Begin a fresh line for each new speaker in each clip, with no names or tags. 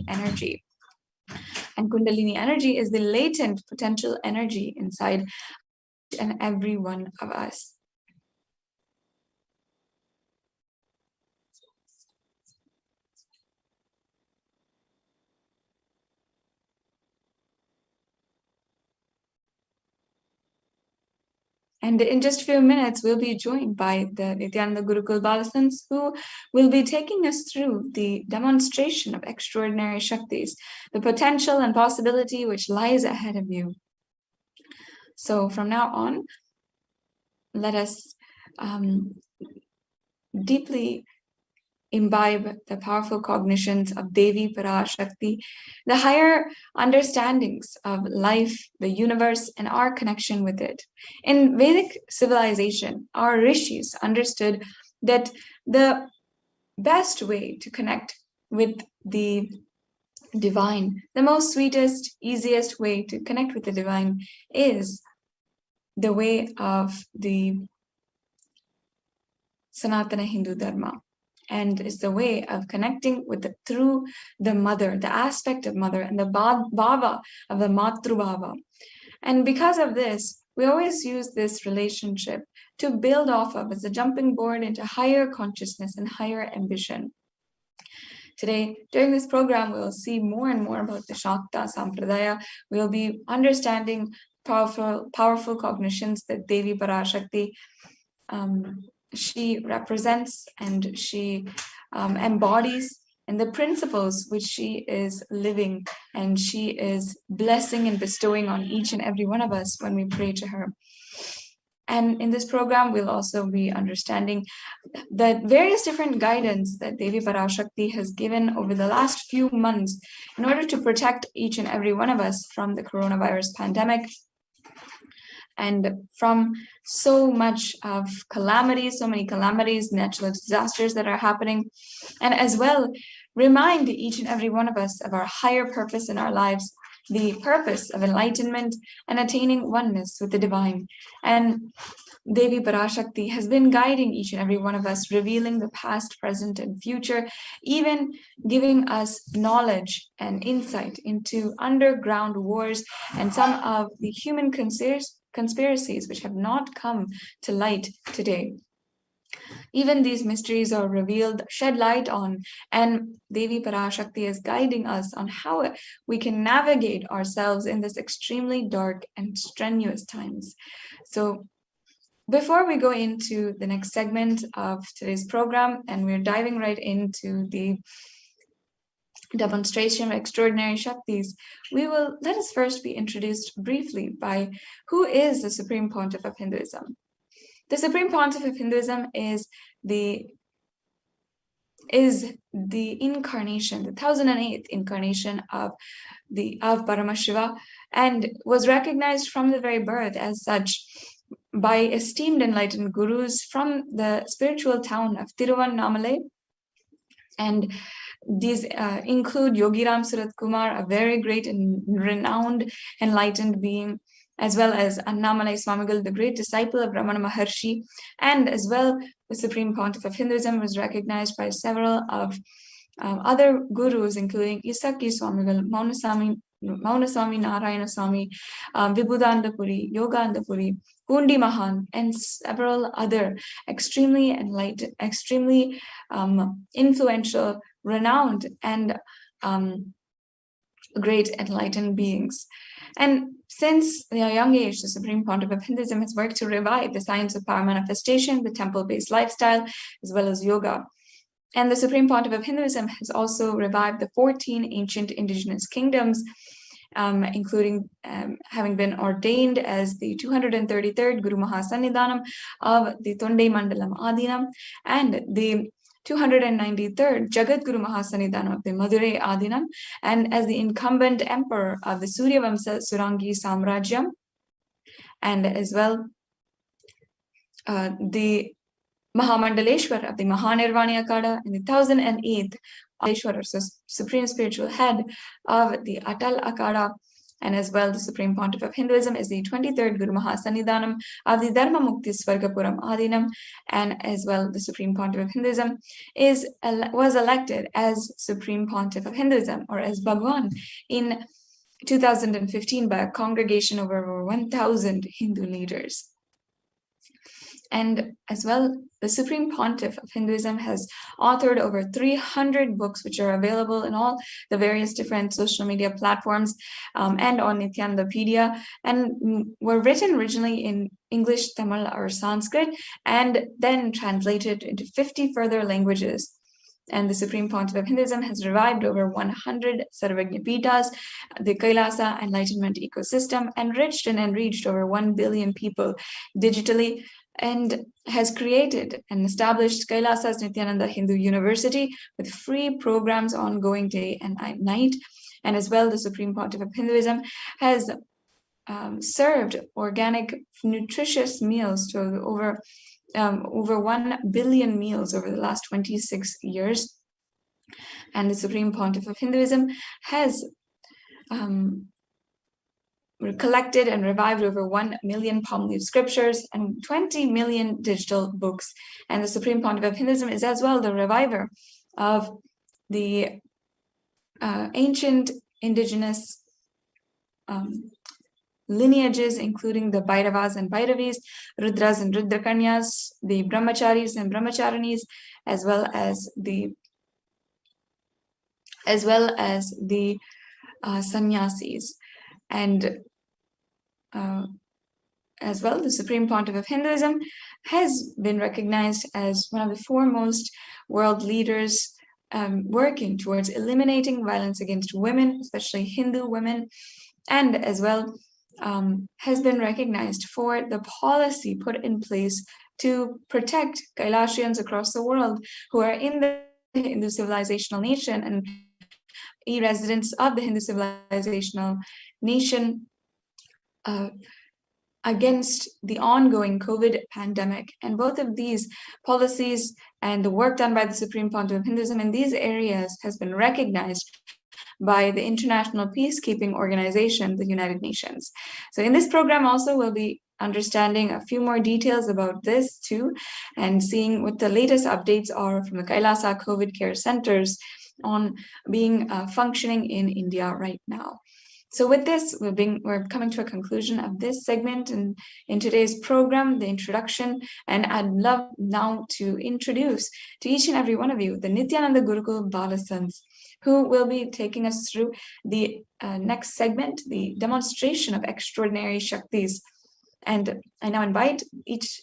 energy. And Kundalini energy is the latent potential energy inside each and every one of us. And in just a few minutes, we'll be joined by the Nithyananda Gurukul Balasans, who will be taking us through the demonstration of extraordinary Shaktis, the potential and possibility which lies ahead of you. So from now on, let us deeply imbibe the powerful cognitions of Devi Parashakti, the higher understandings of life, the universe, and our connection with it. In Vedic civilization, our rishis understood that the best way to connect with the divine, the most sweetest, easiest way to connect with the divine is the way of the Sanatana Hindu Dharma. And is the way of connecting with through the mother, the aspect of mother, and the bhava of the matru bhava. And because of this, we always use this relationship to build off of as a jumping board into higher consciousness and higher ambition. Today, during this program, we'll see more and more about the Shakta Sampradaya. We'll be understanding powerful cognitions that Devi Parashakti she represents and she embodies, and the principles which she is living and she is blessing and bestowing on each and every one of us when we pray to her. And in this program, we'll also be understanding the various different guidance that Devi Parashakti has given over the last few months in order to protect each and every one of us from the coronavirus pandemic and from so much of calamities, so many calamities, natural disasters that are happening, and as well remind each and every one of us of our higher purpose in our lives, the purpose of enlightenment and attaining oneness with the divine. And Devi Parashakti has been guiding each and every one of us, revealing the past, present, and future, even giving us knowledge and insight into underground wars and some of the human conspiracies which have not come to light today. Even these mysteries are revealed, shed light on, and Devi Parashakti is guiding us on how we can navigate ourselves in this extremely dark and strenuous times. So before we go into the next segment of today's program, and we're diving right into the demonstration of extraordinary Shaktis, let us first be introduced briefly by who is the Supreme Pontiff of Hinduism. The Supreme Pontiff of Hinduism is the incarnation, the 1008th incarnation of Paramashiva, and was recognized from the very birth as such by esteemed enlightened gurus from the spiritual town of Tiruvannamalai. And these include Yogiram Surat Kumar, a very great and renowned enlightened being, as well as Annamalai Swamigal, the great disciple of Ramana Maharshi, and as well the Supreme Pontiff of Hinduism was recognized by several of other gurus, including Isaki Swamigal, Maunaswami Narayana Swami, Vibhudanandapuri, Yoganandapuri, Kundi Mahan, and several other extremely enlightened, extremely influential, renowned, and great enlightened beings. And since a young age, the Supreme Pontiff of Hinduism has worked to revive the science of power manifestation, the temple-based lifestyle, as well as yoga. And the Supreme Pontiff of Hinduism has also revived the 14 ancient indigenous kingdoms, including having been ordained as the 233rd Guru Mahasannidhanam of the Tondai Mandalam Adinam and the 293rd Jagat Guru Mahasannidhanam of the Madurai Adinam, and as the incumbent emperor of the Suryavamsa Surangi Samrajyam, and as well the Mahamandaleshwar of the Mahanirvani Akada, and the 1008th Mandaleshwar, so supreme spiritual head of the Atal Akada, and as well the Supreme Pontiff of Hinduism is the 23rd Guru Mahasannidhanam of the Dharma Mukti Swargapuram Adinam, and as well the Supreme Pontiff of Hinduism was elected as Supreme Pontiff of Hinduism, or as Bhagwan, in 2015 by a congregation of over 1,000 Hindu leaders. And as well, the Supreme Pontiff of Hinduism has authored over 300 books, which are available in all the various different social media platforms and on Nithyanandapedia, and were written originally in English, Tamil, or Sanskrit, and then translated into 50 further languages. And the Supreme Pontiff of Hinduism has revived over 100 Sarvajnapitas, the Kailasa enlightenment ecosystem, enriched and enreached over 1 billion people digitally, and has created and established Kailasa's Nithyananda Hindu University with free programs ongoing day and night. And as well, the Supreme Pontiff of Hinduism has served organic, nutritious meals to over 1 billion meals over the last 26 years. And the Supreme Pontiff of Hinduism has collected and revived over 1 million palm leaf scriptures and 20 million digital books. And the Supreme Pontiff of Hinduism is as well the reviver of the ancient indigenous lineages, including the Bhairavas and Bhairavis, Rudras and Rudrakanyas, the Brahmacharis and Brahmacharinis, as well as the sannyasis. And as well, the Supreme Pontiff of Hinduism has been recognized as one of the foremost world leaders working towards eliminating violence against women, especially Hindu women, and as well has been recognized for the policy put in place to protect Kailashians across the world who are in the Hindu civilizational nation and residents of the Hindu civilizational nation against the ongoing COVID pandemic. And both of these policies and the work done by the Supreme Pontiff of Hinduism in these areas has been recognized by the International Peacekeeping Organization, the United Nations. So in this program also we'll be understanding a few more details about this too, and seeing what the latest updates are from the Kailasa COVID care centers on being functioning in India right now. So with this, we're coming to a conclusion of this segment in today's program, the introduction, and I'd love now to introduce to each and every one of you the Nithyananda Gurukul Balasants, who will be taking us through the next segment, the demonstration of extraordinary Shaktis. And I now invite each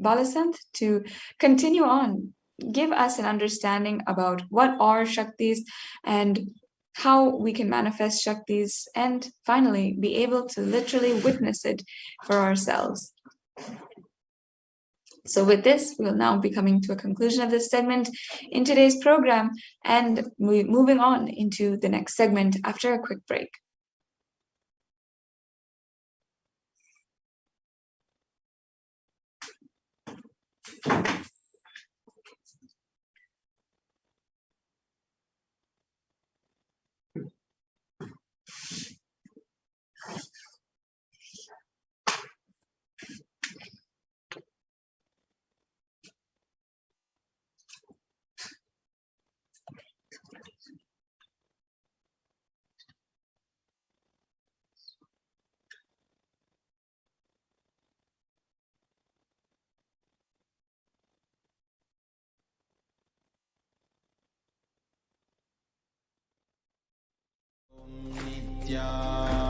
Balasant to continue on, give us an understanding about what are Shaktis and how we can manifest Shaktis, and finally be able to literally witness it for ourselves. So with this, we'll now be coming to a conclusion of this segment in today's program, and we're moving on into the next segment after a quick break.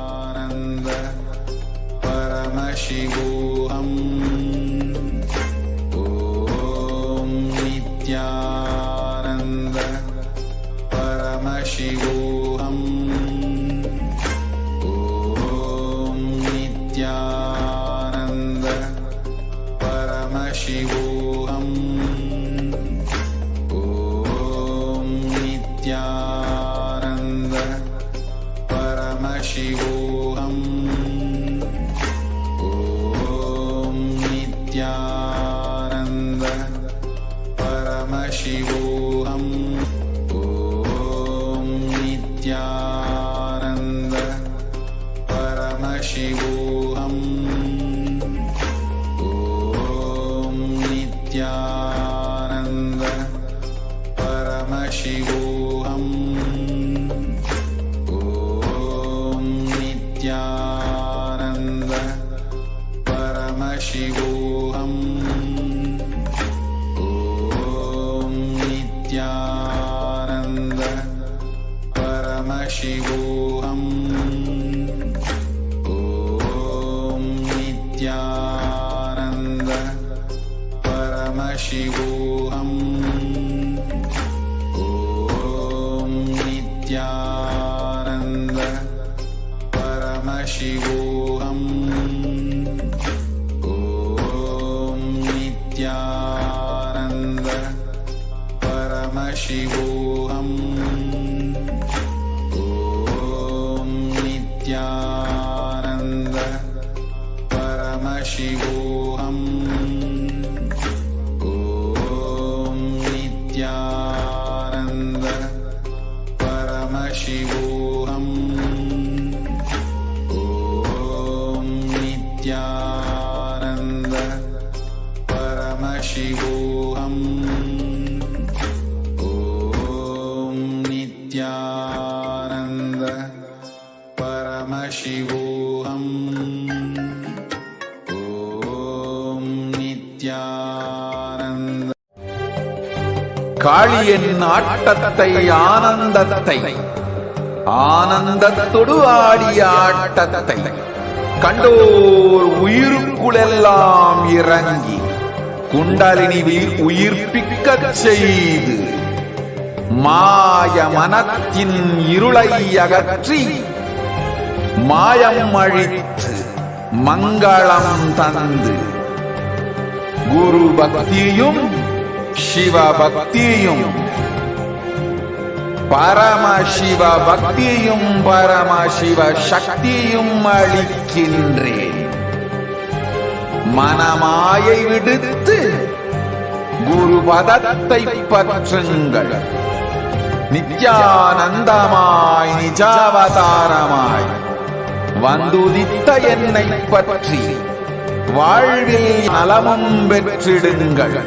Nithyananda Paramashivoham. Om Nithyananda Paramashivoham. Om Nithyananda Paramashivoham. Om Nithyananda Paramashivoham. Om Nithyananda Paramashivoham. Om Nithyananda Paramashivoham. Om Nithyananda Paramashivoham. Om Nithyananda Paramashivoham. Om Nithyananda Paramashivoham. Om Nithyananda Paramashivoham. Om Nithyananda Paramashivoham. Om Nithyananda Paramashivoham. Om Nithyananda Paramashivoham. Om Nithyananda Paramashivoham. Om Nithyananda Paramashivoham. Om Nithyananda Paramashivoham. Om Nithyananda.
காளியின் ஆட்டத்தை ஆனந்தத்தை ஆனந்தத்தொடு ஆடிய ஆட்டத்தை கண்டோர் உயிருக்குளெல்லாம் இறங்கி குண்டலினி உயிர்ப்பிக்கச் செய்து மாய மனத்தின் இருளை அகற்றி மாயம் அழித்து மங்களம் தந்து குரு பக்தியும் சிவ பக்தியும் பரமசிவ பக்தியும் பரமசிவ சக்தியும் அளிக்கின்றேன். மனமாயை விடுத்து குரு பதத்தை பற்றுங்கள். நித்யானந்தமாய் நிஜாவதாரமாய் வந்துதித்த என்னை பற்றி வாழ்வில் நலமும் பெற்றிடுங்கள்.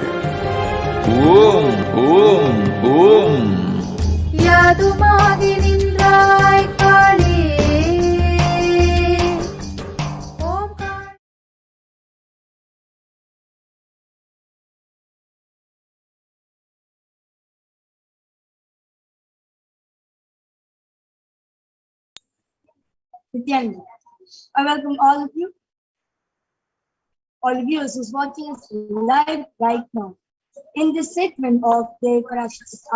ஓம் ஓம் ஓம்.
யாதுமாகி நின்றாய் காளே. ஓம் காளி.
Nithyananda. I welcome all of you who's watching us live right now in this segment of the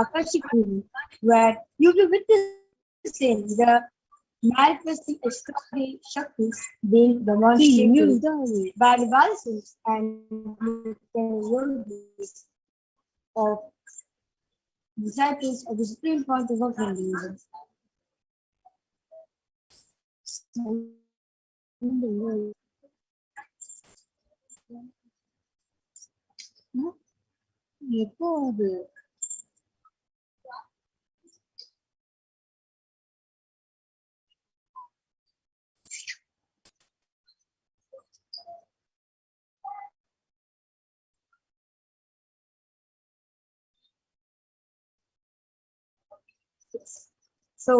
Akashic movie, where you will be witnessing the manifesting extraordinary Shaktis being demonstrated by the Vaisals and the yogis of disciples of the Supreme Pontiff of Hinduism. எப்போது So,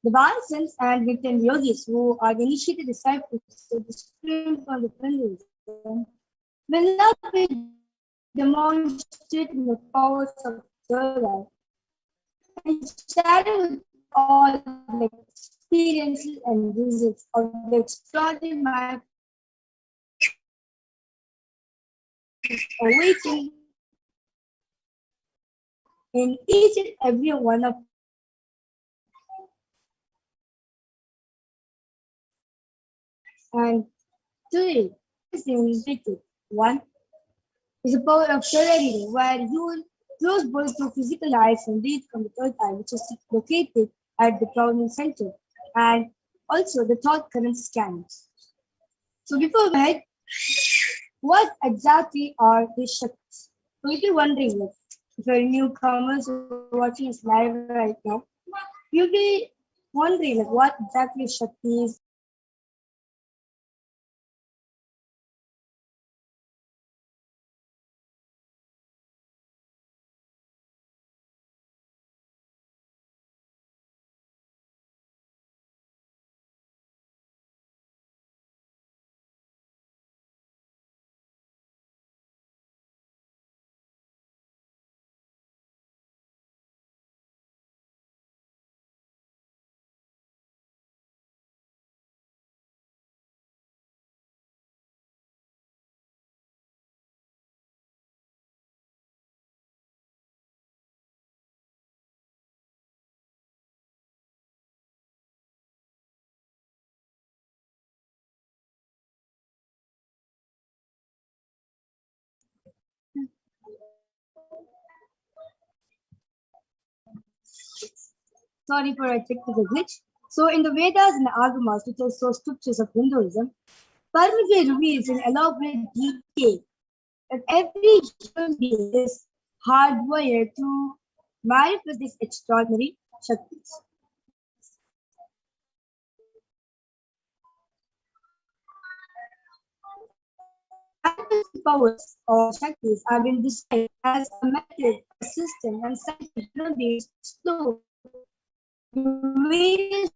the Vaisals and Nityan yogis who are the initiated disciples of the Supreme Pontiff of Hinduism will not be demonstrating the powers of yoga and sharing with all the experiences and results of the extraordinary mind awaiting in each and every one of and today is the one is the power of clarity, where you will close both your physical eyes and read from the third eye, which is located at the crowning center, and also the thought current scans. So before we head, what exactly are these Shaktis? So if you're wondering, if you're newcomers watching us live right now, you'll be wondering what exactly Shakti is. sorry for a technical glitch. So in the Vedas and the Agamas, which are so scriptures of Hinduism, Paramashi reveals in elaborate detail that every human being is hardwired to manifest these extraordinary Shaktis. Manifest powers or Shaktis have been described as a method, a system, and scientific knowledge slow various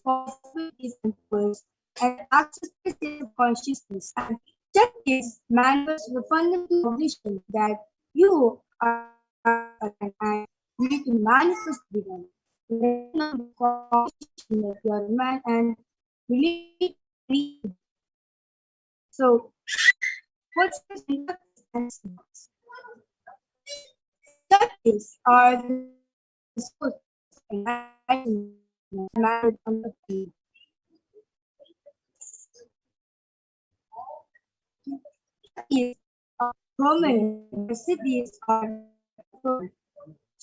possibilities and powers and access to state of consciousness. And Shaktis manifest the fundamental condition that you are and you can manifest divine. The condition that you are a man and believe. So, what's the syntax? Shaktis are the source of enlightenment mannered on the field. Shaktis are permanent, the cities are permanent.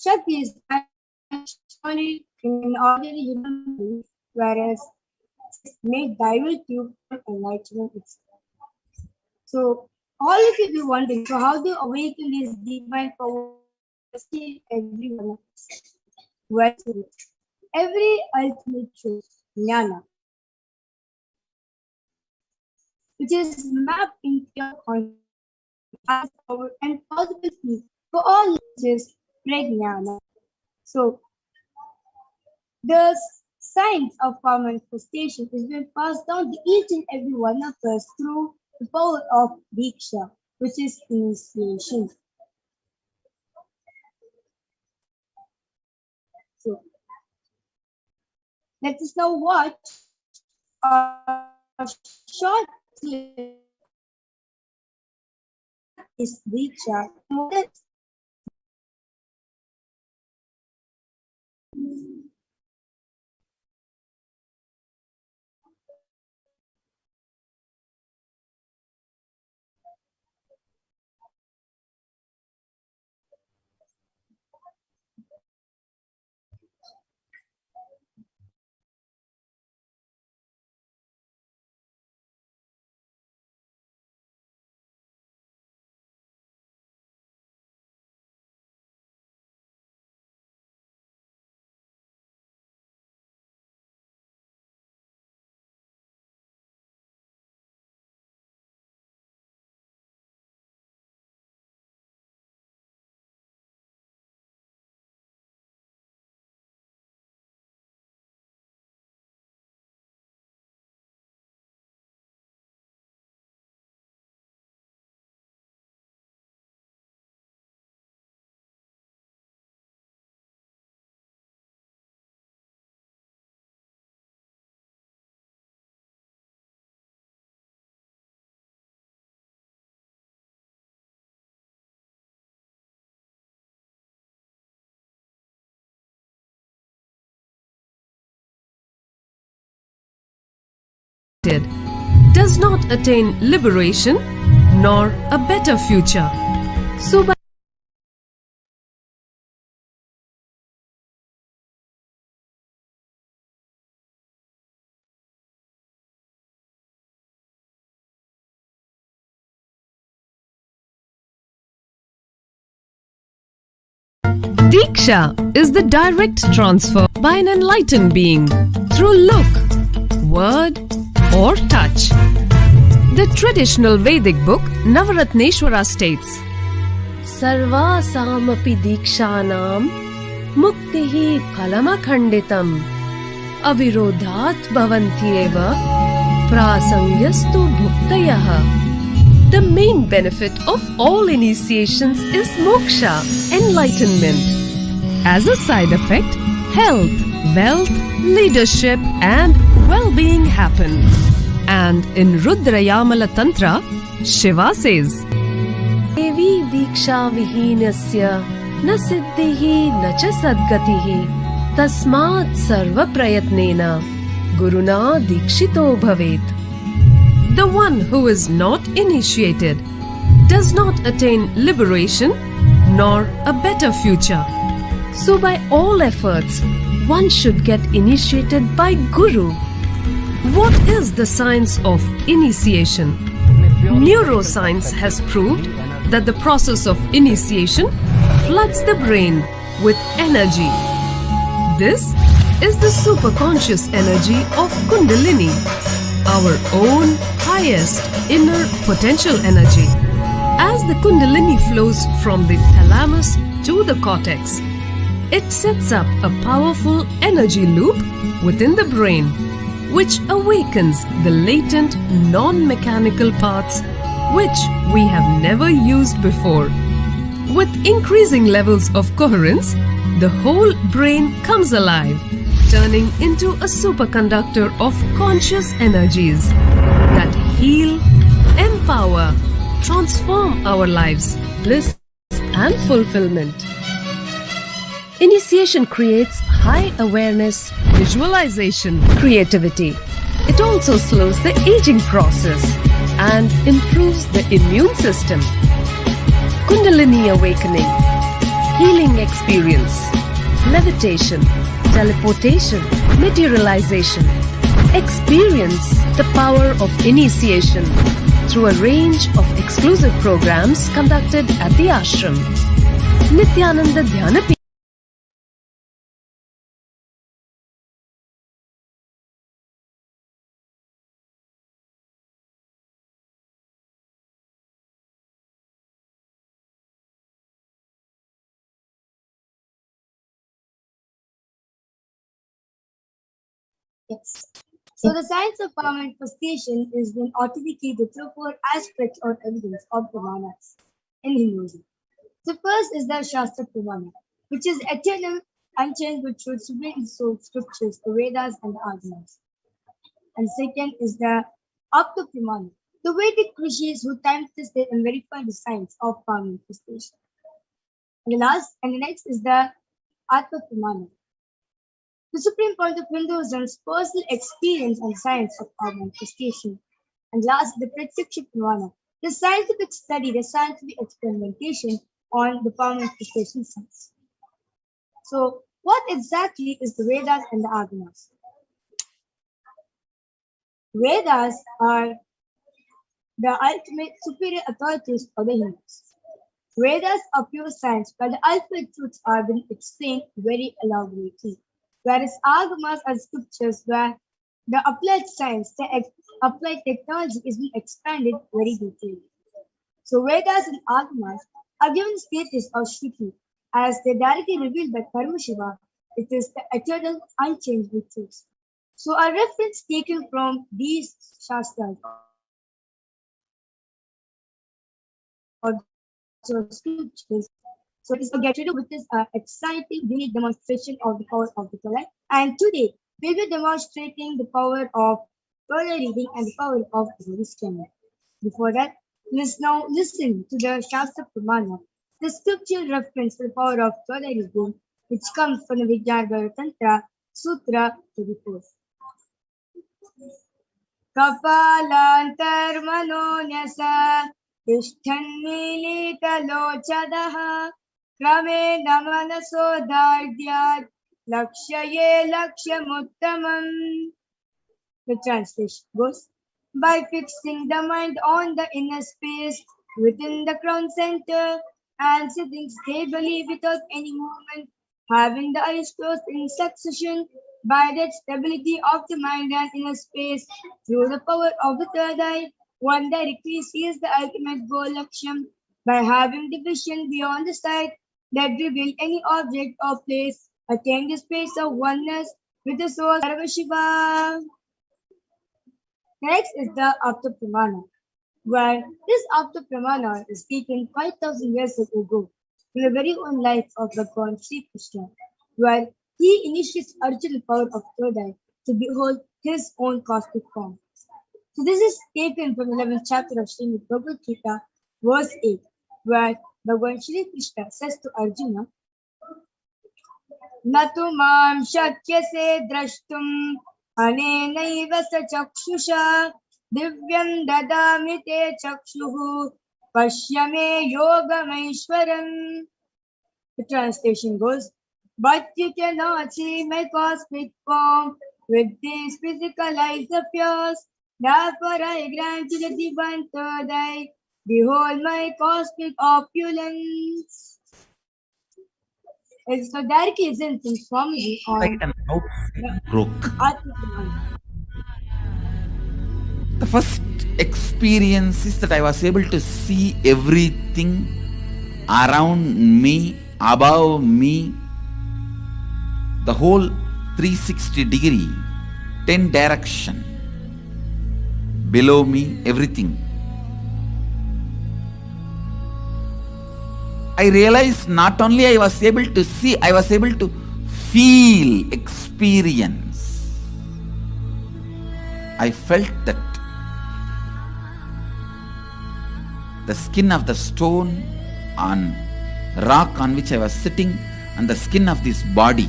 Shaktis are only in an ordinary human being, whereas it's made derivative from enlightenment itself. So, all of you be wondering, so how to awaken this divine power? Still, every one of us. Well, every ultimate truth, jnana, which is mapped into your consciousness, has power and possibility for all is prajnana. So, the science of power manifestation is being passed down to each and every one of us through the power of Diksha, which is initiation. So, let us now watch a short clip. Is Diksha.
does not attain liberation nor a better future. So by Diksha is the direct transfer by an enlightened being through look, word or touch. The traditional Vedic book Navaratneshwara states, Sarvasamapi Dikshanam Muktihi Phalamakhanditam Avirodhat Bhavantyeva Prasangyastu Bhuktayaha. The main benefit of all initiations is moksha, enlightenment. As a side effect, health, wealth, leadership and well-being happen. And in Rudrayamala Tantra, Shiva says, Devi Diksha Vihinasya Na Siddhihi Na Cha Sadgatihi Tasmat Sarva Prayatnena Guruna Dikshito Bhavet. The one who is not initiated does not attain liberation nor a better future. So by all efforts, one should get initiated by Guru. What is the science of initiation? Neuroscience has proved that the process of initiation floods the brain with energy. This is the superconscious energy of Kundalini, our own highest inner potential energy. As the Kundalini flows from the thalamus to the cortex, it sets up a powerful energy loop within the brain, which awakens the latent non-mechanical parts which we have never used before. With increasing levels of coherence, the whole brain comes alive, turning into a superconductor of conscious energies that heal, empower, transform our lives, bliss and fulfillment. Initiation creates high awareness, visualization, creativity. It also slows the aging process and improves the immune system. Kundalini awakening, healing experience, levitation, teleportation, materialization. Experience the power of initiation through a range of exclusive programs conducted at the ashram. Nithyananda Dhyana
Yes. So the science of power manifestation is then authenticated through four aspects or evidence of Brahmanas in Hinduism. The first is the Shastra Pramana, which is eternal, unchangeable truth supreme in soul scriptures, the Vedas and the Agamas. And second is the Apta Pramana, the Vedic rishis who time tested and verified the science of power manifestation. And the next is the Atma Pramana, the supreme point of Hinduism's personal experience and science of power manifestation. And last, the Pratyaksha Pramana, the scientific study, the scientific experimentation on the power manifestation science. So, what exactly is the Vedas and the Agamas? Vedas are the ultimate superior authorities of the Hindus. Vedas are pure science, where the ultimate truths are being explained very elaborately. Whereas Agamas are scriptures where the applied science, the applied technology is being expanded very detailed. So Vedas and Agamas are given status of Shruti as they directly revealed by Paramashivoham. It is the eternal, unchangeable truth. So a reference taken from these Shastras or scriptures. So it's get to do with this exciting, unique demonstration of the power of the Torah. And today, we'll be demonstrating the power of Torah reading and the power of the scanner. Before that, let's now listen to the Shastra Pramana, the scriptural reference to the power of Torah reading, which comes from the Vijnana Tantra, Sutra 34. Kapalantar manonyasa tishthanmilitalochadaha Krame namanaso dardyat lakshaye lakshamuttamam. The translation goes, by fixing the mind on the inner space within the crown center and sitting stably without any movement, having the eyes closed in succession, by that stability of the mind and inner space, through the power of the third eye, one directly sees the ultimate goal laksham by having the vision beyond the sight that reveal any object or place, attain the space of oneness with the soul Parashakti. Next is the Apta Pramana, where this Apta Pramana is taken 5,000 years ago from the very own life of Bhagwan Sri Krishna, where he initiates Arjuna the power of third eye to behold his own cosmic form. So this is taken from the 11th chapter of Srimad Bhagavad Gita, verse 8, where Bhagwan Shri Krishna says to Arjuna, Natu mam shakyase drashtum anenaiva sa chakshusha divyam dadami te chakshuhu pashyame yogamaishwaram. The translation goes, But you cannot see my cosmic form with these physical eyes of yours. Therefore I grant you the divine third eye. Behold my cosmic opulence. It's so directly isn't from Swamiji
Inside
on
and outside broke.
Atma.
The first experience is that I was able to see everything around me, above me, the whole 360 degree, 10 direction, below me, everything. I realized not only I was able to see, I was able to feel, experience. I felt that the skin of the stone on rock on which I was sitting and the skin of this body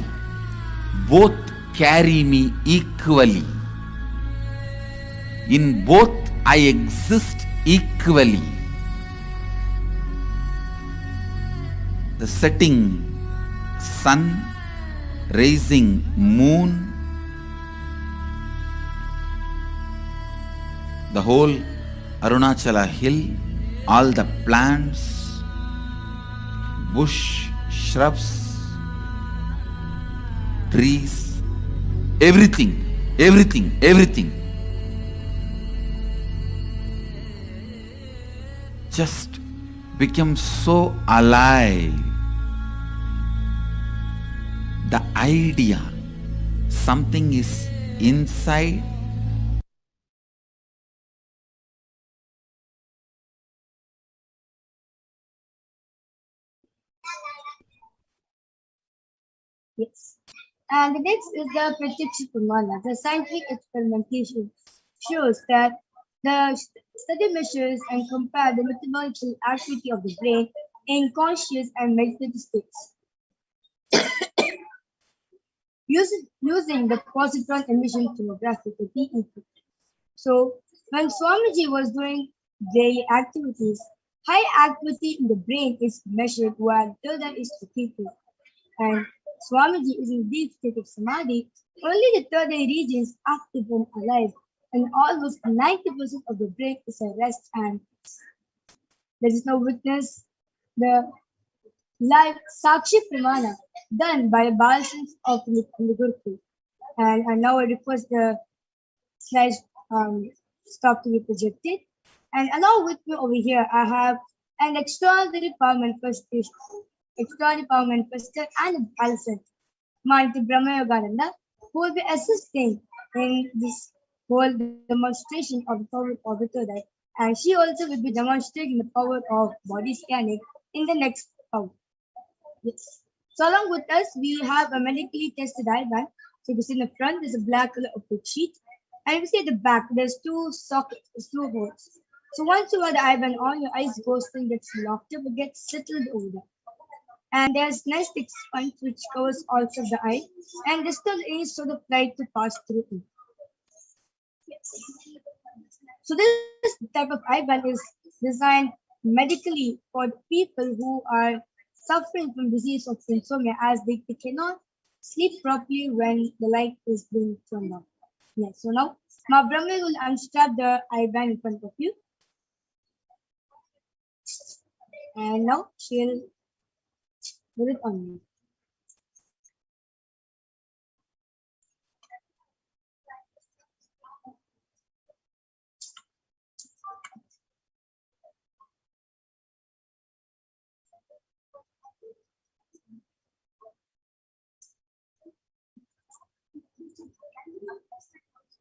both carry me equally. In both I exist equally. The setting sun, rising moon, the whole Arunachala hill, all the plants, bush, shrubs, trees, everything, everything, everything. Just become so alive. The idea, something is inside.
Yes. And the next is the Pratyaksha Pramana. The scientific experimentation shows that the study measures and compare the metabolical activity of the brain in conscious and meditative states. Using the positron emission tomography to be input. So when Swamiji was doing daily activities, high activity in the brain is measured while the other is located. And Swamiji is in deep state of samadhi, only the third eye region is active and alive, and almost 90% of the brain is at rest and there is no witness the live Sakshi Pramana done by Balsans of the Gurukul. And now I request the slide stop to be projected. And along with me over here, I have an extraordinary power manifestation, extraordinary power manifester and a Balsan, Mighty Brahma Yogananda, who will be assisting in this whole demonstration of the power of the third eye. And she also will be demonstrating the power of body scanning in the next hour. Yes. So along with us, we have a medically tested eye band. So you see in the front, there's a black color opaque sheet. And you see at the back, there's two sockets, there's two holes. So once you wear the eye band on, your eyes goes and gets locked up, it gets settled over there. And there's nice thick sponge which covers all of the eye. And there's still any sort of light to pass through it. Yes. So this type of eye band is designed medically for people who are suffering from disease of insomnia as they cannot sleep properly when the light is being turned on. Yes, so now Ma Brahma will unstrap the eye band in front of you. And now she'll put it on you.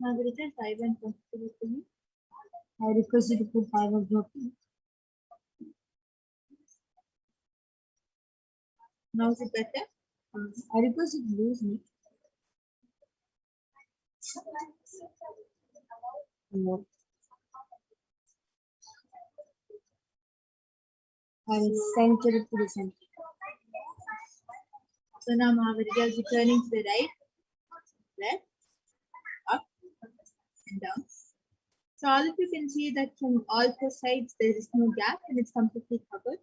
Now the return eye band comfortable to me. I request you to put 5 of drop. Now is it better? I request you to lose me. No. And center it to the center. So now Mahavira is returning to the right, left, up, and down. So all of you can see that from all four sides there is no gap and it's completely covered.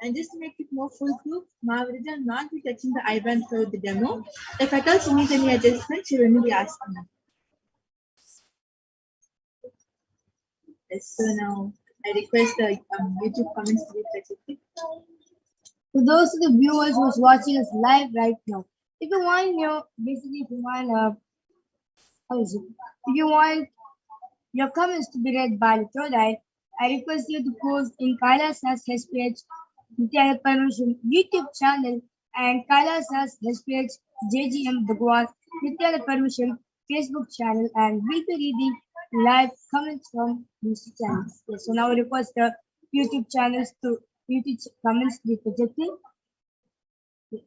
And just to make it more foolproof, Mahavirija will not be touching the eye-band throughout the demo. If at all she needs any adjustment, she will only be asking me. Yes, so now I request the YouTube comments to be projected.
To those of the viewers who's watching us live right now, if you want basically if you want how is it? If you want your comments to be read by the third eye, I request you to post in Kailasa's HDH Nithyananda Paramashivam YouTube channel and Kailasa's HDH JGM Bhagwan Nithyananda Paramashivam Facebook channel, and we'll be reading live comments from these channels. Yes, so now I request the YouTube channels to YouTube comments to be projected. Yes.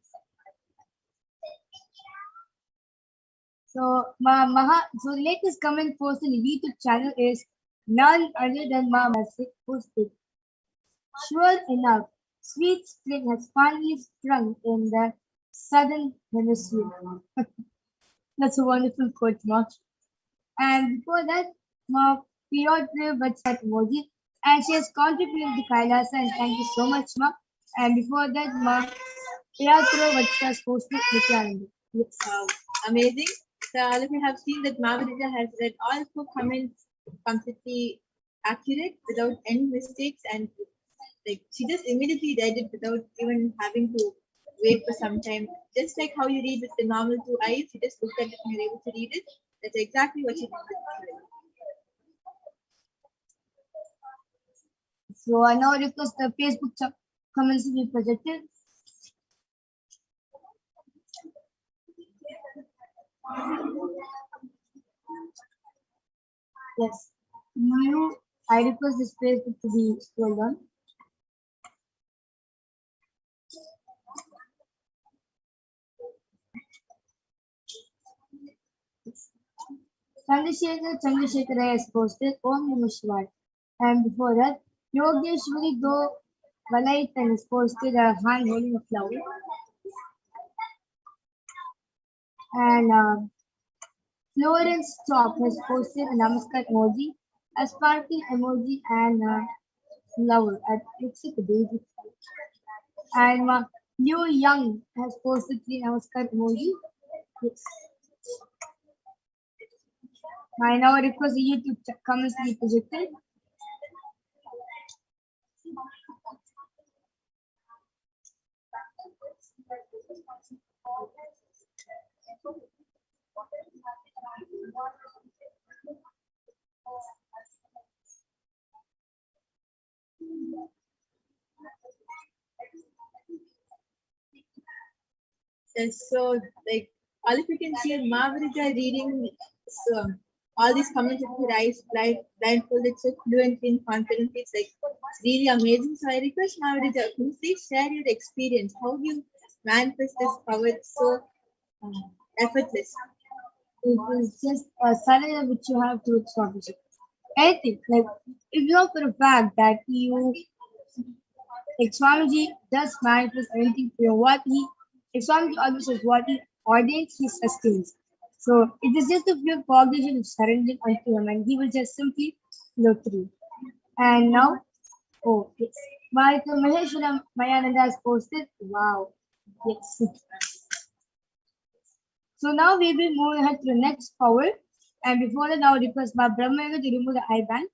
So so the latest comment posted in the YouTube channel is none other than Masik posted. Sure enough, sweet spring has finally sprung in the southern hemisphere. That's a wonderful quote, Ma. And before that, Ma Piotr Vatsat emoji, and she has contributed to Kailasa, and thank you so much, Ma. And before that, Ma Piotr Vatsat posted Nithyananda. Yes.
Amazing. So all of you have seen that Mahavirija has read all 4 comments completely accurate without any mistakes, and like she just immediately read it without even having to wait for some time. Just like how you read with the normal 2 eyes, you just look at it and you're able to read it. That's exactly what she did.
So I now request the Facebook comments to be projected. Yes. I request this Facebook to be scrolled on. Chandrasekhar has posted Om Namah Shivaya. And before that, Yogeshwari Do Valaitan has posted a hand holding a flower. And Florence Top has posted a Namaskar emoji, a sparkling emoji, and a flower. It looks like a baby. And Liu Young has posted 3 Namaskar emoji. Yes. I now request the YouTube comments to be projected.
And so, like, all of you can see Mahavirija reading all these comments with her eyes blindfolded so fluently and confidently. It's like it's really amazing. So I request Mahavirija, can you please share your experience? How you manifest this power so effortless?
It is just a surrender which you have to establish. Anything like if you know for a fact that like Swamiji does manifest anything for what if Swamiji always says what he ordains, he sustains. So it is just a pure cognition of surrendering unto him, and he will just simply flow through. And now, oh yes, Marika Maheshwaram Mayananda has posted. Wow, yes. So now we will move ahead to the next power. And before that, now request my Brahmanga to remove the I-band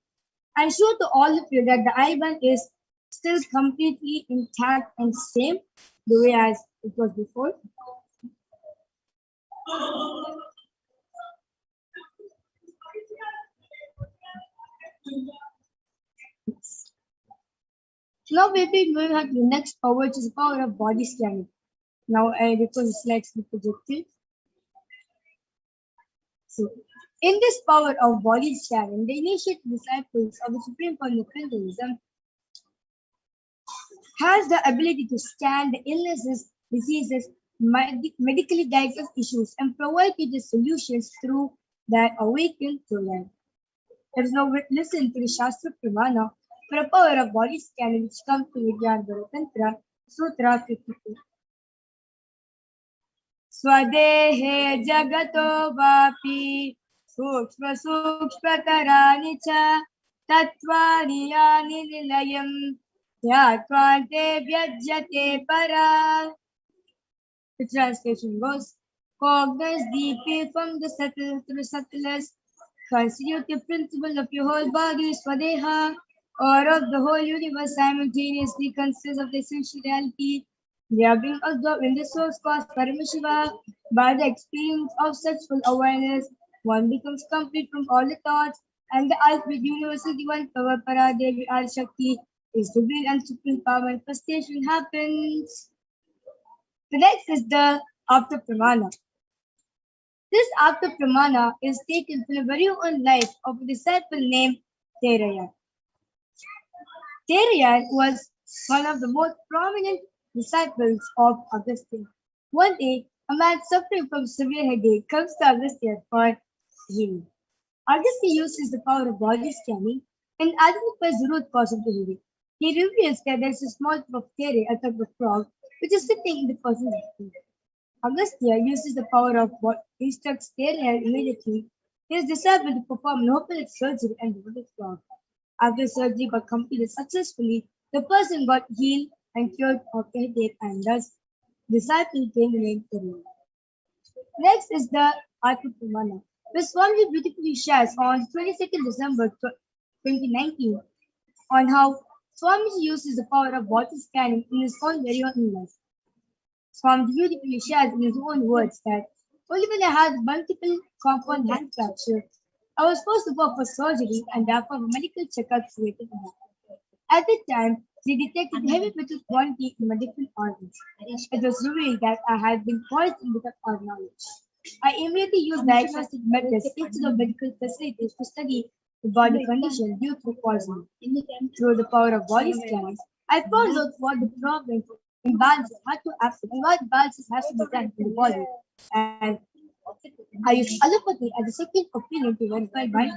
and show to all of you that the I-band is still completely intact and same the way as it was before. Now we will be moving on to the next power, which is the power of body scanning. Now I request the slides to be projected. So, in this power of body scanning, the initiate disciples of the Supreme Point of Hinduism has the ability to scan the illnesses, diseases, medically diagnosed issues, and provide you the solutions through that awakened through life. Let us now listen to the Shastra Pramana for a power of body scanning, which comes to Nithyananda Tantra, Sutra 52. Swadehe jagato vapi sukshma sukshma tarani cha tatvani yani nilayam Yatvante vyajyate para. The translation goes, cognize deeply from the subtle to the subtlest, constitute the principle of your whole body, Swadeha, or of the whole universe simultaneously consists of the essential reality. They are being absorbed in the source called Paramashiva. By the experience of such full awareness, one becomes complete from all the thoughts, and the ultimate universal divine power, Paradevi Shakti, is revealed and supreme power manifestation happens. The next is the Apta Pramana. This Apta Pramana is taken from the very own life of a disciple named Therayan. Therayan was one of the most prominent disciples of Augustine. One day, a man suffering from severe headache comes to Augustine for healing. Augustine uses the power of body scanning and identifies the root cause of the headache. He reveals that there is a small type of Tere, a type of frog, which is sitting in the person's head. Augustia uses the power of what instructs Tere immediately his disciple to perform an open surgery and remove the frog. After surgery got completed successfully, the person got healed and cured of the headache, and thus disciple came the name Tere. Next is the Atmapramana, which Swami beautifully shares on 22nd December 2019 on how Swamiji uses the power of body scanning in his own very own life. Swamiji beautifully shares in his own words that only when I had multiple compound hand fracture, I was forced to go for surgery and therefore medical checkups waiting to happen. At that time, they detected heavy metal quantity in my different organs. It was revealed that I had been poisoned without our knowledge. I immediately used diagnostic methods instead of medical facilities to study the body condition due to poisoning. Through the power of body scans, I found out what the problem imbalances had to happen and what balances has to be done in the body. And I used allopathy as a second opinion to verify my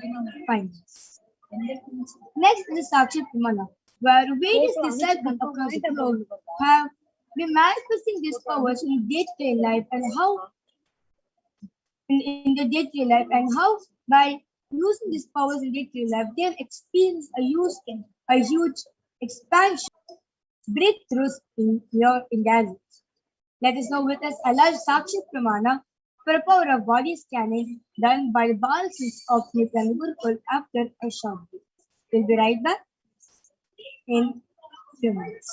findings. Next is the Sakshi Pramana, where various disciples across the globe have been manifesting these powers in day-to-day life and how in their day-to-day life and how by using these powers in day-to-day life they have experienced a huge expansion, breakthroughs in their lives. Let us know with us a large Sakshi Pramana for a power of body scanning done by the Balsis of Nithyananda Gurukul after a short break. We'll be right back in few minutes.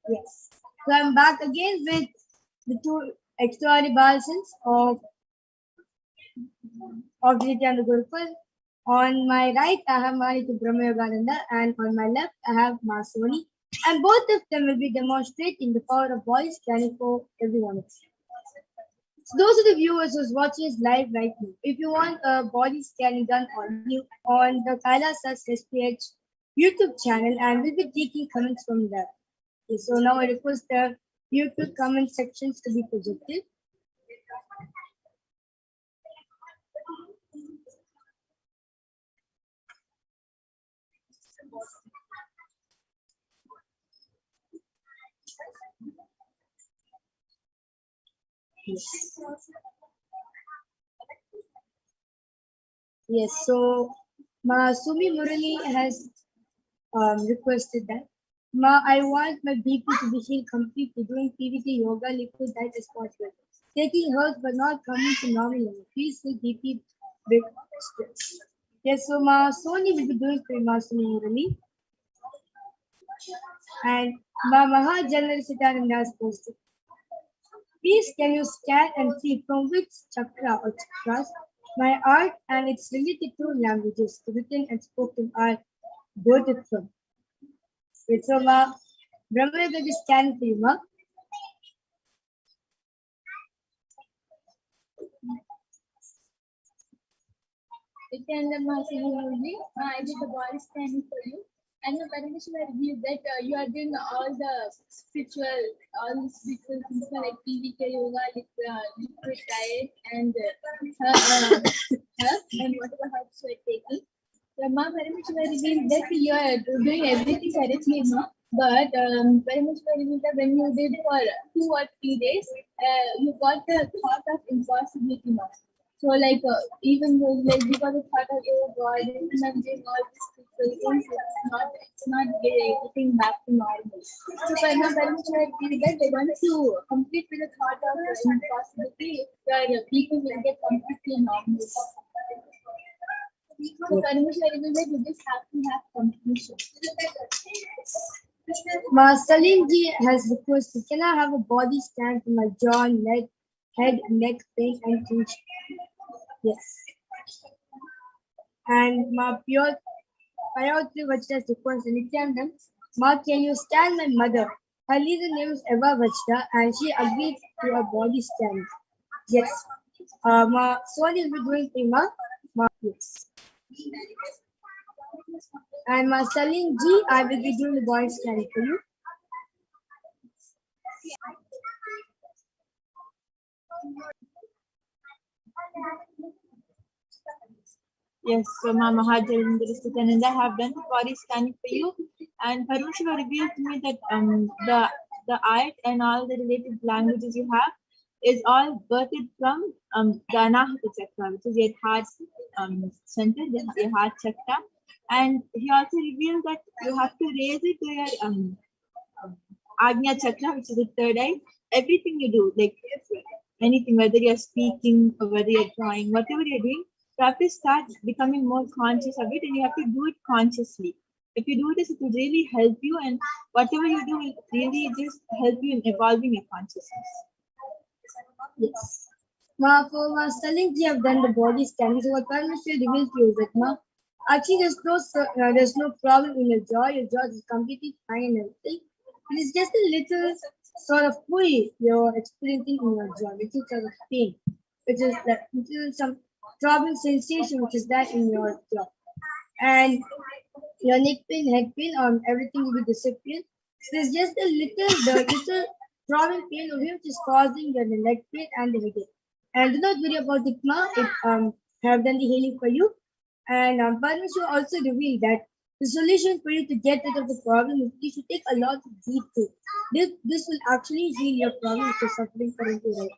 Yes. So I'm back again with the two extraordinary balsams of Nithyananda Gurukul. On my right, I have Manitu Brahma Yogananda, and on my left, I have Ma Soni. And both of them will be demonstrating the power of body scanning for everyone. So those are the viewers who's watching us live right now. If you want a body scanning done on you on the Kailasa's HDH YouTube channel, and we'll be taking comments from there. Okay, so now I request the YouTube comment sections to be projected. Yes, so Ma Sumi Murali has requested that. Ma, I want my BP to be healed completely, doing PVT yoga, liquid diet as possible. Taking herbs but not coming to normal level. Please heal BP big stress. Yes, so Ma Soni will be doing for Ma Sumi Murali. And Ma Mahajanari Sitananda has posted. Please can you scan and see from which chakra or chakras my art and its related to languages written and spoken are quoted from. It's so Ma Brahma Yoga is scan for you, Ma.
Nithyananda I did the body scanning for you. And the Parameshwara revealed that you are doing all the spiritual things like PVK yoga, liquid diet, and herbs, and whatever herbs you are taking. The Ma Parameshwara revealed that you are doing everything correctly, Ma. But Parameshwara revealed that when you did for 2 or 3 days, you got the thought of impossibility, Ma. So even though you got the thought of oh God, I'm doing all these things, it's not getting back to normal. So Parameshwara feel that they want to complete with the thought of impossibility where people will get completely normal. So Parameshwara will that you just have to have completion.
Ma Salim ji has requested, can I have a body scan for my jaw, leg, head, neck pain and tension? Yes. And Ma Pure Payotri Vachta has requested, Nithyananda, Ma, can you scan my mother? Her legal name is Eva Vachta and she agreed to a body scan. Yes. Ma Soni will be doing for Ma. Yes. And Ma Salim ji, I will be doing the body scan for you.
Yes, so Ma Mahajan Nithyananda have done body scanning for you, and Parashakti revealed to me that the art and all the related languages you have is all birthed from the Anahata Chakra, which is your heart center, your heart chakra. And he also revealed that you have to raise it to your Agnya Chakra, which is the third eye. Everything you do, like anything, whether you're speaking or whether you're drawing, whatever you're doing, you have to start becoming more conscious of it, and you have to do it consciously. If you do this, it will really help you, and whatever you do will really just help you in evolving your consciousness.
Yes. Ma, for Ma Salim ji have done the body scanning. So what Parameshwara revealed to you is that Ma, actually there's no problem in your jaw is completely fine and everything. It is just a little sort of pull you're experiencing in your jaw, little sort of pain, which is that little some throbbing sensation which is there in your jaw. And your neck pain, head pain, everything will be disappeared. So there's just the little throbbing pain over here which is causing your neck pain and the headache. And do not worry about it, Ma. It have done the healing for you. And Parameshwara also revealed that the solution for you to get rid of the problem is you should take a lot of deep breath. This will actually heal your problem if you're suffering currently right.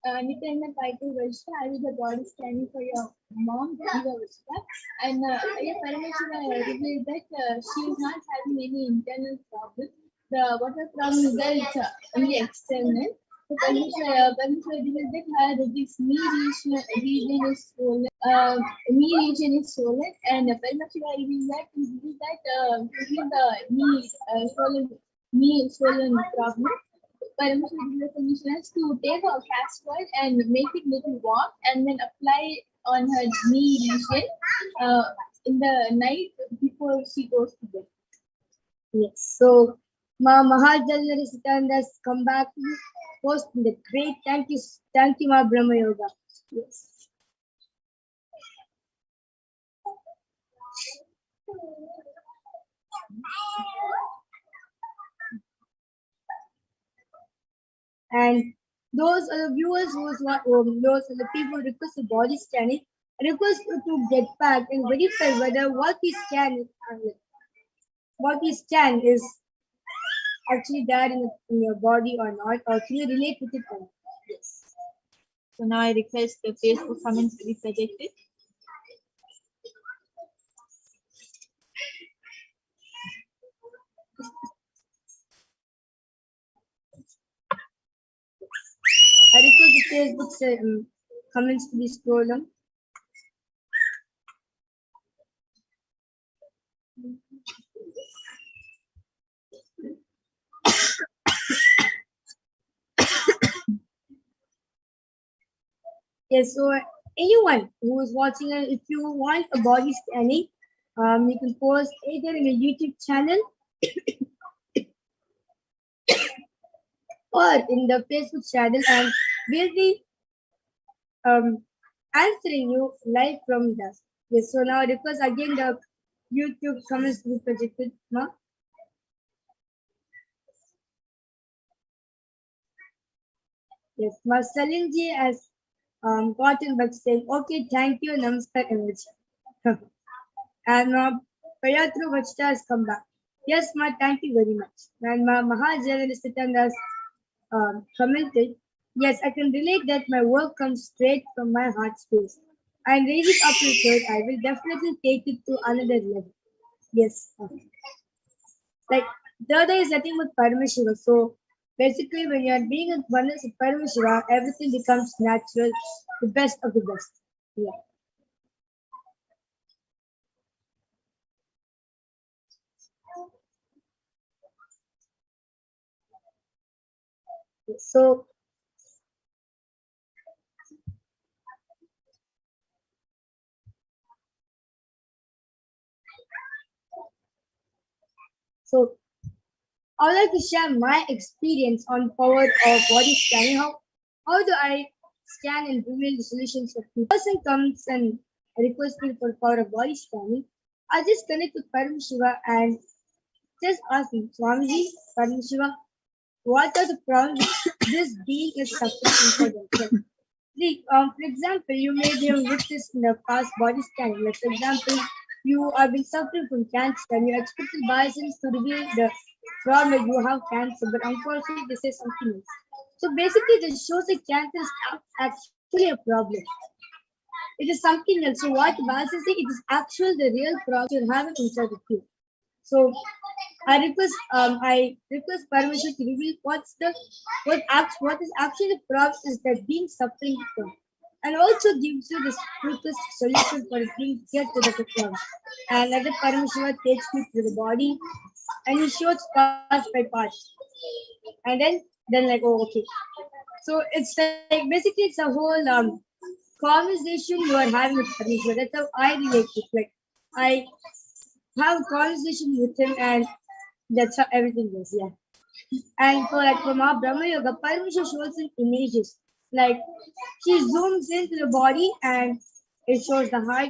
Nithyananda Vachta, I will the body scanning for your mom, Eva Vachta. And Parameshwara revealed that she is not having any internal problem. What the problem is that it's only external. Parmashivoham had this me region is swollen, me region is swollen, and Parmashivoham revealed that the knee swollen problem. Paramashivoham the solution is to take a castor oil and make it little warm, and then apply on her knee region in the night before she goes to bed.
Yes. So, Ma Mahajal has come back to post the great. Thank you, Ma Brahma Yoga. Yes. And those are the viewers those are the people who request the body scanning. Request you to get back and verify whether what we scan is actually there in your body or not, or can you relate with it or not? Yes.
So now I request the Facebook comments to be projected.
I request the Facebook comments to be scrolled on. Yes, so anyone who is watching, if you want a body scanning, you can post either in a YouTube channel or in the Facebook channel, and we'll be answering you live from that. Yes, so now request again the YouTube comments to be projected. Ma? Yes, Ma Salinji has gotten back saying, okay, thank you, Namaskar, Energy. And Payatru Vachta has come back. Yes, Ma, thank you very much. And Ma Mahajalan has commented, yes, I can relate that my work comes straight from my heart space. And raise it up with it, I will definitely take it to another level. Yes. Like, the other is nothing but Paramashiva. So, basically, when you are being a oneness of Paramashiva, everything becomes natural, the best of the best. Yeah. So, I would like to share my experience on power of body scanning. How do I scan and reveal the solutions of people? Person comes and requests me for power of body scanning. I just connect with Paramashiva and just ask him, Swamiji, Paramashiva, what are the problems this being is suffering for themselves? For example, you may be witnessed in the past body scanning. Like, for example, you have been suffering from cancer and you expected biases to reveal the problem you have cancer, but unfortunately, they say something else. So basically, this shows that cancer is actually a problem. It is something else. So what biases say, it is actually the real problem you're having inside of you. So I request permission to reveal what is actually the problem is that being suffering from, and also gives you the quickest solution for being get to the problem. And let the Paramashiva takes me through the body, and he shows part by part, and then like, oh, okay. So it's like basically it's a whole conversation you are having with Paramashiva. That's how I relate it. Like, I have a conversation with him, and that's how everything goes. Yeah. And from our Brahma Yoga, Paramashiva shows in images. Like, she zooms into the body and it shows the heart.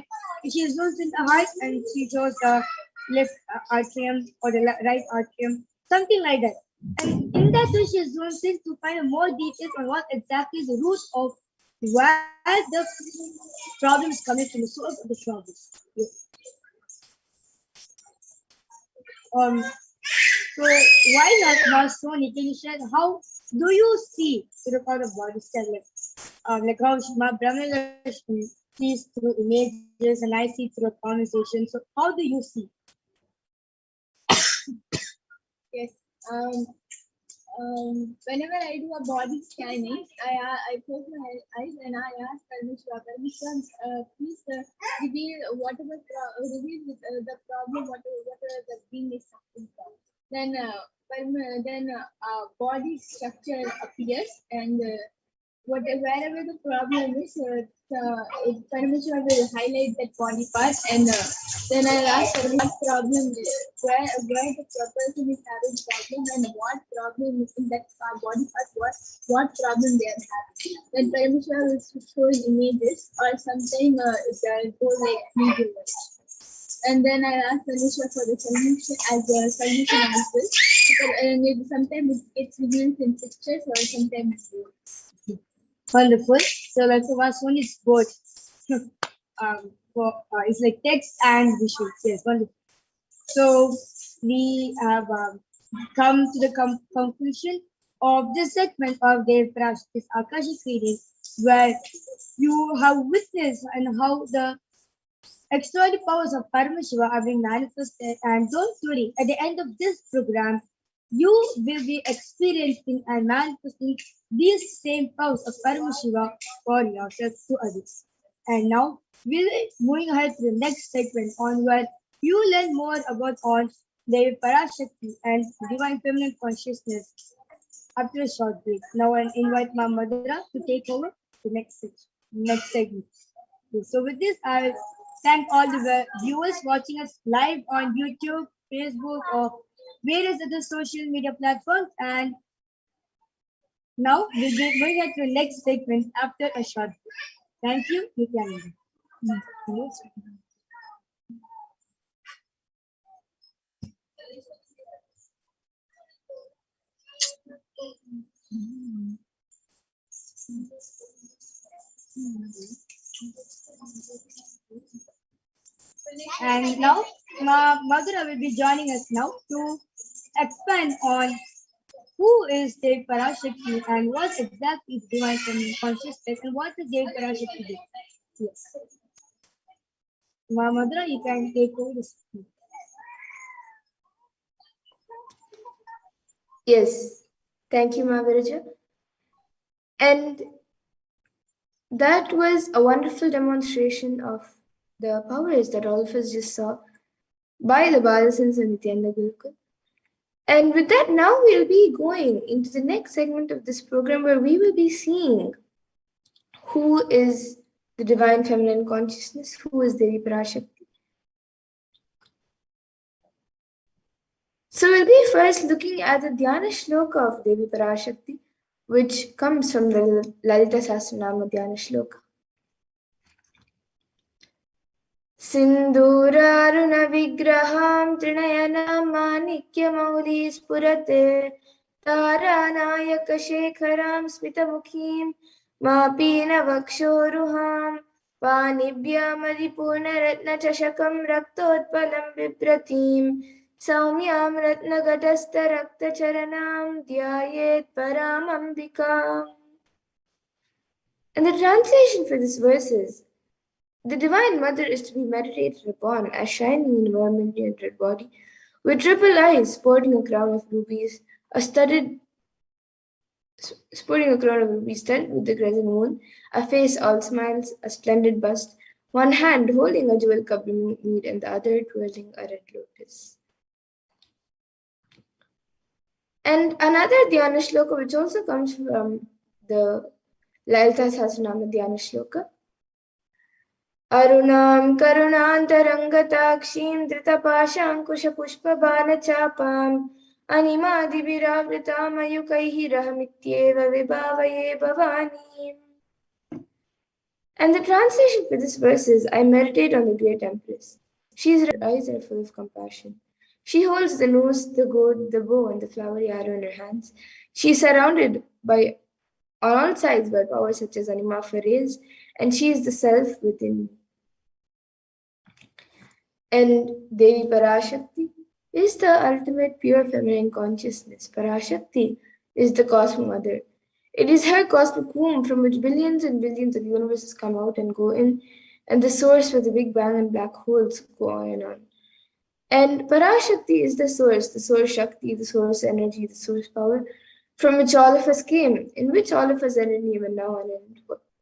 She zooms into the heart and she shows the left atrium or the right atrium, something like that. And in that way, she zooms in to find more details on what exactly is the root of where the problem is coming from, the source of the problem. Yes. So why not Sony? Can you share how do you see the kind of body style, like how Brahma sees through images and I see through a conversation. So how do you see?
Yes. whenever I do a body scanning, I close my eyes and I ask Parmashivoham, please reveal whatever the problem, whatever the being is suffering from. Then body structure appears, and wherever the problem is, Parmashivoham will highlight that body part, and then I'll ask what problem is, where the person is having problem, and what problem is in that body part, what problem they are having. Then Parmashivoham will show images, or sometimes it will go like video. And then I ask Parmashivoham for the solution as a solution as well. And maybe sometimes it's revealed in pictures, or sometimes it's revealed.
Wonderful. So like the first one is both. It's like text and visuals. Yes, wonderful. So we have come to the conclusion of this segment of Dev Parashakti's Akashic reading, where you have witnessed and how the extraordinary powers of Paramashiva are being manifested. And don't worry, at the end of this program, you will be experiencing and manifesting these same powers of Paramashiva for yourself to others. And now we'll be moving ahead to the next segment on where you learn more about on the Parashakti and divine feminine consciousness after a short break. Now I invite Ma Madhura to take over the next segment. Okay, so with this, I thank all the viewers watching us live on YouTube, Facebook, or various other social media platforms. And now we'll be moving on to the next segment after a short break. Thank you, Nithyananda. And now Madhura will be joining us now to expand on who is Dev Parashakti and what exactly is divine feminine consciousness and what does Dev Parashakti do? Yes. Madhura, you can take over this.
Yes, thank you, Maharaja. And that was a wonderful demonstration of the powers that all of us just saw by the Balasins and Nithyananda Gurukul. And with that, now we'll be going into the next segment of this program where we will be seeing who is the divine feminine consciousness, who is Devi Parashakti. So we'll be first looking at the Dhyana Shloka of Devi Parashakti, which comes from the Lalita Sahasranama Dhyana Shloka. Sindhuraruna vigraham trinayana manikya mauli spurate taranayaka shekharam smitamukhim mapina vakshoruham panibhyam adipurna ratna chashakam raktotpalam vibratim saumyam ratna gatasta rakta charanam dhyayet paramambika. And the translation for this verse is: the Divine Mother is to be meditated upon as shining in a vermilion red body, with triple eyes sporting a crown of rubies, studded with the crescent moon, a face all smiles, a splendid bust, one hand holding a jewel cup mead and the other twirling a red lotus. And another Dhyana Shloka, which also comes from the Lalita Sahasranama Dhyana Shloka. Arunam karunaantarangatakshim dritapashankusha pushpabanachapam animadibhiravritam ayukaihi rahamityeva vibhavaye bhavani. And the translation for this verse is: I meditate on the great Empress. Her eyes are full of compassion. She holds the noose, the goad, the bow, and the flowery arrow in her hands. She is surrounded on all sides by powers such as Anima Fares, and she is the self within me. And Devi Parashakti is the ultimate pure feminine consciousness. Parashakti is the cosmic mother. It is her cosmic womb from which billions and billions of universes come out and go in, and the source where the Big Bang and black holes go on and on. And Parashakti is the source Shakti, the source energy, the source power,
from which all of us came, in which all of us are in even now, and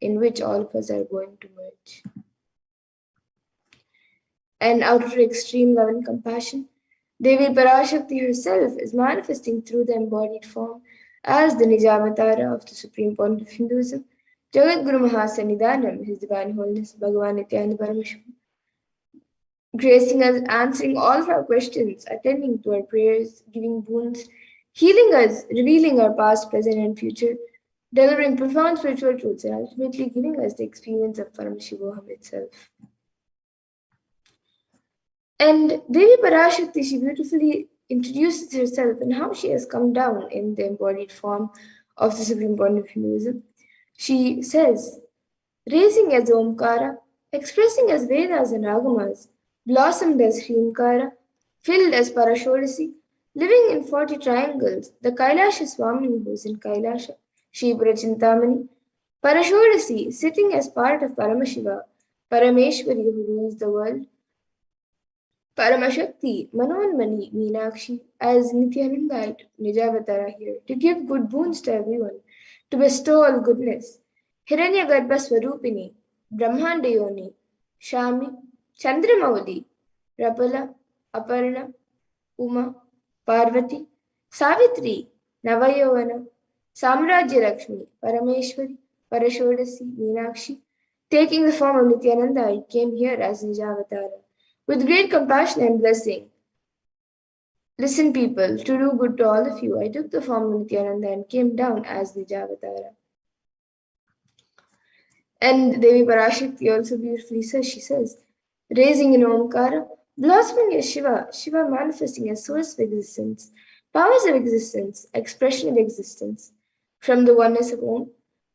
in which all of us are going to merge. And out of her extreme love and compassion, Devi Parashakti herself is manifesting through the embodied form as the Nijavatara of the Supreme Point of Hinduism, Jagat Guru Mahasanidanam, His Divine Holiness Bhagavan Nithyananda Paramashivam, gracing us, answering all of our questions, attending to our prayers, giving boons, healing us, revealing our past, present, and future, delivering profound spiritual truths, and ultimately giving us the experience of Paramashivoham itself. And Devi Parashakti, she beautifully introduces herself and how she has come down in the embodied form of the Supreme Point of Hinduism. She says, raising as Omkara, expressing as Vedas and Agamas, blossomed as Hrimkara, filled as Parashodasi, living in 40 triangles, the Kailasha Swamini who is in Kailasha, Shivara Chintamani, Parashodasi, sitting as part of Paramashiva, Parameshwari who rules the world, Paramashakti, Manonmani, Meenakshi, as Nithyananda Nijavatara here, to give good boons to everyone, to bestow all goodness. Hiranyagarbha Swarupini, Brahmandayoni, Shami, Chandramauli, Rapala, Aparna, Uma, Parvati, Savitri, Navayovana, Samrajya Lakshmi, Parameshwari, Parashodasi, Meenakshi, taking the form of Nithyananda, I came here as Nijavatara. With great compassion and blessing. Listen, people, to do good to all of you, I took the form of Nithyananda and came down as Nijavatara. And Devi Parashakti also beautifully says, she says, raising in Omkara, blossoming as Shiva, Shiva manifesting as source of existence, powers of existence, expression of existence, from the oneness of Om,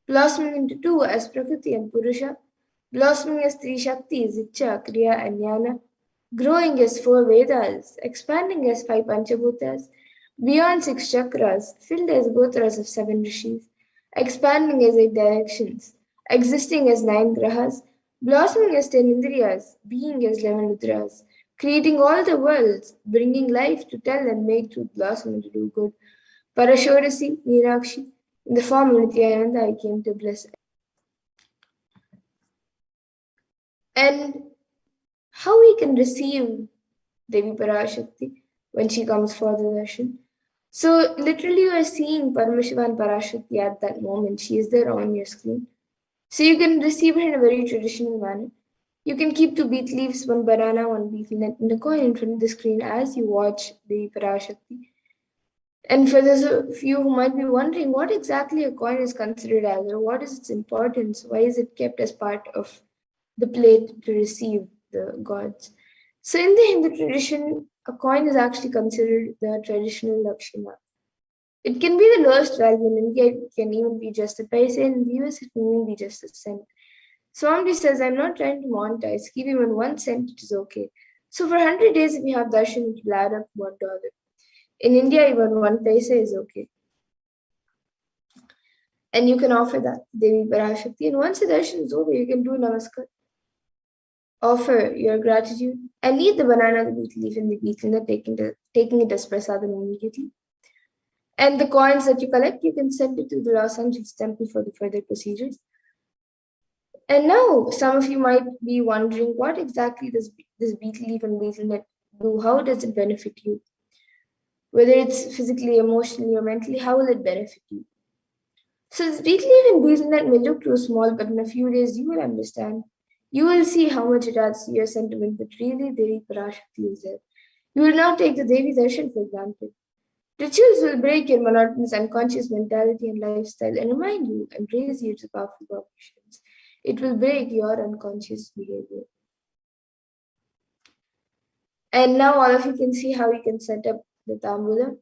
blossoming into two as Prakriti and Purusha, blossoming as three Shaktis, Icha, Kriya, and Jnana, growing as 4 Vedas, expanding as 5 Panchabhutas, beyond 6 chakras, filled as Gotras of 7 rishis, expanding as 8 directions, existing as 9 grahas, blossoming as 10 indriyas, being as 11 rudras, creating all the worlds, bringing life to tell and make truth blossom and to do good. Parashodasi, Meenakshi, in the form of Nithyananda, I came to bless. And how we can receive Devi Parashakti when she comes for the darshan. So literally you are seeing Paramashiva and Parashakti at that moment. She is there on your screen. So you can receive her in a very traditional manner. You can keep 2 beet leaves, 1 banana, 1 betel nut, and a coin in front of the screen as you watch Devi Parashakti. And for those of you who might be wondering what exactly a coin is considered as, or what is its importance, why is it kept as part of the plate to receive the gods. So in the Hindu tradition, a coin is actually considered the traditional Lakshana. It can be the lowest value in India, it can even be just a paise, in the US it can even be just a cent. Swamiji says, I'm not trying to monetize, give even 1 cent, it is okay. So for 100 days if you have darshan, it will add up $1. In India, even 1 paise is okay. And you can offer that, Devi Parashakti, and once the darshan is over, you can do namaskar. Offer your gratitude and eat the banana, the betel leaf, and the betel nut, taking it as prasadam immediately. And the coins that you collect, you can send it to the Los Angeles temple for the further procedures. And now, some of you might be wondering, what exactly does this betel leaf and betel nut do? How does it benefit you? Whether it's physically, emotionally, or mentally, how will it benefit you? So this betel leaf and betel nut may look too small, but in a few days you will understand. You will see how much it adds to your sentiment, but really Devi Parashakti is there. You will not take the Devi Darshan for granted. Rituals will break your monotonous unconscious mentality and lifestyle and remind you and raise you to powerful options. It will break your unconscious behavior. And now all of you can see how you can set up the tambula,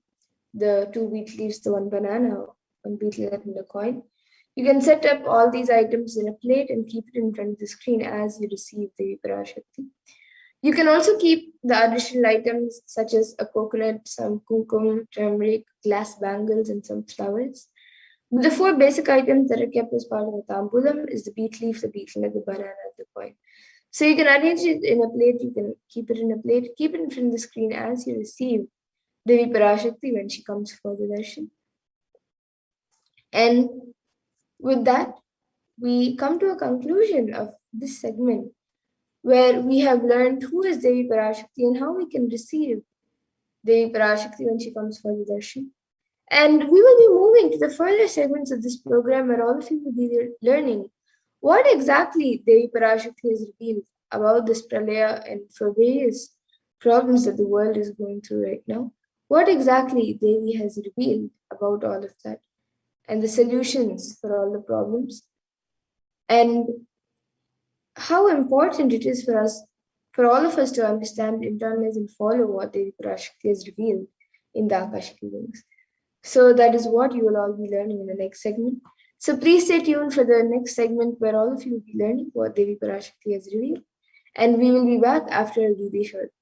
the 2 wheat leaves, the 1 banana, 1 betel nut, and a coin. You can set up all these items in a plate and keep it in front of the screen as you receive the Parashakti. You can also keep the additional items such as a coconut, some kumkum, turmeric, glass bangles, and some flowers. The 4 basic items that are kept as part of the tambulam is the beet leaf, the betel nut, the banana, and the coin. So you can arrange it in a plate, you can keep it in a plate, keep it in front of the screen as you receive Devi Parashakti when she comes for the darshan. And with that, we come to a conclusion of this segment where we have learned who is Devi Parashakti and how we can receive Devi Parashakti when she comes for the darshan. And we will be moving to the further segments of this program where all of you will be learning what exactly Devi Parashakti has revealed about this pralaya and for various problems that the world is going through right now. What exactly Devi has revealed about all of that and the solutions for all the problems, and how important it is for all of us to understand, internalize, and follow what Devi Parashakti has revealed in the Akashic readings. So that is what you will all be learning in the next segment. So please stay tuned for the next segment where all of you will be learning what Devi Parashakti has revealed. And we will be back after a really short break.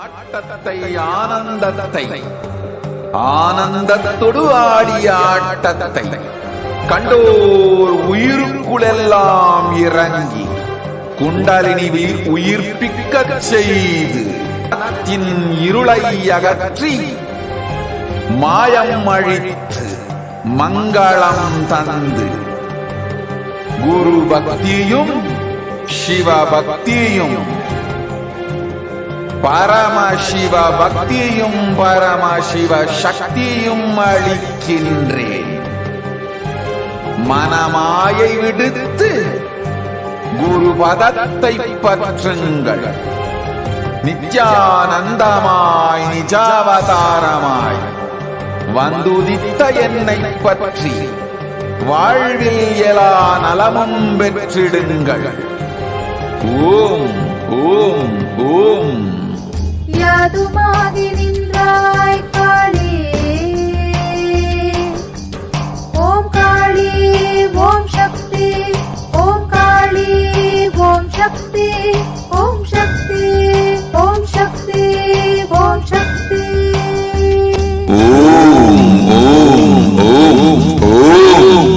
ஆட்டத்தை ஆனந்தத்தை ஆனந்தத்தொடு ஆடிய ஆட்டத்தை கண்டோர் உயிருக்குளெல்லாம் இறங்கி குண்டலினி உயிர்ப்பிக்கச் செய்து மனத்தின் இருளை அகற்றி மாயம் அழித்து மங்களம் தந்து குரு பக்தியும் சிவ பக்தியும் பரமசிவ பக்தியும் பரமசிவ சக்தியும் அளிக்கின்றேன். மனமாயை விடுத்து குரு பதத்தை பற்றுங்கள். நித்யானந்தமாய் நிஜாவதாரமாய் வந்துதித்த என்னை பற்றி வாழ்வில் எல்லா நலமும் பெற்றிடுங்கள். ஓம் ஓம் ஓம்.
யாதுமாகி நின்றாய் காளி, ஓம் காளி ஓம் சக்தி, ஓம் காளி ஓம் சக்தி, ஓம் சக்தி ஓம் சக்தி ஓம் சக்தி.
ஓம் ஓம் ஓம் ஓம்.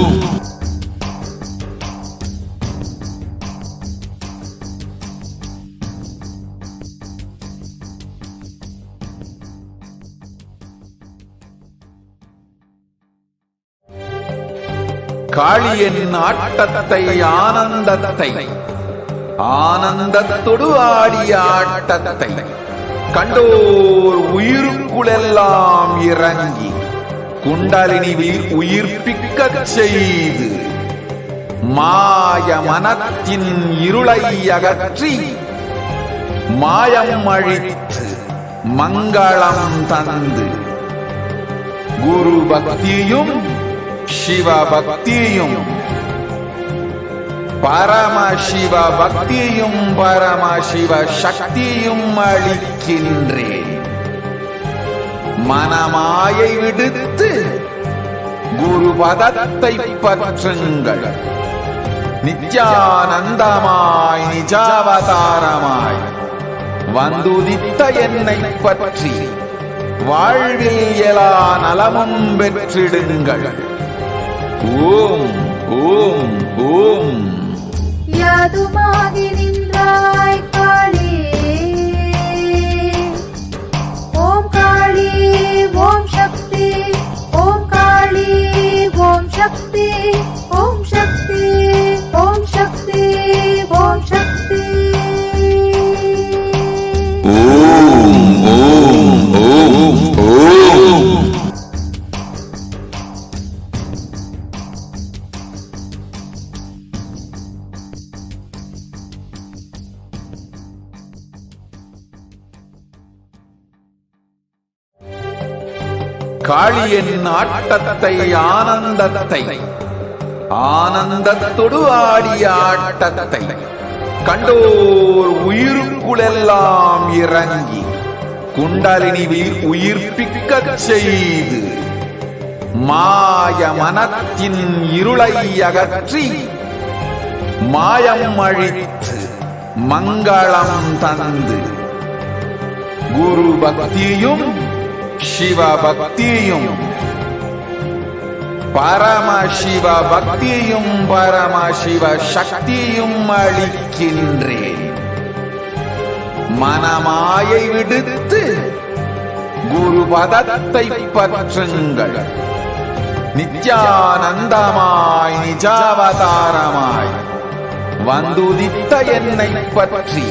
காளியின் ஆட்டத்தை ஆனந்தத்தை ஆனந்தத்தொடு ஆடிய ஆட்டத்தை கண்டோர் உயிருக்குளெல்லாம் இறங்கி குண்டலினி உயிர்ப்பிக்கச் செய்து மாய மனத்தின் இருளை அகற்றி மாயம் அழித்து மங்களம் தந்து குரு பக்தியும் சிவ பக்தியும் பரமசிவ பக்தியும் பரமசிவ சக்தியும் அளிக்கின்றேன். மனமாயை விடுத்து குரு பதத்தை பற்றுங்கள். நித்யானந்தமாய் நிஜாவதாரமாய் வந்துதித்த என்னை பற்றி வாழ்வில் எல்லா நலமும் பெற்றிடுங்கள். ஓம் ஓம் ஓம்.
யாதுமாகி நின்றாய் காளி, ஓம் காளி ஓம் சக்தி, ஓம் காளி ஓம் சக்தி, ஓம் சக்தி ஓம் சக்தி ஓம் சக்தி.
ஓம் ஓம் ஓம் ஓம். காளியின் ஆட்டத்தை ஆனந்தத்தை ஆனந்தத்தொடு ஆடிய ஆட்டத்தை கண்டோர் உயிருக்குளெல்லாம் இறங்கி குண்டலினி உயிர்ப்பிக்கச் செய்து மாய மனத்தின் இருளை அகற்றி மாயம் அழித்து மங்களம் தந்து குரு பக்தியும் சிவ பக்தியும் பரமசிவ பக்தியும் பரமசிவ சக்தியும் அளிக்கின்றேன். மனமாயை விடுத்து குரு பதத்தை பற்றுங்கள். நித்யானந்தமாய் நிஜாவதாரமாய் வந்துதித்த என்னை பற்றி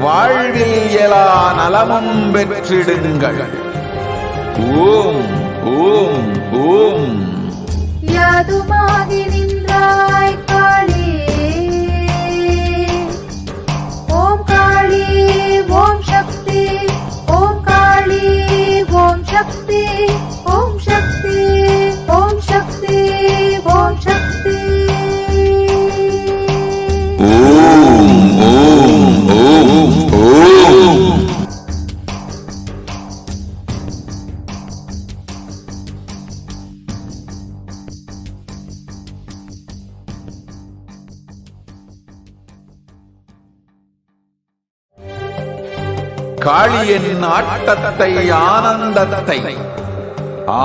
வாழ்வில் எல்லா நலமும் பெற்றிடுங்கள். ஓம் ஓம் ஓம்.
யாதுமாகி நின்றாய் காளி, ஓம் காளி ஓம் சக்தி, ஓம் காளி ஓம் சக்தி, ஓம் சக்தி ஓம் சக்தி ஓம் சக்தி.
ஓம் ஓம் ஓம் ஓம். காளியின் ஆட்டத்தை ஆனந்தத்தை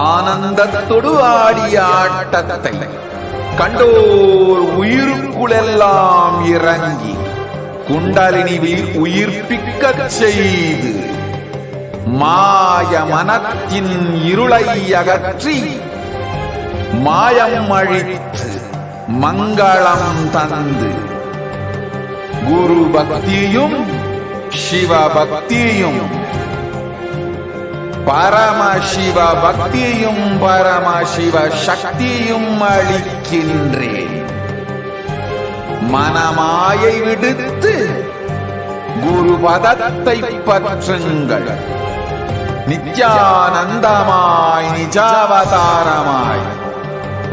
ஆனந்தத்தொடு ஆடிய ஆட்டத்தை கண்டோர் உயிருக்குளெல்லாம் இறங்கி குண்டலினி உயிர்ப்பிக்கச் செய்து மாய மனத்தின் இருளை அகற்றி மாயம் அழித்து மங்களம் தந்து குரு பக்தியும் சிவ பக்தியும் பரமசிவ பக்தியும் பரமசிவ சக்தியும் அளிக்கின்றேன். மனமாயை விடுத்து குரு பதத்தை பற்றுங்கள். நித்யானந்தமாய் நிஜாவதாரமாய்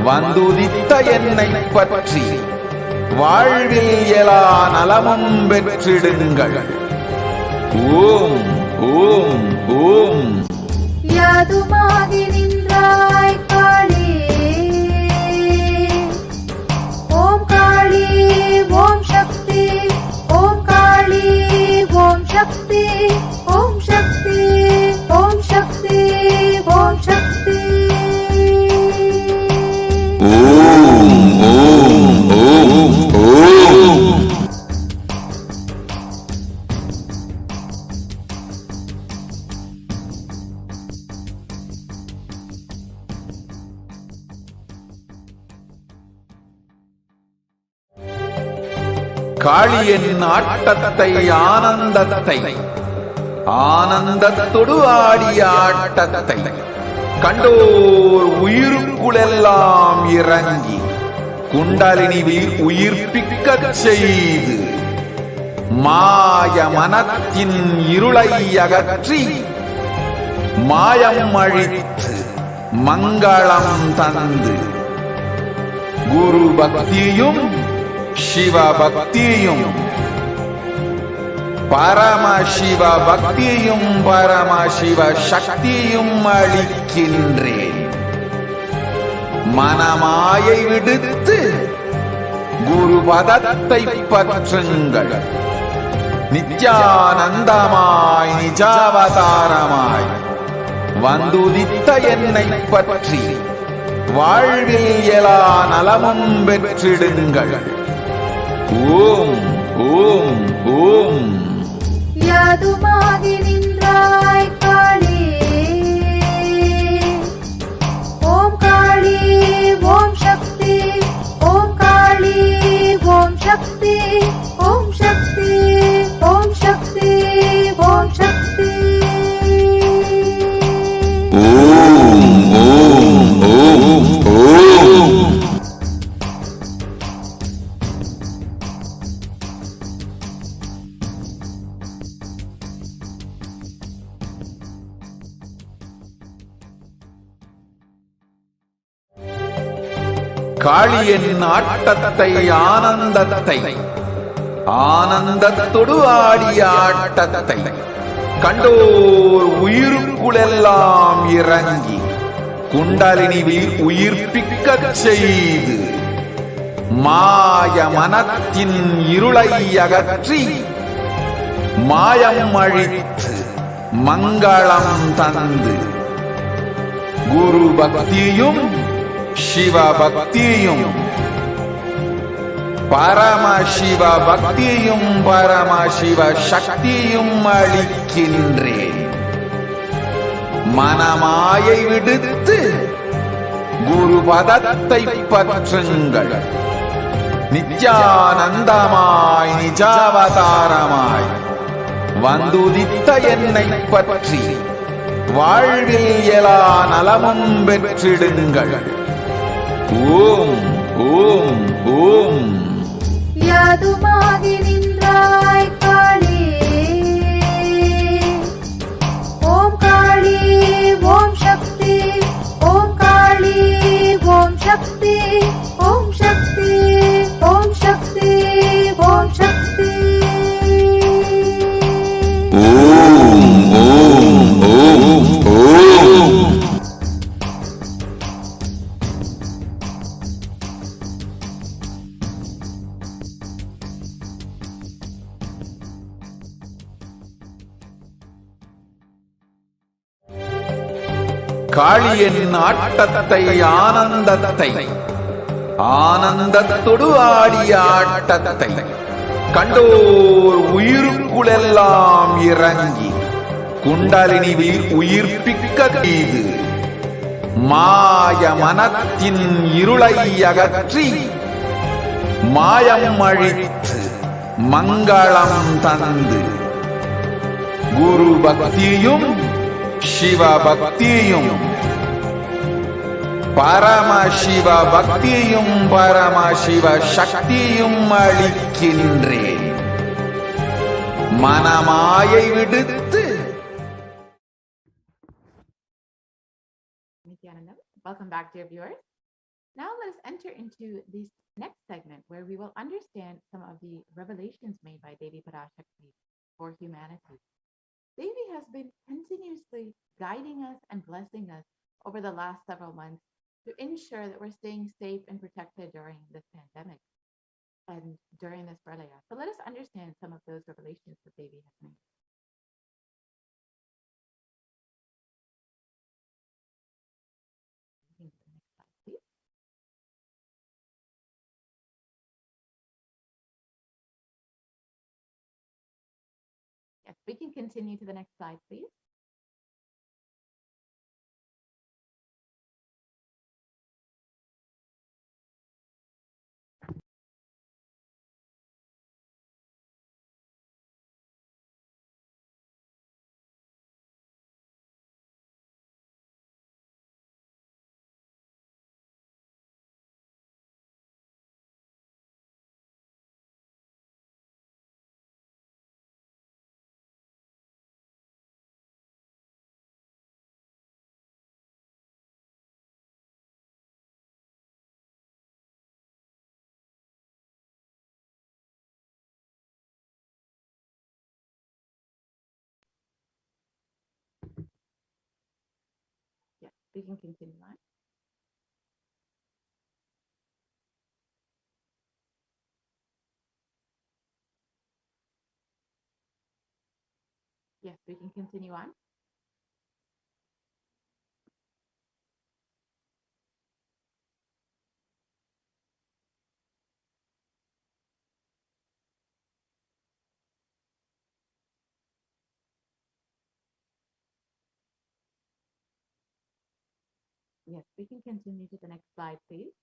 வந்துதித்த என்னை பற்றி வாழ்வில் எல்லா நலமும் பெற்றிடுங்கள். ஓம் ஓம் ஓம்.
யாதுமாகி நின்றாய் காளி, ஓம் காளி ஓம் சக்தி, ஓம் காளி ஓம் சக்தி, ஓம் சக்தி ஓம் சக்தி ஓம் சக்தி.
ஓம் ஓம் ஓம் ஓம். காளியின் ஆட்டத்தை ஆனந்தத்தை ஆனந்தத்தொடு ஆடிய ஆட்டத்தை கண்டோர் உயிருக்குளெல்லாம் இறங்கி குண்டலினி உயிர்ப்பிக்கச் செய்து மாய மனத்தின் இருளை அகற்றி மாயம் அழித்து மங்களம் தந்து குரு பக்தியும் சிவ பக்தியும் பரமசிவ பக்தியும் பரமசிவ சக்தியும் அளிக்கின்றேன். மனமாயை விடுத்து குரு பதத்தை பற்றுங்கள். நித்யானந்தமாய் நிஜாவதாரமாய் வந்துதித்த என்னை பற்றி வாழ்வில் எல்லா நலமும் பெற்றிடுங்கள். ஓம் ஓம் ஓம்.
யாதுமாகி நின்றாய் காளி, ஓம் காளி ஓம் சக்தி, ஓம் காளி ஓம் சக்தி, ஓம் சக்தி ஓம் சக்தி ஓம் சக்தி.
ஓம் ஓம் ஓம் ஓம். காளியின் ஆட்டத்தை ஆனந்தத்தை ஆனந்தத்தொடு ஆடிய ஆட்டத்தை கண்டோர் உயிருக்குளெல்லாம் இறங்கி குண்டலினி உயிர்ப்பிக்கச் செய்து மாய மனத்தின் இருளை அகற்றி மாயம் அழித்து மங்களம் தந்து குரு பக்தியும் சிவ பக்தியும் பரமசிவ பக்தியும் பரமசிவ சக்தியும் அளிக்கின்றேன். மனமாயை விடுத்து குரு பதத்தை பற்றுங்கள். நித்யானந்தமாய் நிஜாவதாரமாய் வந்துதித்த என்னை பற்றி வாழ்வில் எல்லா நலமும் பெற்றிடுங்கள். ஓம் ஓம் ஓம்.
யாதுமாகி நின்றாய் காளி, ஓம் காளி ஓம் சக்தி, ஓம் காளி ஓம் சக்தி, ஓம் சக்தி ஓம் சக்தி ஓம் சக்தி.
ஓம் ஓம் ஓம் ஓம். காளியின் ஆட்டத்தை ஆனந்தத்தை ஆனந்தத்தொடு ஆடிய ஆட்டத்தை கண்டோர் உயிருக்குளெல்லாம் இறங்கி குண்டலினி உயிர்ப்பிக்கச் செய்து மாய மனத்தின் இருளை அகற்றி மாயம் அழித்து மங்களம் தந்து குரு பக்தியும் சிவ பக்தியும் பரமசிவ பக்தியும் பரமசிவ சக்தியும் அளிக்கின்றேன். மனமாயை விடுத்து.
Nithyanandam, welcome back, dear viewers. Now let us enter into this next segment where we will understand some of the revelations made by Devi Parashakti for humanity. Devi has been continuously guiding us and blessing us over the last several months to ensure that we're staying safe and protected during this pandemic and during this pralaya. So let us understand some of those revelations that Devi has made. Next slide, please. Yes, we can continue to the next slide, please. we can continue on. Yes, we can continue on. Yes, we can continue to the next slide, please.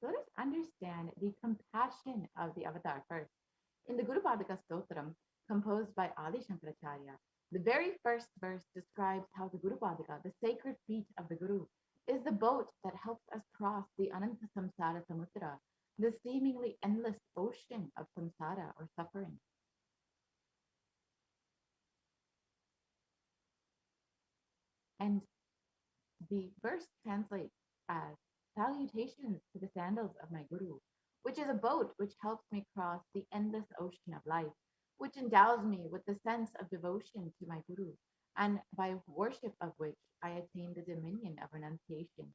Let us understand the compassion of the avatar first. In the Guru Padaka Stotram, composed by Adi Shankaracharya, the very first verse describes how the Guru Padaka, the sacred feet of the Guru, is the boat that helps us cross the Ananta Samsara Samudra, the seemingly endless ocean of samsara or suffering. And the verse translates as salutations to the sandals of my Guru, which is a boat which helps me cross the endless ocean of life, which endows me with the sense of devotion to my Guru, and by worship of which I attain the dominion of renunciation.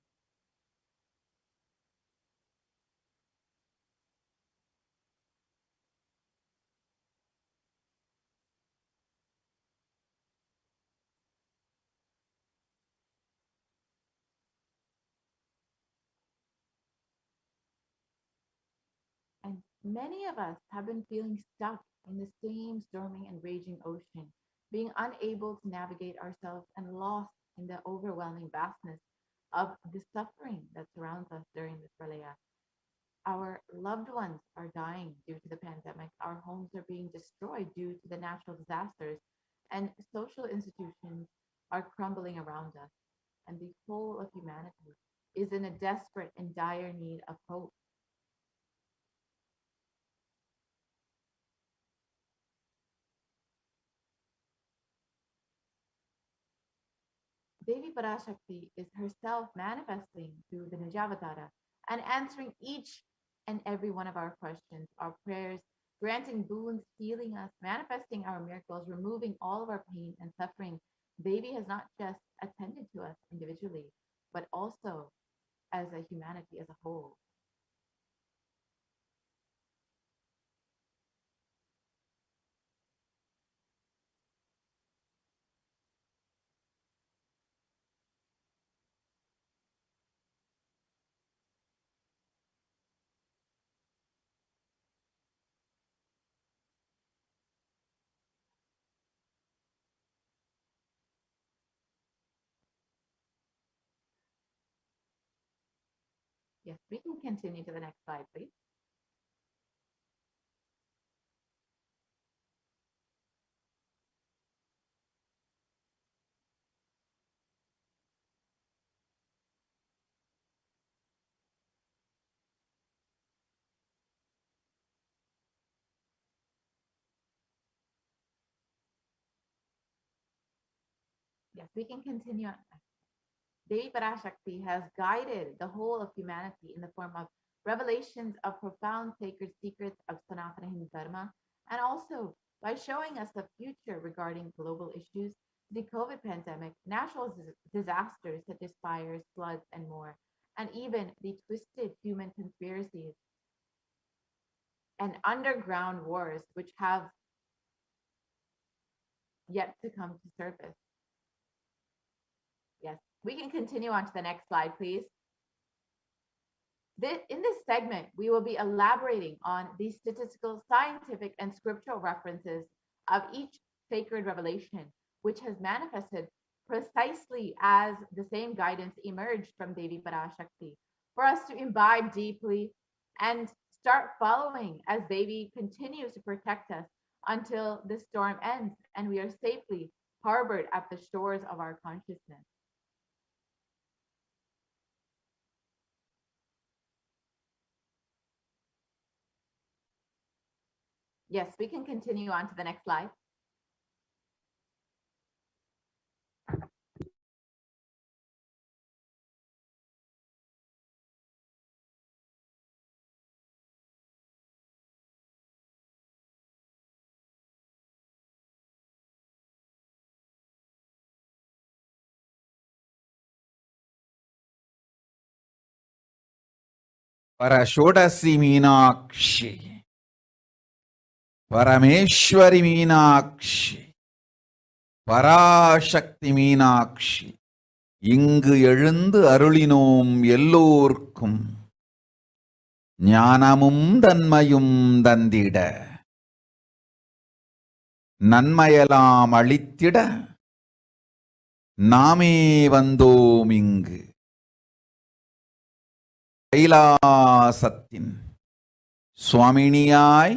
And many of us have been feeling stuck in the same storming and raging ocean, being unable to navigate ourselves and lost in the overwhelming vastness of the suffering that surrounds us during this pralaya. Our loved ones are dying due to the pandemic. Our homes are being destroyed due to the natural disasters, and social institutions are crumbling around us. And the whole of humanity is in a desperate and dire need of hope. Devi Parashakti is herself manifesting through the Nijavatara and answering each and every one of our questions, our prayers, granting boons, healing us, manifesting our miracles, removing all of our pain and suffering. Devi has not just attended to us individually, but also as a humanity as a whole. Yes, we can continue to the next slide, please. Yes, we can continue on. Devi Parashakti has guided the whole of humanity in the form of revelations of profound sacred secrets of Sanatana Hindu Dharma, and also by showing us the future regarding global issues, the COVID pandemic, natural disasters such as fires, floods, and more, and even the twisted human conspiracies and underground wars which have yet to come to surface. Yes, we can continue on to the next slide, please. In this segment, we will be elaborating on the statistical, scientific, and scriptural references of each sacred revelation, which has manifested precisely as the same guidance emerged from Devi Parashakti, for us to imbibe deeply and start following as Devi continues to protect us until the storm ends and we are safely harbored at the shores of our consciousness. Yes, we can continue on to the next slide.
Parashodasi Meenakshi, Parameshwari Meenakshi, Parashakti Meenakshi, இங்கு எழுந்து அருளினோம் எல்லோர்க்கும் ஞானமும் தன்மையும் தந்திட நன்மையெல்லாம் அளித்திட நாமே வந்தோம் இங்கு. கைலாசத்தின் சுவாமினியாய்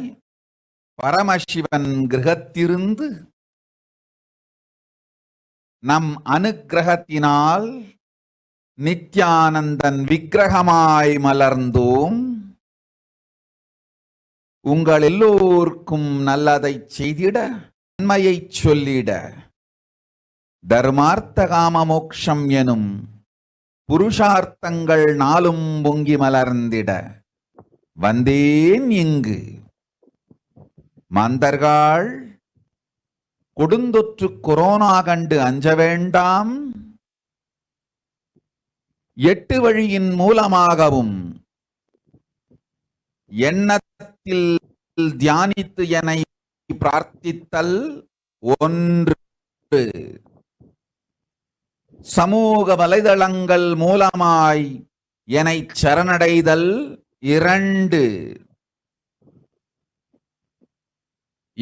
பரமசிவன் கிரகத்திருந்து நம் அனுக்கிரகத்தினால் நித்யானந்தன் விக்கிரகமாய் மலர்ந்தோம். உங்கள் எல்லோருக்கும் நல்லதை செய்திட, நன்மையை சொல்லிட, தர்மார்த்த காம மோக்ஷம் எனும் புருஷார்த்தங்கள் நாளும் பொங்கி மலர்ந்திட வந்தேன் இங்கு. மாந்தர்கள் கொடுந்தொற்று கொரோனா கண்டு அஞ்ச வேண்டாம். 8 வழியின் மூலமாகவும் எண்ணத்தில் தியானித்து என்னை பிரார்த்தித்தல் 1, சமூக வலைதளங்கள் மூலமாய் என்னை சரணடைதல் 2,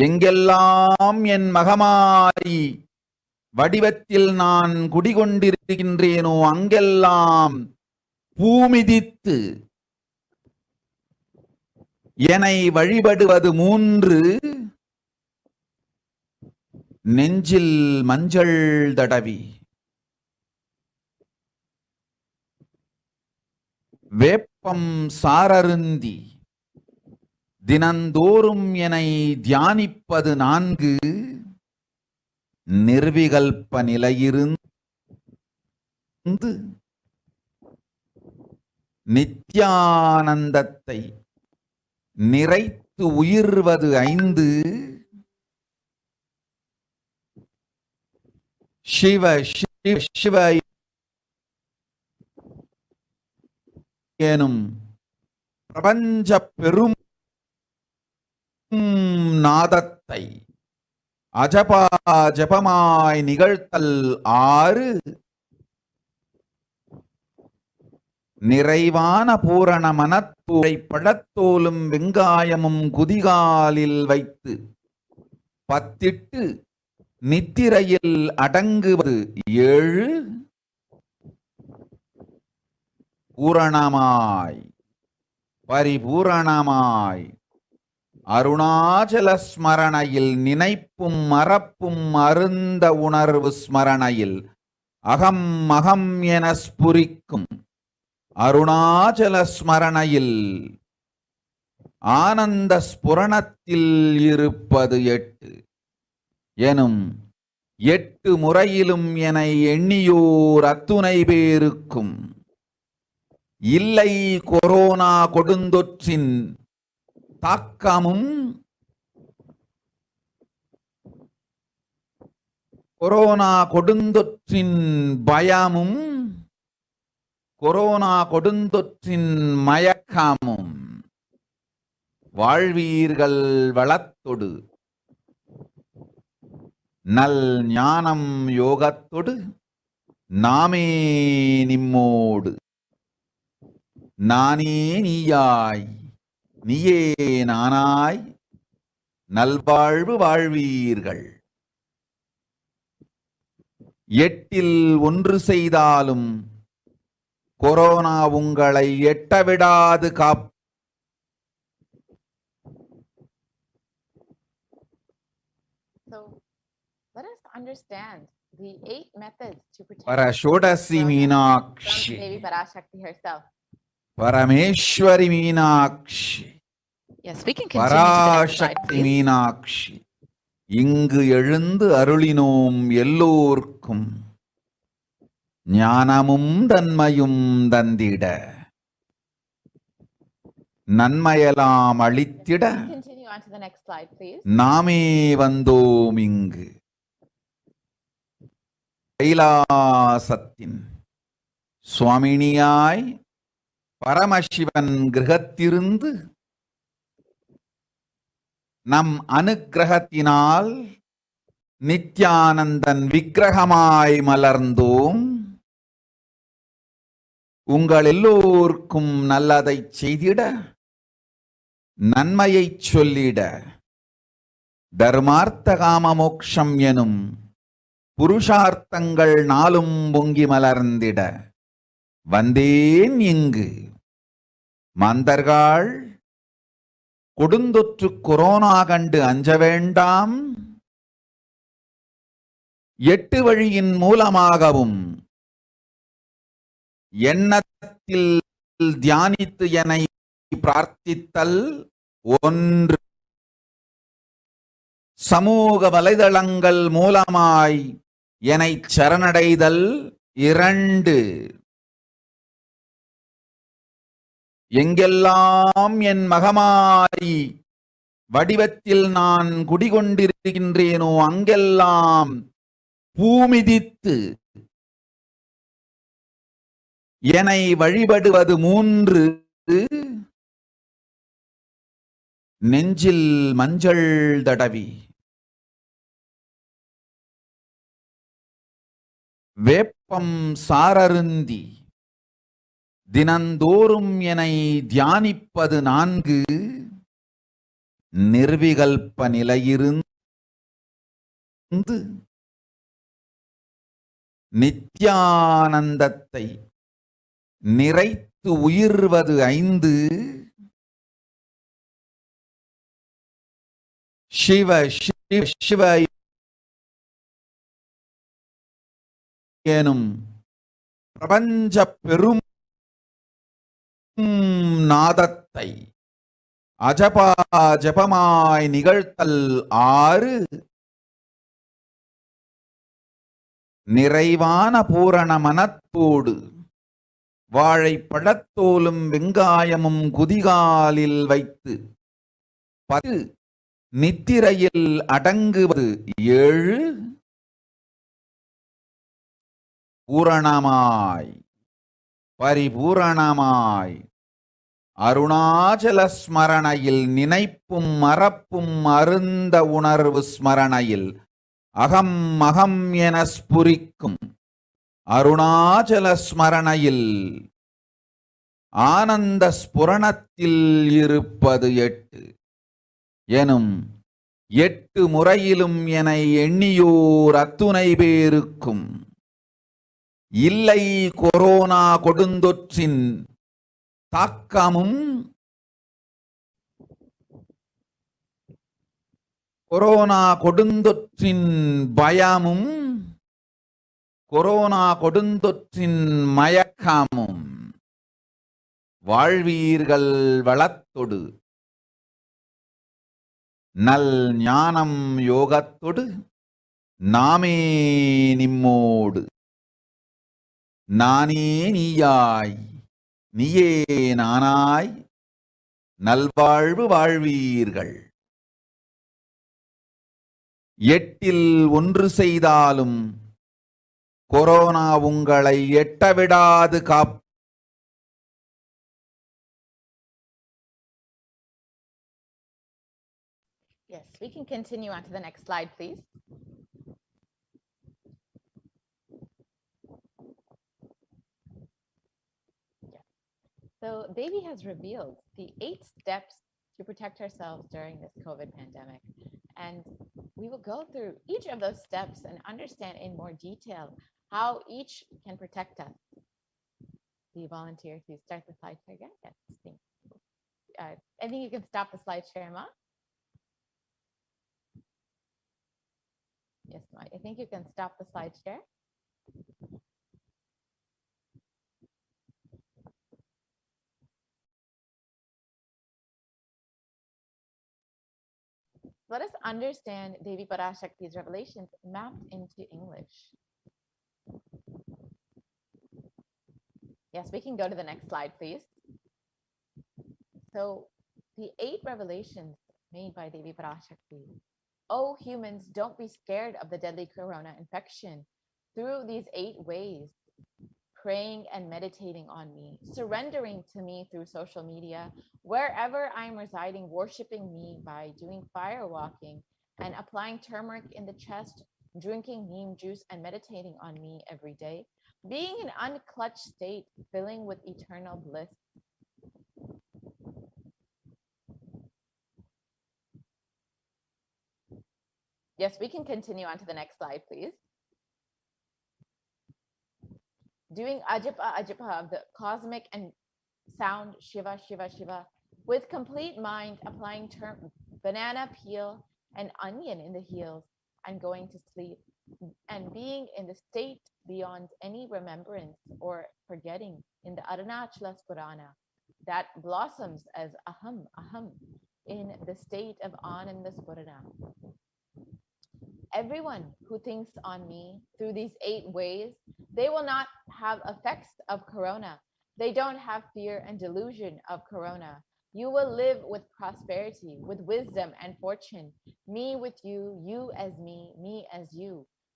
எங்கெல்லாம் என் மகமாய் வடிவத்தில் நான் குடிகொண்டிருக்கின்றேனோ அங்கெல்லாம் பூமிதித்து என்னை வழிபடுவது 3, நெஞ்சில் மஞ்சள் தடவி வேப்பம் சாரருந்தி தினந்தோறும் என்னை தியானிப்பது 4, நிர்விகல்ப நிலையிருந்து நித்யானந்தத்தை நிறைத்து உயிர்வது 5, சிவ சிவ சிவ எனும் பிரபஞ்ச பெரும் நாதத்தை அஜபா ஜபமாய் நிகழ்த்தல் 6, நிறைவான பூரண மனத்தூரை பழத்தோலும் வெங்காயமும் குதிகாலில் வைத்து 10 நித்திரையில் அடங்குவது 7, பூரணமாய் பரிபூரணமாய் அருணாச்சல ஸ்மரணையில் நினைப்பும் மறப்பும் அருந்த உணர்வு ஸ்மரணையில் அகம் அகம் என ஸ்புரிக்கும் அருணாச்சல ஸ்மரணையில் ஆனந்த ஸ்புரணத்தில் இருப்பது 8 எனும் 8 முறையிலும் என எண்ணியோர் அத்துணை பேருக்கும் இல்லை கொரோனா கொடுந்தொற்றின் தாக்கமும் கொரோனா கொடுந்தொற்றின் பயமும் கொரோனா கொடுந்தொற்றின் மயக்கமும் வாழ்வீர்கள் வளத்தொடு நல் ஞானம் யோகத்தொடு நாமே நிம்மோடு நானே நீயாய் நீயே நானாய் நல்வாழ்வு வாழ்வீர்கள். 8இல் 1 செய்தாலும் கொரோனா உங்களை எட்டவிடாது காப்.
So let us understand the 8 methods to protect
Parashodasi
from
Meenakshi,
Devi Parashakti herself.
Parameshwari Meenakshi,
Yes, we can continue to the next slide,
Parashakti
please.
Meenakshi. இங்கு எழுந்து அருளினோம் எல்லோர்க்கும் ஞானமும் தன்மையும் தந்திட நன்மையெல்லாம் அளித்திட
Continue on to the next slide, please.
நாமே வந்தோம் இங்கு. கைலாசத்தின் சுவாமினியாய் பரமசிவன் கிரகத்திருந்து நம் அனுக்கிரகத்தினால் நித்யானந்தன் விக்கிரகமாய் மலர்ந்தோம். உங்கள் எல்லோருக்கும் நல்லதை செய்திட நன்மையை சொல்லிட தர்மார்த்த காம மோக்ஷம் எனும் புருஷார்த்தங்கள் நாளும் பொங்கி மலர்ந்திட வந்தேன் இங்கு. மாந்தர்கள் கொடுந்தொற்று கொரோனா கண்டு அஞ்ச வேண்டாம். 8 வழியின் மூலமாகவும் எண்ணத்தில் தியானித்து என்னை பிரார்த்தித்தல் 1, சமூக வலைதளங்கள் மூலமாய் என்னை சரணடைதல் 2, எங்கெல்லாம் என் மகமாரி வடிவத்தில் நான் குடிகொண்டிருக்கின்றேனோ அங்கெல்லாம் பூமிதித்து என்னை வழிபடுவது 3, நெஞ்சில் மஞ்சள் தடவி வேப்பம் சாரருந்தி தினந்தோறும் என்னை தியானிப்பது 4, நிர்விகல்ப நிலையிருந்து நித்யானந்தத்தை நிறைத்து உயிர்வது 5, சிவ சிவ சிவ எனும் பிரபஞ்ச பெரும் நாதத்தை அஜபா ஜபமாய் நிகழ்த்தல் 6, நிறைவான பூரண மனத்தோடு வாழைப்பழத்தோலும் வெங்காயமும் குதிகாலில் வைத்து 10, நித்திரையில் அடங்குவது 7, பூரணமாய் பரிபூரணமாய் அருணாச்சல ஸ்மரணையில் நினைப்பும் மறப்பும் அருந்த உணர்வு ஸ்மரணையில் அகம் அகம் என ஸ்புரிக்கும் அருணாச்சல ஸ்மரணையில் ஆனந்த ஸ்புரணத்தில் இருப்பது 8 எனும் 8 முறையிலும் என எண்ணியோர் அத்துணை பேருக்கும் இல்லை கொரோனா கொடுந்தொற்றின் தாக்கமும் கொரோனா கொடுந்தொற்றின் பயமும் கொரோனா கொடுந்தொற்றின் மயக்கமும் வாழ்வீர்கள் வளத்தொடு நல் ஞானம் யோகத்தொடு நாமே நிம்மோடு நானே நீயாய் நீயே நானாய் நல்வாழ்வு வாழ்வீர்கள். எட்டில் ஒன்று செய்தாலும் கொரோனா உங்களை எட்டவிடாது காப்.
Yes, we can continue on to the next slide, please. So Devi has revealed the 8 steps to protect ourselves during this COVID pandemic. And we will go through each of those steps and understand in more detail how each can protect us. Do you volunteer to start the slide share again? Yes, thank you. I think you can stop the slide share, Ma. Yes, Ma, I think you can stop the slide share. Let us understand Devi Parashakti's revelations mapped into English. Yes, we can go to the next slide, please. So the 8 revelations made by Devi Parashakti. Oh, humans, don't be scared of the deadly corona infection. Through these 8 ways, praying and meditating on me, surrendering to me through social media, wherever I'm residing, worshiping me by doing fire walking and applying turmeric in the chest, drinking neem juice and meditating on me every day, being in unclutched state, filling with eternal bliss. Yes, we can continue on to the next slide, please. Doing Ajapa Ajapa of the cosmic and sound Shiva Shiva Shiva with complete mind, applying banana peel and onion in the heels and going to sleep and being in the state beyond any remembrance or forgetting in the Arunachala Purana that blossoms as aham aham in the state of Ananda Purana. Everyone who thinks on me through these 8 ways, they will not have effects of corona. They don't have fear and delusion of corona. You will live with prosperity, with wisdom and fortune. Me with you, you as me as you.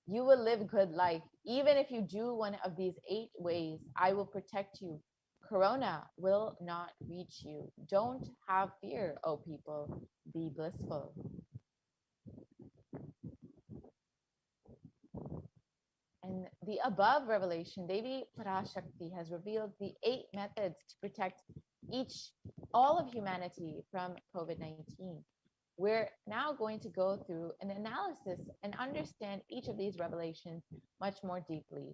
You will live good life. Even if you do one of these 8 ways, I will protect you. Corona will not reach you. Don't have fear, O people. Be blissful. And the above revelation, Devi Parashakti has revealed the 8 methods to protect all of humanity from COVID-19. We're now going to go through an analysis and understand each of these revelations much more deeply.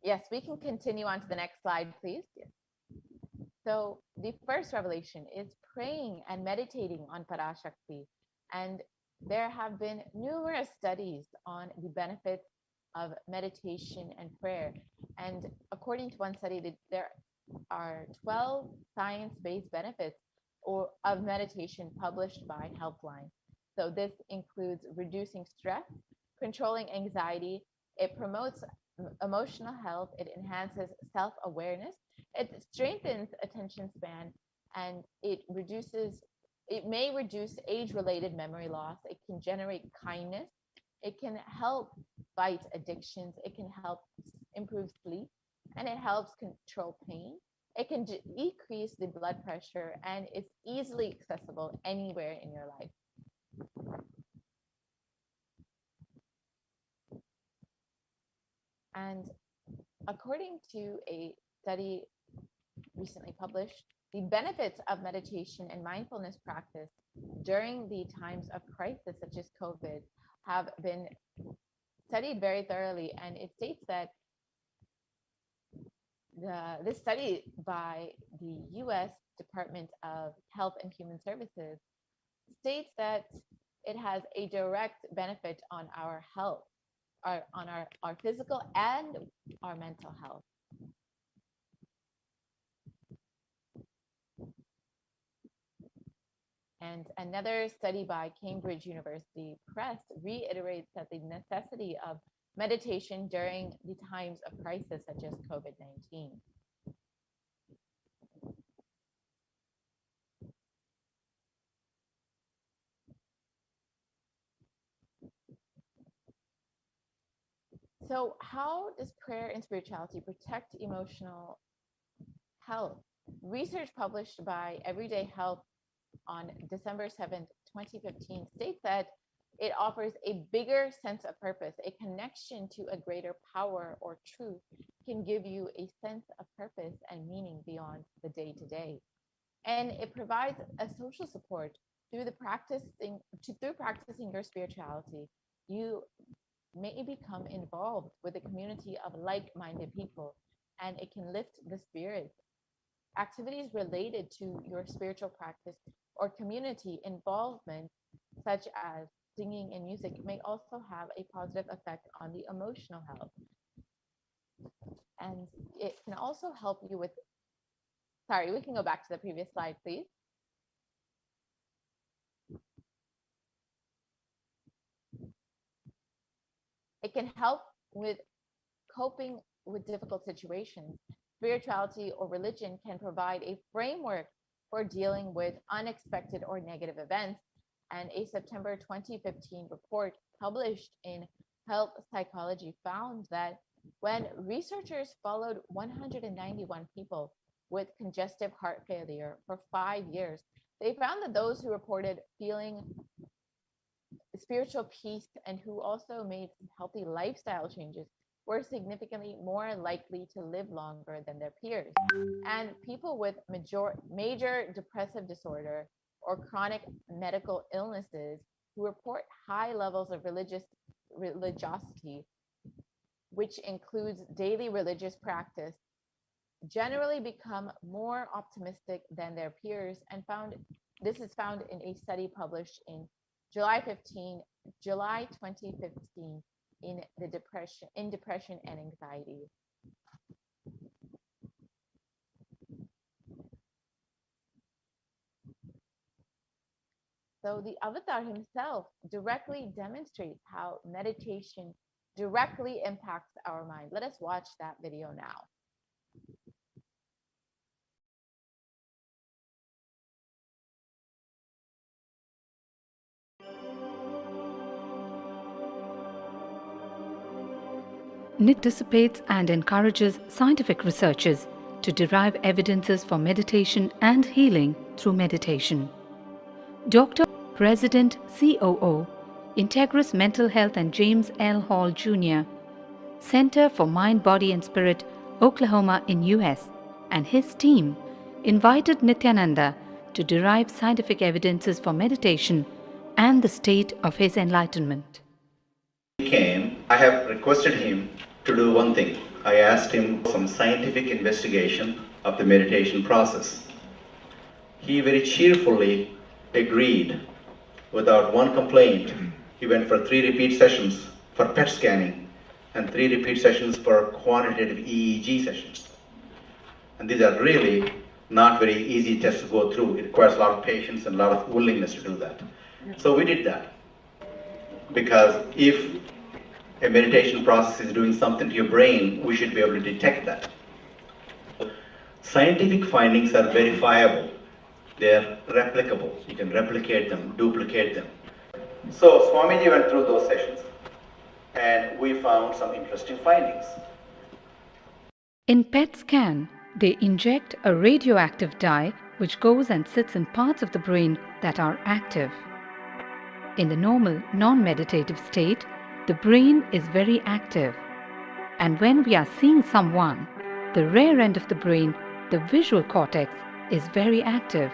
Yes, we can continue on to the next slide, please. Yes. So the first revelation is praying and meditating on Parashakti. And there have been numerous studies on the benefits of meditation and prayer. And according to one study, there are 12 science-based benefits of meditation published by Helpline. So this includes reducing stress, controlling anxiety, it promotes emotional health, it enhances self-awareness, it strengthens attention span, and it may reduce age-related memory loss. It can generate kindness. It can help fight addictions. It can help improve sleep, and it helps control pain. It can decrease the blood pressure, and it's easily accessible anywhere in your life. And according to a study recently published, the benefits of meditation and mindfulness practice during the times of crisis such as COVID have been studied very thoroughly, and it states that this study by the US Department of Health and Human Services states that it has a direct benefit on our health, on our physical and our mental health. And another study by Cambridge University Press reiterates that the necessity of meditation during the times of crisis such as COVID-19. So how does prayer and spirituality protect emotional health? Research published by Everyday Health on December 7th, 2015 states that it offers a bigger sense of purpose. A connection to a greater power or truth can give you a sense of purpose and meaning beyond the day-to-day. And it provides a social support through practicing your spirituality. You may become involved with a community of like-minded people, and it can lift the spirits. Activities related to your spiritual practice or community involvement, such as singing and music, may also have a positive effect on the emotional health. And it can also help you with, sorry, we can go back to the previous slide, please. It can help with coping with difficult situations. Spirituality or religion can provide a framework for dealing with unexpected or negative events. And a September 2015 report published in Health Psychology found that when researchers followed 191 people with congestive heart failure for 5 years, they found that those who reported feeling spiritual peace and who also made healthy lifestyle changes were significantly more likely to live longer than their peers. And people with major depressive disorder or chronic medical illnesses who report high levels of religiosity, which includes daily religious practice, generally become more optimistic than their peers, and this is found in a study published in July 2015 in depression and anxiety. So the avatar himself directly demonstrates how meditation directly impacts our mind. Let us watch that video now.
Anticipates and encourages scientific researchers to derive evidences for meditation and healing through meditation. Dr. President COO, Integris Mental Health and James L. Hall Jr., Center for Mind, Body and Spirit, Oklahoma in US, and his team invited Nithyananda to derive scientific evidences for meditation and the state of his enlightenment.
He came, I have requested him to do one thing. I asked him some scientific investigation of the meditation process. He very cheerfully agreed without one complaint. He went for 3 repeat sessions for PET scanning and 3 repeat sessions for quantitative EEG sessions. And these are really not very easy tests to go through. It requires a lot of patience and a lot of willingness to do that. So we did that. Because if a meditation process is doing something to your brain, we should be able to detect that. Scientific findings are verifiable. They're replicable. You can replicate them, duplicate them. So Swamiji went through those sessions and we found some interesting findings.
In PET scan, they inject a radioactive dye which goes and sits in parts of the brain that are active. In the normal, non-meditative state, the brain is very active. And when we are seeing someone, the rear end of the brain, the visual cortex, is very active,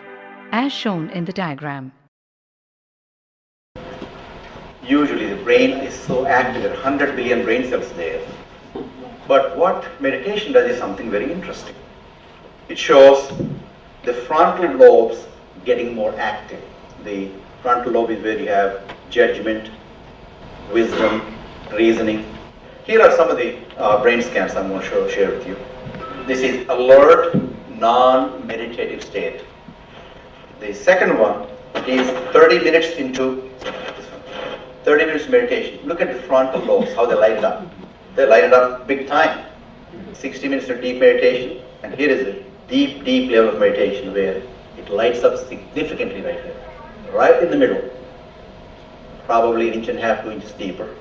as shown in the diagram.
Usually the brain is so active, there are 100 billion brain cells there. But what meditation does is something very interesting. It shows the frontal lobes getting more active. The frontal lobe is where you have judgment, wisdom, reasoning. Here are some of the brain scans I'm going to share with you. This is alert, non-meditative state. The second one It is 30 minutes into 30 minutes meditation. Look at the frontal lobes, how they light it up. They light it up big time. 60 minutes of deep meditation, and here is a deep, deep level of meditation where it lights up significantly right here. Right in the middle. Probably 1.5 inches, 2 inches deeper.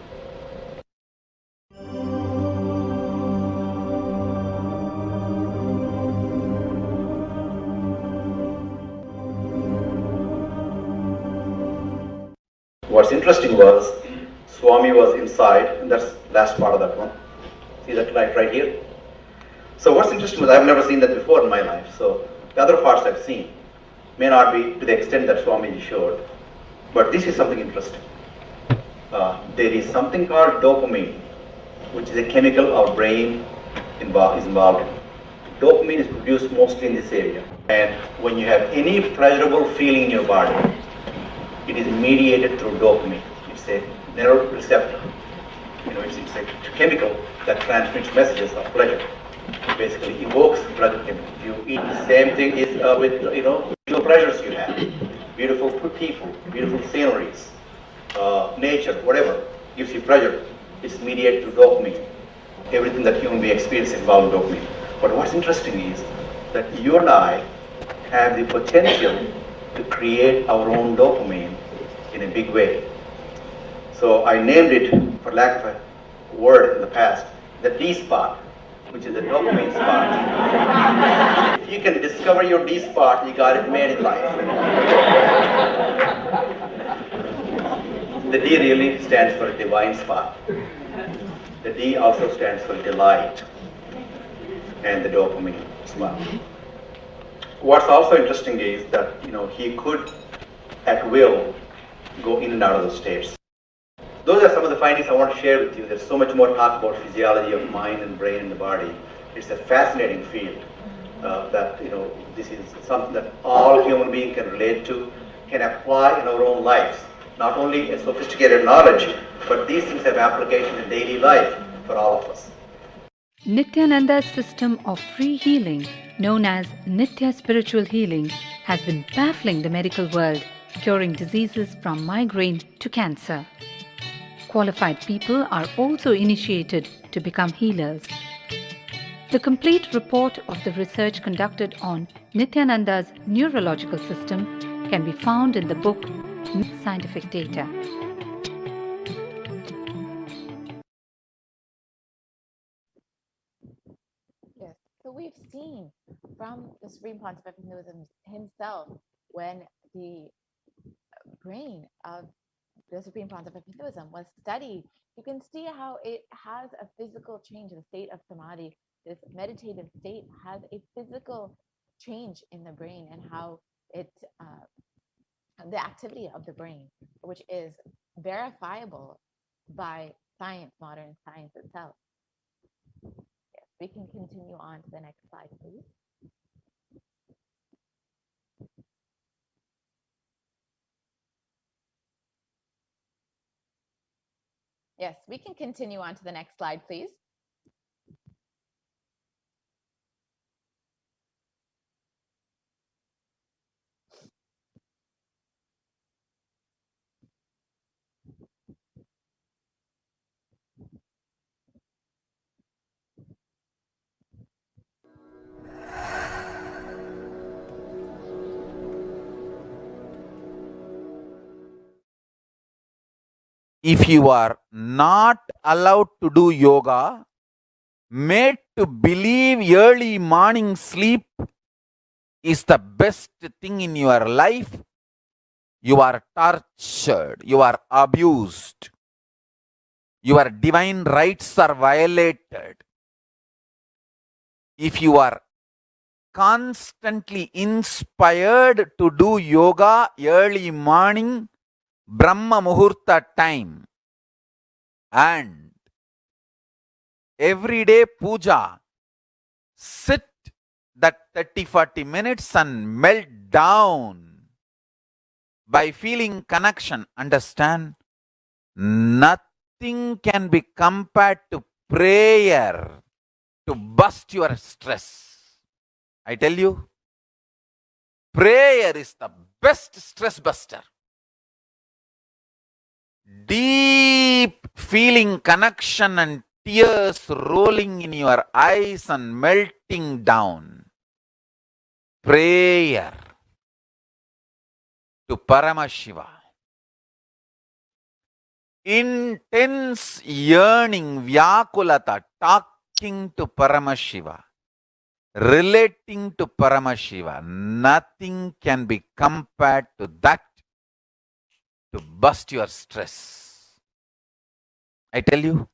What's interesting was, Swami was inside, and that's the last part of that one. See that light right here? So what's interesting was, I've never seen that before in my life, so the other parts I've seen may not be to the extent that Swami showed, but this is something interesting. There is something called dopamine, which is a chemical our brain is involved in. Dopamine is produced mostly in this area, and when you have any pleasurable feeling in your body, it is mediated through dopamine. It's a neuroreceptor. It's a chemical that transmits messages of pleasure. It basically evokes pleasure chemical. If you eat, the same thing is with visual pleasures you have. Beautiful people, beautiful sceneries, nature, whatever gives you pleasure. It's mediated through dopamine. Everything that human being experiences involves dopamine. But what's interesting is that you and I have the potential to create our own dopamine in a big way. So I named it, for lack of a word in the past, the D spot, which is the dopamine spot. If you can discover your D spot, you got it made in life. The D really stands for divine spot. The D also stands for delight, and the dopamine spot. What's also interesting is that he could, at will, go in and out of those states. Those are some of the findings I want to share with you. There's so much more talk about physiology of mind and brain and the body. It's a fascinating field that this is something that all human beings can relate to, can apply in our own lives. Not only a sophisticated knowledge, but these things have application in daily life for all of us.
Nithyananda's system of free healing, known as Nithya Spiritual Healing, has been baffling the medical world, curing diseases from migraine to cancer. Qualified people are also initiated to become healers. The complete report of the research conducted on Nithyananda's neurological system can be found in the book Scientific Data.
Yes, so we've seen from the Supreme Pontiff of Hinduism himself, when the brain of the Supreme Pontiff of Hinduism was studied, you can see how it has a physical change. The state of samadhi, this meditative state, has a physical change in the brain, and how it the activity of the brain, which is verifiable by science, modern science itself. Yes, we can continue on to the next slide, please. Yes, we can continue on to the next slide, please.
If you are not allowed to do yoga, made to believe early morning sleep is the best thing in your life, you are tortured, you are abused, your divine rights are violated. If you are constantly inspired to do yoga early morning, Brahma Muhurta time, and everyday puja, sit that 30-40 minutes and melt down by feeling connection. Understand? Nothing can be compared to prayer to bust your stress. I tell you, prayer is the best stress buster. Deep feeling connection and tears rolling in your eyes and melting down. Prayer to Paramashiva. Intense yearning, Vyakulata, talking to Paramashiva, relating to Paramashiva. Nothing can be compared to that to bust your stress. I tell you,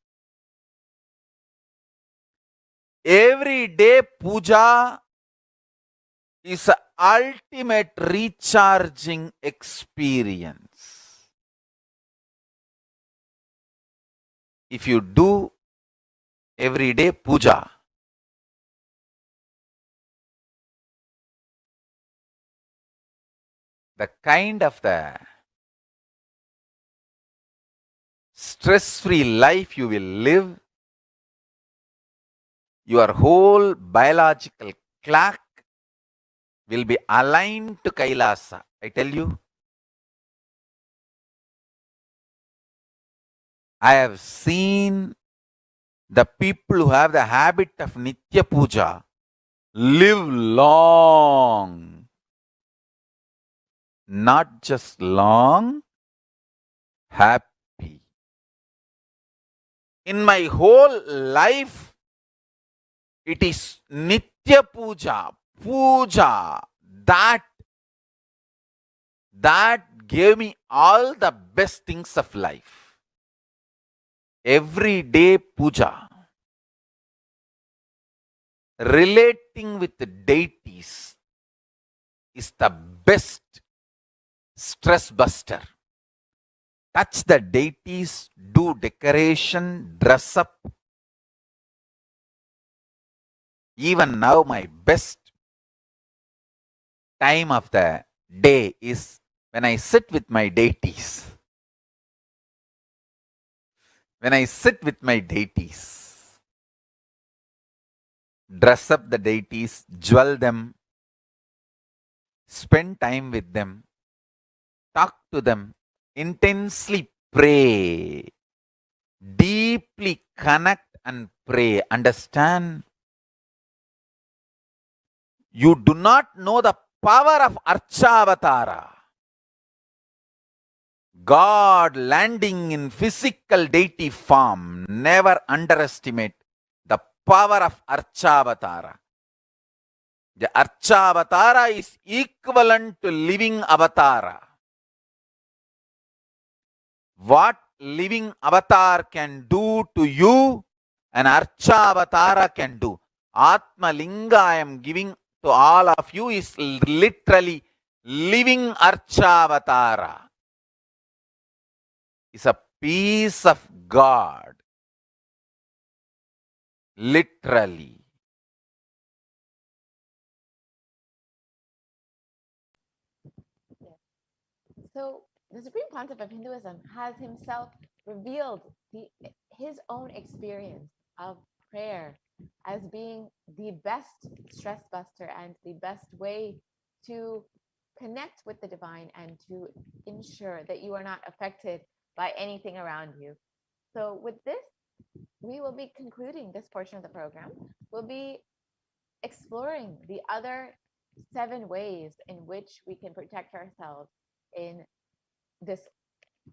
everyday puja is an ultimate recharging experience. If you do everyday puja, the kind of the stress-free life you will live, your whole biological clock will be aligned to Kailasa. I tell you, I have seen the people who have the habit of Nitya Puja live long. Not just long, happy. In my whole life, it is Nitya Puja, Puja, that gave me all the best things of life. Everyday puja, relating with the deities, is the best stress buster. Touch the deities, do decoration, dress up. Even now, my best time of the day is when I sit with my deities. When I sit with my deities, dress up the deities, jewel them, spend time with them, talk to them, intensely pray, deeply connect and pray. Understand? You do not know the power of Archavatara. God landing in physical deity form. Never underestimate the power of Archavatara. The Archavatara is equivalent to living avatara. What living avatar can do to you, an Archavatara can do. Atma Linga I am giving to all of you is literally living Archavatara. Is a piece of God. Literally.
Yes. So the Supreme Pontiff of Hinduism has himself revealed his own experience of prayer as being the best stress buster and the best way to connect with the divine and to ensure that you are not affected by anything around you. So with this, we will be concluding this portion of the program. We'll be exploring the other 7 ways in which we can protect ourselves in this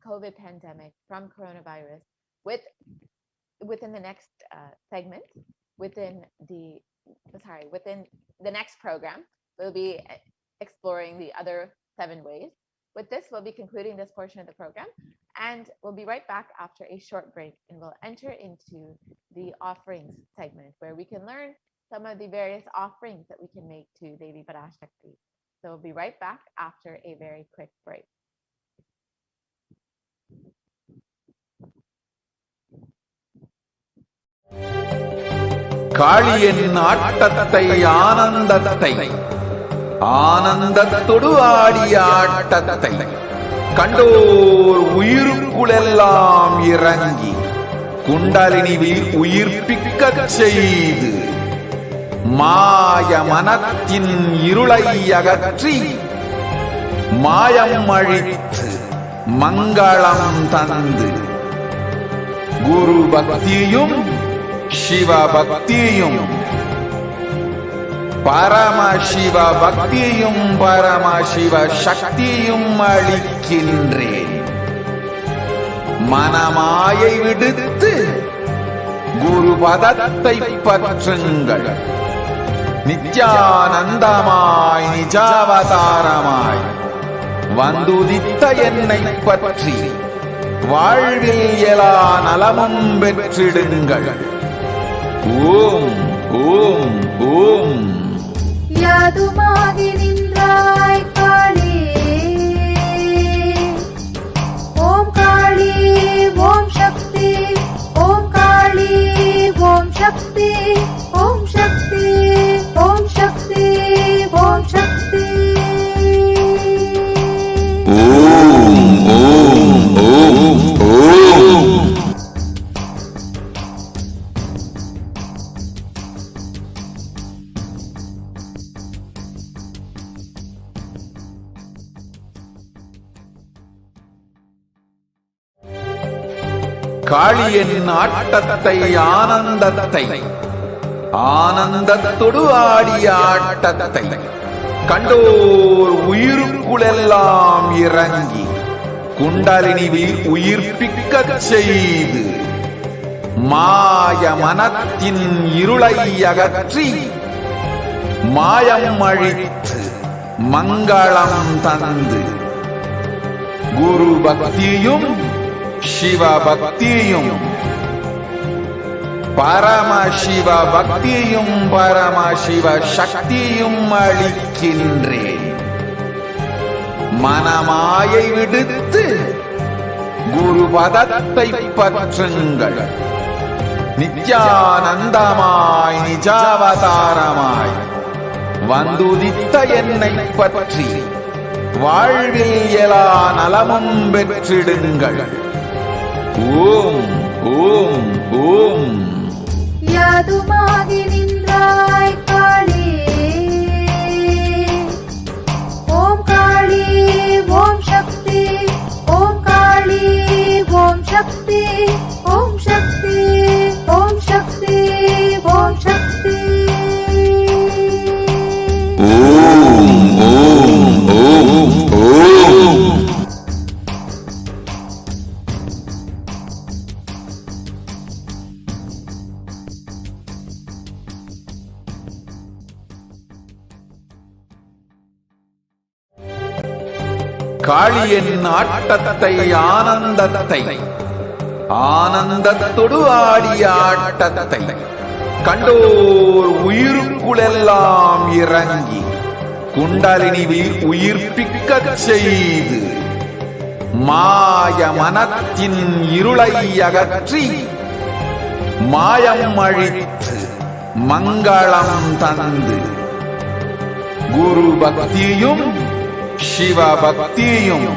COVID pandemic from coronavirus within the next segment, within the next program. We'll be exploring the other 7 ways. With this, we'll be concluding this portion of the program, and we'll be right back after a short break, and we'll enter into the offerings segment where we can learn some of the various offerings that we can make to Devi Parashakti. So we'll be right back after a very quick break.
காளியின் ஆட்டத்தை ஆனந்தத்தை ஆனந்தத்தொடு ஆடிய ஆட்டத்தை கண்டோர் உயிருக்குளெல்லாம் இறங்கி குண்டலினிவில் உயிர்ப்பிக்கச் செய்து மாய மனத்தின் இருளை அகற்றி மாயம் அழித்து மங்களம் தந்து குரு பக்தியும் சிவ பக்தியும் பரமசிவ பக்தியும் பரமசிவ சக்தியும் அளிக்கின்றேன். மனமாயை விடுத்து குரு பதத்தை பற்றுங்கள். நித்யானந்தமாய் நிஜாவதாரமாய் வந்துதித்த என்னை பற்றி வாழ்வில் எல்லா நலமும் பெற்றிடுங்கள். ஓம் ஓம் ஓம்.
யாதுமாகி நின்றாய் காளி, ஓம் காளி ஓம் சக்தி, ஓம் காளி ஓம் சக்தி, ஓம் சக்தி ஓம் சக்தி ஓம் சக்தி.
ஓம் ஓம் ஓம் ஓம். காளியின் ஆட்டத்தை ஆனந்தத்தை ஆனந்தத்தொடு ஆடிய ஆட்டத்தை கண்டோர் உயிருக்குளெல்லாம் இறங்கி குண்டலினிவில் உயிர்ப்பிக்கச் செய்து மாய மனத்தின் இருளை அகற்றி மாயம் அழித்து மங்களம் தந்து குரு பக்தியும் சிவ பக்தியும் பரமசிவ பக்தியும் பரமசிவ சக்தியும் அளிக்கின்றேன். மனமாயை விடுத்து குரு பதத்தை பற்றுங்கள். நித்யானந்தமாய் நிஜாவதாரமாய் வந்துதித்த என்னை பற்றி வாழ்வில் எல்லா நலமும் பெற்றிடுங்கள். ஓம் ஓம் ஓம்.
யாதுமாகி நின்றாய் காளி, ஓம் காளி ஓம் சக்தி, ஓம் காளி ஓம் சக்தி, ஓம் சக்தி ஓம் சக்தி ஓம் சக்தி.
ஓம் ஓம் ஓம் ஓம். காளியின் ஆட்டத்தை ஆனந்தத்தை ஆனந்தத்தொடு ஆடிய ஆட்டத்தை கண்டோர் உயிருக்குளெல்லாம் இறங்கி குண்டலினிவில் உயிர்ப்பிக்கச் செய்து மாய மனத்தின் இருளை அகற்றி மாயம் அழித்து மங்களம் தந்து குரு பக்தியும் சிவ பக்தியும்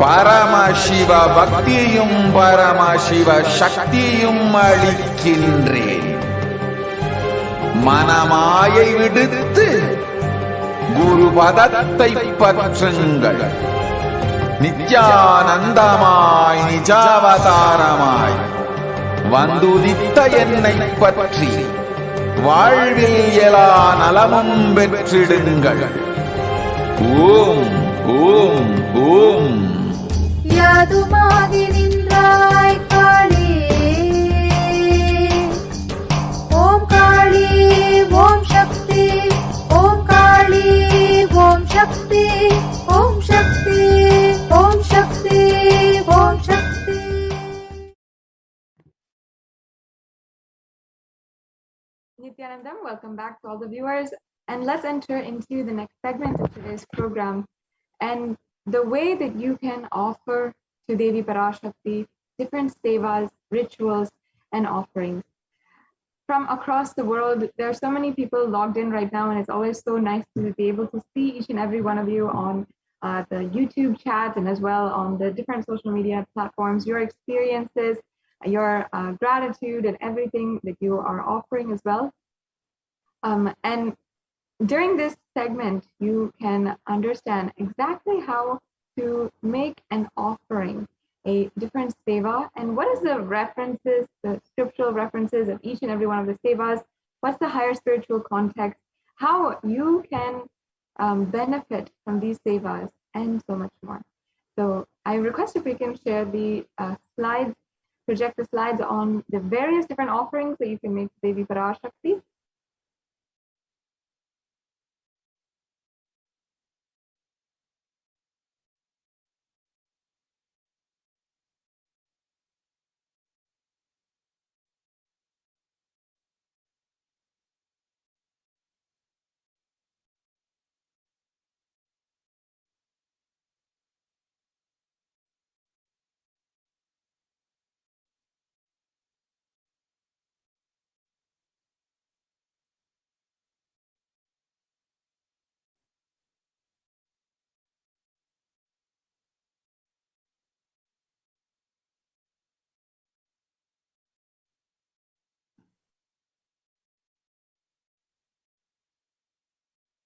பரமசிவ பக்தியும் பரமசிவ சக்தியும் அளிக்கின்றேன். மனமாயை விடுத்து குரு பதத்தை பற்றுங்கள். நித்யானந்தமாய் நிஜாவதாரமாய் வந்துதித்த என்னை பற்றி வாழ்வில் எல்லா நலமும் பெற்றிடுங்கள். ஓம் ஓம் ஓம்.
யாதுமாகி நின்றாய் காளி, ஓம் காளி ஓம் சக்தி, ஓம் காளி ஓம் சக்தி, ஓம் சக்தி ஓம் சக்தி ஓம் சக்தி.
Nithyanandam, welcome back to all the viewers, and let's enter into the next segment of today's program, and the way that you can offer to Devi Parashakti different sevas, rituals, and offerings. From across the world, there are so many people logged in right now, and it's always so nice to be able to see each and every one of you on the YouTube chat and as well on the different social media platforms, your experiences, your gratitude, and everything that you are offering as well. And during this segment, you can understand exactly how to make an offering, a different seva, and what is the references, the scriptural references of each and every one of the sevas, what's the higher spiritual context, how you can benefit from these sevas, and so much more. So I request if we can share the slides, project the slides on the various different offerings that you can make to Devi Parashakti.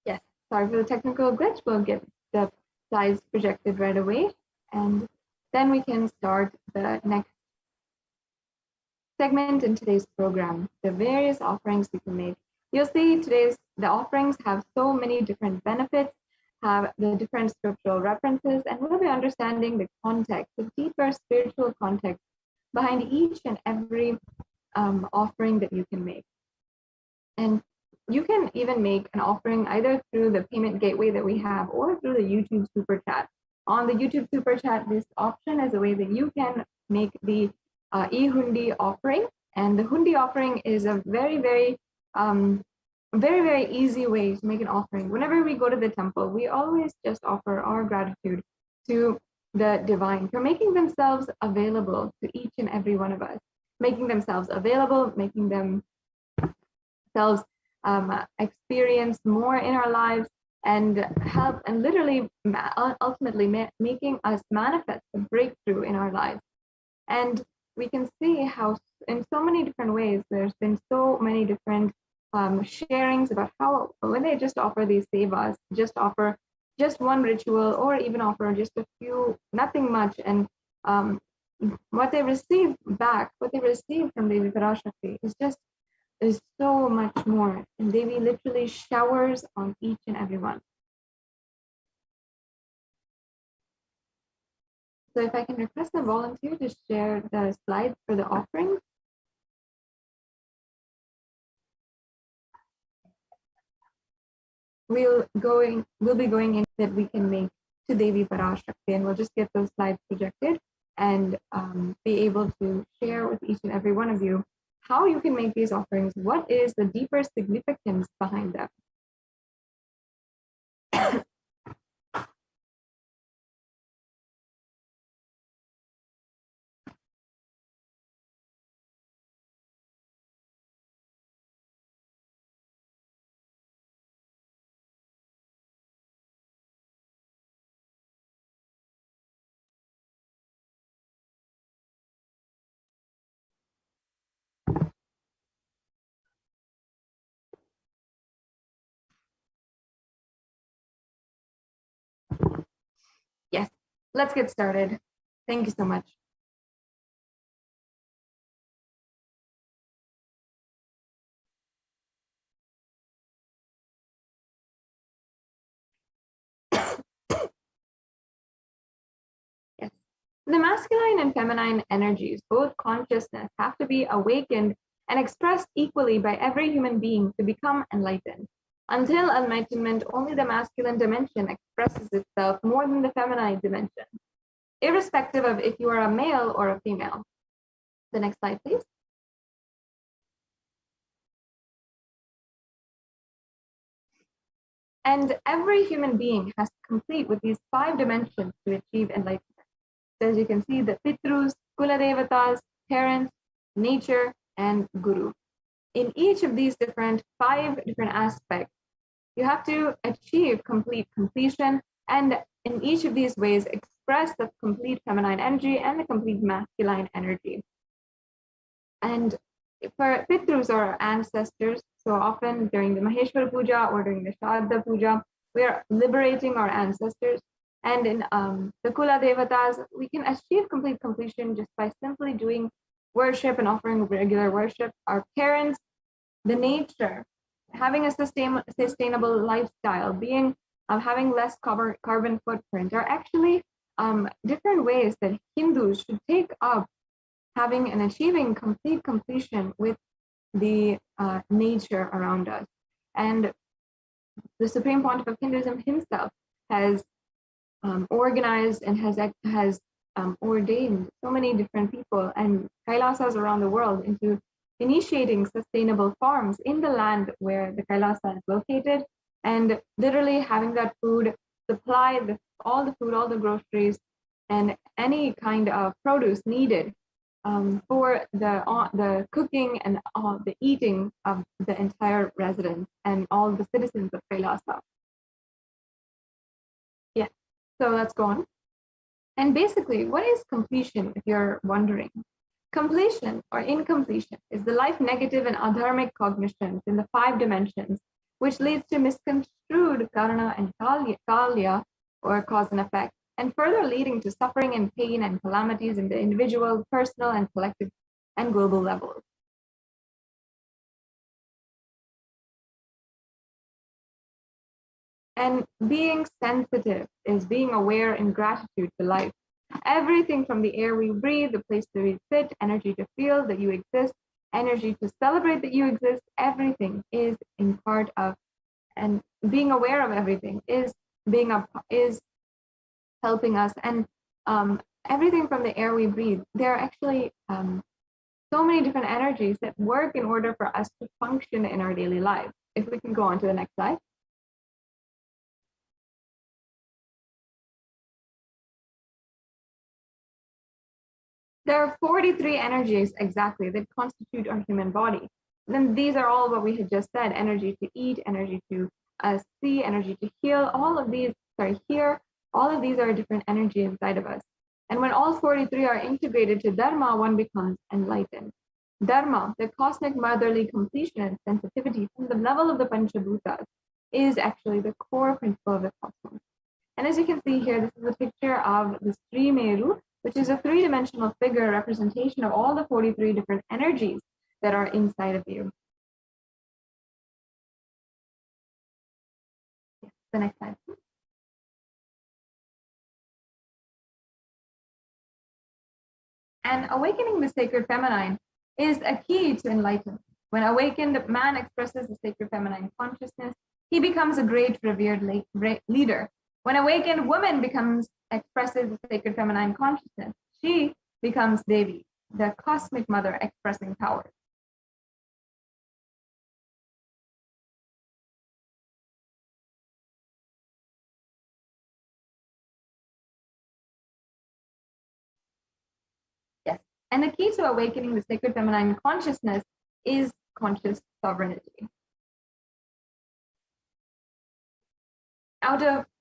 Yes, sorry for the technical glitch. We'll get the slides projected right away, and then we can start the next segment in today's program, the various offerings we can make. You'll see the offerings have so many different benefits, have the different scriptural references, and we'll be understanding the context, the deeper spiritual context behind each and every offering that you can make. And you can even make an offering either through the payment gateway that we have or through the YouTube Super Chat. On the YouTube Super Chat, this option is a way that you can make the e-hundi offering. And the hundi offering is a very, very easy way to make an offering. Whenever we go to the temple, we always just offer our gratitude to the divine for making themselves available to each and every one of us, making themselves available, making themselves experience more in our lives, and help and literally ultimately making us manifest a breakthrough in our lives. And we can see how in so many different ways there's been so many different sharings about how when they just offer these sevas, just offer just one ritual or even offer just a few, nothing much, and what they receive back, what they receive from Devi Parashakti is so much more, and Devi literally showers on each and every one. So if I can request a volunteer to share the slides for the offering. We'll be going in that we can make to Devi Parashakti, and we'll just get those slides projected and be able to share with each and every one of you how you can make these offerings, what is the deeper significance behind them. Yes, let's get started. Thank you so much. Yes, the masculine and feminine energies, both consciousness, have to be awakened and expressed equally by every human being to become enlightened. Until enlightenment, only the masculine dimension expresses itself more than the feminine dimension, irrespective of if you are a male or a female. The next slide, please. And every human being has to complete with these 5 dimensions to achieve enlightenment. So as you can see, the Pitrus, Kuladevatas, parents, nature, and Guru. In each of these 5 different aspects, you have to achieve complete completion, and in each of these ways express the complete feminine energy and the complete masculine energy. And for Pitrus or our ancestors, so often during the Maheshwara Puja or during the Shraddha Puja, we are liberating our ancestors. And in the Kula Devatas, we can achieve complete completion just by simply doing worship and offering regular worship. Our parents, the nature, having a sustainable lifestyle, being having less carbon footprint are actually different ways that Hindus should take up having and achieving complete completion with the nature around us. And the Supreme Pontiff of Hinduism himself has organized and has ordained so many different people and Kailasas around the world into initiating sustainable farms in the land where the Kailasa is located, and literally having that food supply, all the food, all the groceries, and any kind of produce needed for the cooking and the eating of the entire residents and all the citizens of Kailasa. Yeah, so let's go on. And basically, what is completion, if you're wondering? Completion or incompletion is the life negative and adharmic cognitions in the 5 dimensions, which leads to misconstrued karana and kalya, or cause and effect, and further leading to suffering and pain and calamities in the individual, personal, and collective and global levels. And being sensitive is being aware in gratitude to life. Everything from the air we breathe, the place that we sit, energy to feel that you exist, energy to celebrate that you exist, everything is in part of, and being aware of everything is helping us. And everything from the air we breathe, there are actually so many different energies that work in order for us to function in our daily lives. If we can go on to the next slide. There are 43 energies exactly that constitute our human body. Then these are all what we had just said: energy to eat, energy to see, energy to heal. All of these, all of these are different energy inside of us. And when all 43 are integrated to Dharma, one becomes enlightened. Dharma, the cosmic motherly completion and sensitivity from the level of the Panchabhutas, is actually the core principle of the cosmos. And as you can see here, this is a picture of the Sri Meru, which is a 3-dimensional figure representation of all the 43 different energies that are inside of you. Yes, the next slide, please. And awakening the sacred feminine is a key to enlightenment. When awakened, man expresses the sacred feminine consciousness. He becomes a great, revered leader. When awakened, woman expresses the sacred feminine consciousness. She becomes Devi, the cosmic mother expressing power. Yes, and the key to awakening the sacred feminine consciousness is conscious sovereignty.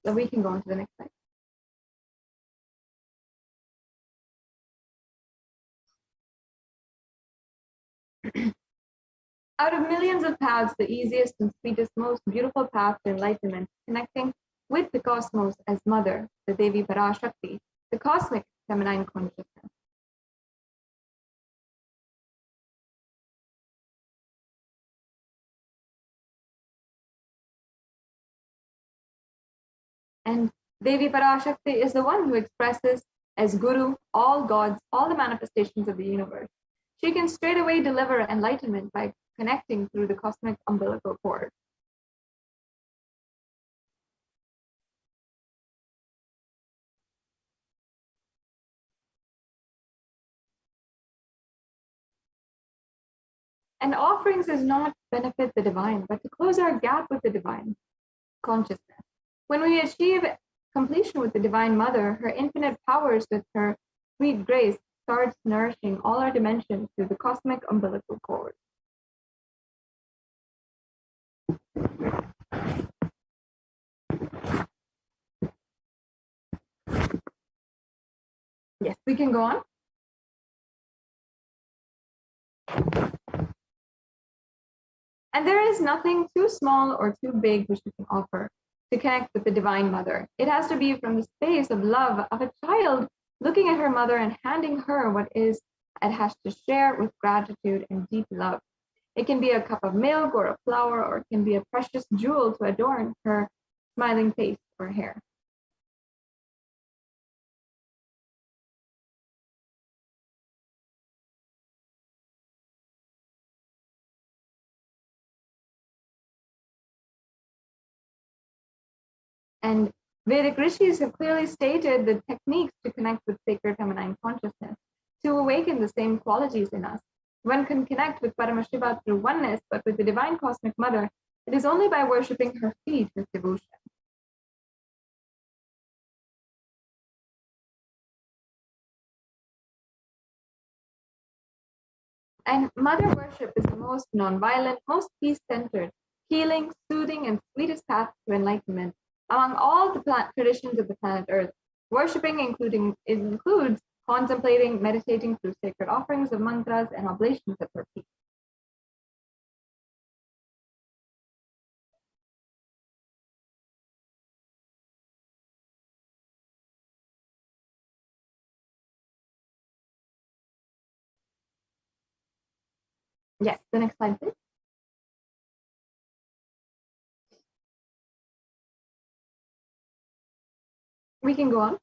We can go on to the next slide. Out of millions of paths, the easiest and sweetest, most beautiful path to enlightenment, connecting with the cosmos as mother, the Devi Parashakti, the cosmic feminine consciousness. And Devi Parashakti is the one who expresses as Guru all gods, all the manifestations of the universe. She can straightaway deliver enlightenment by connecting through the cosmic umbilical cord. And offerings is not to benefit the divine, but to close our gap with the divine consciousness. When we achieve completion with the Divine Mother, her infinite powers with her sweet grace starts nourishing all our dimensions through the cosmic umbilical cord. Yes, we can go on. And there is nothing too small or too big which we can offer to connect with the Divine Mother. It has to be from the space of love of a child looking at her mother and handing her what is it has to share with gratitude and deep love. It can be a cup of milk or a flower, or it can be a precious jewel to adorn her smiling face or hair. And Vedic rishis have clearly stated the techniques to connect with sacred feminine consciousness, to awaken the same qualities in us. One can connect with Paramashiva through oneness, but with the Divine Cosmic Mother, it is only by worshipping her feet with devotion. And Mother worship is the most non-violent, most peace-centered, healing, soothing, and sweetest path to enlightenment among all the traditions of the planet Earth. Worshipping includes contemplating, meditating through sacred offerings of mantras and oblations of her feet. Yes, the next slide, please. We can go on.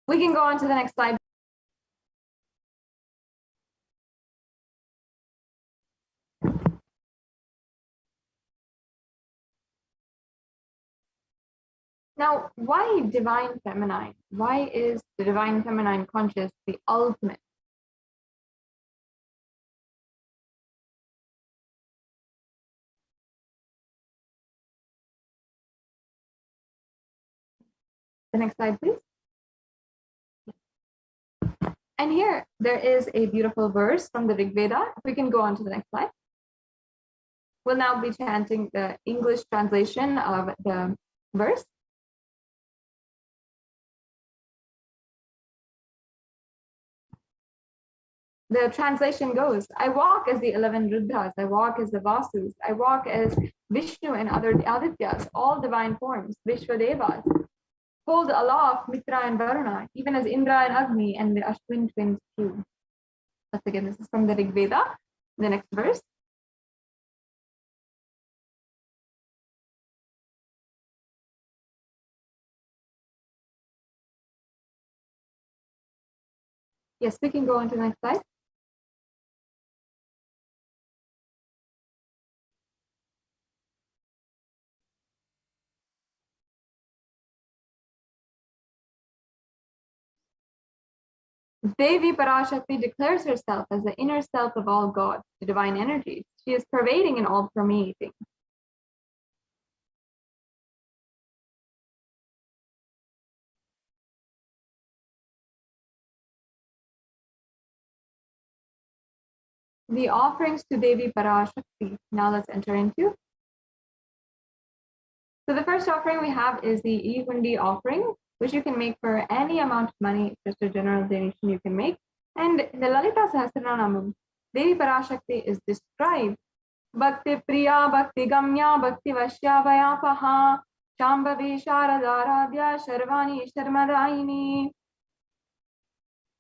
We can go on to the next slide. Now, why divine feminine? Why is the divine feminine conscious the ultimate? The next slide, please. And here there is a beautiful verse from the Rig Veda. If we can go on to the next slide. We'll now be chanting the English translation of the verse. The translation goes, I walk as the 11 Rudras, I walk as the Vasus, I walk as Vishnu and other Adityas, all divine forms, Vishwadevas. Hold aloft Mitra and Varuna, even as Indra and Agni and the Ashwin twins too. Once again, this is from the Rig Veda. The next verse. Yes, we can go on to the next slide. Devi Parashakti declares herself as the inner self of all gods, the divine energies. She is pervading and all permeating. The offerings to Devi Parashakti. Now let's enter into. So the first offering we have is the Ihundi offering, which you can make for any amount of money, just a general donation you can make. And the Lalita Sahasranamam, Devi Parashakti is described. Bhakti Priya, Bhakti Gamya, Bhakti Vashya Vayapaha, Shambhavi Sharadaradhya, Sharvani Sharmadaini.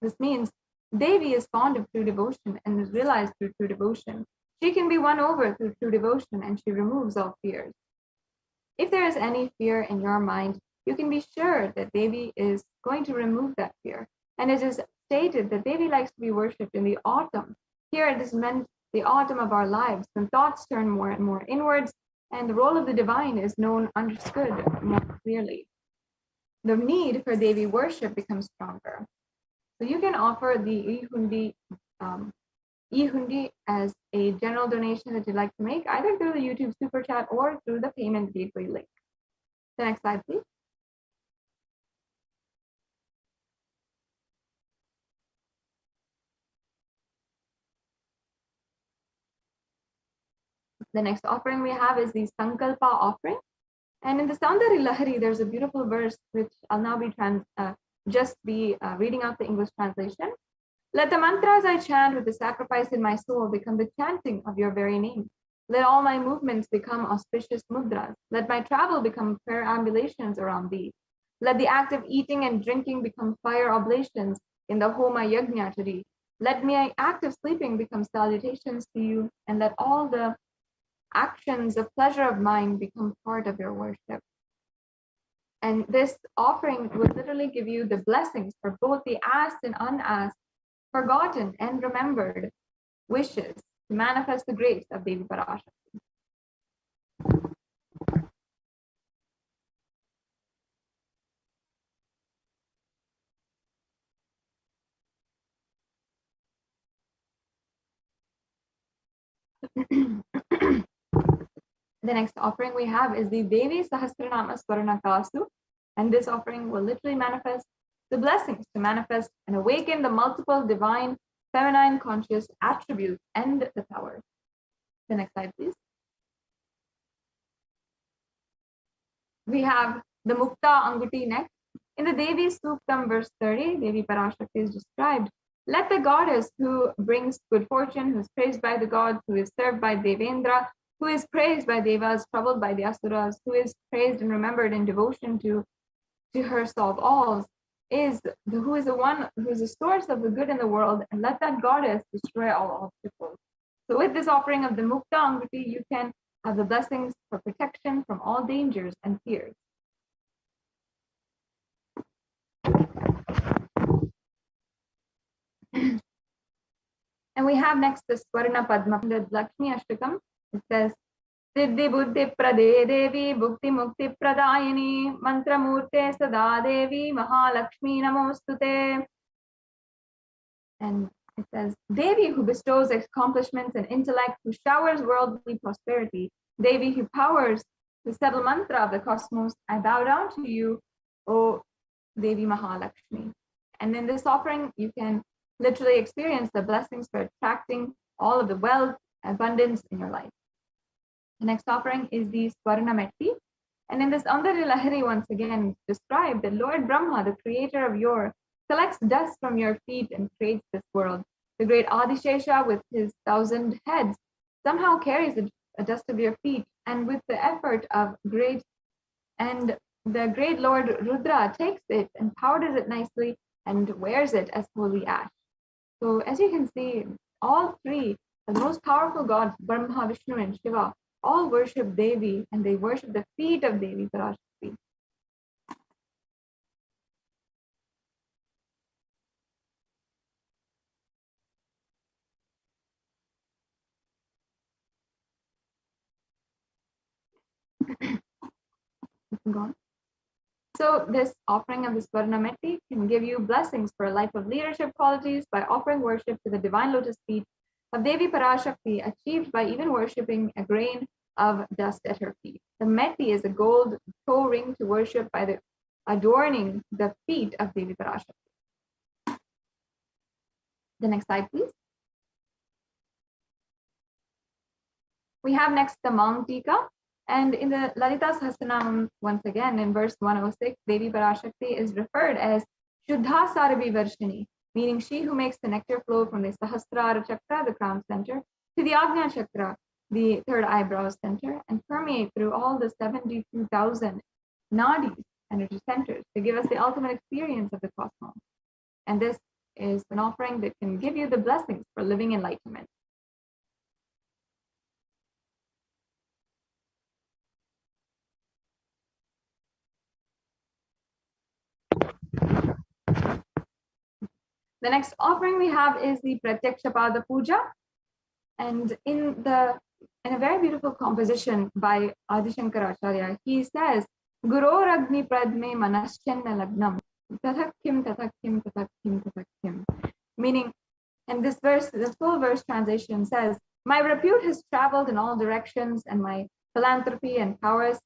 This means Devi is fond of true devotion and is realized through true devotion. She can be won over through true devotion and she removes all fears. If there is any fear in your mind, you can be sure that Devi is going to remove that fear. And it is stated that Devi likes to be worshipped in the autumn. Here it is meant the autumn of our lives, when thoughts turn more and more inwards, and the role of the divine is understood more clearly. The need for Devi worship becomes stronger. So you can offer the Ihundi as a general donation that you'd like to make, either through the YouTube Super Chat or through the payment gateway link. The next slide, please. The next offering we have is the Sankalpa offering. And in the Soundari Lahari, there's a beautiful verse which I'll now be reading out the English translation. Let the mantras I chant with the sacrifice in my soul become the chanting of your very name. Let all my movements become auspicious mudras. Let my travel become perambulations around thee. Let the act of eating and drinking become fire oblations in the Homa Yajna to thee. Let my act of sleeping become salutations to you, and let all the actions of pleasure of mine become part of your worship. And this offering will literally give you the blessings for both the asked and unasked, forgotten and remembered wishes to manifest the grace of Devi Parashakti. The next offering we have is the Devi Sahasranama Swarana Kasu, and this offering will literally manifest the blessings to manifest and awaken the multiple divine feminine conscious attributes and the power. The next slide, please. We have the Mukta Anguti next. In the Devi Suktam verse 30, Devi Parashakti is described. Let the goddess who brings good fortune, who is praised by the gods, who is served by Devendra, who is praised by Devas, troubled by the Asuras, who is praised and remembered in devotion to her solve alls, who is the one who is the source of the good in the world, and let that goddess destroy all obstacles. So with this offering of the Mukta Anguti, you can have the blessings for protection from all dangers and fears. And we have next the Swarna Padma, the Lakshmi Ashtakam. It says, Siddhi Buddhi Prade Devi Bhukti Mukti Pradayini Mantra Murte Sada Devi Mahalakshmi Namostute. And it says, Devi who bestows accomplishments and intellect, who showers worldly prosperity, Devi who powers the subtle mantra of the cosmos, I bow down to you, O Devi Mahalakshmi. And in this offering, you can literally experience the blessings for attracting all of the wealth, abundance in your life. The next offering is the Swarna Metti. And in this Andari Lahari, once again, described that Lord Brahma, the creator of yore, collects dust from your feet and creates this world. The great Adishesha with his 1,000 heads somehow carries the dust of your feet, and with the effort of the great Lord Rudra takes it and powders it nicely and wears it as holy ash. So as you can see, all three, the most powerful gods, Brahma, Vishnu, and Shiva, all worship Devi, and they worship the feet of Devi Parashakti. So this offering of the Swarna Metti can give you blessings for a life of leadership qualities by offering worship to the divine lotus feet of Devi Parashakti, achieved by even worshipping a grain of dust at her feet. The Metti is a gold toe ring to worship by adorning the feet of Devi Parashakti. The next slide, please. We have next the Maung Tika. And in the Lalita Sahasranam, once again, in verse 106, Devi Parashakti is referred as Shuddha Sarabhi Varshini, meaning she who makes the nectar flow from the Sahasrara Chakra, the crown center, to the Agnya Chakra, the third eyebrow center, and permeate through all the 72,000 nadis, energy centers, to give us the ultimate experience of the cosmos. And this is an offering that can give you the blessings for living enlightenment. The next offering we have is the Pratyakshapada Puja. And in a very beautiful composition by Adi Shankaracharya, he says, Guru Ragni Pradme Manaschanna Lagnam, Tathakim, Tathakim, Tathakim, Tathakim. Meaning, and this verse, the full verse translation says, my repute has traveled in all directions, and my philanthropy and powers,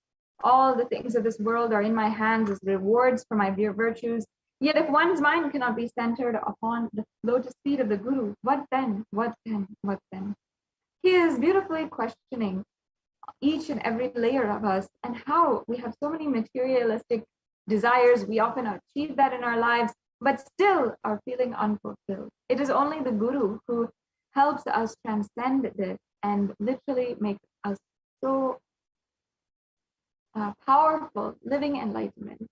all the things of this world are in my hands as rewards for my virtues. Yet if one's mind cannot be centered upon the lotus feet of the Guru, what then? What then? What then? He is beautifully questioning each and every layer of us, and how we have so many materialistic desires. We often achieve that in our lives, but still are feeling unfulfilled. It is only the Guru who helps us transcend this and literally make us so powerful, living enlightenment.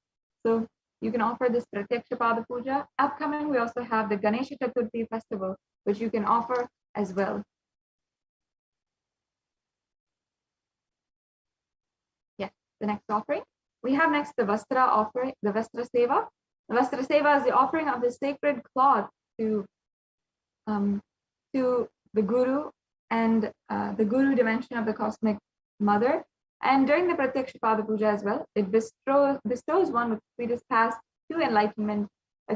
So you can offer this Pratyaksha Pada Puja. Upcoming, we also have the Ganesha Chaturthi festival, which you can offer as well. Yes, the next offering. We have next the Vastra offering, the Vastra Seva. The Vastra Seva is the offering of the sacred cloth to the Guru and the Guru dimension of the Cosmic Mother. And during the Pratyaksha Pada Puja as well, it bestows one with sweetest path to enlightenment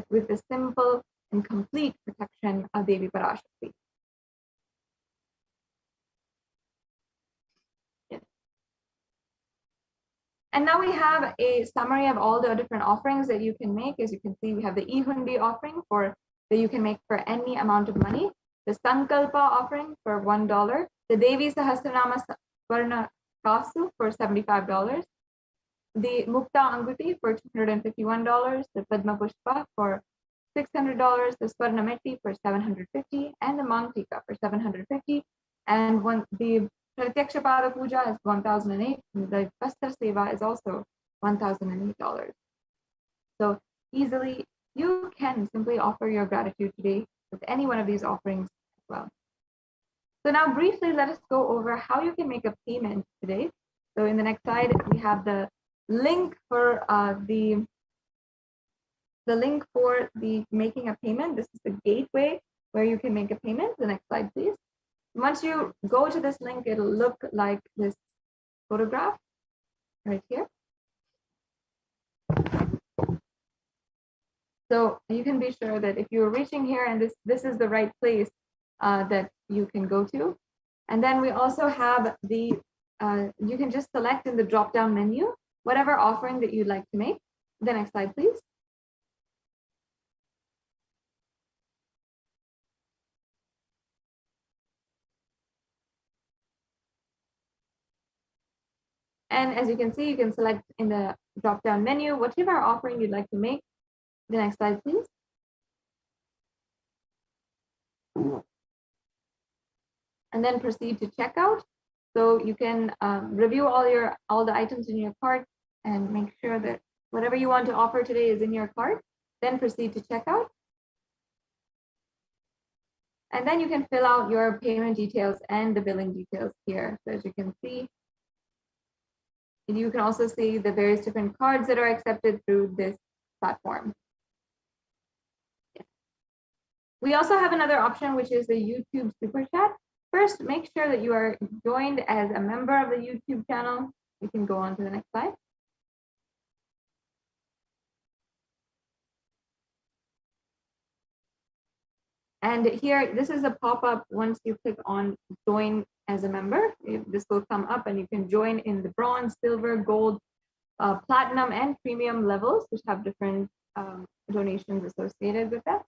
with the simple and complete protection of Devi Parashakti. Yes. And now we have a summary of all the different offerings that you can make. As you can see, we have the E-Hundi offering that you can make for any amount of money, the Sankalpa offering for $1, the Devi Sahasranama Swarna Kasu for $75, the Mukta Anguti for $251, the Padma Pushpa for $600, the Swarna Metti for $750, and the Mantika for $750. And the Pratyaksha Pada Puja is $1,008, and the Vastra Seva is also $1,008. So easily, you can simply offer your gratitude today with any one of these offerings as well. So now briefly, let us go over how you can make a payment today. So in the next slide, we have the link for the making a payment. This is the gateway where you can make a payment. The next slide, please. Once you go to this link, it'll look like this photograph right here. So you can be sure that if you're reaching here and this is the right place that you can go to. And then we also have the, you can just select in the drop-down menu, whatever offering that you'd like to make. The next slide, please. And as you can see, you can select in the drop-down menu, whatever offering you'd like to make. The next slide, please. And then proceed to checkout. So you can review all the items in your cart and make sure that whatever you want to offer today is in your cart. Then proceed to checkout. And then you can fill out your payment details and the billing details here. So as you can see, you can also see the various different cards that are accepted through this platform. Yeah. We also have another option, which is the YouTube Super Chat. First, make sure that you are joined as a member of the YouTube channel. You can go on to the next slide. And here, this is a pop-up once you click on join as a member. This will come up and you can join in the bronze, silver, gold, platinum, and premium levels, which have different donations associated with that.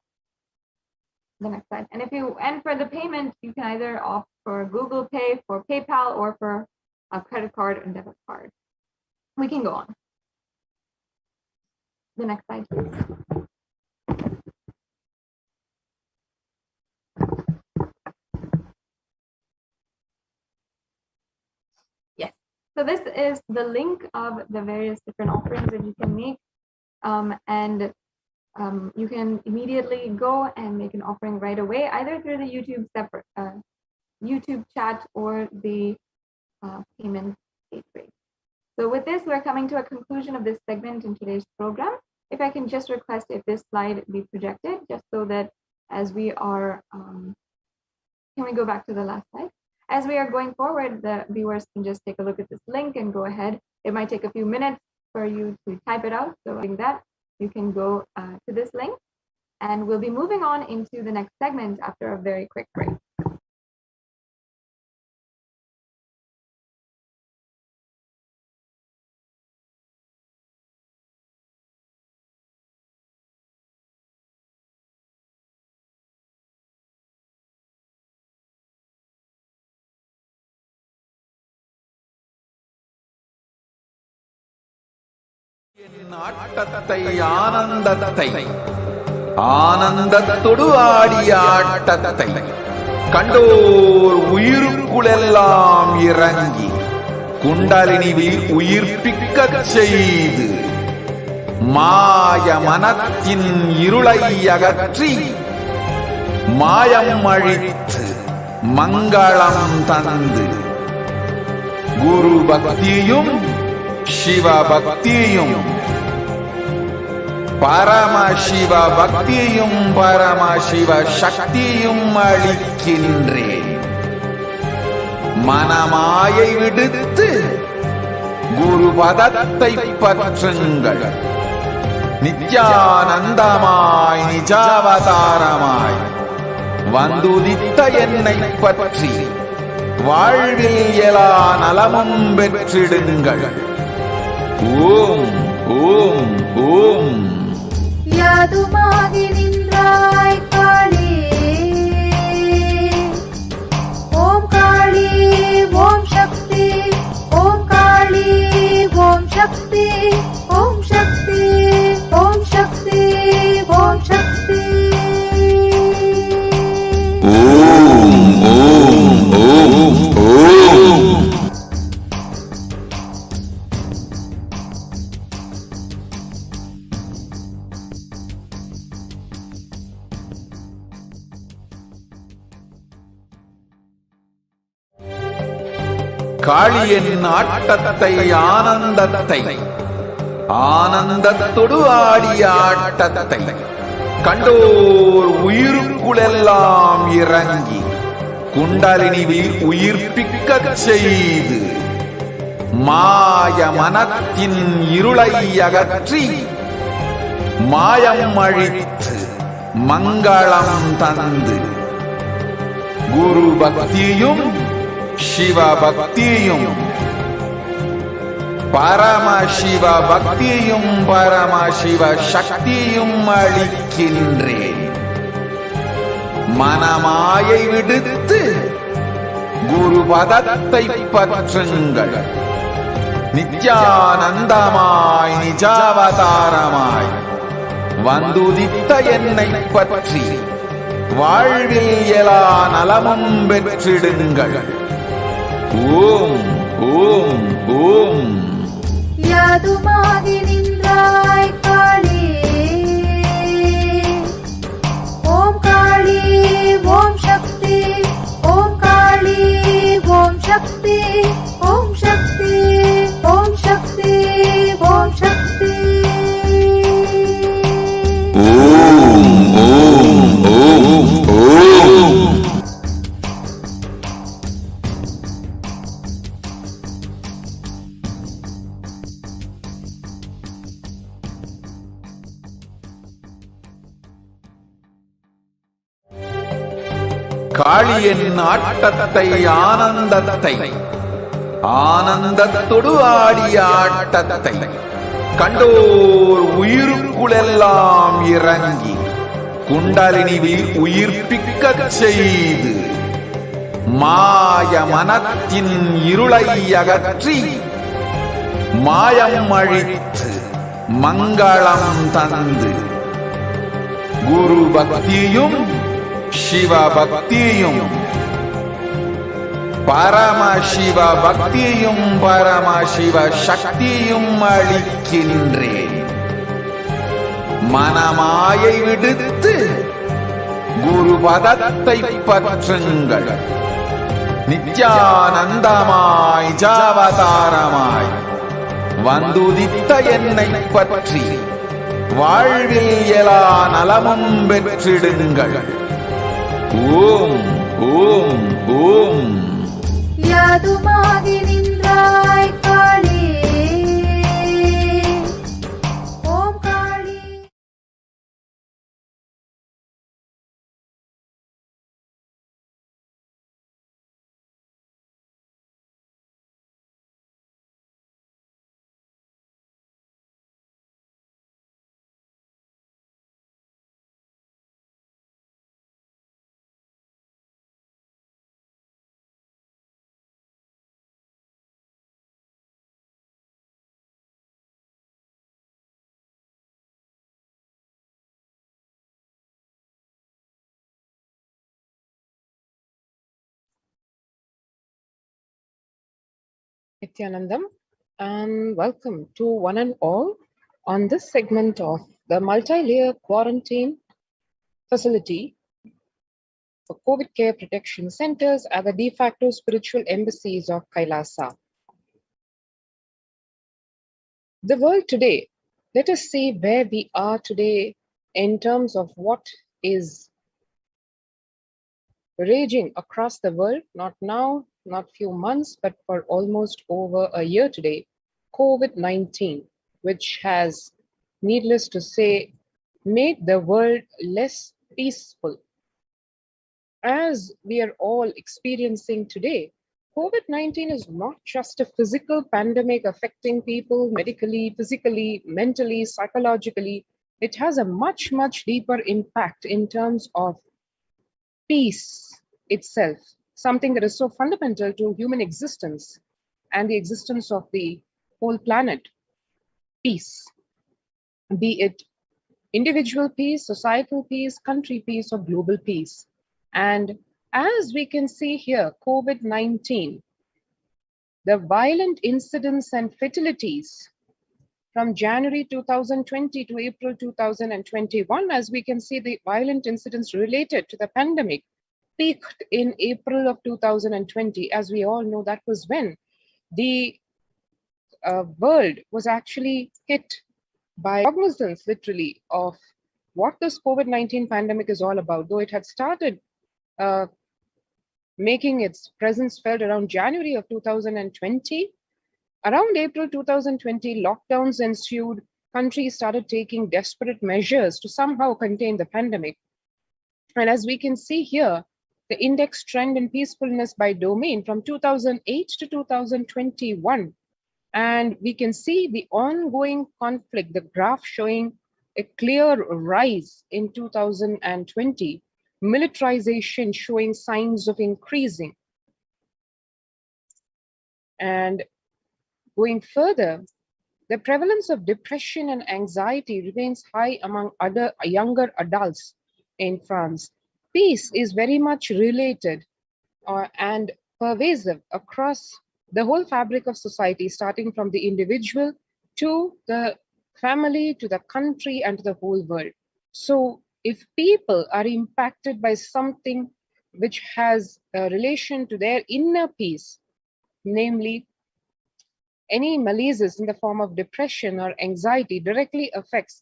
The next slide. And for the payment, you can either opt for Google Pay, for PayPal, or for a credit card and debit card. We can go on. The next slide, please. Yes. So this is the link of the various different offerings that you can make. You can immediately go and make an offering right away, either through the YouTube chat or the payment gateway. So with this, we're coming to a conclusion of this segment in today's program. If I can just request if this slide be projected, just so that as we are, can we go back to the last slide? As we are going forward, the viewers can just take a look at this link and go ahead. It might take a few minutes for you to type it out. So doing that, you can go to this link, and we'll be moving on into the next segment after a very quick break.
ஆட்டத்தை ஆனந்தத்தை ஆனந்தத்தொடு ஆடிய ஆட்டத்தை கண்டோர் உயிருக்குளெல்லாம் இறங்கி குண்டலினிவில் உயிர்ப்பிக்கச் செய்து மாய மனத்தின் இருளை அகற்றி மாயம் அழித்து மங்களம் தந்து குரு பக்தியும் சிவ பக்தியும் பரமசிவ பக்தியும் பரமசிவ சக்தியும் அளிக்கின்றேன். மனமாயை விடுத்து குரு பதத்தை பற்றுங்கள். நித்யானந்தமாய் நிஜாவதாரமாய் வந்துதித்த என்னை பற்றி வாழ்வில் எல்லா நலமும் பெற்றிடுங்கள். ஓம் ஓம் ஓம்.
யாதுமாகி நின்றாய் காளி, ஓம் காளி ஓம் சக்தி, ஓம் காளி ஓம் சக்தி, ஓம் சக்தி ஓம் சக்தி ஓம் சக்தி.
ஓம் ஓம் ஓம் ஓம். காளியின் ஆட்டத்தை ஆனந்தத்தை ஆனந்தத்தொடு ஆடிய ஆட்டத்தை கண்டோர் உயிருக்குளெல்லாம் இறங்கி குண்டலினிவில் உயிர்ப்பிக்கச் செய்து மாய மனத்தின் இருளை அகற்றி மாயம் அழித்து மங்களம் தந்து குரு பக்தியும் சிவ பக்தியும் பரமசிவ பக்தியும் பரமசிவ சக்தியும் அளிக்கின்றேன். மனமாயை விடுத்து குரு பதத்தை பற்றுங்கள். நித்யானந்தமாய் நிஜாவதாரமாய் வந்துதித்த என்னை பற்றி வாழ்வில் எல்லா நலமும் பெற்றிடுங்கள். ஓம் ஓம் ஓம்.
யாதுமாகி நின்றாய் காளி, ஓம் காளி ஓம் சக்தி, ஓம் காளி ஓம் சக்தி, ஓம் சக்தி ஓம் சக்தி ஓம் சக்தி.
ஓம் ஓம் ஓம் ஓம். காளியின் ஆட்டத்தை ஆனந்தத்தை ஆனந்தத்தொடு ஆடிய ஆட்டத்தை கண்டோர் உயிருக்குளெல்லாம் இறங்கி குண்டலினிவில் உயிர்ப்பிக்கச் செய்து மாய மனத்தின் இருளை அகற்றி மாயம் அழித்து மங்களம் தந்து குரு பக்தியும் சிவ பக்தியும் பரமசிவ பக்தியும் பரமசிவ சக்தியும் அளிக்கின்றேன். மனமாயை விடுத்து குரு பதத்தை பற்றுங்கள். நித்யானந்தமாய் ஜாவதாரமாய் வந்துதித்த என்னை பற்றி வாழ்வில் எல்லா நலமும் பெற்றிடுங்கள். ஓம் ஓம் ஓம்.
யாதுமாகி நின்றாய்
Nithyanandam, and welcome to one and all on this segment of the multi-layer quarantine facility for COVID care protection centers at the de facto spiritual embassies of Kailasa. The world today, let us see where we are today in terms of what is raging across the world, not now, not few months, but for almost over a year today, COVID-19, which has, needless to say, made the world less peaceful. As we are all experiencing today, COVID-19 is not just a physical pandemic affecting people medically, physically, mentally, psychologically. It has a much, much deeper impact in terms of peace itself, something that is so fundamental to human existence and the existence of the whole planet. Peace, be it individual peace, societal peace, country peace, or global peace. And as we can see here, COVID-19, the violent incidents and fatalities from January 2020 to April 2021, as we can see, the violent incidents related to the pandemic peaked in April of 2020. As we all know, that was when the world was actually hit by cognizance, literally, of what this COVID-19 pandemic is all about. Though it had started making its presence felt around January of 2020, around April 2020, lockdowns ensued. Countries started taking desperate measures to somehow contain the pandemic. And as we can see here, the index trend in peacefulness by domain from 2008 to 2021. And we can see the ongoing conflict, the graph showing a clear rise in 2020, militarization showing signs of increasing. And going further, the prevalence of depression and anxiety remains high among other younger adults in France. Peace is very much related and pervasive across the whole fabric of society, starting from the individual to the family, to the country, and to the whole world. So if people are impacted by something which has a relation to their inner peace, namely any malaise in the form of depression or anxiety, directly affects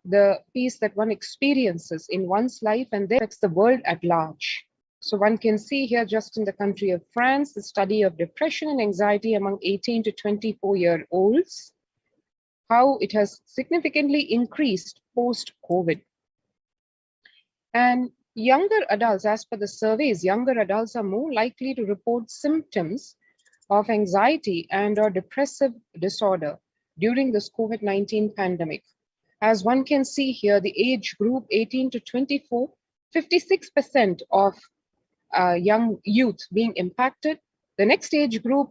the peace that one experiences in one's life and then affects the world at large. So one can see here, just in the country of France, the study of depression and anxiety among 18 to 24-year-olds, how it has significantly increased post-COVID. And younger adults, as per the surveys, younger adults are more likely to report symptoms of anxiety and or depressive disorder during this COVID-19 pandemic. As one can see here, the age group 18 to 24, 56% of young youth being impacted. The next age group,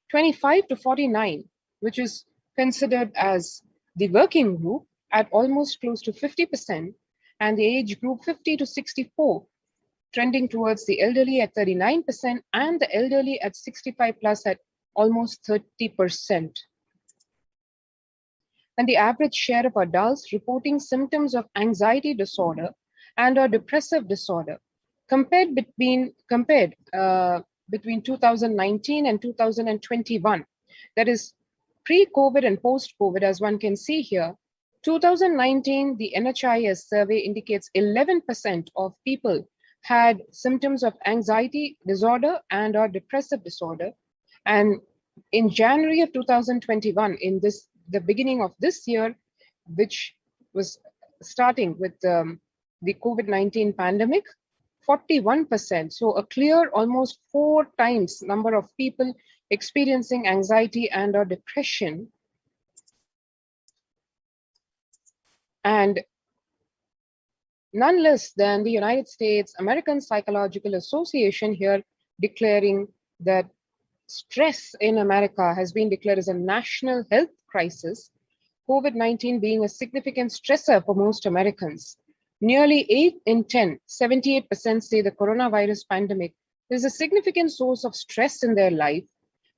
25 to 49, which is considered as the working group, at almost close to 50%, and the age group 50 to 64, trending towards the elderly at 39%, and the elderly at 65 plus at almost 30%. And the average share of adults reporting symptoms of anxiety disorder and or depressive disorder compared between 2019 and 2021, that is pre-COVID and post-COVID, as one can see here. 2019, the NHIS survey indicates 11% of people had symptoms of anxiety disorder and or depressive disorder. And in January of 2021, in the beginning of this year, which was starting with the COVID-19 pandemic, 41%. So a clear almost 4 times number of people experiencing anxiety and or depression. And none less than the United States American Psychological Association here declaring that stress in America has been declared as a national health crisis, COVID-19 being a significant stressor for most Americans. Nearly 8 in 10, 78% say the coronavirus pandemic is a significant source of stress in their life.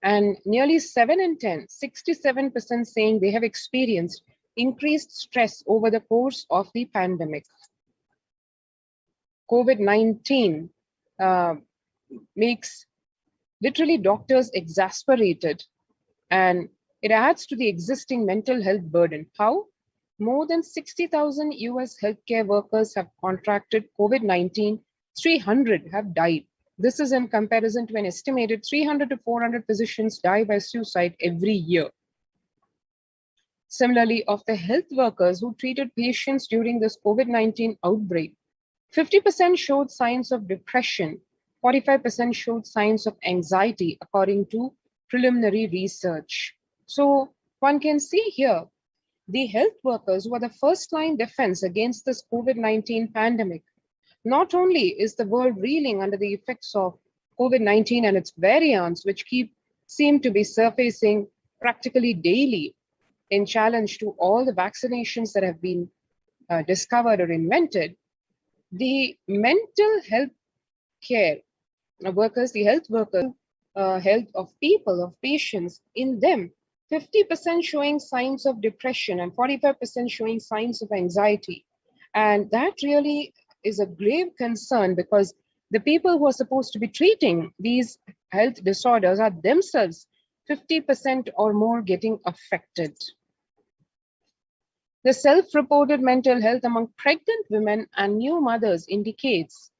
And nearly 7 in 10, 67% saying they have experienced increased stress over the course of the pandemic. COVID-19 makes literally doctors exasperated, and it adds to the existing mental health burden. How? More than 60,000 US healthcare workers have contracted COVID-19, 300 have died. This is in comparison to an estimated 300 to 400 physicians die by suicide every year. Similarly, of the health workers who treated patients during this COVID-19 outbreak, 50% showed signs of depression, 45% showed signs of anxiety, according to preliminary research. So one can see here, the health workers who are the first line defense against this COVID-19 pandemic. Not only is the world reeling under the effects of COVID-19 and its variants, which seem to be surfacing practically daily in challenge to all the vaccinations that have been discovered or invented, the mental health care workers, the health workers, health of people, of patients, in them, 50% showing signs of depression and 45% showing signs of anxiety. And that really is a grave concern, because the people who are supposed to be treating these health disorders are themselves 50% or more getting affected. The self-reported mental health among pregnant women and new mothers indicates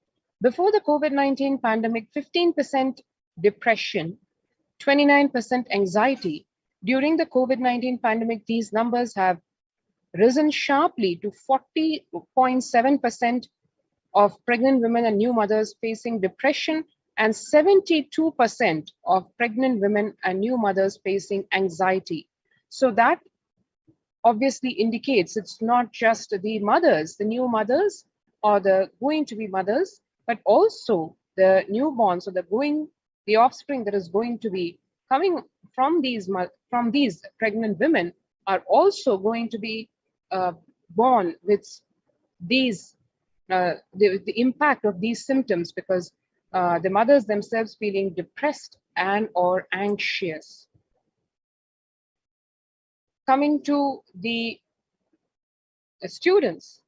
before the COVID-19 pandemic, 15% depression, 29% anxiety. During the COVID-19 pandemic, these numbers have risen sharply to 40.7% of pregnant women and new mothers facing depression, and 72% of pregnant women and new mothers facing anxiety. So that obviously indicates it's not just the mothers, the new mothers or the going to be mothers, but also the newborns or the offspring that is going to be coming from these pregnant women are also going to be born with these the impact of these symptoms, because the mothers themselves feeling depressed and or anxious. Coming to the students,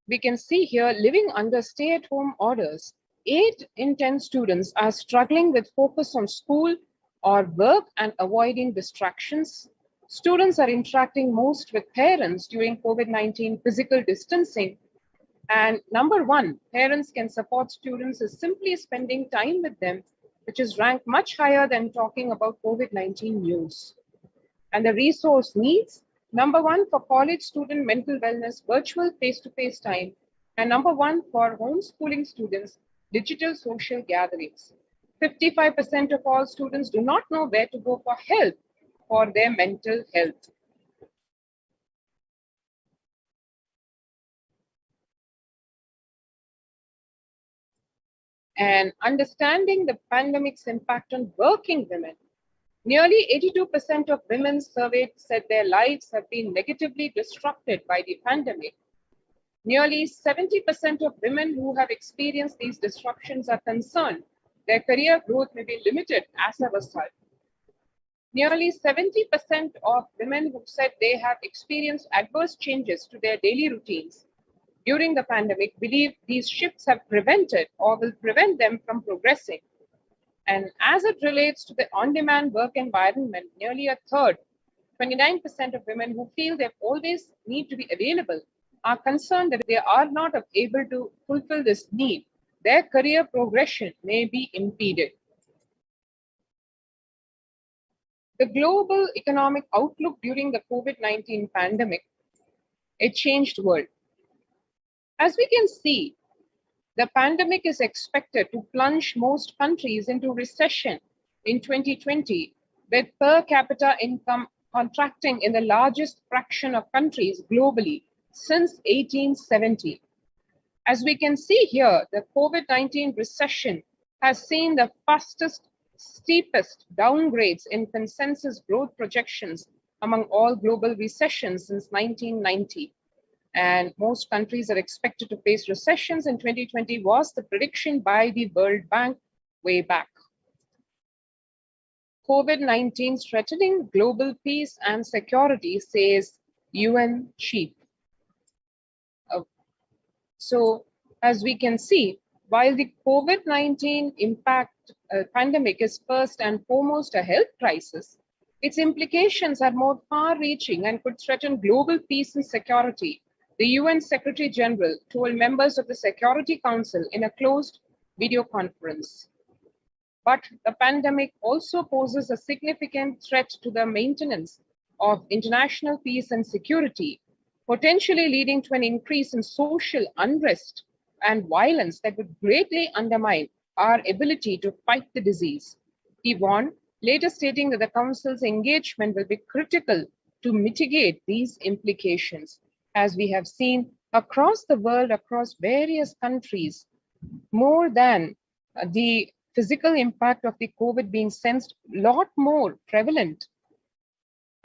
we can see here living under stay-at-home orders, 8 in 10 students are struggling with focus on school or work and avoiding distractions. Students are interacting most with parents during COVID-19 physical distancing. And number one, parents can support students is simply spending time with them, which is ranked much higher than talking about COVID-19 news. And the resource needs, number one for college student mental wellness, virtual face-to-face time, and number one for homeschooling students, digital social gatherings. 55% of all students do not know where to go for help for their mental health. And understanding the pandemic's impact on working women. Nearly 82% of women surveyed said their lives have been negatively disrupted by the pandemic. Nearly 70% of women who have experienced these disruptions are concerned their career growth may be limited as a result. Nearly 70% of women who said they have experienced adverse changes to their daily routines during the pandemic believe these shifts have prevented or will prevent them from progressing. And as it relates to the on-demand work environment, nearly a third, 29% of women who feel they always need to be available are concerned that if they are not able to fulfill this need, their career progression may be impeded. The global economic outlook during the COVID-19 pandemic, a changed world. As we can see, the pandemic is expected to plunge most countries into recession in 2020, with per capita income contracting in the largest fraction of countries globally since 1870. As we can see here, the COVID-19 recession has seen the fastest, steepest downgrades in consensus growth projections among all global recessions since 1990. And most countries are expected to face recessions in 2020 was the prediction by the World Bank way back. COVID-19 threatening global peace and security, says UN chief. So as we can see, while the COVID-19 pandemic is first and foremost a health crisis, its implications are more far-reaching and could threaten global peace and security. The UN Secretary General told members of the Security Council in a closed video conference. But the pandemic also poses a significant threat to the maintenance of international peace and security, potentially leading to an increase in social unrest and violence that would greatly undermine our ability to fight the disease. He warned, later stating that the Council's engagement will be critical to mitigate these implications. As we have seen across the world, across various countries, more than the physical impact of the COVID being sensed, a lot more prevalent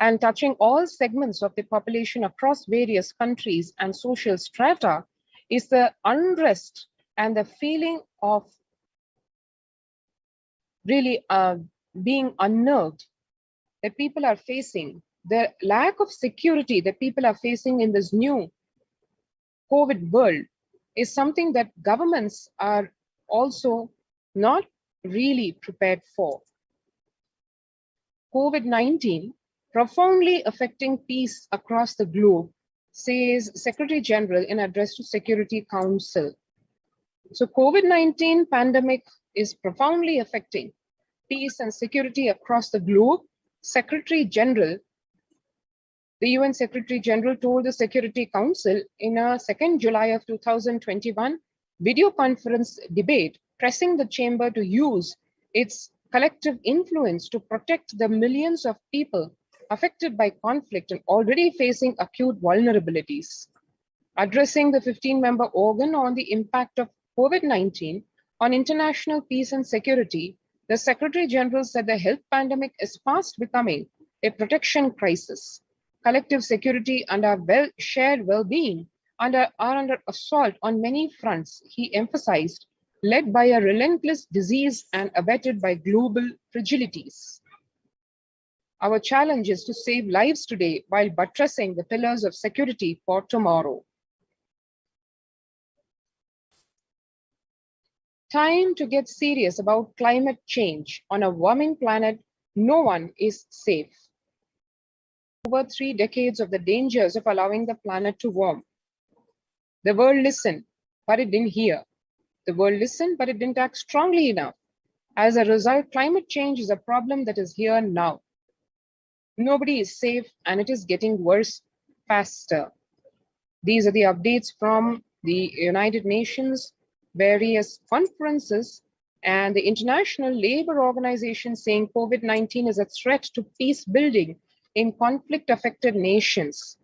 and touching all segments of the population across various countries and social strata, is the unrest and the feeling of really being unnerved that people are facing, the lack of security that people are facing in this new COVID world is something that governments are also not really prepared for. COVID-19 profoundly affecting peace across the globe, says Secretary General in address to Security Council. So COVID-19 pandemic is profoundly affecting peace and security across the globe. Secretary General, the UN Secretary General told the Security Council in a 2nd July of 2021 video conference debate, pressing the chamber to use its collective influence to protect the millions of people affected by conflict and already facing acute vulnerabilities. Addressing the 15-member organ on the impact of COVID-19 on international peace and security, the Secretary General said the health pandemic is fast becoming a protection crisis. Collective security and our shared well-being are under assault on many fronts, he emphasized, led by a relentless disease and abetted by global fragilities. Our challenge is to save lives today while buttressing the pillars of security for tomorrow. Time to get serious about climate change. On a warming planet, no one is safe. Over 3 decades of the dangers of allowing the planet to warm. The world listened, but it didn't hear. The world listened, but it didn't act strongly enough. As a result, climate change is a problem that is here now. Nobody is safe, and it is getting worse faster. These are the updates from the United Nations, various conferences, and the International Labour Organization saying COVID-19 is a threat to peace building in conflict-affected nations.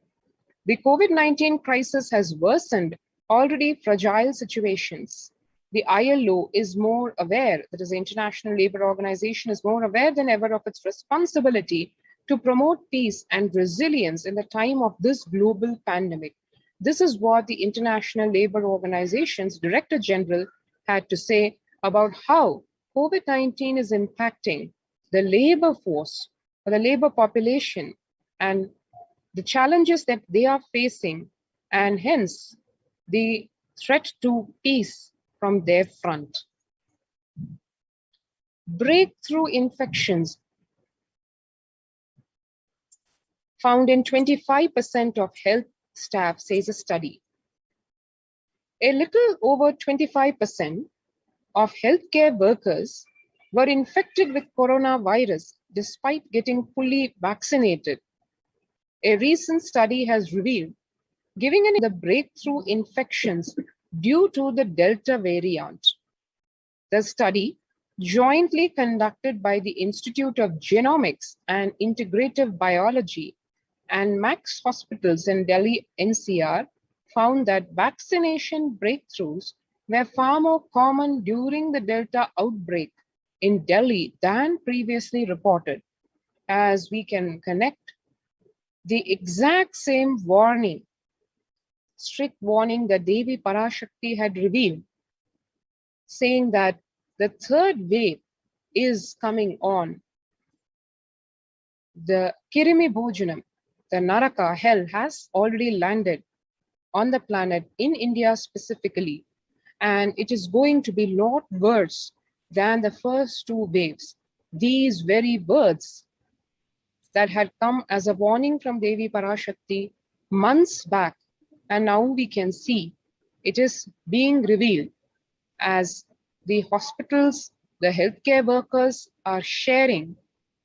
The COVID-19 crisis has worsened already fragile situations. The ILO is more aware, that is, the International Labour Organization is more aware than ever of its responsibility to promote peace and resilience in the time of this global pandemic. This is what the International Labour Organization's Director General had to say about how COVID-19 is impacting the labor force or the labor population and the challenges that they are facing, and hence the threat to peace from their front. Breakthrough infections found in 25% of health staff, says a study. A little over 25% of healthcare workers were infected with coronavirus despite getting fully vaccinated. A recent study has revealed giving the breakthrough infections due to the Delta variant. The study, jointly conducted by the Institute of Genomics and Integrative Biology and Max Hospitals in Delhi NCR, found that vaccination breakthroughs were far more common during the Delta outbreak in Delhi than previously reported. As we can connect the exact same warning, strict warning that Devi Parashakti had revealed, saying that the third wave is coming on the Kirimi Bhojanam, the Naraka hell, has already landed on the planet in India specifically, and it is going to be a lot worse than the first two waves. These very words that had come as a warning from Devi Parashakti months back, and now we can see it is being revealed as the hospitals, the healthcare workers are sharing,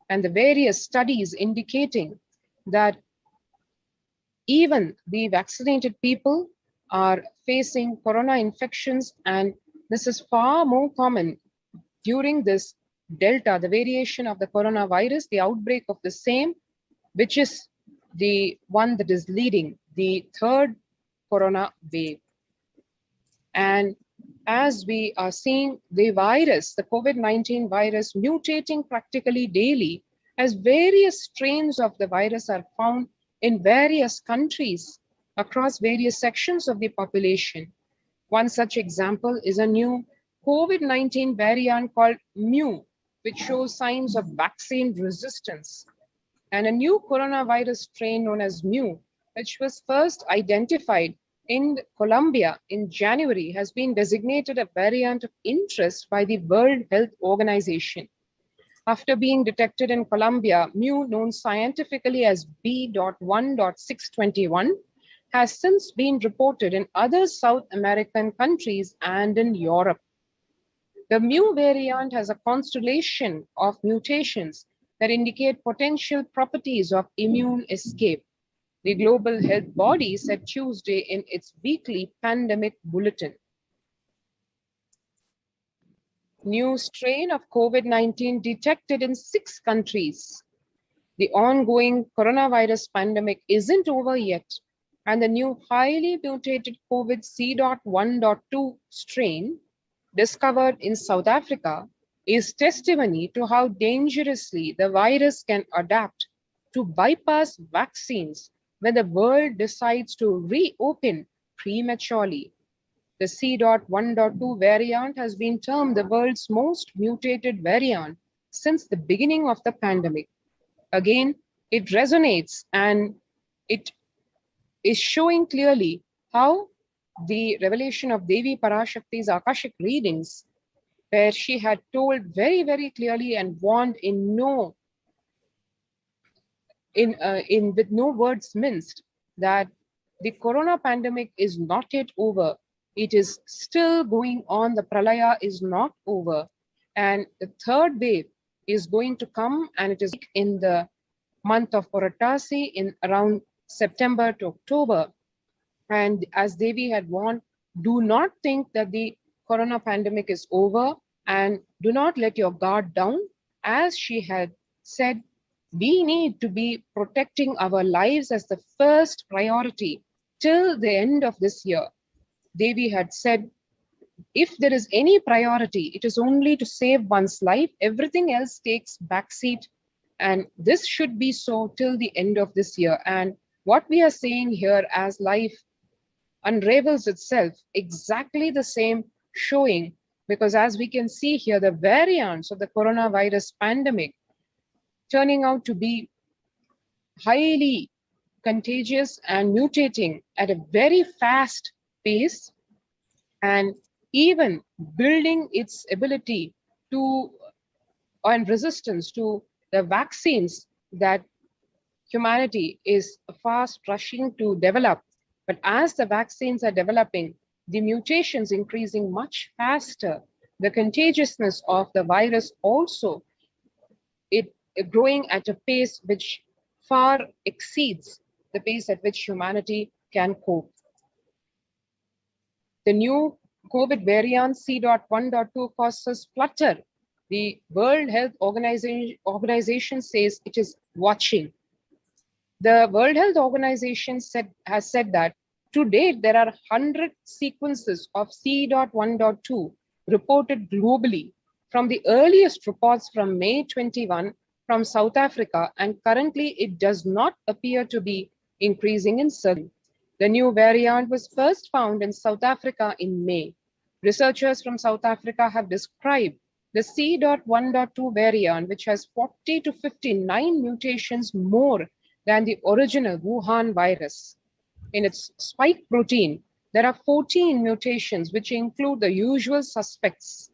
and the various studies indicating that even the vaccinated people are facing corona infections, and this is far more common during this Delta, the variation of the coronavirus, the outbreak of the same, which is the one that is leading the third corona wave. And as we are seeing the virus, the COVID-19 virus mutating practically daily, as various strains of the virus are found in various countries across various sections of the population. One such example is a new COVID-19 variant called Mu, which shows signs of vaccine resistance, and a new coronavirus strain known as Mu, which was first identified in Colombia in January, has been designated a variant of interest by the World Health Organization. After being detected in Colombia, Mu, known scientifically as B.1.621, has since been reported in other South American countries and in Europe. The Mu variant has a constellation of mutations that indicate potential properties of immune escape. The Global Health Body said Tuesday in its weekly pandemic bulletin. New strain of COVID-19 detected in 6 countries. The ongoing coronavirus pandemic isn't over yet, and the new highly mutated COVID C.1.2 strain discovered in South Africa is testimony to how dangerously the virus can adapt to bypass vaccines when the world decides to reopen prematurely. The C.1.2 variant has been termed the world's most mutated variant since the beginning of the pandemic. Again, it resonates, and it is showing clearly how the revelation of Devi Parashakti's Akashic readings, where she had told very, very clearly and warned with no words minced, that the corona pandemic is not yet over. It is still going on. The pralaya is not over, and the third wave is going to come, and it is in the month of Puratasi in around September to October. And as Devi had warned, do not think that the corona pandemic is over, and do not let your guard down. As she had said, we need to be protecting our lives as the first priority till the end of this year. Devi had said, if there is any priority, it is only to save one's life. Everything else takes backseat, and this should be so till the end of this year. And what we are saying here as life unravels itself, exactly the same showing, because as we can see here, the variants of the coronavirus pandemic turning out to be highly contagious and mutating at a very fast pace, and even building its ability to and resistance to the vaccines that humanity is fast rushing to develop. But as the vaccines are developing, the mutations increasing much faster, the contagiousness of the virus also it growing at a pace which far exceeds the pace at which humanity can cope. The new COVID variant C.1.2 causes flutter. The World Health Organization says it is watching. The World Health Organization has said that to date, there are 100 sequences of C.1.2 reported globally, from the earliest reports from May 21 from South Africa, and currently it does not appear to be increasing in circulation. The new variant was first found in South Africa in May. Researchers from South Africa have described The C.1.2 variant, which has 40 to 59 mutations more than the original Wuhan virus. In its spike protein, there are 14 mutations, which include the usual suspects,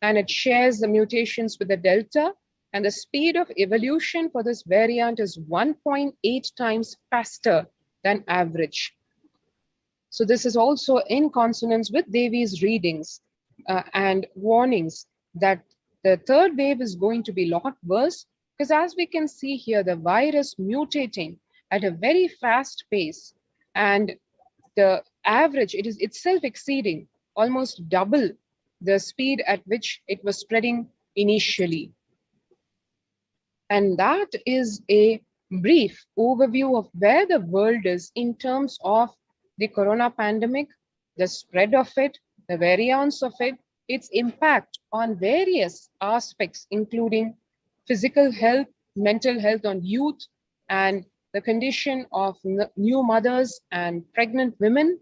and it shares the mutations with the Delta, and the speed of evolution for this variant is 1.8 times faster than average. So this is also in consonance with Devi's readings and warnings that the third wave is going to be a lot worse, because as we can see here, the virus mutating at a very fast pace, and the average, it is itself exceeding almost double the speed at which it was spreading initially. And that is a brief overview of where the world is in terms of the corona pandemic, the spread of it, the variants of it, its impact on various aspects, including physical health, mental health on youth, and the condition of new mothers and pregnant women,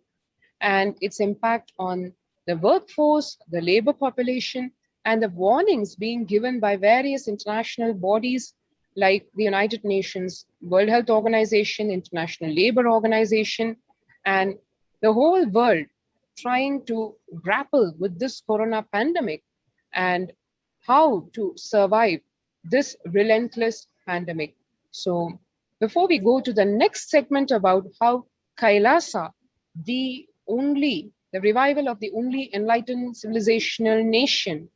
and its impact on the workforce, the labor population, and the warnings being given by various international bodies like the United Nations, World Health Organization, International Labor Organization, and the whole world trying to grapple with this corona pandemic and how to survive this relentless pandemic. So before we go to the next segment about how Kailasa, the revival of the only enlightened civilizational nation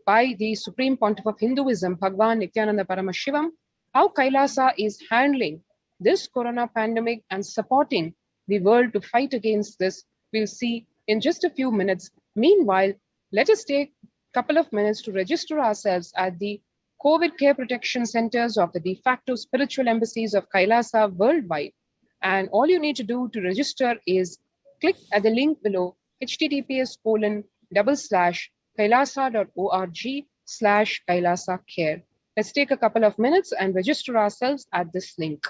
by the Supreme Pontiff of Hinduism, Bhagwan Nithyananda Paramashivam, how Kailasa is handling this corona pandemic and supporting the world to fight against this, we'll see in just a few minutes. Meanwhile, let us take a couple of minutes to register ourselves at the COVID care protection centers of the de facto spiritual embassies of Kailasa worldwide. And all you need to do to register is click at the link below, https://kailasa.org/Kailasa care. Let's take a couple of minutes and register ourselves at this link.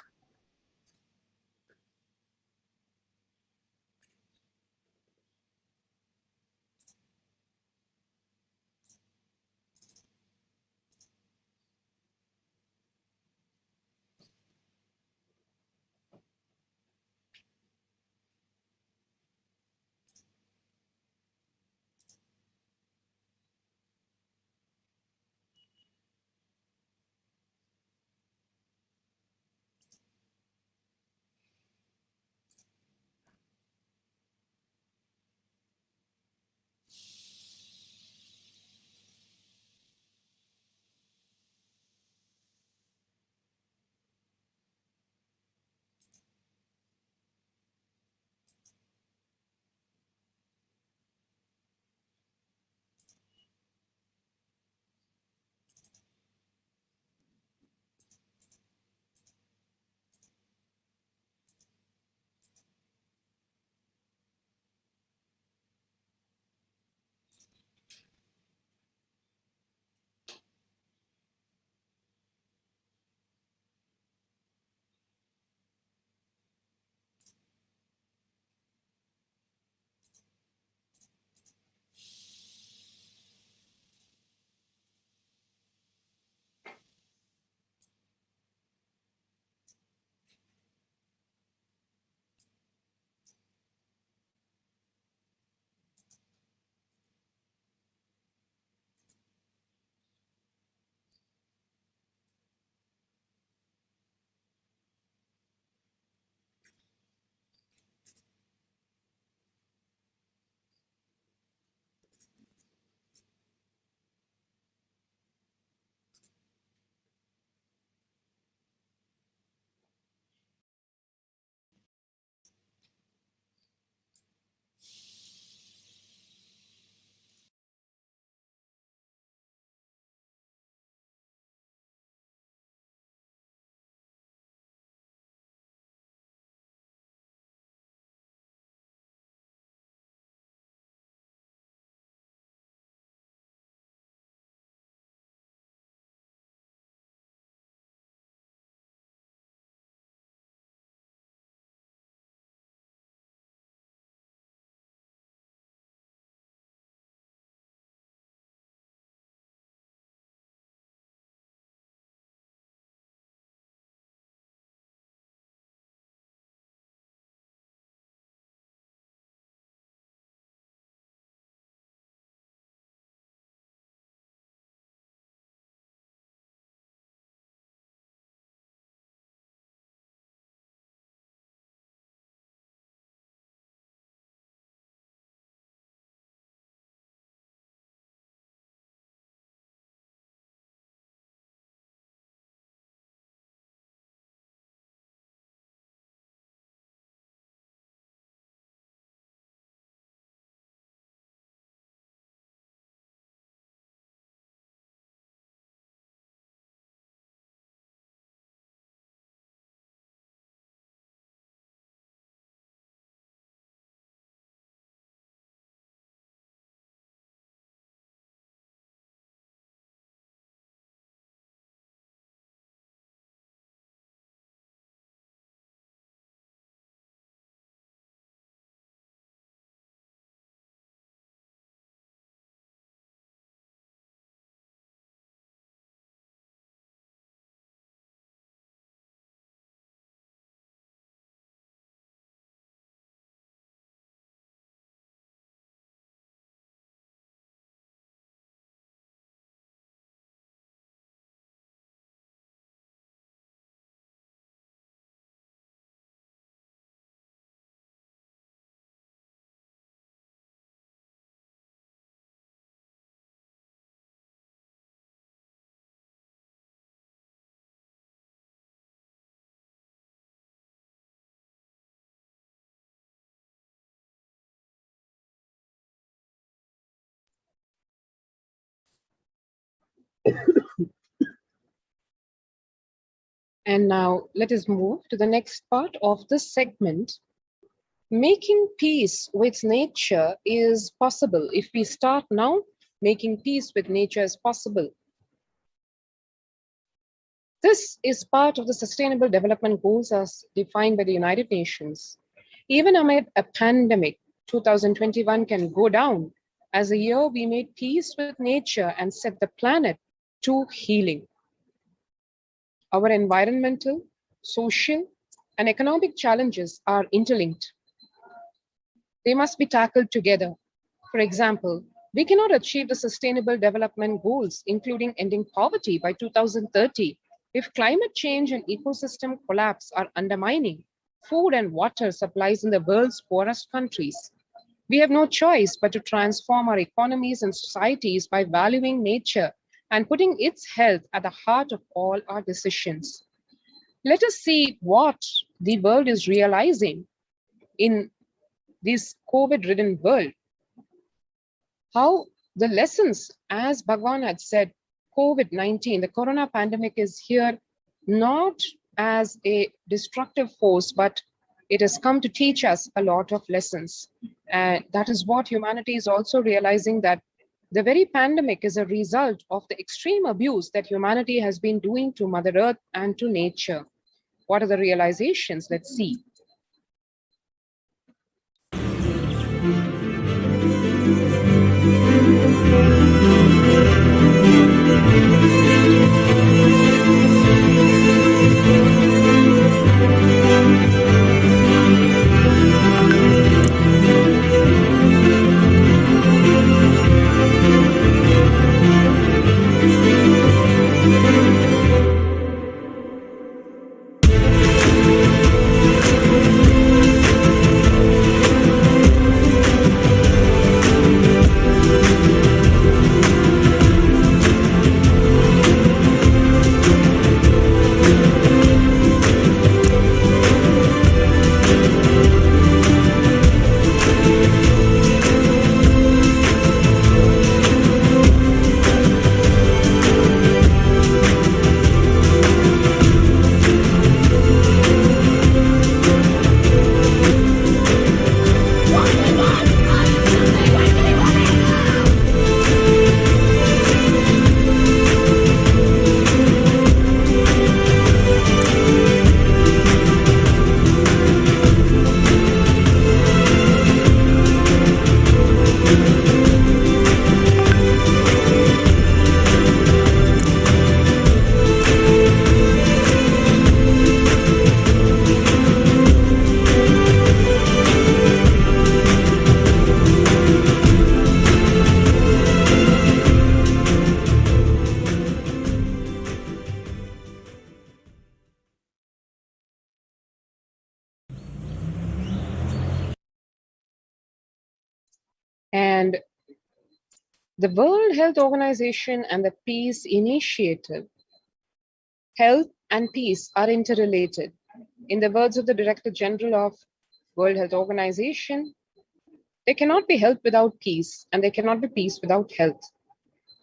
And now let us move to the next part of this segment. Making peace with nature is possible. If we start now, making peace with nature is possible. This is part of the Sustainable Development Goals as defined by the United Nations. Even amid a pandemic, 2021 can go down as a year we made peace with nature and set the planet to healing. Our environmental, social, and economic challenges are interlinked. They must be tackled together. For example, we cannot achieve the Sustainable Development Goals, including ending poverty by 2030, if climate change and ecosystem collapse are undermining food and water supplies in the world's poorest countries. We have no choice but to transform our economies and societies by valuing nature and putting its health at the heart of all our decisions. Let us see what the world is realizing in this COVID-ridden world. How the lessons, as Bhagavan had said, COVID-19, the corona pandemic is here not as a destructive force, but it has come to teach us a lot of lessons. And that is what humanity is also realizing, that the very pandemic is a result of the extreme abuse that humanity has been doing to Mother Earth and to nature. What are the realizations? Let's see. And the World Health Organization and the Peace Initiative, health and peace are interrelated. In the words of the Director General of World Health Organization, there cannot be health without peace, and there cannot be peace without health.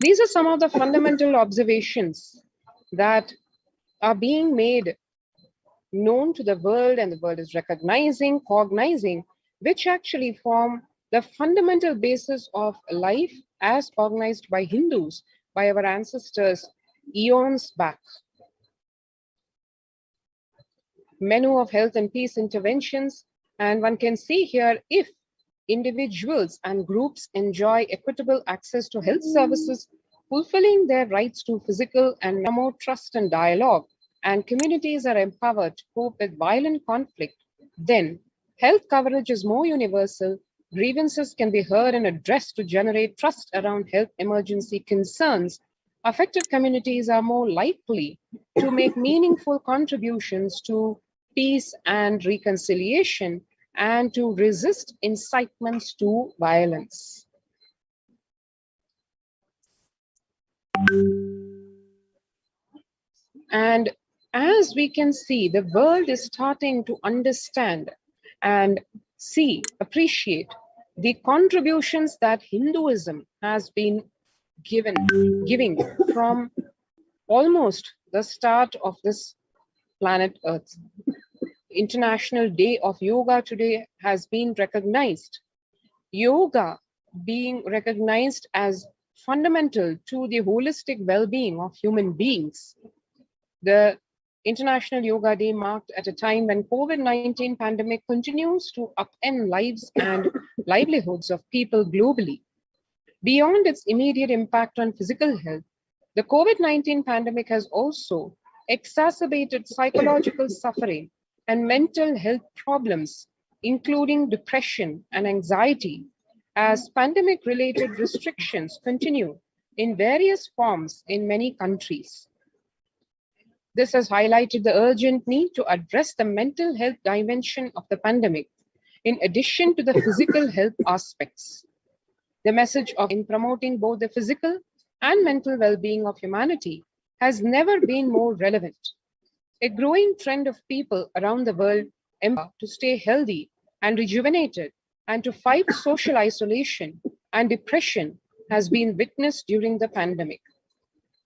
These are some of the fundamental observations that are being made known to the world, and the world is recognizing, cognizing, which actually form the fundamental basis of life as organized by Hindus, by our ancestors eons back. Menu of health and peace interventions, and one can see here, if individuals and groups enjoy equitable access to health services, fulfilling their rights to physical and more trust and dialogue, and communities are empowered to cope with violent conflict, then health coverage is more universal, grievances can be heard and addressed to generate trust around health emergency concerns. Affected communities are more likely to make meaningful contributions to peace and reconciliation and to resist incitements to violence. And as we can see, the world is starting to understand and see, appreciate the contributions that Hinduism has been giving from almost the start of this planet Earth. International Day of Yoga today has been recognized. Yoga being recognized as fundamental to the holistic well-being of human beings. The International Yoga Day marked at a time when COVID-19 pandemic continues to upend lives and livelihoods of people globally. Beyond its immediate impact on physical health, the COVID-19 pandemic has also exacerbated psychological suffering and mental health problems, including depression and anxiety, as pandemic-related restrictions continue in various forms in many countries. This has highlighted the urgent need to address the mental health dimension of the pandemic, in addition to the physical health aspects. The message of in promoting both the physical and mental well-being of humanity has never been more relevant. A growing trend of people around the world to stay healthy and rejuvenated and to fight social isolation and depression has been witnessed during the pandemic.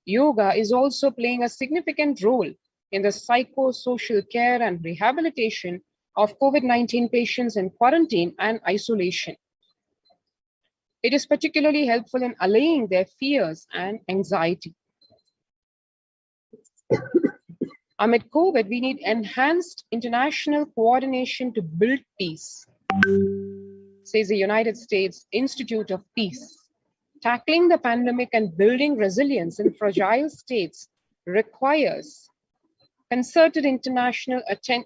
Yoga is also playing a significant role in the psychosocial care and rehabilitation of COVID-19 patients in quarantine and isolation. It is particularly helpful in allaying their fears and anxiety. Amid COVID, we need enhanced international coordination to build peace, says the United States Institute of Peace. Tackling the pandemic and building resilience in fragile states requires concerted international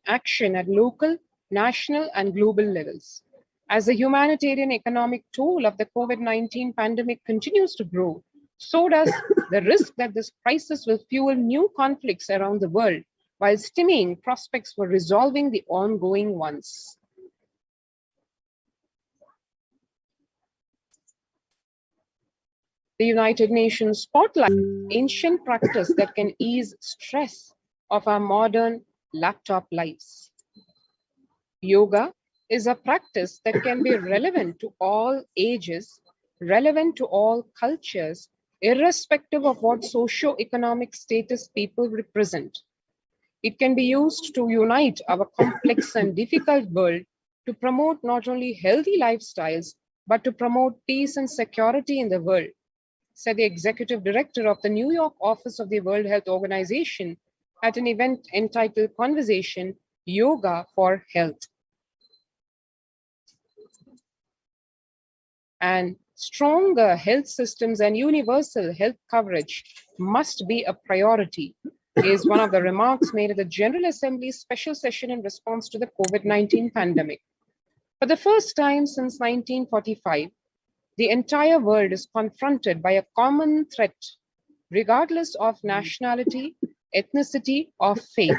action at local, national, and global levels. As the humanitarian economic toll of the COVID-19 pandemic continues to grow, so does the risk that this crisis will fuel new conflicts around the world while stymieing prospects for resolving the ongoing ones. The United Nations spotlights ancient practice that can ease stress of our modern laptop lives. Yoga is a practice that can be relevant to all ages, relevant to all cultures, irrespective of what socio-economic status people represent. It can be used to unite our complex and difficult world to promote not only healthy lifestyles, but to promote peace and security in the world, said the executive director of the New York office of the World Health Organization at an event entitled Conversation, Yoga for Health. And stronger health systems and universal health coverage must be a priority, is one of the remarks made at the General Assembly's special session in response to the COVID-19 pandemic. For the first time since 1945, the entire world is confronted by a common threat, regardless of nationality, ethnicity, or faith.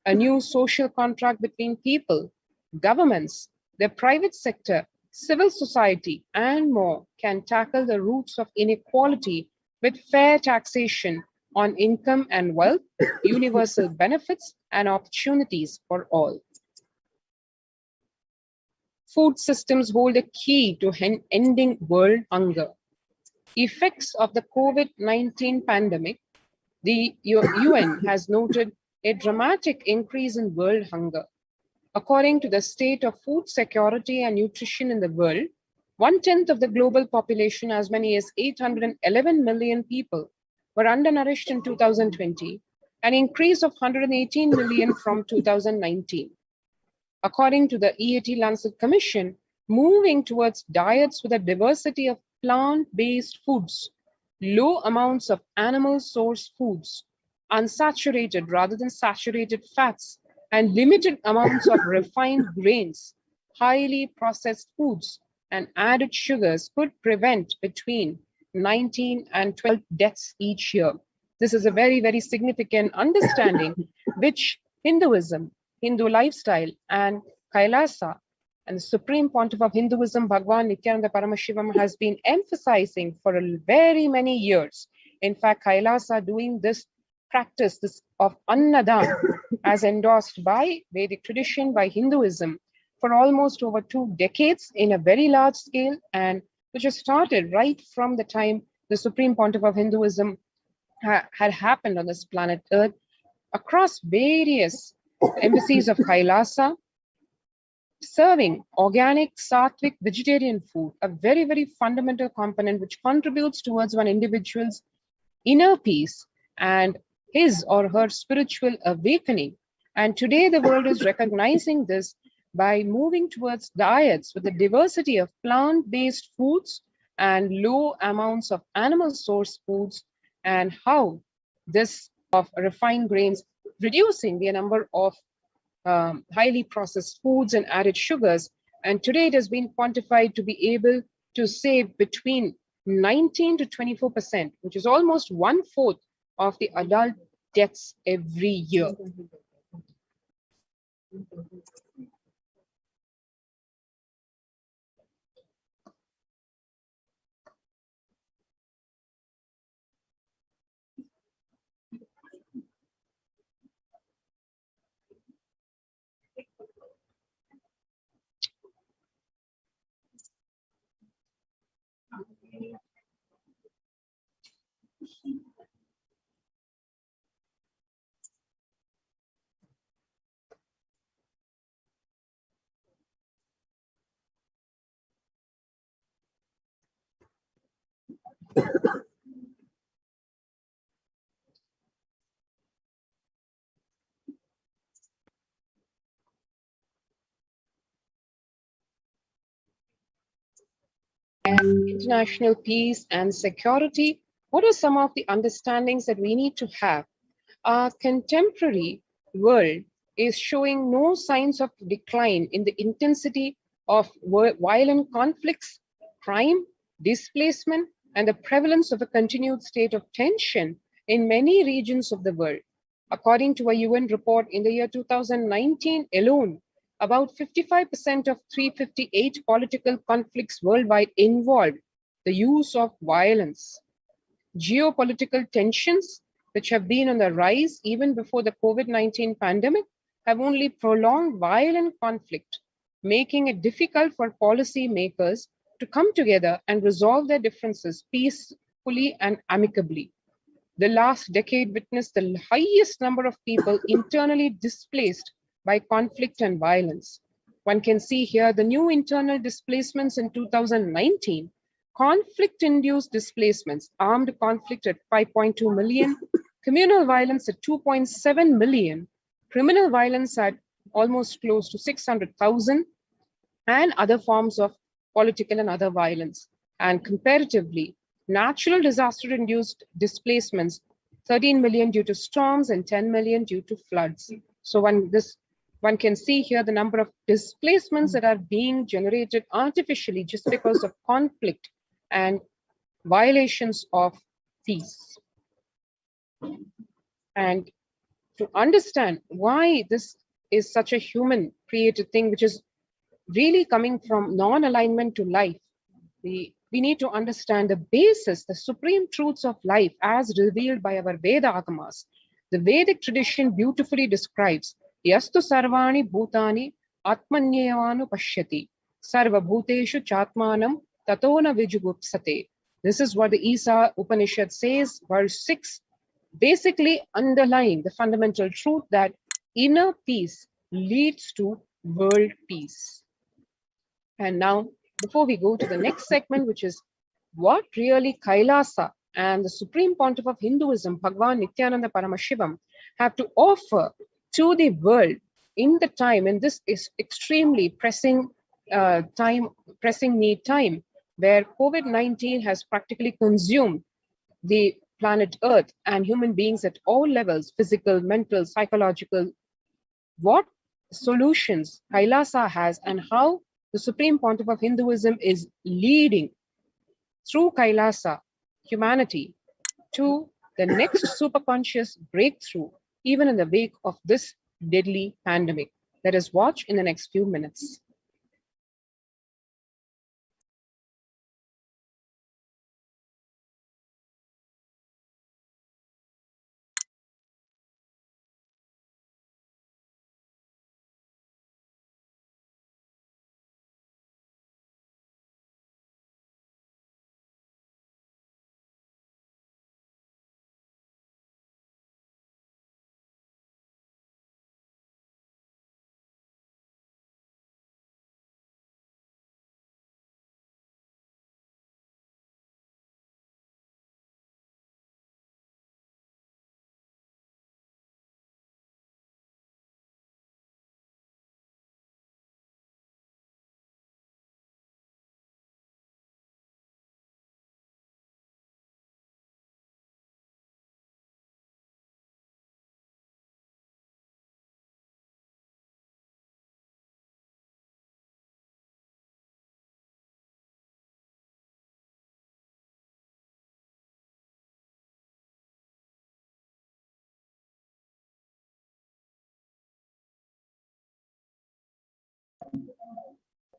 A new social contract between people, governments, the private sector, civil society, and more can tackle the roots of inequality with fair taxation on income and wealth, universal benefits, and opportunities for all. Food systems hold a key to ending world hunger. Effects of the COVID-19 pandemic, the UN has noted a dramatic increase in world hunger. According to the state of food security and nutrition in the world, 1/10 of the global population, as many as 811 million people, were undernourished in 2020, an increase of 118 million from 2019. According to the EAT Lancet Commission, moving towards diets with a diversity of plant-based foods, low amounts of animal-sourced foods, unsaturated rather than saturated fats, and limited amounts of refined grains, highly processed foods, and added sugars could prevent between 19 and 12 deaths each year. This is a very, very significant understanding which Hinduism, Hindu lifestyle, and Kailasa, and the Supreme Pontiff of Hinduism, Bhagwan Nithyananda Paramashivam, has been emphasizing for very many years. In fact, Kailasa doing this practice of Annadam as endorsed by Vedic tradition, by Hinduism, for almost over 2 decades in a very large scale, and which has started right from the time the Supreme Pontiff of Hinduism had happened on this planet Earth across various embassies of Kailasa, serving organic, sattvic, vegetarian food, a very, very fundamental component which contributes towards one individual's inner peace and his or her spiritual awakening. And today the world is recognizing this by moving towards diets with a diversity of plant-based foods and low amounts of animal source foods, and how this of refined grains, reducing the number of highly processed foods and added sugars. And today it has been quantified to be able to save between 19 to 24%, which is almost 1/4 of the adult deaths every year. And international peace and security, what are some of the understandings that we need to have? Our contemporary world is showing no signs of decline in the intensity of violent conflicts, crime, displacement, and the prevalence of a continued state of tension in many regions of the world. According to a UN report in the year 2019 alone, about 55% of 358 political conflicts worldwide involved the use of violence. Geopolitical tensions, which have been on the rise even before the COVID-19 pandemic, have only prolonged violent conflict, making it difficult for policymakers to come together and resolve their differences peacefully and amicably. The last decade witnessed the highest number of people internally displaced by conflict and violence. One can see here the new internal displacements in 2019, conflict-induced displacements, armed conflict at 5.2 million, communal violence at 2.7 million, criminal violence at almost close to 600,000, and other forms of political and other violence. And comparatively, natural disaster-induced displacements, 13 million due to storms and 10 million due to floods. So one can see here the number of displacements that are being generated artificially just because of conflict and violations of peace. And to understand why this is such a human created thing, which is really coming from non-alignment to life, we need to understand the basis, the supreme truths of life as revealed by our Veda Agamas. The Vedic tradition beautifully describes Yastu sarvani bhutani atmanyevanu pashyati sarva bhuteshu chatmanam tatona vijugupsate. This is what the Isa Upanishad says, verse 6, basically underlying the fundamental truth that inner peace leads to world peace. And now, before we go to the next segment, which is what really Kailasa and the Supreme Pontiff of Hinduism, Bhagwan Nithyananda Paramashivam, have to offer to the world in the time, and this is extremely pressing need time, where COVID-19 has practically consumed the planet Earth and human beings at all levels, physical, mental, psychological. What solutions Kailasa has and how the Supreme Pontiff of Hinduism is leading through Kailasa humanity to the next superconscious breakthrough, even in the wake of this deadly pandemic. Let us watch in the next few minutes.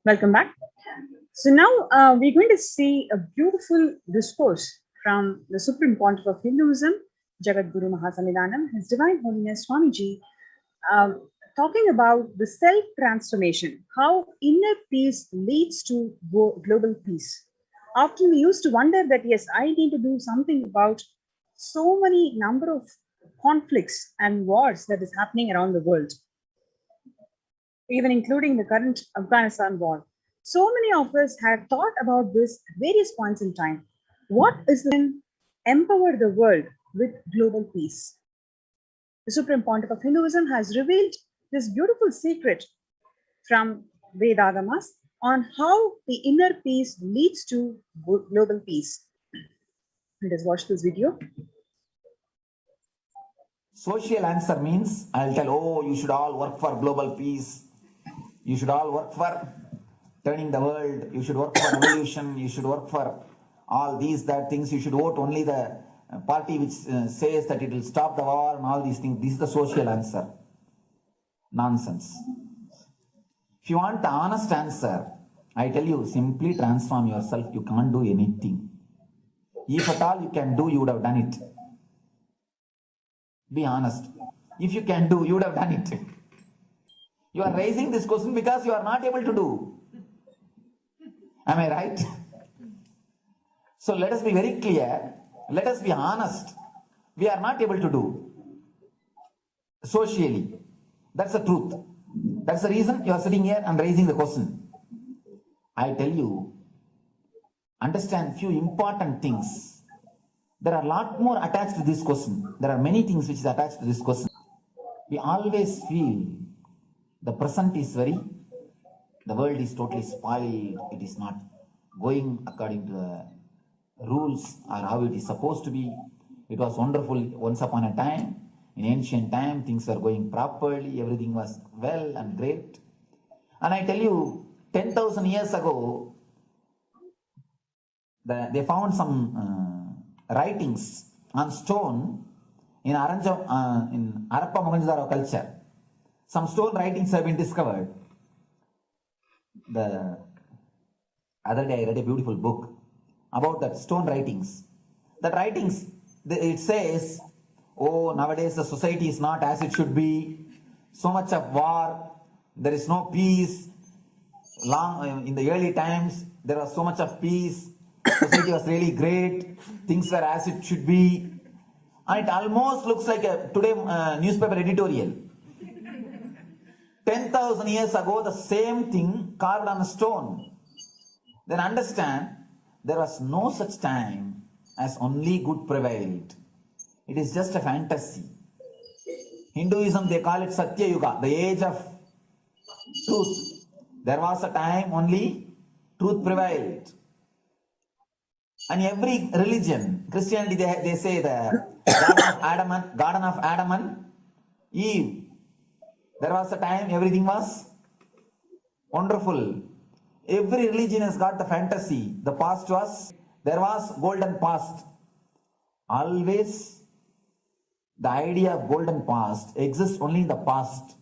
Welcome back. So now we're going to see a beautiful discourse from the Supreme Pontiff of Hinduism, Jagat Guru Mahasanidhanam, His Divine Holiness Swamiji, talking about the self-transformation, how inner peace leads to global peace. Often we used to wonder that, yes, I need to do something about so many number of conflicts and wars that is happening around the world, even including the current Afghanistan war. So many of us have thought about this at various points in time. What is then empower the world with global peace? The Supreme Pontiff of Hinduism has revealed this beautiful secret from Vedagamas on how the inner peace leads to global peace. Let us watch this video.
Social answer means I'll tell, oh, you should all work for global peace. You should all work for turning the world. You should work for revolution. You should work for all these, that things. You should vote only the party which says that it will stop the war and all these things. This is the social answer. Nonsense. If you want the honest answer, I tell you, simply transform yourself. You can't do anything. If at all you can do, you would have done it. Be honest. If you can do, you would have done it. You are raising this question because you are not able to do. Am I right? So let us be very clear. Let us be honest. We are not able to do socially. That's the truth. That's the reason you are sitting here and raising the question. I tell you, understand few important things. There are a lot more attached to this question. There are many things which is attached to this question. We always feel the present is the world is totally spoiled. It is not going according to the rules or how it is supposed to be. It was wonderful once upon a time. In ancient time, things were going properly. Everything was well and great. And I tell you, 10,000 years ago, they found some writings on stone in Harappa Mohenjo-daro culture. Some stone writings have been discovered. The other day I read a beautiful book about that stone writings. That writings, it says, oh, nowadays the society is not as it should be. So much of war. There is no peace. In the early times, there was so much of peace. Society was really great. Things were as it should be. And it almost looks like a today newspaper editorial. 10,000 years ago, the same thing carved on a stone. Then understand, there was no such time as only good prevailed. It is just a fantasy. Hinduism, they call it Satya Yuga, the age of truth. There was a time only truth prevailed. And every religion, Christianity, they say the Garden of Adam and Eve. There was a time everything was wonderful. Every religion has got the fantasy. The past was, there was golden past. Always the idea of golden past exists only in the past.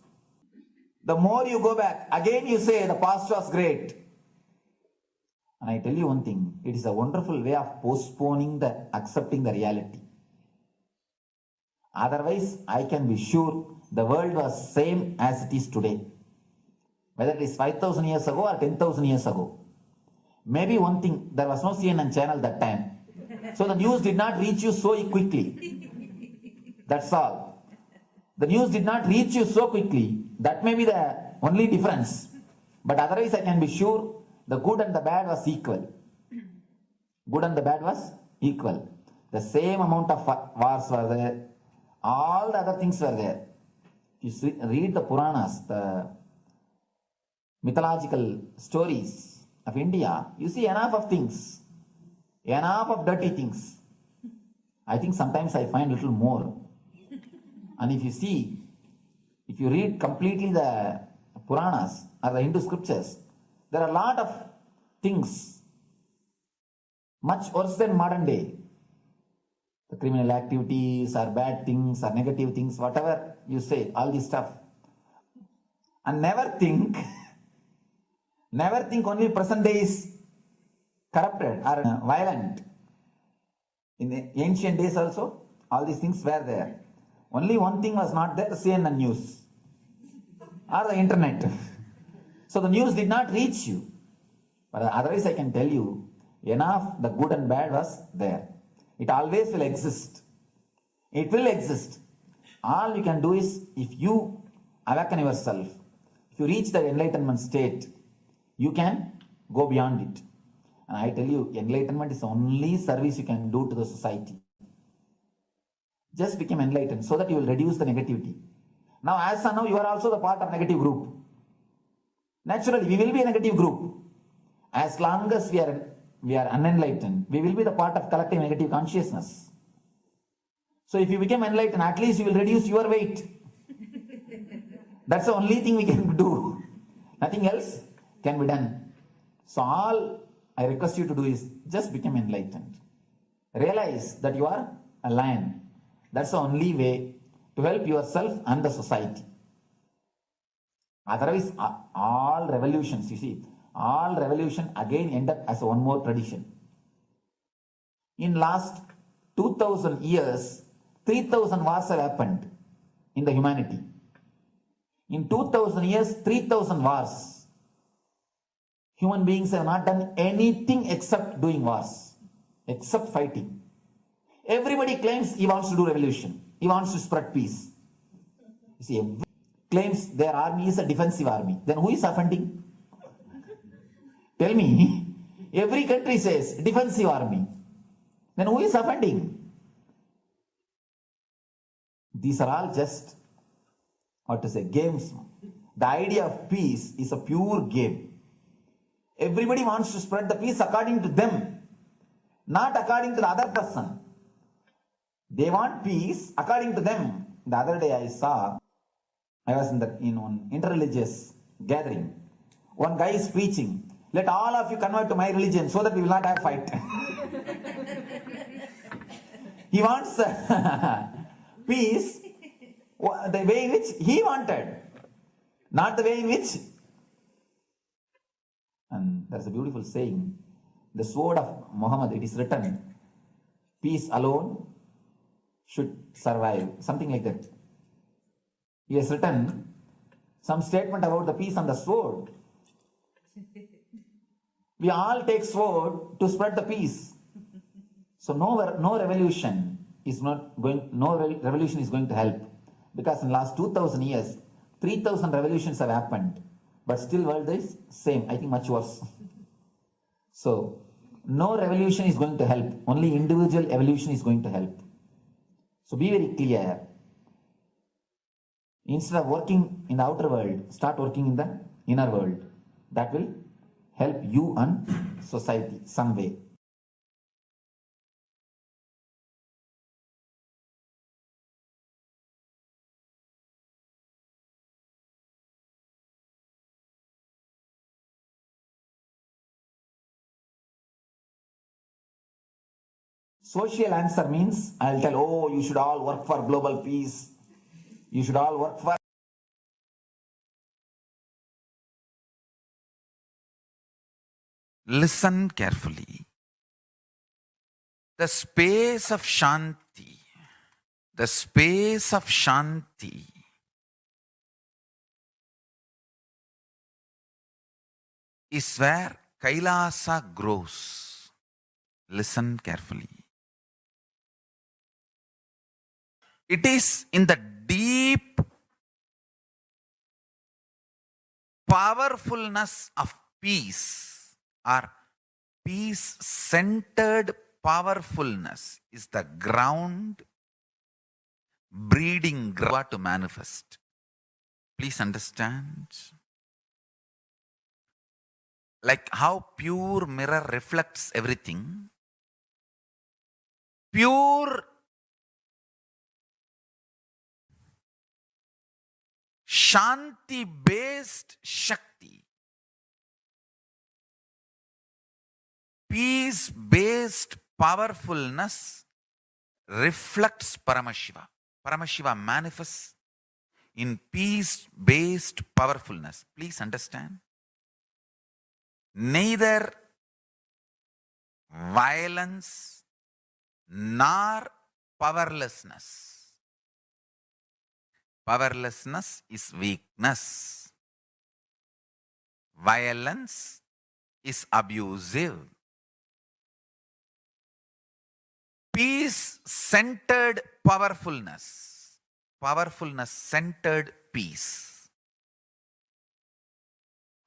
The more you go back, again you say the past was great. And I tell you one thing, it is a wonderful way of postponing accepting the reality. Otherwise, I can be sure the world was same as it is today. Whether it is 5,000 years ago or 10,000 years ago. Maybe one thing, there was no CNN channel that time. So the news did not reach you so quickly. That's all. The news did not reach you so quickly. That may be the only difference. But otherwise, I can be sure the good and the bad was equal. Good and the bad was equal. The same amount of wars were there. All the other things were there. If you read the Puranas, the mythological stories of India, you see enough of things. Enough of dirty things. I think sometimes I find a little more. And if you read completely the Puranas or the Hindu scriptures, there are a lot of things much worse than modern day. The criminal activities or bad things or negative things, whatever you say, all this stuff. And never think Never think only present day is corrupted or violent. In the ancient days also, all these things were there. Only one thing was not there, CNN news or the internet. So the news did not reach you. But otherwise I can tell you, enough the good and bad was there. It always will exist. It will exist. All you can do is, if you awaken yourself, if you reach the enlightenment state, you can go beyond it. And I tell you, enlightenment is the only service you can do to the society. Just become enlightened so that you will reduce the negativity. Now, as of now, you are also the part of negative group. Naturally, we will be a negative group. As long as we are unenlightened, we will be the part of collective negative consciousness. So if you become enlightened, at least you will reduce your weight. That's the only thing we can do. Nothing else can be done. So all I request you to do is just become enlightened. Realize that you are a lion. That's the only way to help yourself and the society. Otherwise, all revolutions, you see, all revolution again end up as one more tradition. In last 2000 years, 3000 wars have happened in the humanity. In 2000 years, 3000 wars. Human beings have not done anything except doing wars, except fighting. Everybody claims he wants to do revolution. He wants to spread peace. You see, everybody claims their army is a defensive army. Then who is offending? Tell me. Every country says defensive army. Then who is offending? These are all just, games. The idea of peace is a pure game. Everybody wants to spread the peace according to them, not according to the other person. They want peace according to them. The other day I was in one interreligious gathering. One guy is preaching, let all of you convert to my religion so that we will not have fight. He wants peace the way in which he wanted, not the way in which. And there's a beautiful saying, the sword of Muhammad, it is written, peace alone should survive, something like that. He has written some statement about the peace on the sword. We all take sword to spread the peace. So no revolution is going to help, because in the last 2000 years, 3000 revolutions have happened, but still world is same, I think much worse. So no revolution is going to help, only individual evolution is going to help. So be very clear. Instead of working in the outer world, start working in the inner world. That will help you and society some way. Social answer means, I'll tell, oh, you should all work for global peace. You should all work for.
Listen carefully. The space of Shanti, is where Kailasa grows. Listen carefully. It is in the deep powerfulness of peace, or peace-centered powerfulness is the ground, breeding ground to manifest. Please understand. Like how pure mirror reflects everything, pure Shanti-based Shakti, peace-based powerfulness reflects Paramashiva. Paramashiva manifests in peace-based powerfulness. Please understand. neither violence nor powerlessness. Powerlessness is weakness. Violence is abusive. Peace-centered powerfulness. Powerfulness-centered peace.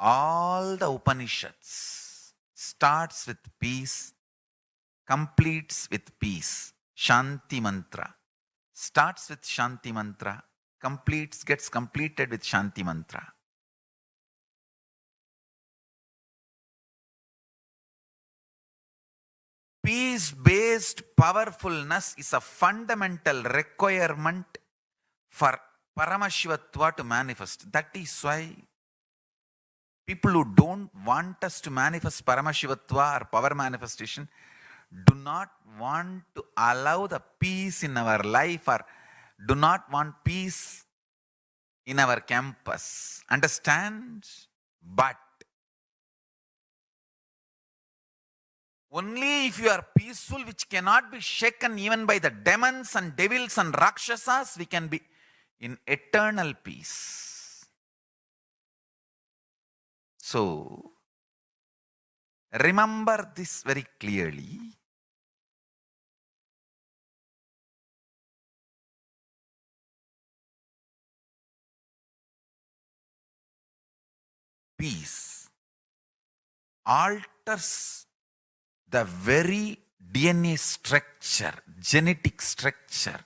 All the Upanishads starts with peace, completes with peace. Shanti mantra. Starts with Shanti mantra, gets completed with Shanti mantra. Peace-based powerfulness is a fundamental requirement for Paramashivatva to manifest. That is why people who don't want us to manifest Paramashivatva or power manifestation do not want to allow the peace in our life or do not want peace in our campus. Understand? But only if you are peaceful, which cannot be shaken even by the demons and devils and rakshasas, we can be in eternal peace. So, remember this very clearly. Peace alters the very DNA structure, genetic structure,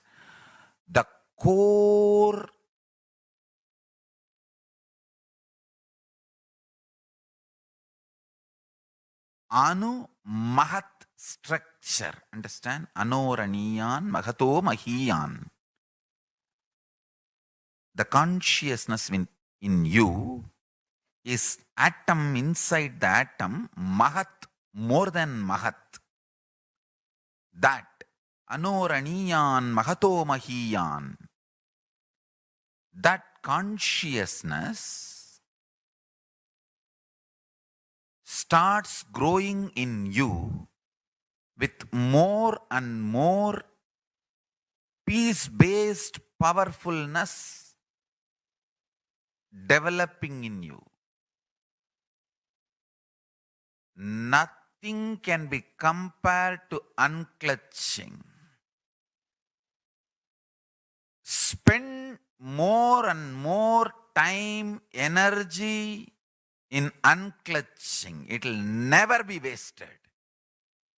the core Anu Mahat structure. Understand? Anoraniyan Mahato Mahiyan. The consciousness in you is atom inside the atom, Mahat, more than Mahat. That Anoraniyan Mahato Mahiyan. That consciousness starts growing in you with more and more peace-based powerfulness developing in you. Nothing can be compared to unclutching. Spend more and more time, energy in unclutching. It will never be wasted.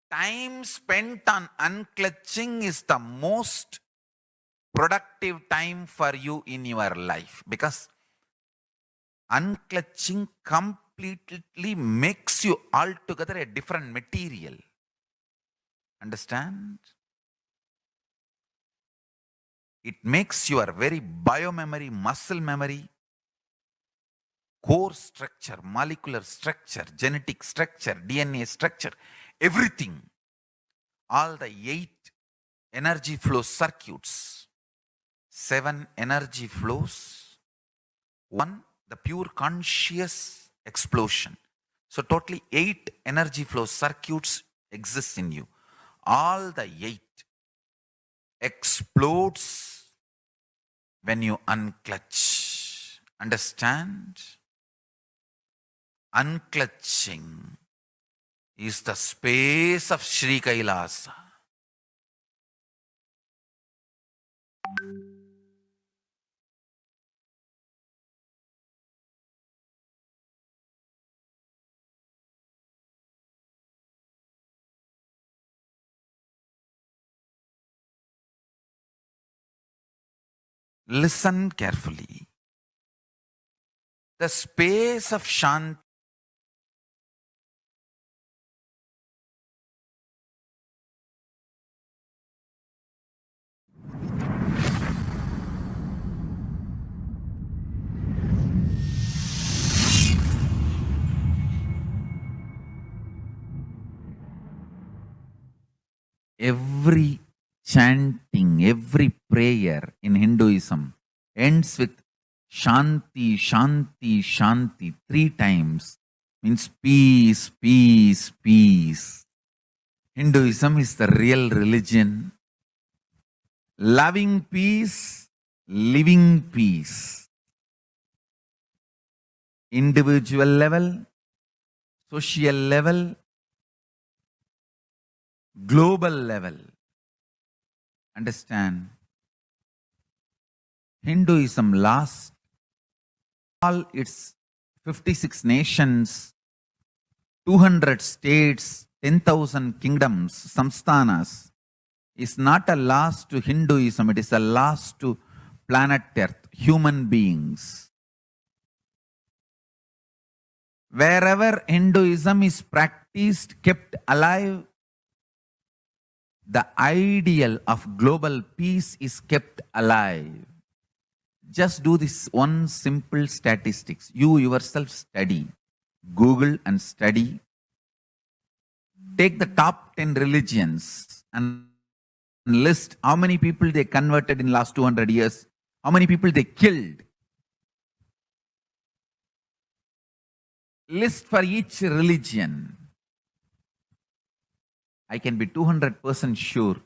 Time spent on unclutching is the most productive time for you in your life, because unclutching completely makes you altogether a different material. Understand? It makes your very biomemory, muscle memory, core structure, molecular structure, genetic structure, DNA structure, everything, all the 8 energy flow circuits, 7 energy flows, 1, the pure conscious explosion. So totally 8 energy flow circuits exist in you. All the 8 explodes when you unclutch. Understand? Unclutching is the space of Sri Kailasa. Listen carefully. The space of Shanti every chanting, every prayer in Hinduism ends with Shanti, Shanti, Shanti 3 times.
Means peace, peace, peace. Hinduism is the real religion. Loving peace, living peace. Individual level, social level, global level. Understand? Hinduism lost all its 56 nations, 200 states, 10,000 kingdoms, samsthanas, is not a loss to Hinduism, it is a loss to planet Earth, human beings. Wherever Hinduism is practiced, kept alive, the ideal of global peace is kept alive. Just do this one simple statistics. You yourself study. Google and study. Take the top 10 religions and list how many people they converted in last 200 years, how many people they killed. List for each religion. I can be 200% sure.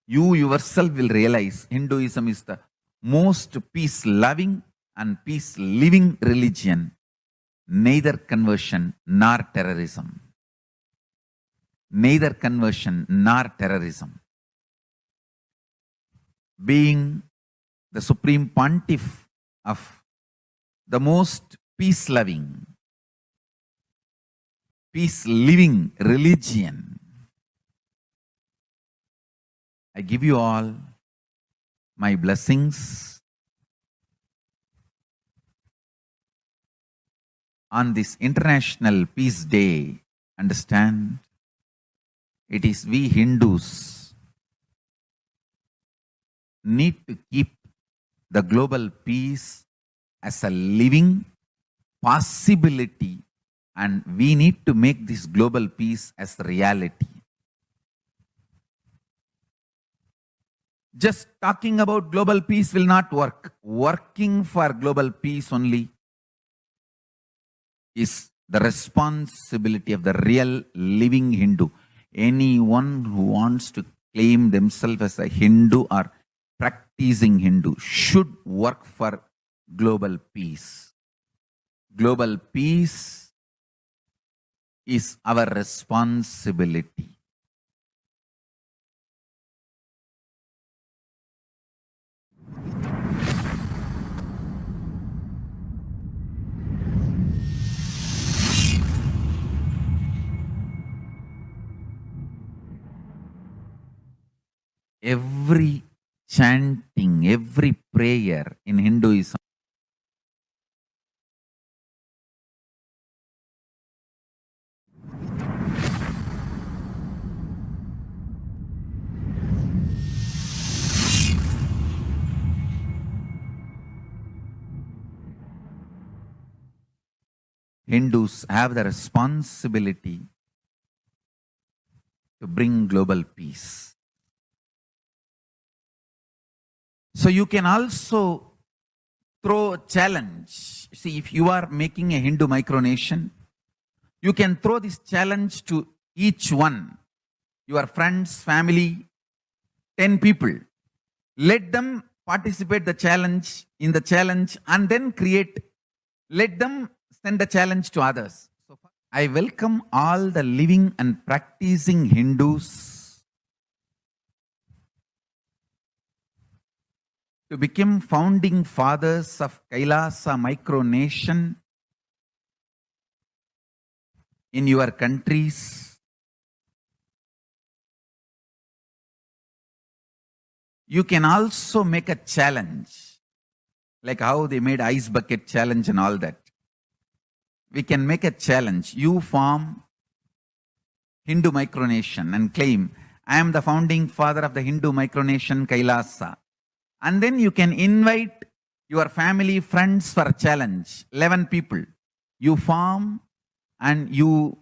You yourself will realize Hinduism is the most peace-loving and peace-living religion. Neither conversion nor terrorism. Neither conversion nor terrorism. Being the supreme pontiff of the most peace-loving, peace-living religion, I give you all my blessings on this International Peace Day. Understand? It is we Hindus need to keep the global peace as a living possibility, and we need to make this global peace as reality. Just talking about global peace will not work. Working for global peace only is the responsibility of the real living Hindu. Anyone who wants to claim themselves as a Hindu or practicing Hindu should work for global peace. Global peace is our responsibility. Every chanting, every prayer in Hinduism Hindus have the responsibility to bring global peace. So you can also throw a challenge. See, if you are making a Hindu micronation, you can throw this challenge to each one, your friends, family, 10 people. Let them participate in the challenge and then let them send the challenge to others. So I welcome all the living and practicing Hindus to become founding fathers of Kailasa micronation in your countries. You can also make a challenge, like how they made ice bucket challenge and all that. We can make a challenge. You form Hindu micronation and claim, I am the founding father of the Hindu micronation Kailasa. And then you can invite your family, friends for a challenge. 11 people. You form and you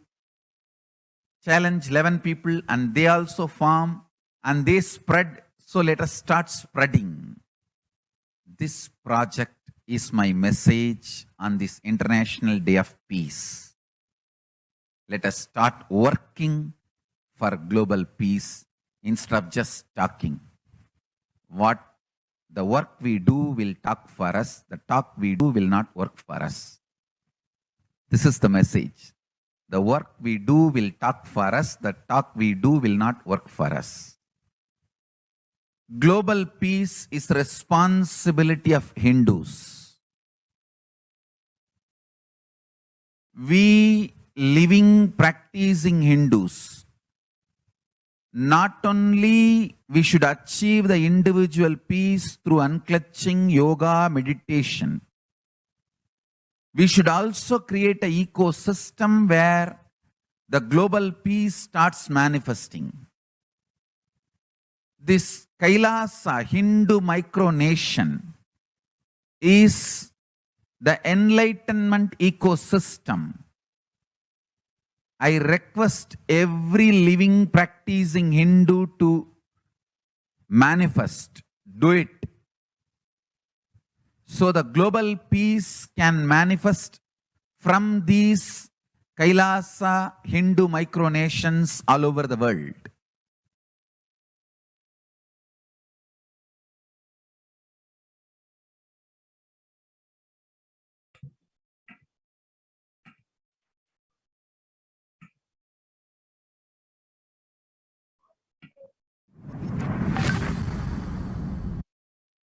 challenge 11 people and they also form and they spread. So let us start spreading. This project is my message on this International Day of Peace. Let us start working for global peace instead of just talking. What the work we do will talk for us, the talk we do will not work for us. This is the message. The work we do will talk for us, the talk we do will not work for us. Global peace is the responsibility of Hindus. We living, practicing Hindus, not only we should achieve the individual peace through unclutching yoga, meditation, we should also create an ecosystem where the global peace starts manifesting. This Kailasa Hindu micronation is the enlightenment ecosystem. I request every living, practicing Hindu to manifest, do it. So the global peace can manifest from these Kailasa Hindu micronations all over the world.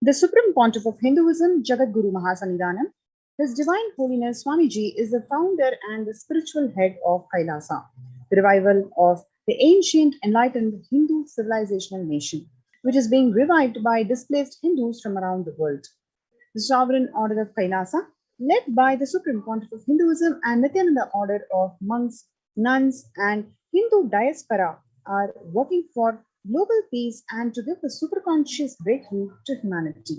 The Supreme Pontiff of Hinduism, Jagadguru Mahasannidhanam, His Divine Holiness Swamiji is the founder and the spiritual head of Kailasa, the revival of the ancient enlightened Hindu civilizational nation, which is being revived by displaced Hindus from around the world. The sovereign order of Kailasa, led by the Supreme Pontiff of Hinduism and Nithyananda order of monks, nuns, and Hindu diaspora, are working for global peace and to give a superconscious breakthrough to humanity.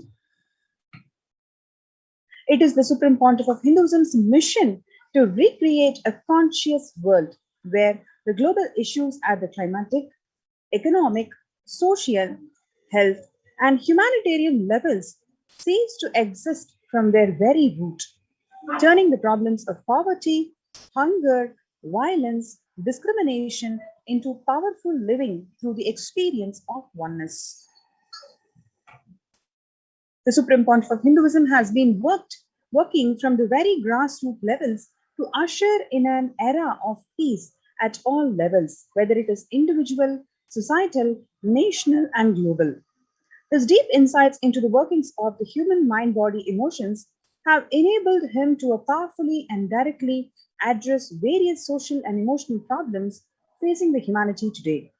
It is the Supreme Pontiff of Hinduism's mission to recreate a conscious world where the global issues at the climatic, economic, social, health, and humanitarian levels cease to exist from their very root, turning the problems of poverty, hunger, violence, discrimination into powerful living through the experience of oneness. The Supreme Pontiff of Hinduism has been working from the very grassroots levels to usher in an era of peace at all levels, whether it is individual, societal, national, and global. His deep insights into the workings of the human mind, body, emotions have enabled him to powerfully and directly address various social and emotional problems facing the humanity today.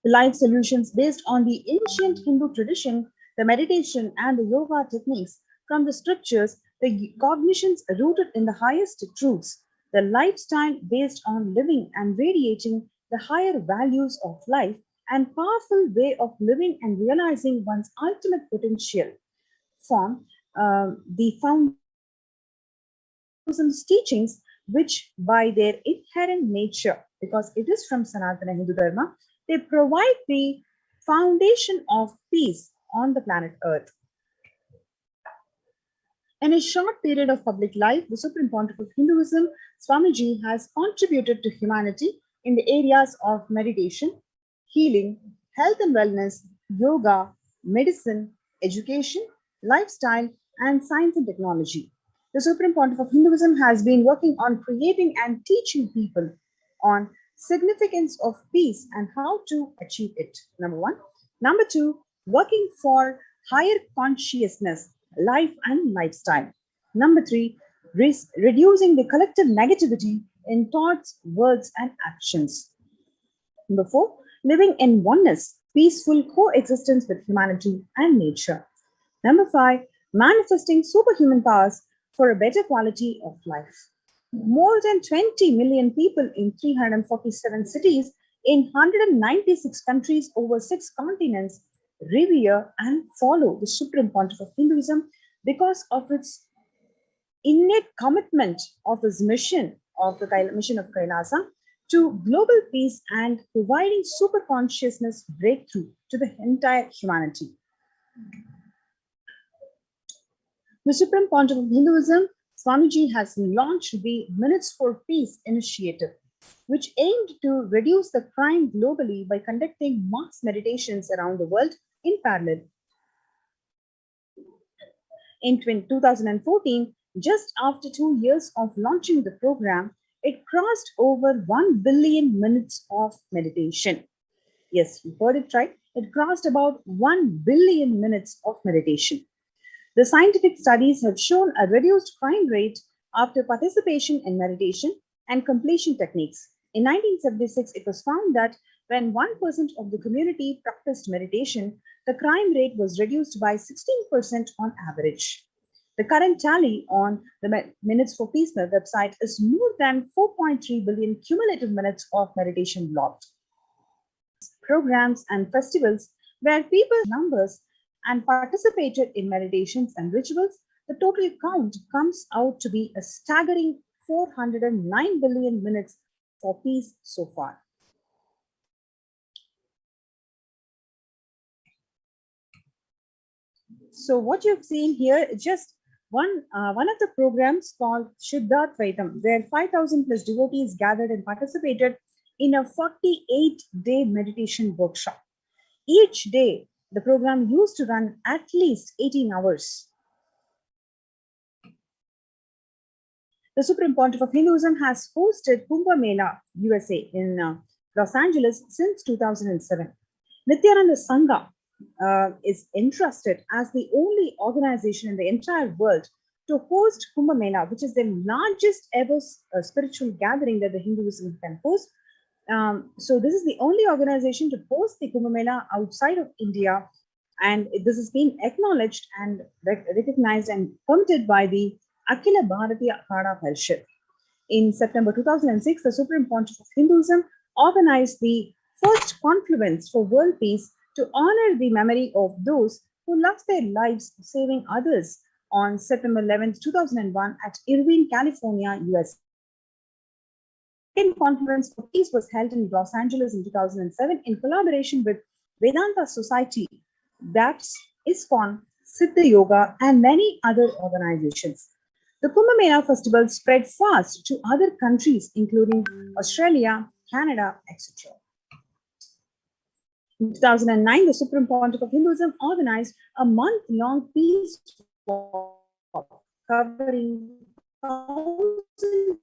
The life solutions based on the ancient Hindu tradition, the meditation and the yoga techniques from the scriptures, the cognitions rooted in the highest truths, the lifestyle based on living and radiating the higher values of life and powerful way of living and realizing one's ultimate potential form the foundation's teachings, which by their inherent nature, because it is from Sanatana Hindu Dharma, they provide the foundation of peace on the planet Earth. In a short period of public life, the Supreme Pontiff of Hinduism, Swamiji, has contributed to humanity in the areas of meditation, healing, health and wellness, yoga, medicine, education, lifestyle, and science and technology. The Supreme Pontiff of Hinduism has been working on creating and teaching people on significance of peace and how to achieve it. Number one. Number two, working for higher consciousness, life and lifestyle. Number three, reducing the collective negativity in thoughts, words, and actions. Number four, living in oneness, peaceful coexistence with humanity and nature. Number five, manifesting superhuman powers for a better quality of life. More than 20 million people in 347 cities in 196 countries over 6 continents revere and follow the Supreme Pontiff of Hinduism because of its innate commitment of his mission of the mission of Kailasa to global peace and providing super consciousness breakthrough to the entire humanity. The Supreme Pontiff of Hinduism, Swamiji has launched the Minutes for Peace initiative, which aimed to reduce the crime globally by conducting mass meditations around the world in parallel. In 2014, just after 2 years of launching the program, it crossed over 1 billion minutes of meditation. Yes, you heard it right. It crossed about 1 billion minutes of meditation. The scientific studies have shown a reduced crime rate after participation in meditation and completion techniques. In 1976, it was found that when 1% of the community practiced meditation, the crime rate was reduced by 16% on average. The current tally on the Minutes for Peace website is more than 4.3 billion cumulative minutes of meditation logged. Programs and festivals where people numbers and participated in meditations and rituals, the total count comes out to be a staggering 409 billion minutes for peace so far. So what you've seen here is just one of the programs called Shuddhatvaitam, where 5,000 plus devotees gathered and participated in a 48-day meditation workshop. Each day, the program used to run at least 18 hours. The Supreme Pontiff of Hinduism has hosted Kumbh Mela, USA in Los Angeles since 2007. Nithyananda Sangha is entrusted as the only organization in the entire world to host Kumbh Mela, which is the largest ever spiritual gathering that the Hinduism can host. So this is the only organization to host the Kumbh Mela outside of India, and this has been acknowledged and recognized and permitted by the Akhila Bharatiya Akhada Parishad. In September 2006, the Supreme Pontiff of Hinduism organized the first confluence for world peace to honor the memory of those who lost their lives saving others on September 11, 2001 at Irvine, California, US. The second conference for peace was held in Los Angeles in 2007 in collaboration with Vedanta Society, that's ISKCON, Siddha Yoga, and many other organizations. The Kumbh Mela festival spread fast to other countries, including Australia, Canada, etc. In 2009, the Supreme Pontiff of Hinduism organized a month-long peace walk covering 1,000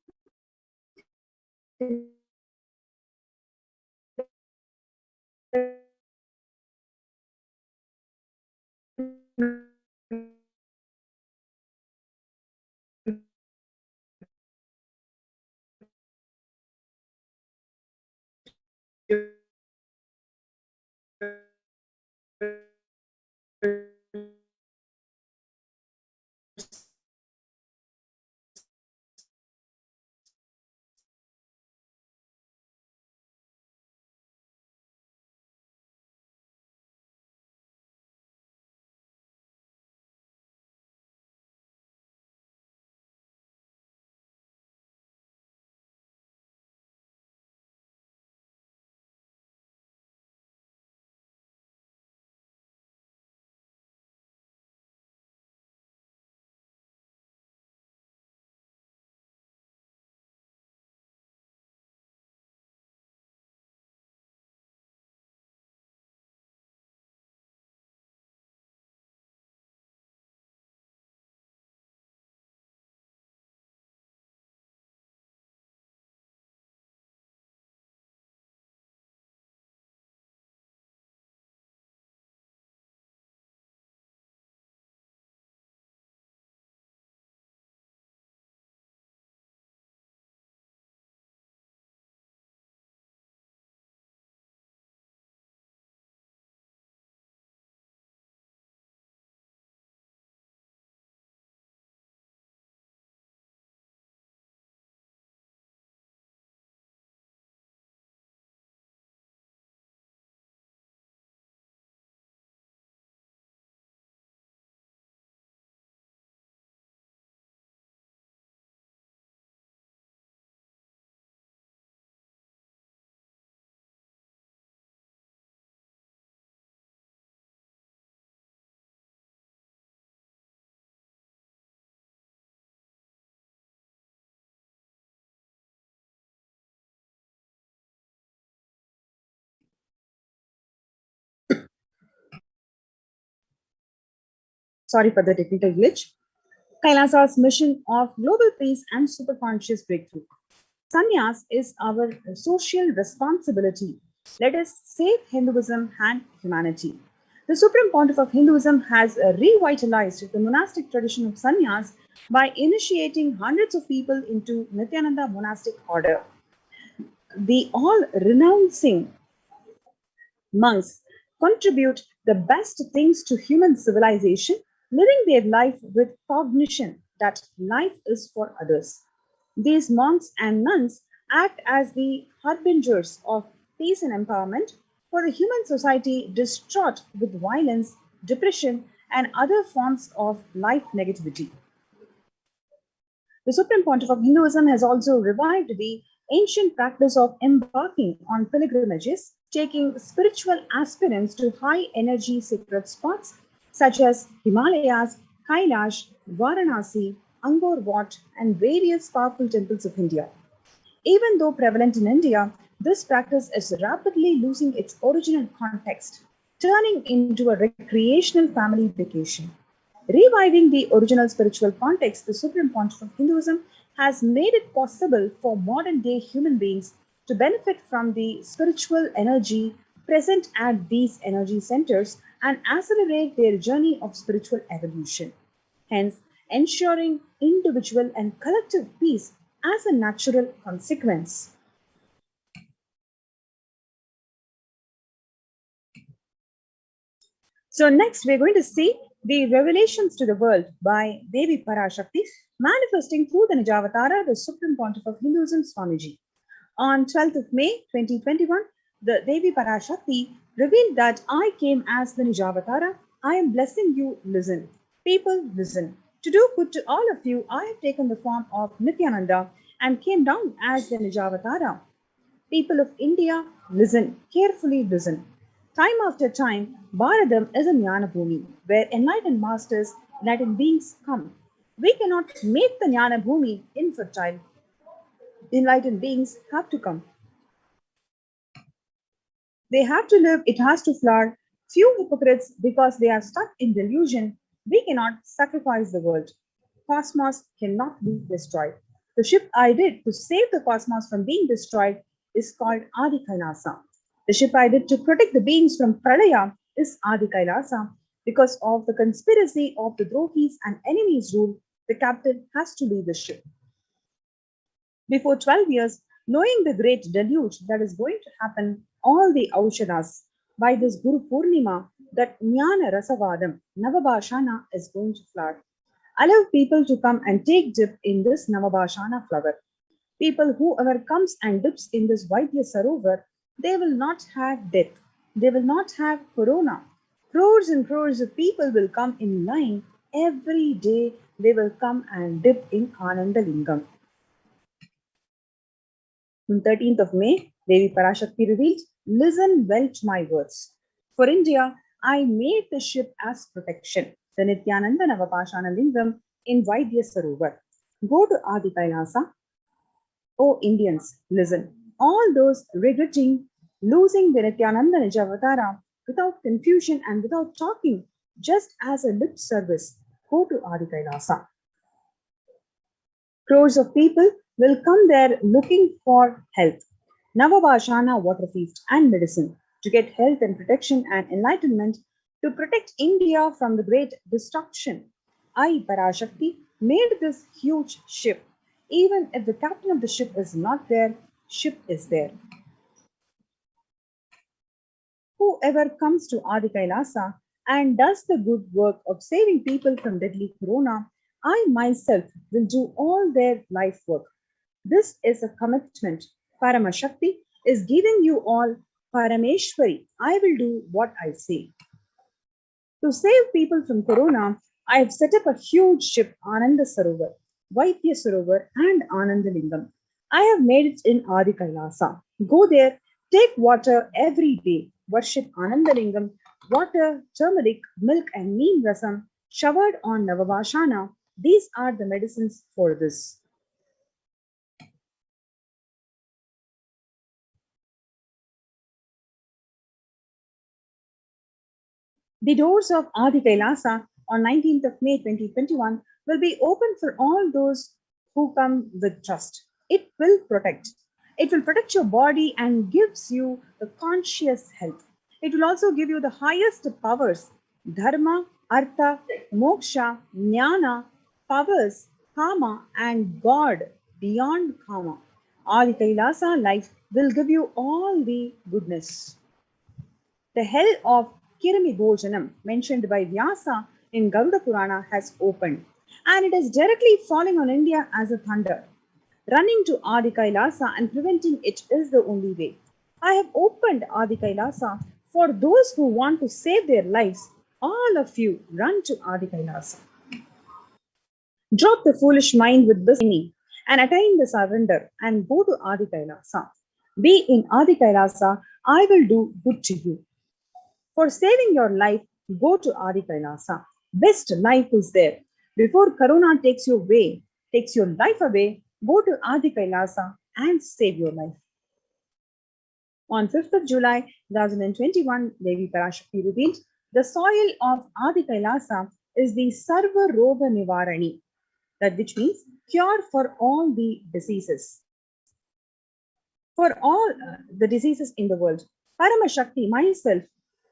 Sorry for the technical glitch. Kailasa's mission of global peace and superconscious breakthrough. Sannyas is our social responsibility. Let us save Hinduism and humanity. The Supreme Pontiff of Hinduism has revitalized the monastic tradition of sannyas by initiating hundreds of people into Nithyananda monastic order. The all renouncing monks contribute the best things to human civilization, living their life with cognition that life is for others. These monks and nuns act as the harbingers of peace and empowerment for the human society distraught with violence, depression, and other forms of life negativity. The Supreme Pontiff of Hinduism has also revived the ancient practice of embarking on pilgrimages, taking spiritual aspirants to high energy sacred spots such as Himalayas, Kailash, Varanasi, Angkor Wat, and various powerful temples of India. Even though prevalent in India, this practice is rapidly losing its original context, turning into a recreational family vacation. Reviving the original spiritual context, the Supreme Pontiff of Hinduism has made it possible for modern day human beings to benefit from the spiritual energy present at these energy centers and accelerate their journey of spiritual evolution, hence ensuring individual and collective peace as a natural consequence. So next we're going to see the revelations to the world by Devi Parashakti manifesting through the Nijavatara, the Supreme Pontiff of Hinduism, Swamiji. On 12th of May 2021, the Devi Parashakti revealed that I came as the Nijavatara. I am blessing you, listen. People, listen. To do good to all of you, I have taken the form of Nithyananda and came down as the Nijavatara. People of India, listen, carefully listen. Time after time, Bharadam is a Jnana Bhumi, where enlightened masters, enlightened beings come. We cannot make the Jnana Bhumi infertile. Enlightened beings have to come. They have to live, it has to flower. Few hypocrites, because they are stuck in delusion, we cannot sacrifice the world. Cosmos cannot be destroyed. The ship I did to save the cosmos from being destroyed is called Adi Kailasa. The ship I did to protect the beings from Pralaya is Adi Kailasa. Because of the conspiracy of the Drohis and enemies' rule, the captain has to leave the ship. Before 12 years, knowing the great deluge that is going to happen, all the Aushadas, by this Guru Purnima, that Jnana Rasavadam, Navabhashana is going to flower. Allow people to come and take dip in this Navabhashana flower. People whoever comes and dips in this Vaidya Sarovar, they will not have death. They will not have corona. Crores and crores of people will come in line. Every day they will come and dip in Ananda Lingam. On 13th of May, Devi Parashakti revealed, listen well to my words. For India, I made the ship as protection, the Nithyananda Navapashana Lingam in Vaidya Sarovar. Go to Adi Kailasa. O Indians, listen. All those regretting losing the Nithyananda Nijavatara without confusion and without talking, just as a lip service, go to Adi Kailasa. Crores of people will come there looking for health, Navabhashana water feast and medicine to get health and protection and enlightenment to protect India from the great destruction. I, Parashakti, made this huge ship. Even if the captain of the ship is not there, ship is there. Whoever comes to Adi Kailasa and does the good work of saving people from deadly corona, I myself will do all their life work. This is a commitment. Paramashakti is giving you all Parameshwari. I will do what I say. To save people from corona, I have set up a huge ship, Ananda Sarovar, Vaidya Sarovar, and Ananda Lingam. I have made it in Adi Kailasa. Go there, take water every day, worship Ananda Lingam, water, turmeric, milk, and neem rasam showered on Navavashana. These are the medicines for this. The doors of Adi Kailasa on 19th of May 2021 will be open for all those who come with trust. It will protect. It will protect your body and gives you the conscious health. It will also give you the highest powers, dharma, artha, moksha, jnana, powers, kama, and God beyond kama. Adi Kailasa life will give you all the goodness. The hell of Kirimi Bhojanam, mentioned by Vyasa in Garuda Purana, has opened, and it is directly falling on India as a thunder. Running to Adi Kailasa and preventing it is the only way. I have opened Adi Kailasa for those who want to save their lives. All of you run to Adi Kailasa. Drop the foolish mind with this and attain the surrender and go to Adi Kailasa. Be in Adi Kailasa, I will do good to you. For saving your life, go to Adi Kailasa. Best life is there. Before Corona takes your life away, go to Adi Kailasa and save your life. On 5th of July 2021, Devi Parashakti revealed the soil of Adi Kailasa is the Sarva Roga Nivarani, that which means cure for all the diseases. For all the diseases in the world. Paramasakti, myself,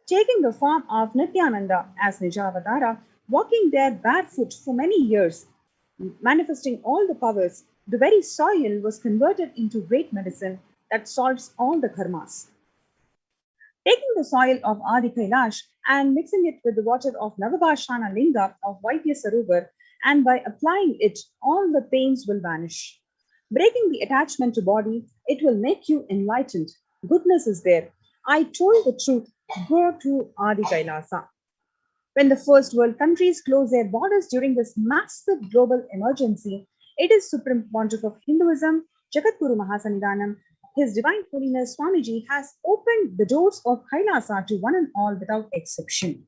taking the form of Nithyananda as Nijavadara, walking there barefoot for many years, manifesting all the powers, the very soil was converted into great medicine that solves all the karmas. Taking the soil of Adi Kailash and mixing it with the water of Navabhashana Linga of Vaidya Sarovar, and by applying it, all the pains will vanish. Breaking the attachment to body, it will make you enlightened. Goodness is there. I told the truth. Go to Adi Kailasa. When the first world countries closed their borders during this massive global emergency, it is Supreme Pontiff of Hinduism, Jagadguru Mahasanidanam, His Divine Holiness Swamiji has opened the doors of Kailasa to one and all without exception.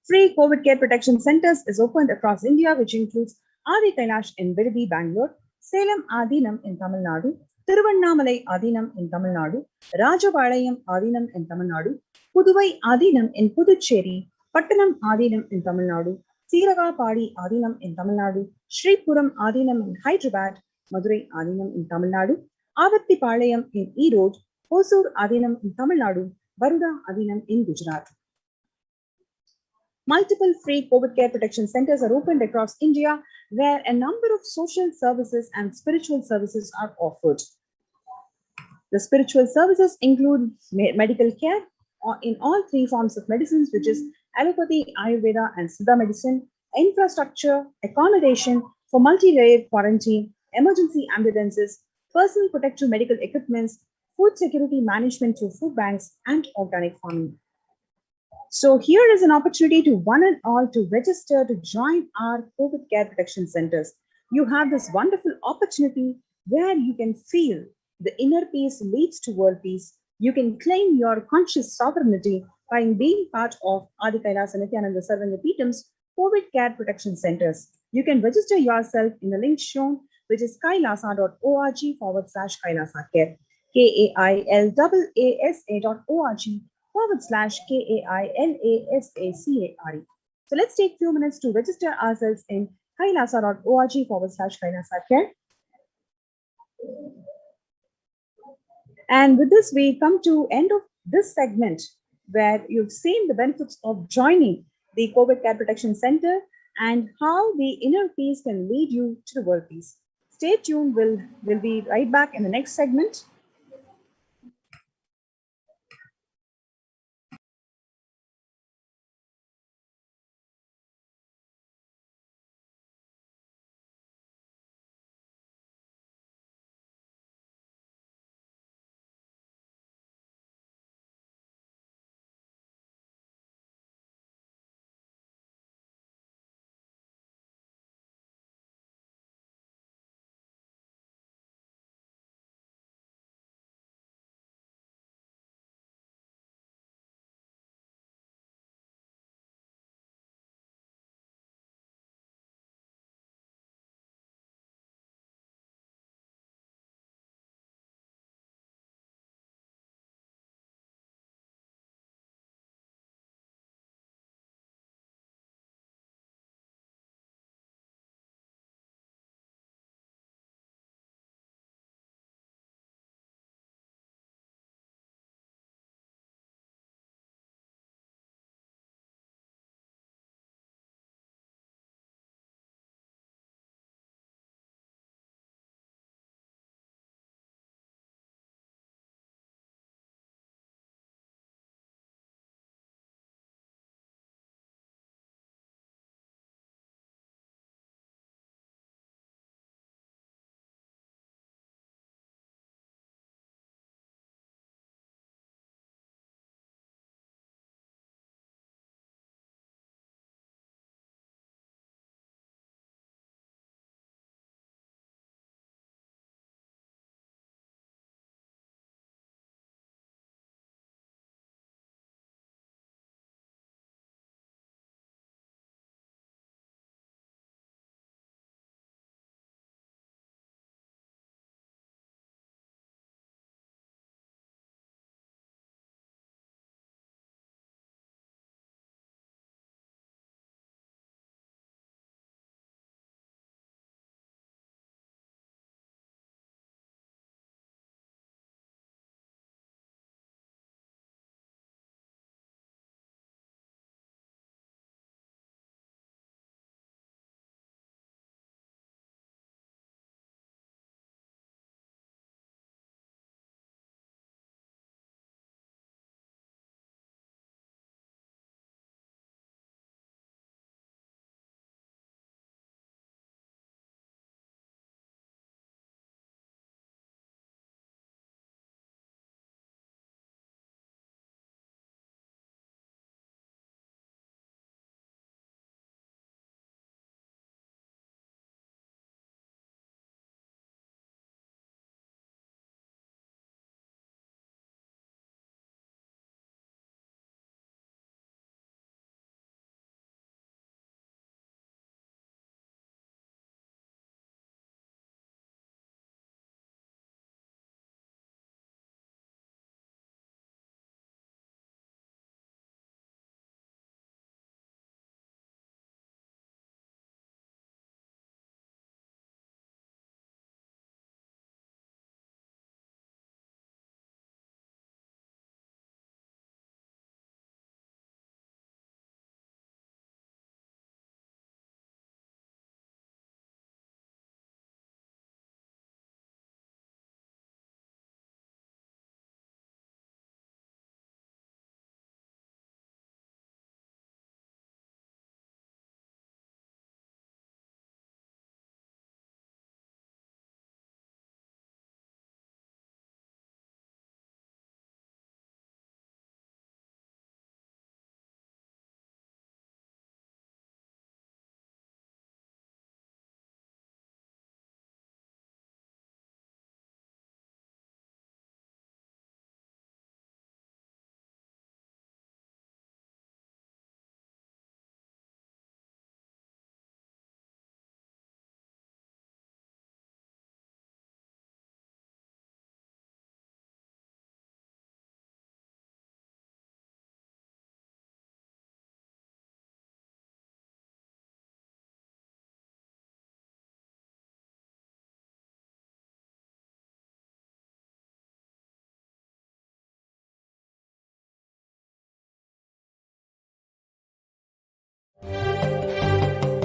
Free COVID care protection centers is opened across India, which includes Adi Kailash in Virdi, Bangalore, Salem Adinam in Tamil Nadu, Tiruvannamalai Adinam in Tamil Nadu, Rajapalayam Adinam in Tamil Nadu, Puduvai Adinam in Puducherry, Pattanam Adinam in Tamil Nadu, Siragapadi Adinam in Tamil Nadu, Sripuram Adinam in Hyderabad, Madurai Adinam in Tamil Nadu, Avattipalayam in Erode, Hosur Adinam in Tamil Nadu, Baroda Adinam in Gujarat. Multiple free COVID care protection centers are opened across India, where a number of social services and spiritual services are offered. The spiritual services include medical care in all three forms of medicines, which is allopathy, Ayurveda, and Siddha medicine, infrastructure, accommodation for multi-layered quarantine, emergency ambulances, personal protective medical equipments, food security management through food banks, and organic farming. So here is an opportunity to one and all to register to join our COVID care protection centers. You have this wonderful opportunity where you can feel the inner peace leads to world peace. You can claim your conscious sovereignty by being part of Adi Kailasa Nithyananda Sarvangapeetam's COVID care protection centers. You can register yourself in the link shown, which is kailasa.org/kailasacare, kailasa.org/kailasacare. So let's take a few minutes to register ourselves in kailasa.org/kailasacare. And with this, we come to end of this segment where you've seen the benefits of joining the COVID Care Protection Center and how the inner peace can lead you to the world peace. Stay tuned. We'll be right back in the next segment.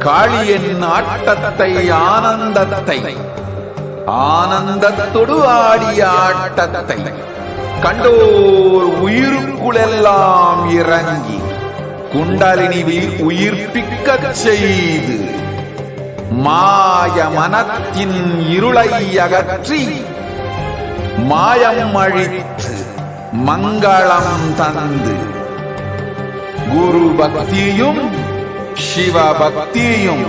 காளியின் ஆட்டத்தை ஆனந்தத்தை ஆனந்தத்தொடு ஆடிய ஆட்டத்தை கண்டோர் உயிருக்குளெல்லாம் இறங்கி குண்டலினிவில் உயிர்ப்பிக்கச் செய்து மாய மனத்தின் இருளை அகற்றி மாயம் அழித்து மங்களம் தந்து குரு பக்தியும் சிவ பக்தியும்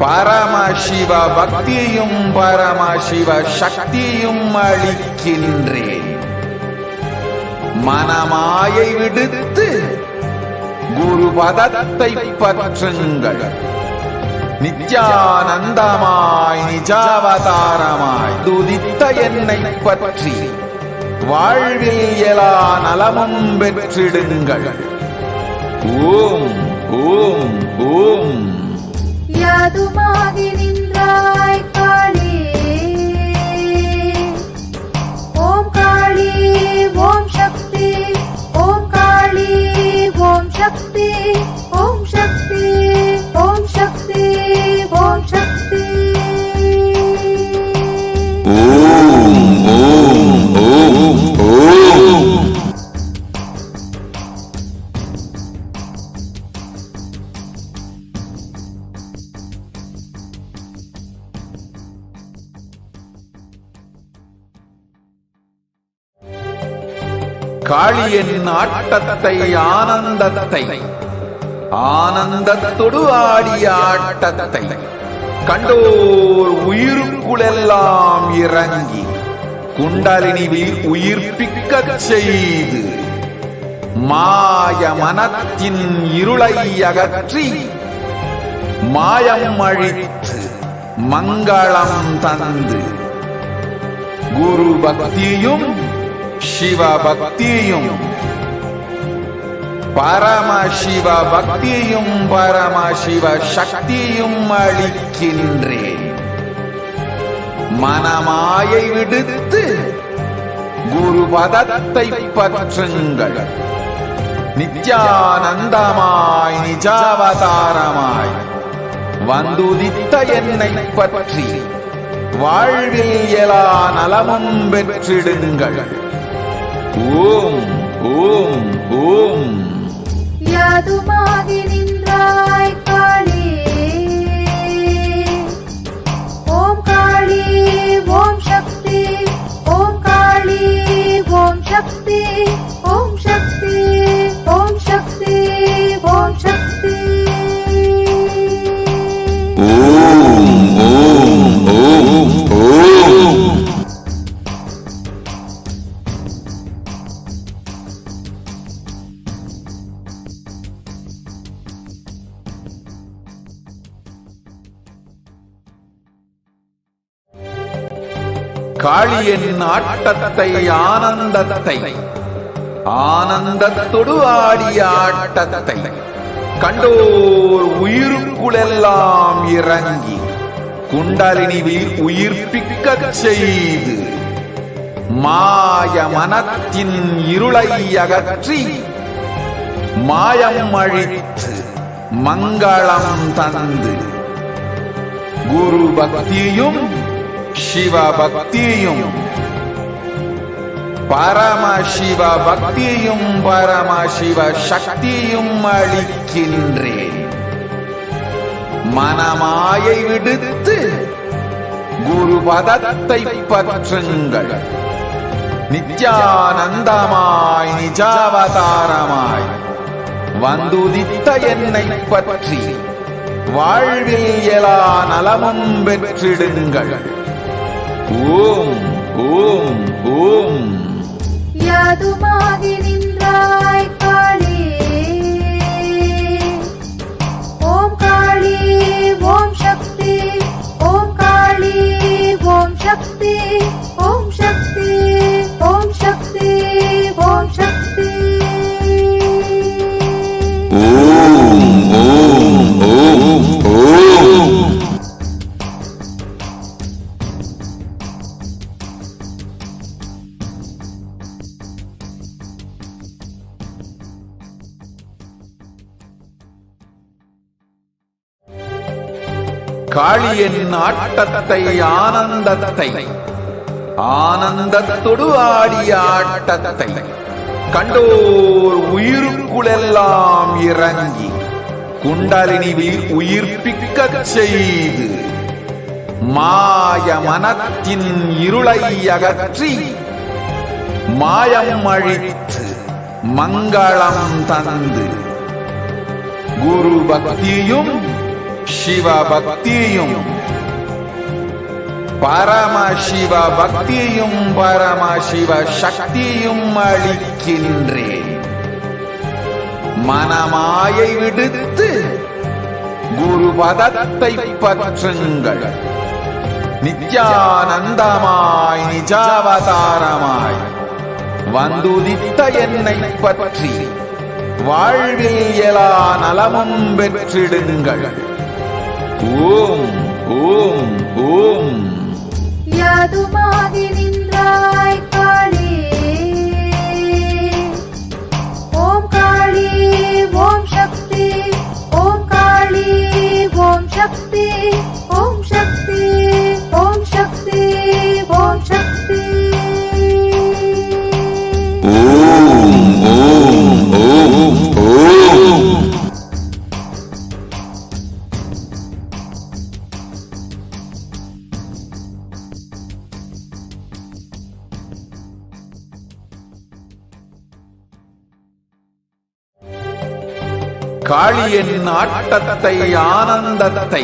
பரமசிவ பக்தியும் பரமசிவ சக்தியும் அளிக்கின்றேன். மனமாயை விடுத்து குரு பதத்தை பற்றுங்கள். நித்யானந்தமாய் நிஜாவதாரமாய் துதித்த என்னை பற்றி வாழ்வில் எல்லா நலமும் பெற்றிடுங்கள். ஓம் ஓம் ஓம்.
யாதுமாகி நின்றாய் காளி, ஓம் காளி ஓம் சக்தி, ஓம் காளி ஓம் சக்தி, ஓம் சக்தி ஓம் சக்தி ஓம் சக்தி.
ஓம் ஓம் ஓம் ஓம். காளியின் ஆட்டத்தை ஆனந்தத்தை ஆனந்தத்தொடு ஆடிய ஆட்டத்தை கண்டோர் உயிருக்குளெல்லாம் இறங்கி குண்டலினிவில் உயிர்ப்பிக்கச் செய்து மாய மனத்தின் இருளை அகற்றி மாயம் அழித்து மங்களம் தந்து குரு பக்தியும் சிவ பக்தியும் பரமசிவ பக்தியும் பரமசிவ சக்தியும் அளிக்கின்றேன். மனமாயை விடுத்து குரு பதத்தை பற்றுங்கள். நித்யானந்தமாய் நிஜாவதாரமாய் வந்துதித்த என்னை பற்றி வாழ்வில் எல்லா நலமும் பெற்றிடுங்கள். ஓம் ஓம் ஓம்.
யாதுமாகி நின்றாய் காளி, ஓம் காளி ஓம் சக்தி, ஓம் காளி ஓம் சக்தி, ஓம் சக்தி ஓம் சக்தி ஓம் சக்தி.
ஓம் ஓம் ஓம் ஓம். காளியின் ஆட்டத்தை ஆனந்தத்தை ஆனந்தத்தொடு ஆடிய ஆட்டத்தை கண்டோர் உயிருக்குளெல்லாம் இறங்கி குண்டலினிவில் உயிர்ப்பிக்கச் செய்து மாய மனத்தின் இருளை அகற்றி மாயம் அழித்து மங்களம் தந்து குரு பக்தியும் சிவ பக்தியும் பரமசிவ பக்தியும் பரமசிவ சக்தியும் அளிக்கின்றேன். மனமாயை விடுத்து குரு பதத்தை பற்றுங்கள். நித்யானந்தமாய் நிஜாவதாரமாய் வந்துதித்த என்னை பற்றி வாழ்வில் எல்லா நலமும் பெற்றிடுங்கள். ஓம் ஓம் ஓம்.
யாதுமாகி நின்றாய் காளி, ஓம் காளி ஓம் சக்தி, ஓம் காளி ஓம் சக்தி, ஓம் சக்தி ஓம் சக்தி ஓம் சக்தி.
ஓம் ஓம் ஓம் ஓம். காளியின் ஆட்டத்தை ஆனந்தத்தை ஆனந்தத்தொடு ஆடிய ஆட்டத்தை கண்டோர் உயிருக்குளெல்லாம் இறங்கி குண்டலினிவில் உயிர்ப்பிக்கச் செய்து மாய மனத்தின் இருளை அகற்றி மாயம் அழித்து மங்களம் தந்து குரு பக்தியும் சிவ பக்தியும் பரமசிவ பக்தியும் பரமசிவ சக்தியும் அளிக்கின்றேன். மனமாயை விடுத்து குரு பதத்தை பற்றுங்கள். நித்யானந்தமாய் நிஜாவதாரமாய் வந்துதித்த என்னை பற்றி வாழ்வில் எல்லா நலமும் பெற்றிடுங்கள். ஓம் ஓம் ஓம்.
யாதுமாகி நின்றாய் காளி, ஓம் காளி ஓம் சக்தி, ஓம் காளி ஓம் சக்தி, ஓம் சக்தி ஓம் சக்தி ஓம் சக்தி.
ஓம் ஓம் ஓம் ஓம். காளியின் ஆட்டத்தை ஆனந்தத்தை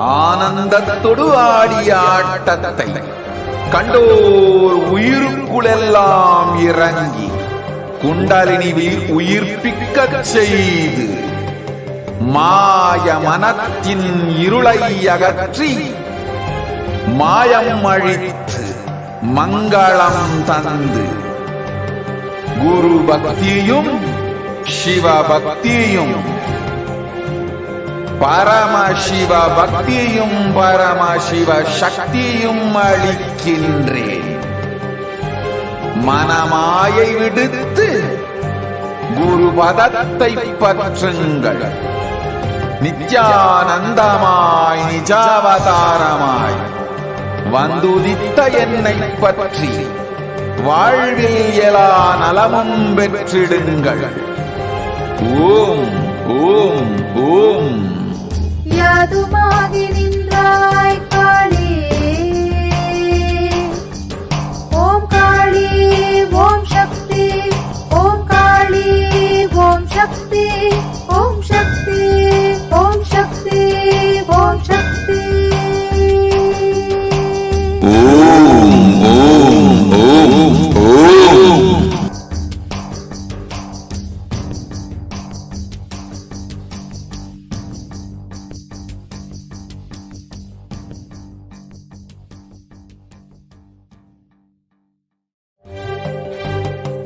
ஆனந்தத்தொடு ஆடிய ஆட்டத்தை கண்டோர் உயிருக்குளெல்லாம் இறங்கி குண்டலினிவில் உயிர்ப்பிக்கச் செய்து மாய மனத்தின் இருளை அகற்றி மாயம் அழித்து மங்களம் தந்து குரு பக்தியும் சிவ பக்தியும் பரமசிவ பக்தியும் பரமசிவ சக்தியும் அளிக்கின்றேன். மனமாயை விடுத்து குரு பதத்தை பற்றுங்கள். நித்யானந்தமாய் நிஜாவதாரமாய் வந்துதித்த என்னை பற்றி வாழ்வில் எல்லா நலமும் பெற்றிடுங்கள். ஓம் ஓம் ஓம்.
யாதுமாகி நின்றாய் காளி, ஓம் காளி ஓம் சக்தி, ஓம் காளி ஓம் சக்தி, ஓம் சக்தி ஓம் சக்தி ஓம் சக்தி.
ஓம் ஓம் ஓம் ஓம்.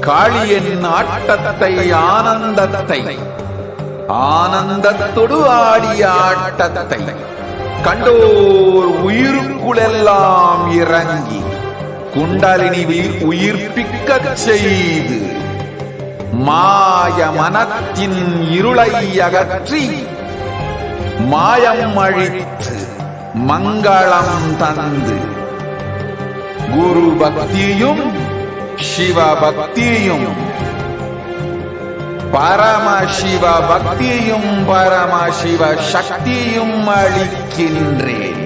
காளியின் ஆட்டத்தை ஆனந்தத்தை ஆனந்தத்தொடு ஆடிய ஆட்டத்தை கண்டோர் உயிருக்குளெல்லாம் இறங்கி குண்டலினிவில் உயிர்ப்பிக்கச் செய்து மாய மனத்தின் இருளை அகற்றி மாயம் அழித்து மங்களம் தந்து குரு பக்தியும் சிவ பக்தியும் பரமசிவ பக்தியும் பரமசிவ சக்தியும் அளிக்கின்றேன்.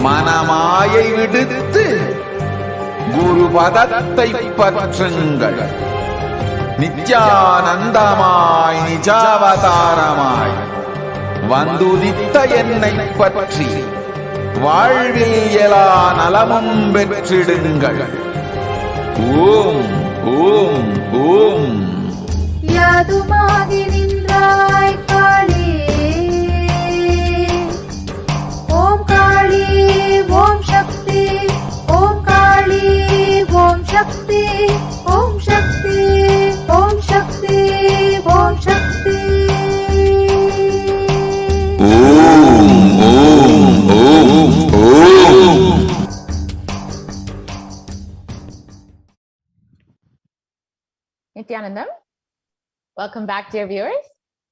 மனமாயை விடுத்து குரு பதத்தை பற்றுங்கள். நித்யானந்தமாய் நிஜாவதாரமாய் வந்துதித்த என்னை பற்றி வாழ்வில் எல்லா நலமும் பெற்றிடுங்கள். ஓம் ஓம் ஓம்.
யாதுமாகி நின்றாய் காளி, ஓம் காளி ஓம் சக்தி, ஓம் காளி ஓம் சக்தி, ஓம் சக்தி ஓம் சக்தி ஓம் சக்தி.
ஓம் ஓம் ஓம் ஓம்.
Nithyanandam, welcome back, dear viewers.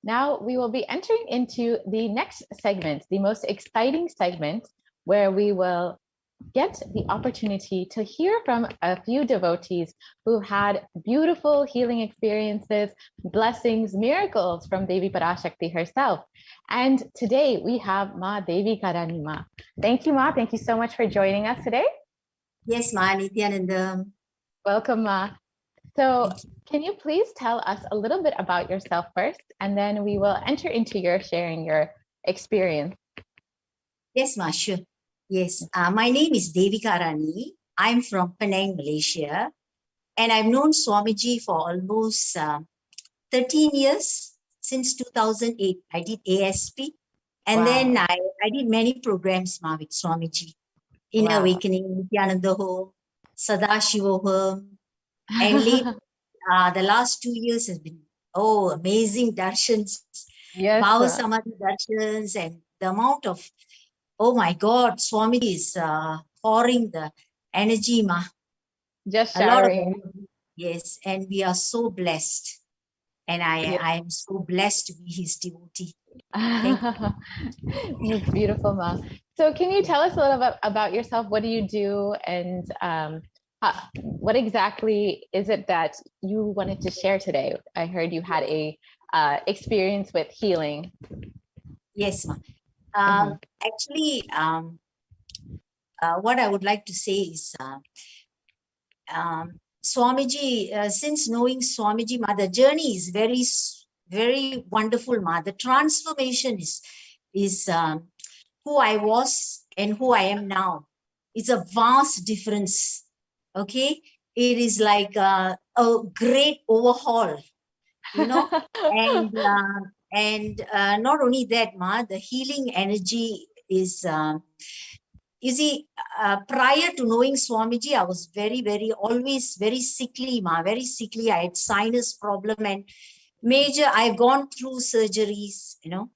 Now we will be entering into the next segment, the most exciting segment, where we will get the opportunity to hear from a few devotees who had beautiful healing experiences, blessings, miracles from Devi Parashakti herself. And today we have Ma Devi Karani Ma. Thank you, Ma. Thank you so much for joining us today.
Yes, Ma Nithyananda.
Welcome, Ma. So can you please tell us a little bit about yourself first, and then we will enter into your sharing your experience.
Yes, Ma, sure. Yes, my name is Devi Karani. I'm from Penang, Malaysia, and I've known Swamiji for almost 13 years, since 2008. I did ASP, and then I did many programs, Ma, with Swamiji. Inner Awakening, Nithyananda Home, Sadashivoham, and later, the last 2 years has been, amazing darshans, Bhava Samadhi darshans, and the amount of, oh my God, Swamiji is pouring the energy, Ma.
Just
a lot of
showering.
energy. Yes, and we are so blessed. And I am so blessed to be his devotee. Thank you.
It's beautiful, Ma. So can you tell us a little bit about yourself? What do you do? And what exactly is it that you wanted to share today? I heard you had a experience with healing.
Yes, Ma. Actually, what I would like to say is, Swamiji, since knowing Swamiji, Ma, the journey is very, very wonderful, Ma. The transformation is who I was and who I am now. It's a vast difference. Okay, it is like a great overhaul, you know, and not only that, Ma, the healing energy is. You see, prior to knowing Swamiji, I was always very sickly, Ma, very sickly. I had sinus problem and I've gone through surgeries, you know.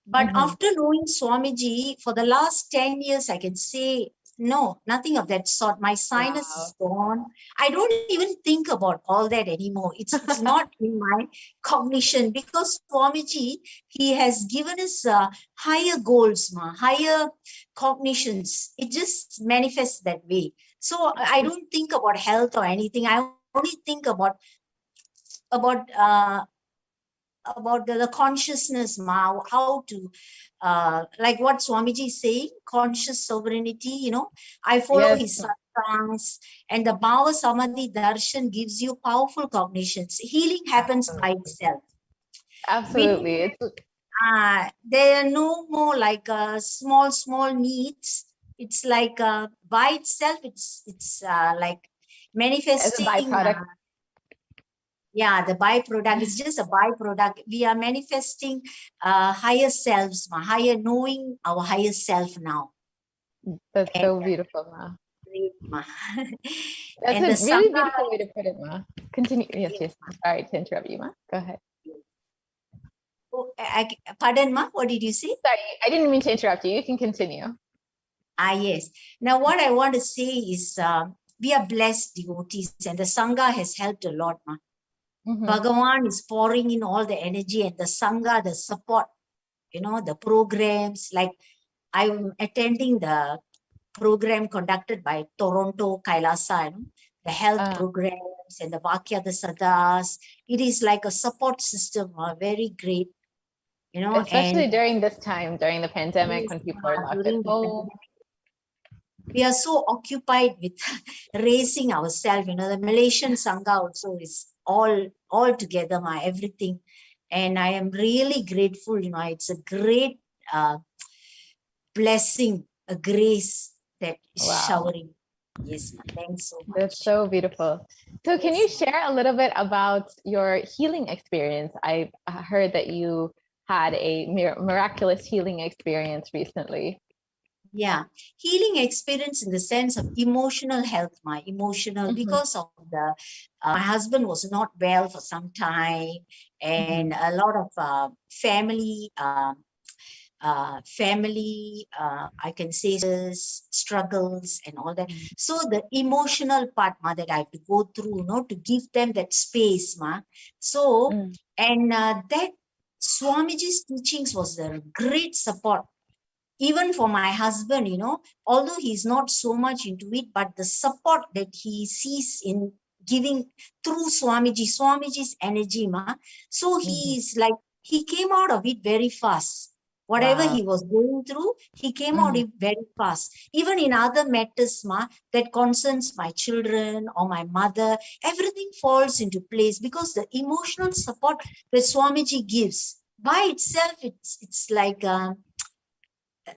But after knowing Swamiji, for the last 10 years, I can say, no, nothing of that sort. My sinus is gone. I don't even think about all that anymore. It's not in my cognition, because Swamiji, he has given us higher goals, Ma, higher cognitions. It just manifests that way. So I don't think about health or anything. I only think about the consciousness, Ma, how to, like what Swamiji is saying, conscious sovereignty, you know. I follow his satsangs, and the Bhava Samadhi Darshan gives you powerful cognitions. Healing happens by itself.
Absolutely.
There are no more like small needs. It's like by itself, it's like manifesting.
As a byproduct.
Yeah, the byproduct is just a byproduct. We are manifesting higher selves, Ma, higher knowing our higher self now.
That's so beautiful, Ma.
Great, Ma.
That's a really beautiful way to put it, Ma. Continue. Yes. Sorry to interrupt you, Ma. Go ahead.
Oh, pardon, Ma, what did you say?
Sorry, I didn't mean to interrupt you. You can continue.
Yes. Now, what I want to say is we are blessed devotees, and the Sangha has helped a lot, Ma. Bhagavan is pouring in all the energy, and the Sangha, the support, you know, the programs. Like I'm attending the program conducted by Toronto Kailasa, you know, the health programs and the Vakya the Sadas. It is like a support system, very great, you know.
Especially during this time, during the pandemic, when people are locked at home.
We are so occupied with raising ourselves, you know. The Malaysian Sangha also is all together, Ma, everything. And I am really grateful, you know. It's a great blessing, a grace that is showering. Yes, Ma, thanks so much.
That's so beautiful. So can you share a little bit about your healing experience? I heard that you had a miraculous healing experience recently.
Yeah, healing experience in the sense of emotional health, my emotional, because of the, my husband was not well for some time, and a lot of family, I can say struggles and all that. So the emotional part, Ma, that I have to go through, you know, to give them that space, Ma. So, and that Swamiji's teachings was a great support. Even for my husband, although he's not so much into it, but the support that he sees in giving through Swamiji's energy, so he came out of it very fast. Whatever he was going through, he came out it very fast. Even in other matters, that concerns my children or my mother, everything falls into place because the emotional support that Swamiji gives by itself, it's like the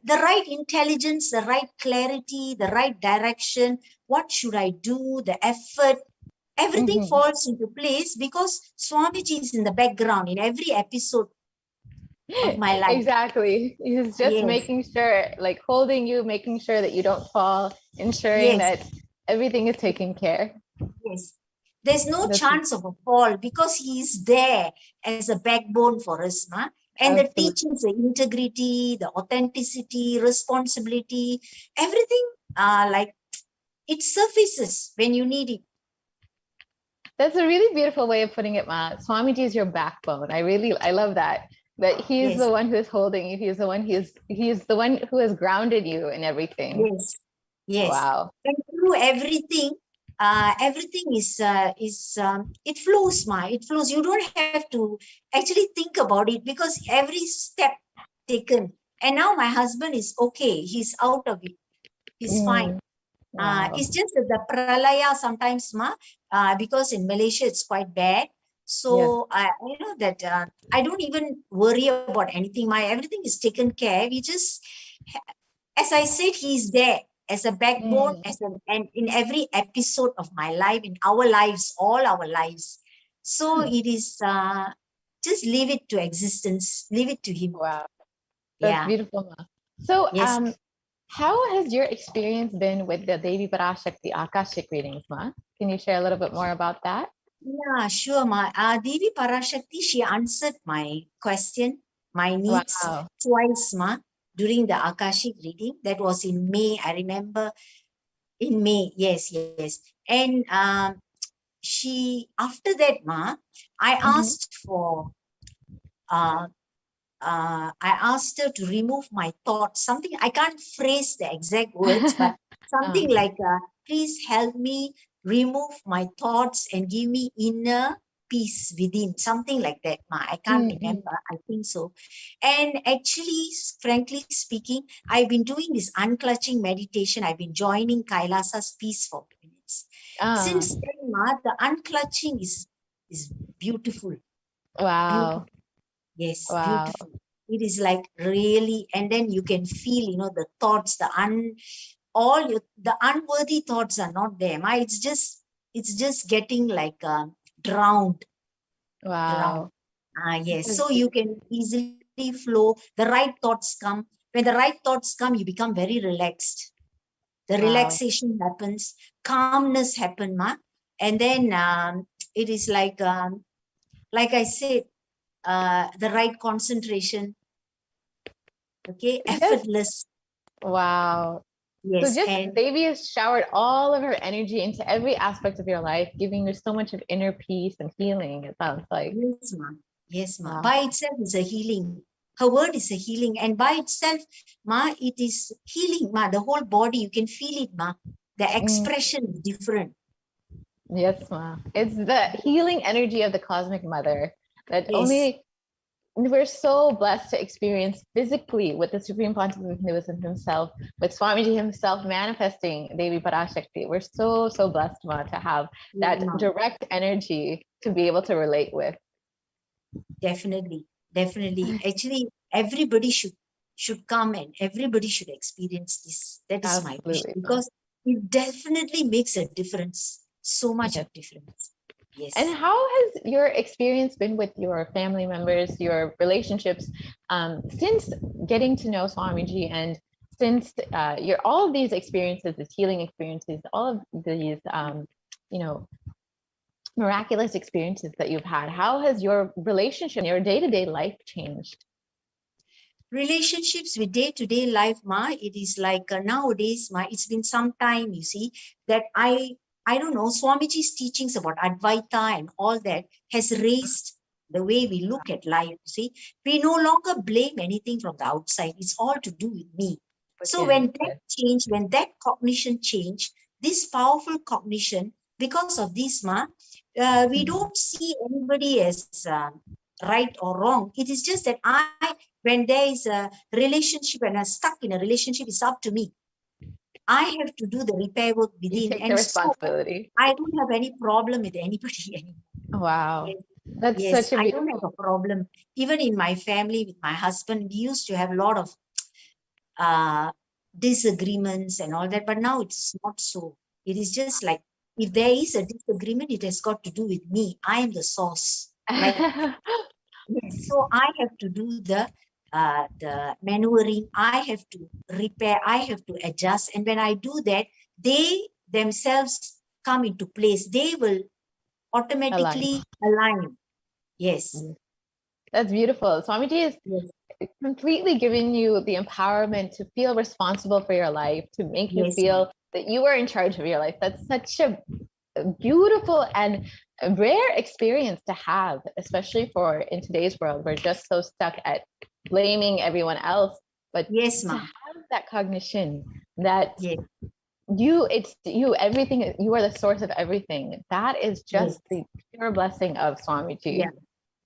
right intelligence, the right clarity, the right direction. What should I do? The effort, everything falls into place because Swamiji is in the background in every episode of my life.
Exactly. He's just making sure, like holding you, making sure that you don't fall, ensuring that everything is taken care.
Yes. There's no chance of a fall because he is there as a backbone for us, and the teachings, the integrity, the authenticity, responsibility, everything it surfaces when you need it.
That's a really beautiful way of putting it, Ma. Swamiji is your backbone. I love that. That he's the one who's holding you. He's the one who has grounded you in everything.
Yes.
Wow.
And through everything, everything is it flows, it flows. You don't have to actually think about it because every step taken. And now my husband is okay. He's out of it. He's fine. It's just that the pralaya sometimes, because in Malaysia it's quite bad. So I know that I don't even worry about anything. Everything is taken care. We just, as I said, he's there as a backbone, and in every episode of my life, in our lives, all our lives. So it is just leave it to existence, leave it to him.
Wow, that's beautiful, Ma. So how has your experience been with the Devi Parashakti Akashic readings, Ma? Can you share a little bit more about that?
Yeah, sure, Ma. Devi Parashakti, she answered my question, my needs twice, Ma, during the Akashic reading. That was in May. I remember in May. Yes. And she, after that, Ma, I asked for, I asked her to remove my thoughts. Something, I can't phrase the exact words, but something like, please help me remove my thoughts and give me inner peace within. Something like that, Ma. I can't remember. I think so. And actually, frankly speaking, I've been doing this unclutching meditation. I've been joining Kailasa's peace for minutes. Since then, Ma, the unclutching is beautiful.
Wow.
Beautiful. Yes,
wow.
Beautiful. It is like really, and then you can feel, the thoughts, the unworthy thoughts are not there. It's just getting like drowned.
Wow.
Yes. So you can easily flow. The right thoughts come. When the right thoughts come, you become very relaxed. The relaxation happens, calmness happen, Ma. And then it is like I said, the right concentration. Okay, effortless.
Wow.
Yes.
So just Devi has showered all of her energy into every aspect of your life, giving you so much of inner peace and healing, it sounds like.
Yes, Ma. Yes, Ma.
Wow.
By itself is a healing. Her word is a healing. And by itself, Ma, it is healing, Ma. The whole body, you can feel it, Ma. The expression is different.
Yes, Ma. It's the healing energy of the Cosmic Mother that only we're so blessed to experience physically with the Supreme Pontiff of Hinduism himself, with Swamiji himself manifesting Devi Parashakti. We're so blessed, Ma, to have that direct energy to be able to relate with.
Definitely. Actually, everybody should come and everybody should experience this. That is my wish, because it definitely makes a difference. So much of difference. Yes.
And how has your experience been with your family members, your relationships, since getting to know Swamiji, and since all of these experiences, these healing experiences, all of these, miraculous experiences that you've had? How has your relationship, your day-to-day life changed?
Relationships with day-to-day life, Ma, it is like nowadays, Ma, it's been some time, you see, that I don't know, Swamiji's teachings about Advaita and all that has raised the way we look at life. See, we no longer blame anything from the outside. It's all to do with me. So when that change, when that cognition changed, this powerful cognition, because of this, we don't see anybody as right or wrong. It is just that when there is a relationship and I'm stuck in a relationship, it's up to me. I have to do the repair work within.
You take the responsibility.
So I don't have any problem with anybody anymore.
Wow.
Yes.
That's
Yes,
such a
I don't have a problem. Even in my family, with my husband, we used to have a lot of disagreements and all that, but now it's not so. It is just like, if there is a disagreement, it has got to do with me. I am the source. Like, so I have to do the maneuvering. I have to repair. I have to adjust. And when I do that, they themselves come into place. They will automatically align. Yes.
That's beautiful. Swamiji is completely giving you the empowerment to feel responsible for your life, to make you feel that you are in charge of your life. That's such a beautiful and a rare experience to have, especially for in today's world. We're just so stuck at blaming everyone else. But to have that cognition that it's you, everything, you are the source of everything. That is just the pure blessing of Swamiji.
Yeah.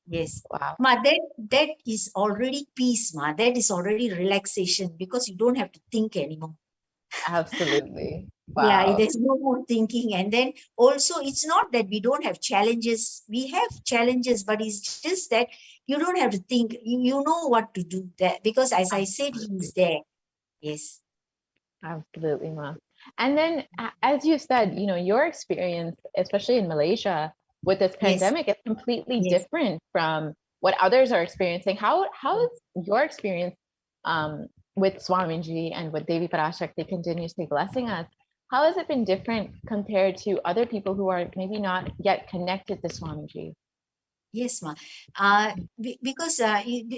Yes.
Wow.
That is already peace, that is already relaxation, because you don't have to think anymore.
Absolutely. Wow.
Yeah, there's no more thinking. And then also, it's not that we don't have challenges. We have challenges, but it's just that you don't have to think. You know what to do there, because as I said, he is there. Yes.
Absolutely, Ma. And then, as you said, your experience, especially in Malaysia, with this pandemic is completely different from what others are experiencing. How is your experience with Swamiji and with Devi Parashakti continuously blessing us? How has it been different compared to other people who are maybe not yet connected to Swamiji?
Yes, ma. Because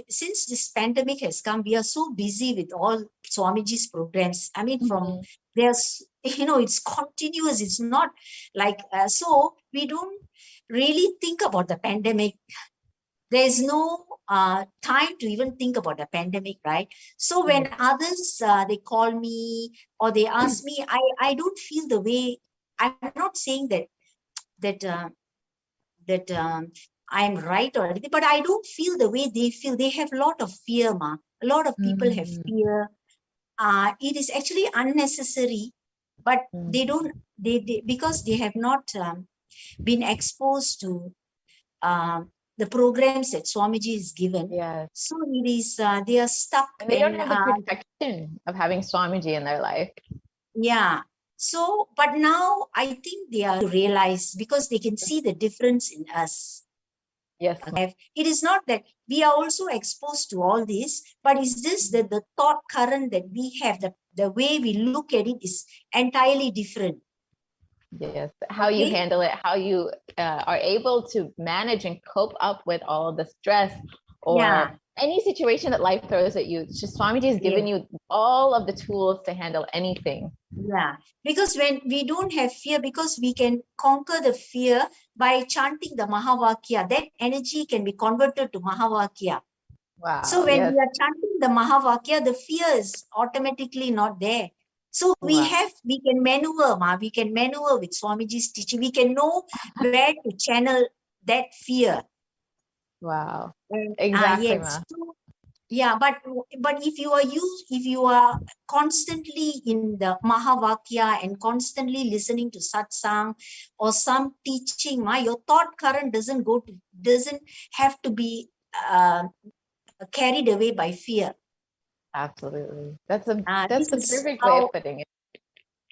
since this pandemic has come, we are so busy with all Swamiji's programs. I mean, from there's, it's continuous. It's not like, so we don't really think about the pandemic. There's no time to even think about the pandemic, right? So when others, they call me or they ask me, I don't feel the way. I'm not saying that I'm right or anything, but I don't feel the way they feel. They have a lot of fear, ma. A lot of people have fear. It is actually unnecessary, but they don't, because they have not been exposed to the programs that Swamiji is given. So it is, they are stuck.
And they don't have the protection of having Swamiji in their life.
Yeah. So, but now I think they are to realize, because they can see the difference in us.
Yes.
Okay. It is not that we are also exposed to all this, but it's just that the thought current that we have, the way we look at it is entirely different.
Yes, how you handle it, how you are able to manage and cope up with all of the stress or any situation that life throws at you. It's just Swamiji has given you all of the tools to handle anything.
Yeah, because when we don't have fear, because we can conquer the fear by chanting the Mahavakya, that energy can be converted to Mahavakya.
Wow.
So when we are chanting the Mahavakya, the fear is automatically not there. So we can maneuver, we can maneuver with Swamiji's teaching. We can know where to channel that fear.
Wow. Exactly.
So, yeah, but if you are constantly in the Mahavakya and constantly listening to satsang or some teaching, your thought current doesn't have to be carried away by fear.
Absolutely. That's the perfect way of putting it.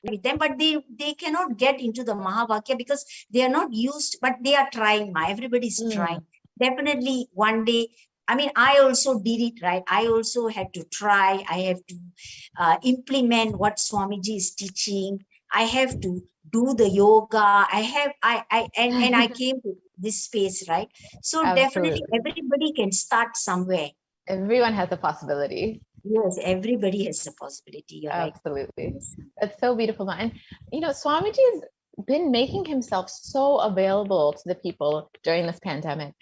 With them, but they cannot get into the Mahavakya because they are not used, but they are trying. Everybody's trying. Definitely one day. I mean, I also did it, right? I also had to try. I have to implement what Swamiji is teaching. I have to do the yoga. And I came to this space, right? So definitely everybody can start somewhere.
Everyone has a possibility.
Yes, everybody has a possibility. You're
Absolutely. Right. That's so beautiful. And, Swamiji has been making himself so available to the people during this pandemic.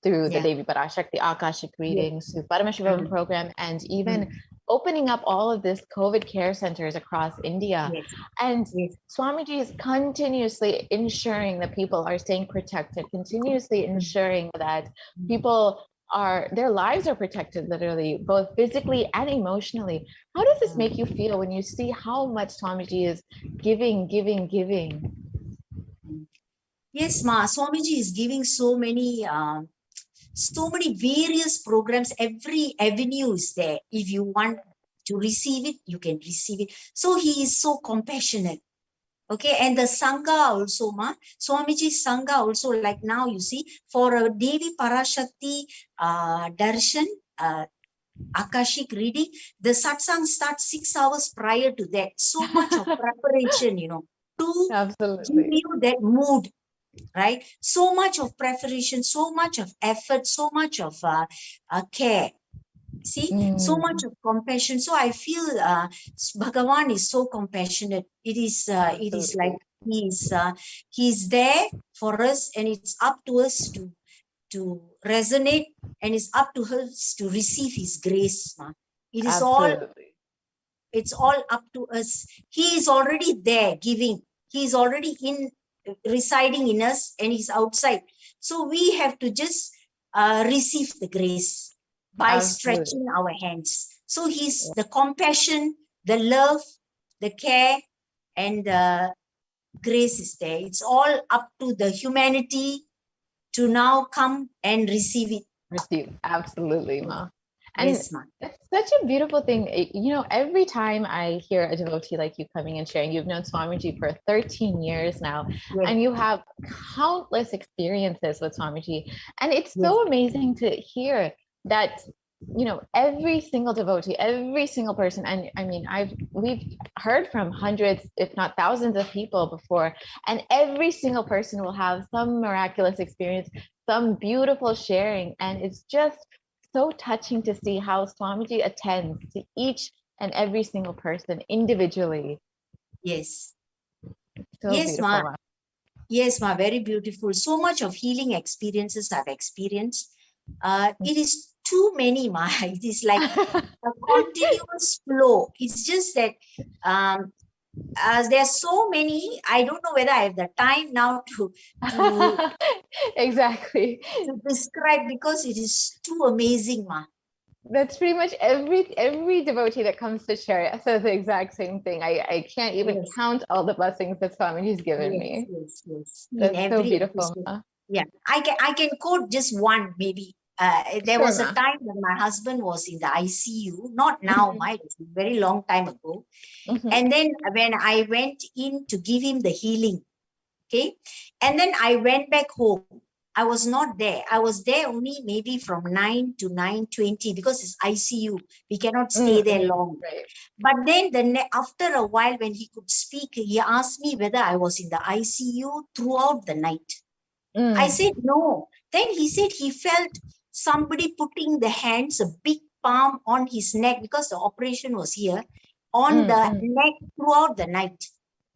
through the
Yeah.
Devi Parashakti Akashic readings, through Paramashivoham program, and even opening up all of this COVID care centers across India.
Yes.
And
Yes.
Swamiji is continuously ensuring that people are staying protected, continuously ensuring that people their lives are protected, literally, both physically and emotionally. How does this make you feel when you see how much Swamiji is giving?
Yes, Ma. Swamiji is giving so many various programs. Every avenue is there. If you want to receive it, you can receive it. So he is so compassionate. Okay, and the Sangha also, Ma. Swamiji Sangha also, like now you see, for a Devi Parashakti Darshan, Akashic reading, the satsang starts 6 hours prior to that. So much of preparation, to give you that mood, right? So much of preparation, so much of effort, so much of care. See, so much of compassion. So I feel Bhagavan is so compassionate. It is like he's there for us, and it's up to us to resonate, and it's up to us to receive his grace. It is it's all up to us. He is already there giving. He is already residing in us, and he's outside. So we have to just receive the grace by stretching our hands. So he's the compassion, the love, the care, and the grace is there. It's all up to the humanity to now come and receive it.
Receive, absolutely, Ma. And
yes, Ma.
It's such a beautiful thing. Every time I hear a devotee like you coming and sharing, you've known Swamiji for 13 years now, and you have countless experiences with Swamiji. And it's so amazing to hear that, every single devotee, every single person, and I mean, we've heard from hundreds, if not thousands of people before, and every single person will have some miraculous experience, some beautiful sharing. And it's just so touching to see how Swamiji attends to each and every single person individually.
Yes.
So
yes,
Ma.
Yes, Ma, very beautiful. So much of healing experiences I've experienced. It is too many, Ma. It is like a continuous flow. It's just that there are so many. I don't know whether I have the time now to
exactly
to describe, because it is too amazing, Ma.
That's pretty much every devotee that comes to share says the exact same thing. I can't even count all the blessings that Swamiji's given me.
Yes.
That's so beautiful.
Yeah, I can quote just one maybe. There was a time when my husband was in the ICU, not now, it was a very long time ago. And then when I went in to give him the healing, okay, and then I went back home. I was not there. I was there only maybe from 9 to 9:20 because it's ICU. We cannot stay there long. But then after a while, when he could speak, he asked me whether I was in the ICU throughout the night. I said no. Then he said he felt somebody putting the hands, a big palm on his neck, because the operation was here, on the neck throughout the night.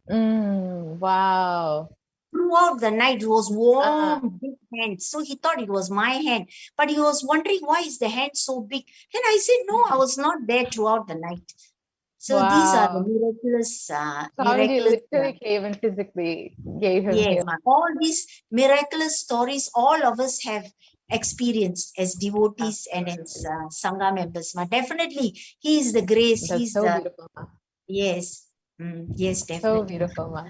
Wow.
Throughout the night, it was warm, big hands. So he thought it was my hand, but he was wondering why is the hand so big. Then I said, no, I was not there throughout the night. So these are the miraculous.
Literally came and physically gave him.
Yes, all these miraculous stories, all of us have experienced as devotees and as Sangha members. Definitely, he is the grace.
That's so beautiful.
Yes. Yes, definitely.
So beautiful, Ma.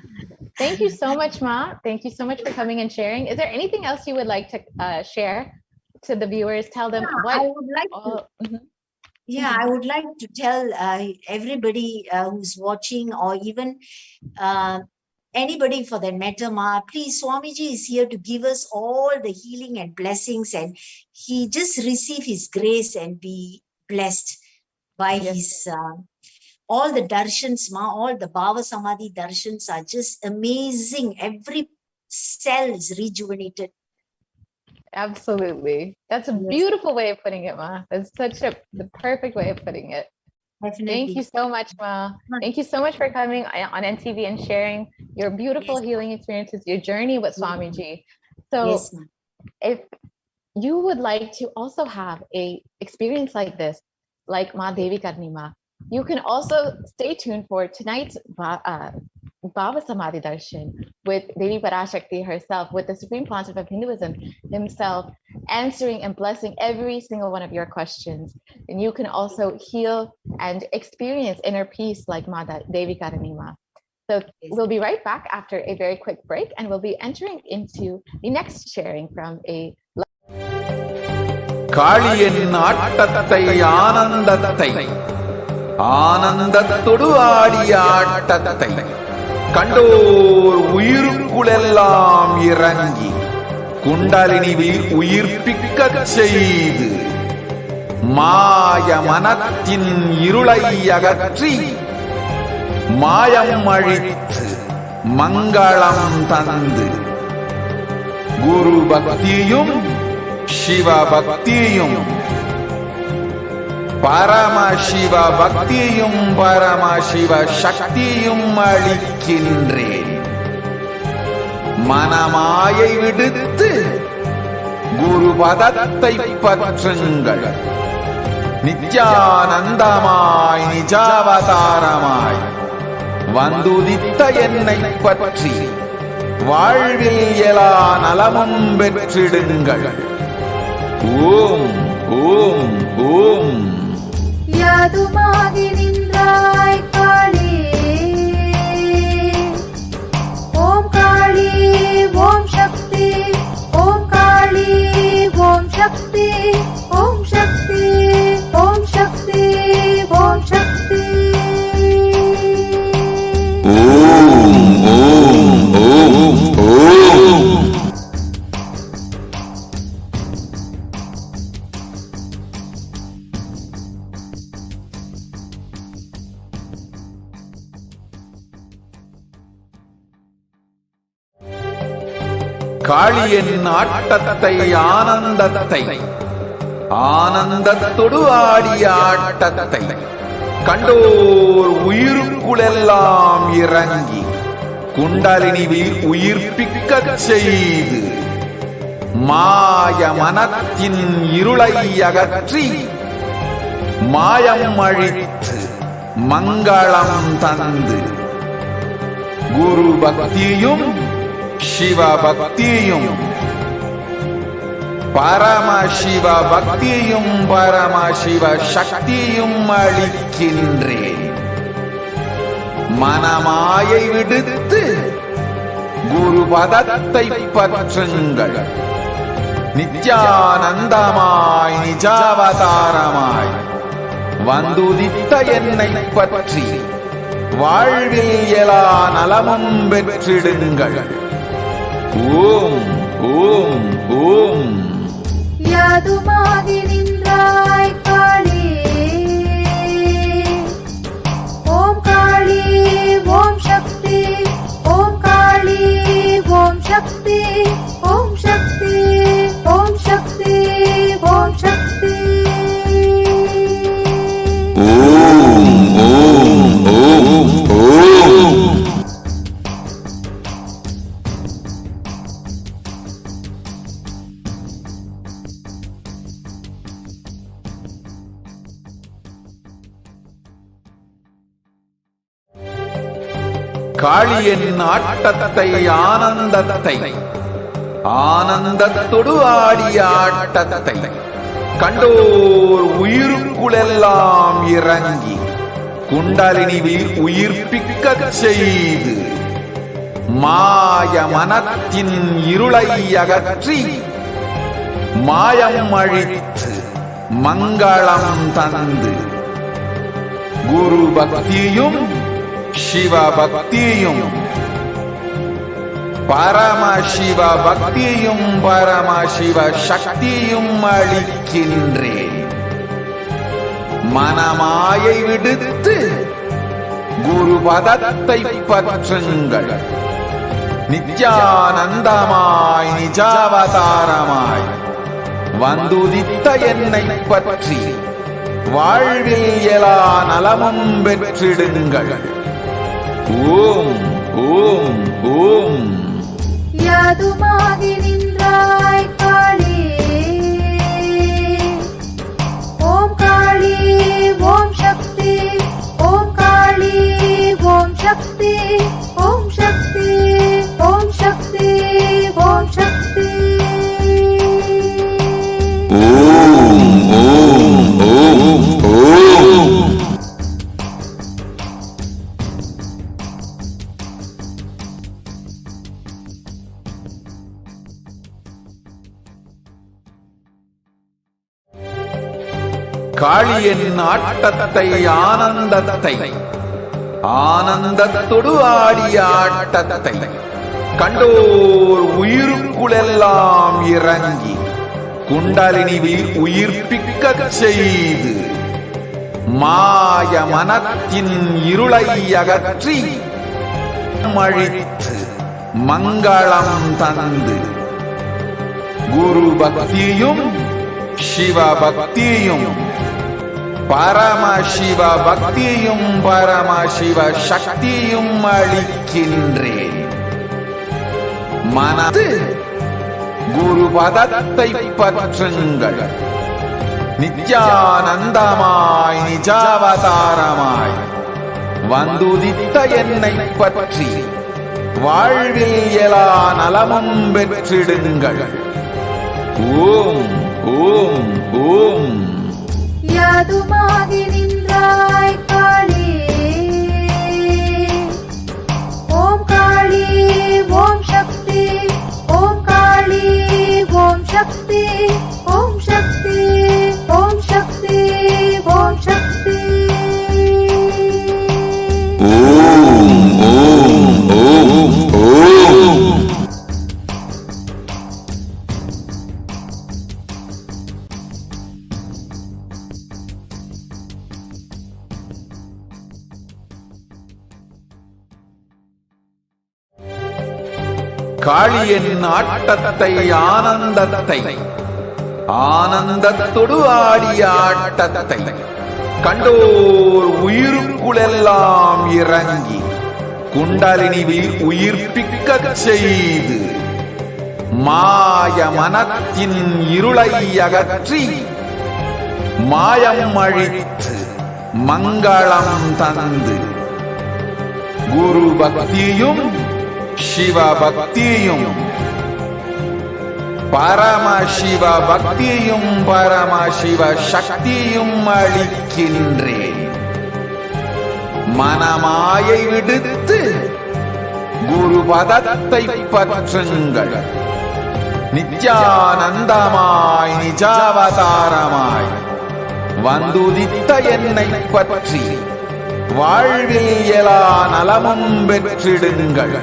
Thank you so much, Ma. Thank you so much for coming and sharing. Is there anything else you would like to share to the viewers? Tell them what
I would like to. Yeah, I would like to tell everybody who's watching, or even anybody for that matter, Ma, please, Swamiji is here to give us all the healing and blessings, and he just receive his grace and be blessed by his all the darshans, Ma, all the Bhava Samadhi darshans are just amazing. Every cell is rejuvenated.
Absolutely. That's a beautiful way of putting it, Ma. That's the perfect way of putting it.
Definitely.
Thank you so much, Ma. Thank you so much for coming on NTV and sharing your beautiful healing experiences, your journey with Swamiji. So if you would like to also have a experience like this, like Ma Devi Karnima, you can also stay tuned for tonight's Bhava Samadhi Darshan with Devi Parashakti herself, with the Supreme Pontiff of Hinduism himself, answering and blessing every single one of your questions. And you can also heal and experience inner peace like Ma Devi Karnima. So we'll be right back after a very quick break, and we'll be entering into the next sharing from a
காளியின் ஆட்டத்தை ஆனந்தத்தை ஆனந்தத்தொடு ஆடிய ஆட்டத்தை கண்டோர் உயிருக்குளெல்லாம் இறங்கி குண்டலினிவில் உயிர்ப்பிக்கச் செய்து மாய மனத்தின் இருளை அகற்றி மாயம் அழித்து மங்களம் தந்து குரு பக்தியும் சிவ பக்தியும் பரமசிவ பக்தியும் பரமசிவ சக்தியும் அளிக்கின்றேன். மனமாயை விடுத்து குரு பதத்தை பற்றுங்கள். நித்யானந்தமாய் நிஜாவதாரமாய் வந்துதித்த என்னை பற்றி வாழ்வில் எல்லா நலமும் பெற்றிடுங்கள். ஓம் ஓம் ஓம்.
யாதுமாகி நின்றாய் காளி, ஓம் காளி ஓம் சக்தி, ஓம் காளி ஓம் சக்தி, ஓம் சக்தி ஓம் சக்தி ஓம் சக்தி.
ஓம் ஓம் ஓம் ஓம். காளியின் ஆட்டத்தை ஆனந்தத்தை ஆனந்தத்தொடு ஆடிய ஆட்டத்தை கண்டோர் உயிருக்குளெல்லாம் இறங்கி குண்டலினிவில் உயிர்ப்பிக்கச் செய்து மாய மனத்தின் இருளை அகற்றி மாயம் அழித்து மங்களம் தந்து குரு பக்தியும் சிவ பக்தியும் பரமசிவ பக்தியும் பரமசிவ சக்தியும் அளிக்கின்றேன். மனமாயை விடுத்து குரு பதத்தை பற்றுங்கள். நித்யானந்தமாய் நிஜாவதாரமாய் வந்துதித்த என்னை பற்றி வாழ்வில் எல்லா நலமும் பெற்றிடுங்கள். ஓம் ஓம் ஓம்.
யாதுமாகி நின்றாய் காளி, ஓம் காளி ஓம் சக்தி, ஓம் காளி ஓம் சக்தி, ஓம் சக்தி ஓம் சக்தி ஓம் சக்தி.
ஓம் ஓம் ஓம் ஓம். காளியின் ஆட்டத்தை ஆனந்தத்தை ஆனந்தத்தொடு ஆடிய ஆட்டத்தை கண்டோர் உயிருக்குளெல்லாம் இறங்கி குண்டலினிவில் உயிர்ப்பிக்கச் செய்து மாய மனத்தின் இருளை அகற்றி மாயம் அழித்து மங்களம் தந்து குரு பக்தியும் சிவ பக்தியும் பரமசிவ பக்தியும் பரமசிவ சக்தியும் அளிக்கின்றேன். மனமாயை விடுத்து குரு பதத்தை பற்றுங்கள். நித்யானந்தமாய் நிஜாவதாரமாய் வந்துதித்த என்னை பற்றி வாழ்வில் எல்லா நலமும் பெற்றிடுங்கள். ஓம் ஓம் ஓம்.
யாதுமாகி நின்றாய் காளி,
Om, Om, Om, Om. காளியின் ஆட்டத்தை ஆனந்தத்தை ஆனந்தத்தொடு ஆடிய ஆட்டத்தை கண்டோர் உயிருக்குளெல்லாம் இறங்கி குண்டலினி உயிர்ப்பிக்கச் செய்து மாய மனத்தின் இருளை அகற்றி மழித்து மங்களம் தந்து குரு பக்தியும் சிவ பக்தியும் பரமசிவ பக்தியும் பரமசிவ சக்தியும் அளிக்கின்றேன். மனது குரு பதத்தை பற்றுங்கள். நித்யானந்தமாய் நிஜாவதாரமாய் வந்துதித்த என்னை பற்றி வாழ்வில் எல்லா நலமும் பெற்றிடுங்கள். ஓம் ஓம் ஓம்.
யாதுமாகி நின்றாய் காளி, ஓம் காளி ஓம் சக்தி, ஓம் காளி ஓம் சக்தி, ஓம் சக்தி ஓம் சக்தி ஓம் சக்தி.
ஓம் ஓம் ஓம் ஓம். காளியின் ஆட்டத்தை ஆனந்தத்தை ஆனந்தத்தொடு ஆடிய ஆட்டத்தை கண்டோர் உயிருக்குளெல்லாம் இறங்கி குண்டலினி உயிர்ப்பிக்கச் செய்து மாய மனத்தின் இருளை அகற்றி மாயம் அழித்து மங்களம் தந்து குரு பக்தியும் சிவ பக்தியும் பரமசிவ பக்தியும் பரமசிவ சக்தியும் அளிக்கின்றேன். மனமாயை விடுத்து குரு பதத்தை பற்றுங்கள். நித்யானந்தமாய் நிஜாவதாரமாய் வந்துதித்த என்னை பற்றி வாழ்வில் எல்லா நலமும் பெற்றிடுங்கள்.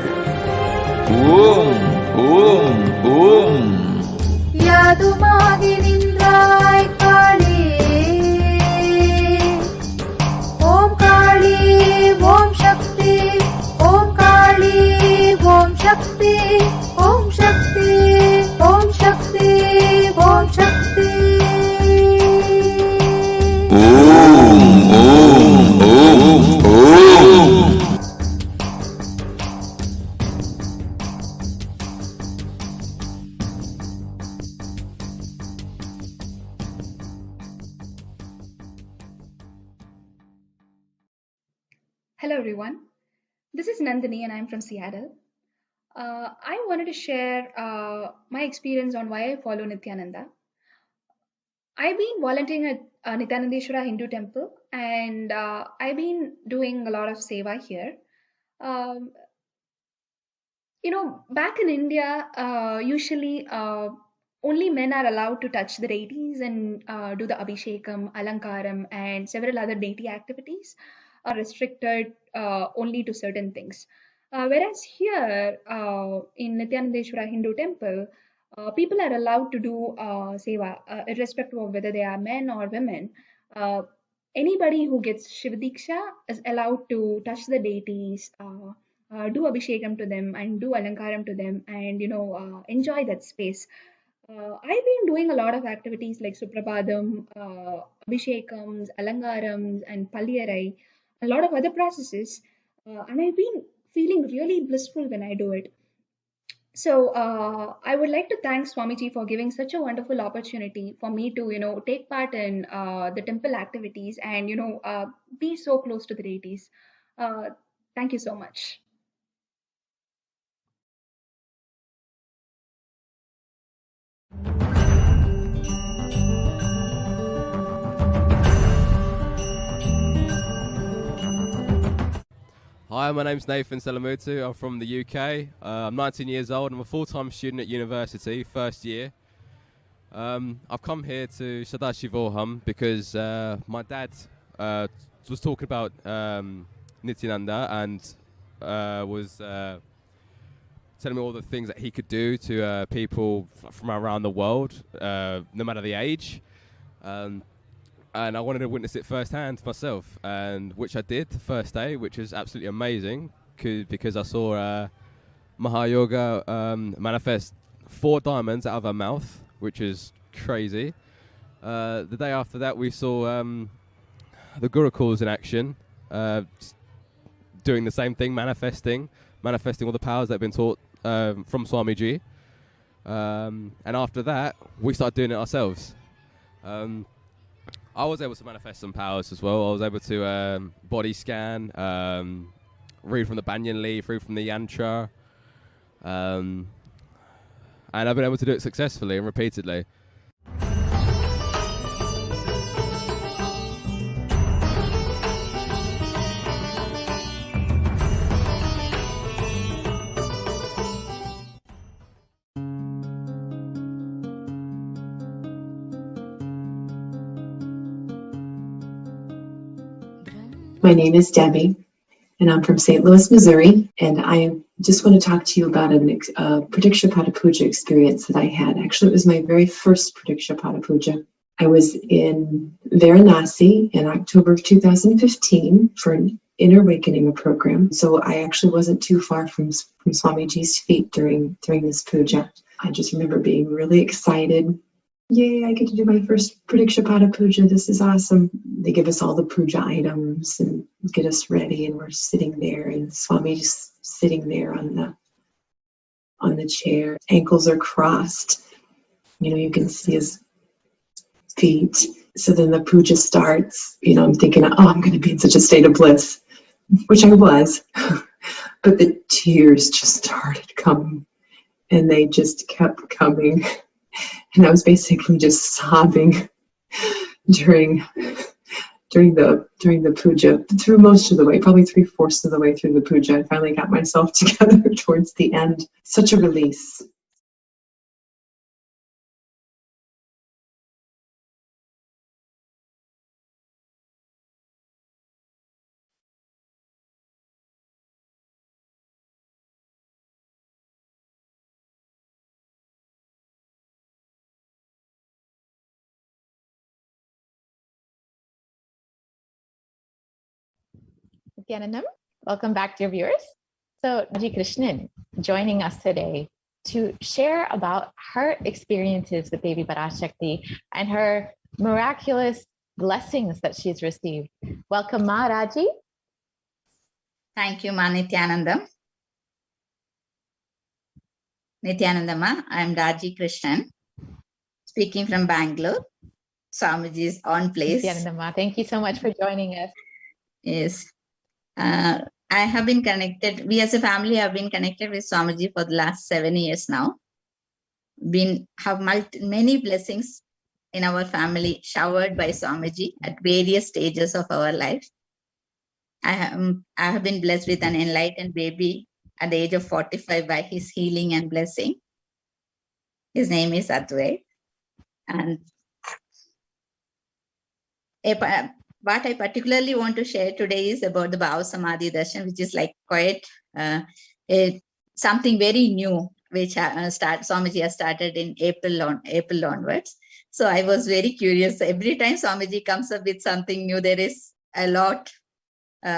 ஓம் ஓம் ஓம்.
யாதுமாகி நின்றாய் காளி, ஓம் காளி ஓம் சக்தி, ஓம் காளி ஓம் சக்தி, ஓம் சக்தி ஓம் சக்தி ஓம் சக்தி.
ஓம் ஓம் ஓம் ஓம்.
Hello everyone, this is Nandini and I'm from Seattle. I wanted to share my experience on why I follow Nithyananda. I've been volunteering at Nithyanandeshwara Hindu Temple and I've been doing a lot of seva here. Back in India, usually only men are allowed to touch the deities and do the Abhishekam, Alankaram and several other deity activities are restricted only to certain things. Whereas here in Nithyanandeshwara Hindu Temple, people are allowed to do seva, irrespective of whether they are men or women. Anybody who gets Shivadiksha is allowed to touch the deities, do Abhishekam to them and do Alankaram to them and, enjoy that space. I've been doing a lot of activities like Suprabhadam, Abhishekams, Alankarams and Palliyarai, a lot of other processes, and I've been feeling really blissful when I do it. So I would like to thank Swamiji for giving such a wonderful opportunity for me to, take part in the temple activities and, be so close to the deities. Thank you so much.
Hi, my name's Nathan Selamutu. I'm from the UK. I'm 19 years old. I'm a full-time student at university, first year. I've come here to Paramashivoham because my dad was talking about Nithyananda and was telling me all the things that he could do to people from around the world, no matter the age. And I wanted to witness it firsthand myself, and which I did the first day, which was absolutely amazing because I saw Mahayoga manifest 4 diamonds out of her mouth, which is crazy. The day after that, we saw the Gurukuls in action, doing the same thing, manifesting all the powers that have been taught from Swamiji. And after that, we started doing it ourselves. I was able to manifest some powers as well. I was able to body scan, read from the banyan leaf, read from the yantra, and I've been able to do it successfully and repeatedly.
My name is Debbie, and I'm from St. Louis, Missouri, and I just want to talk to you about a Pratikshapada Puja experience that I had. Actually, it was my very first Pratikshapada Puja. I was in Varanasi in October of 2015 for an Inner Awakening program, so I actually wasn't too far from Swamiji's feet during this puja. I just remember being really excited. Yay, I get to do my first Pratikshapada Puja. This is awesome. They give us all the puja items and get us ready, and we're sitting there, and Swamiji's sitting there on the chair. Ankles are crossed. You can see his feet. So then the puja starts. I'm thinking, I'm going to be in such a state of bliss, which I was. But the tears just started coming, and they just kept coming. And I was basically just sobbing during the puja, through most of the way, probably 3/4 of the way through the puja. I finally got myself together towards the end. Such a release.
Nithyanandam, welcome back, dear viewers. So Raji Krishnan joining us today to share about her experiences with Devi Parashakti and her miraculous blessings that she's received. Welcome, Ma Raji.
Thank you, Ma Nithyanandam. Nithyanandama, I am Raji Krishnan, speaking from Bangalore, Swamiji's own place.
Nithyanandama, thank you so much for joining us.
Yes. I have been connected, we as a family have been connected with Swamiji for the last 7 years now. Have many blessings in our family showered by Swamiji at various stages of our life. I have been blessed with an enlightened baby at the age of 45 by his healing and blessing. His name is Advait. And what I particularly want to share today is about the Bhava Samadhi Darshan, which is like quite something very new, which Swamiji has started in April onwards. So I was very curious. Every time Swamiji comes up with something new, there is a lot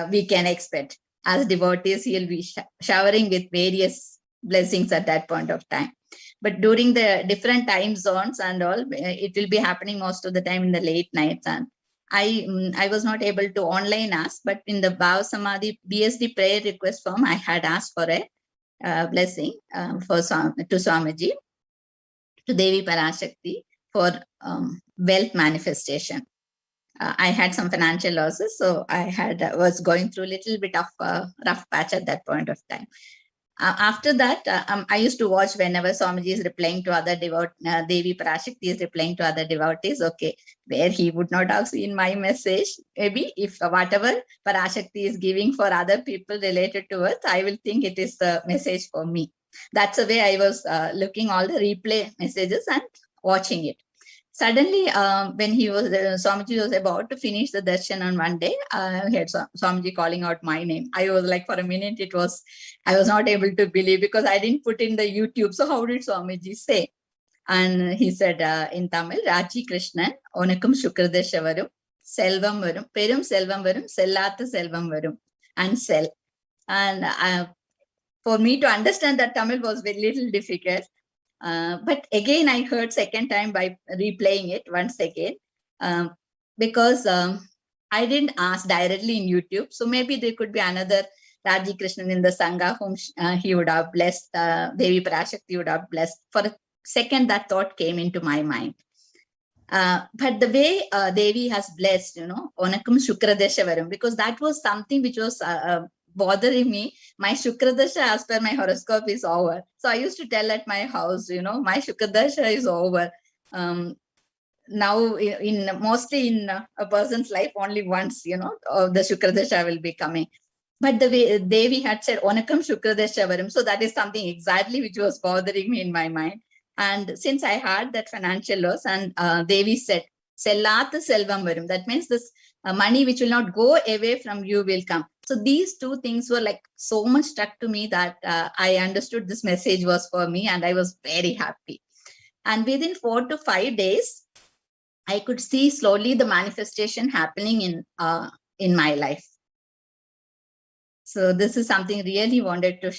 we can expect. As devotees, he'll be showering with various blessings at that point of time. But during the different time zones and all, it will be happening most of the time in the late nights. And I was not able to online ask, but in the Bhava Samadhi BSD prayer request form, I had asked for a blessing to Swamiji, to Devi Parashakti, for wealth manifestation. I had some financial losses, so I was going through a little bit of a rough patch at that point of time. After that, I used to watch whenever Swamiji is replying to other Devi Parashakti is replying to other devotees. Okay, where he would not have seen my message. Maybe if whatever Parashakti is giving for other people related to Earth, I will think it is the message for me. That's the way I was looking all the replay messages and watching it. Suddenly, when Swamiji was about to finish the darshan on one day, I heard Swamiji calling out my name. I was like, for a minute, I was not able to believe because I didn't put in the YouTube. So how did Swamiji say? And he said in Tamil, Raji Krishnan, Onakam Shukradesha Varum, Selvam Varum, Perum Selvam Varum, Sellata Selvam Varum, and Sell. And for me to understand that Tamil was very little difficult. But again, I heard second time by replaying it once again, because I didn't ask directly in YouTube. So maybe there could be another Raji Krishnan in the Sangha whom he would have blessed, Devi Parashakti would have blessed. For a second, that thought came into my mind. But the way Devi has blessed, Onakam Shukradesha Varum, because that was something which was bothering me. My Shukradasha as per my horoscope is over. So I used to tell at my house, my Shukradasha is over. Now mostly in a person's life only once, the Shukradasha will be coming. But the way Devi had said Onakam Shukradasha Varum, so that is something exactly which was bothering me in my mind. And since I had that financial loss, and Devi said Sellata Selvam Varum, that means this money which will not go away from you will come. So these two things were like so much struck to me that I understood this message was for me, and I was very happy. And within 4 to 5 days, I could see slowly the manifestation happening in my life. So this is something really wanted to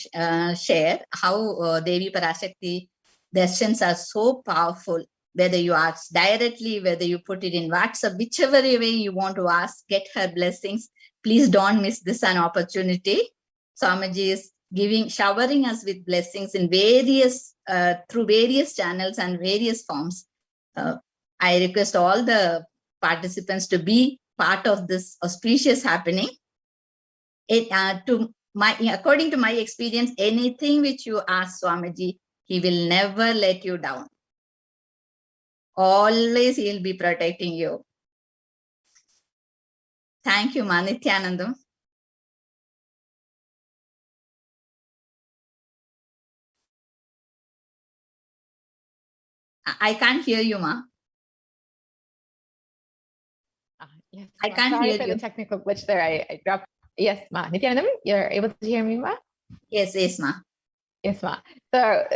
share, how Devi Parashakti darshans are so powerful. Whether you ask directly, whether you put it in WhatsApp, whichever way you want to ask, get her blessings. Please don't miss this an opportunity. Swamiji is showering us with blessings in through various channels and various forms. I request all the participants to be part of this auspicious happening. According to my experience, anything which you ask Swamiji, he will never let you down. Always he'll be protecting you. Thank you, Ma. Nithyanandam. I can't hear you, Ma.
Yes,
I can't
sorry
hear
for
you.
the technical glitch there. I dropped. Yes, Ma. Nithyanandam, you're able to hear me, Ma?
Yes, Ma.
Yes, Ma.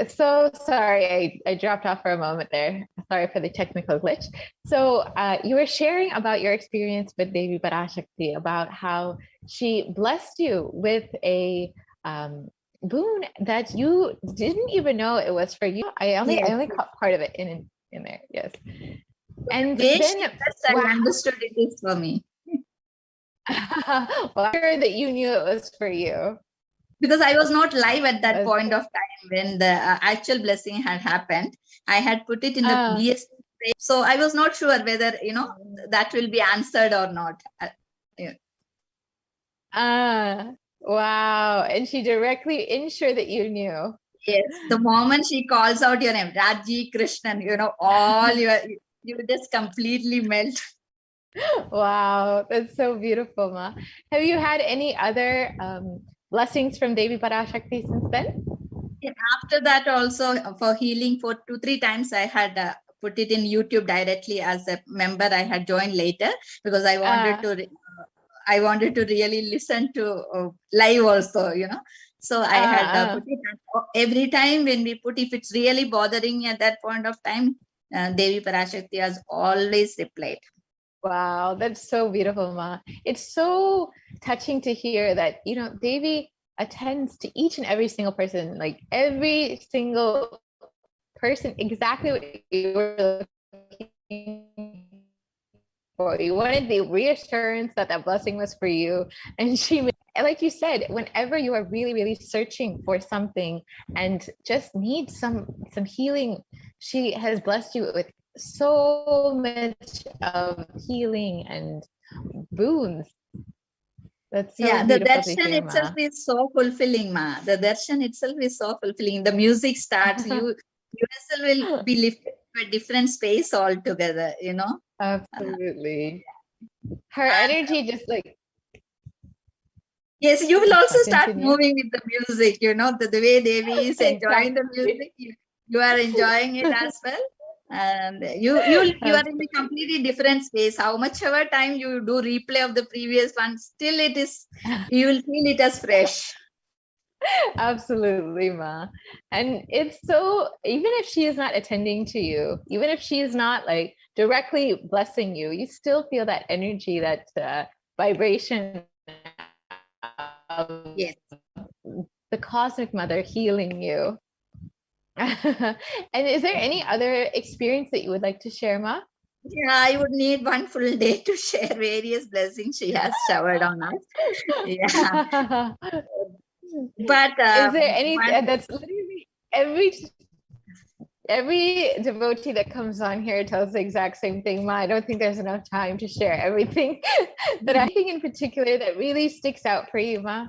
So sorry, I dropped off for a moment there. Sorry for the technical glitch. So you were sharing about your experience with Devi Parashakti, about how she blessed you with a boon that you didn't even know it was for you. I only caught part of it in there. Yes. And
then
wow.
I understood it is for me.
Well, I'm sure that you knew it was for you.
Because I was not live at that point of time when the actual blessing had happened. I had put it in the BS, so I was not sure whether that will be answered or not.
Wow! And she directly ensured that you knew.
Yes, the moment she calls out your name, Raji Krishnan, all you just completely melt.
Wow, that's so beautiful, Ma. Have you had any other blessings from Devi Parashakti since then?
After that, also for healing, for 2-3 times I had put it in YouTube directly as a member. I had joined later because I wanted to really listen to live also, So I had put it every time when we put, if it's really bothering me at that point of time, Devi Parashakti has always replied.
Wow, that's so beautiful, Ma. It's so touching to hear that, Devi attends to each and every single person, like every single person, exactly what you were looking for. You wanted the reassurance that that blessing was for you. And she, like you said, whenever you are really, really searching for something and just need some healing, she has blessed you with so much of healing and boons. That's so
Yeah, the
beautiful to
darshan
hear,
itself
Ma.
is so fulfilling, Ma. The darshan itself is so fulfilling. The music starts, you yourself will be lifted to a different space altogether, you know.
Absolutely. Her energy just like
Yes, you will also start
continue.
moving with the music, you know, the way Devi is enjoying the
Exactly.
music, you are enjoying it as well. And you are in a completely different space. How much ever time you do replay of the previous one, still it is, you will feel it as fresh.
Absolutely, Ma. And it's so, even if she is not attending to you, even if she is not like directly blessing you, you still feel that energy, that vibration of
Yes.
the cosmic mother healing you. And is there any other experience that you would like to share, Ma?
Yeah, I would need one full day to share various blessings she has showered on us. Yeah. But
is there any that's literally every devotee that comes on here tells the exact same thing, Ma. I don't think there's enough time to share everything. But anything in particular that really sticks out for you, Ma?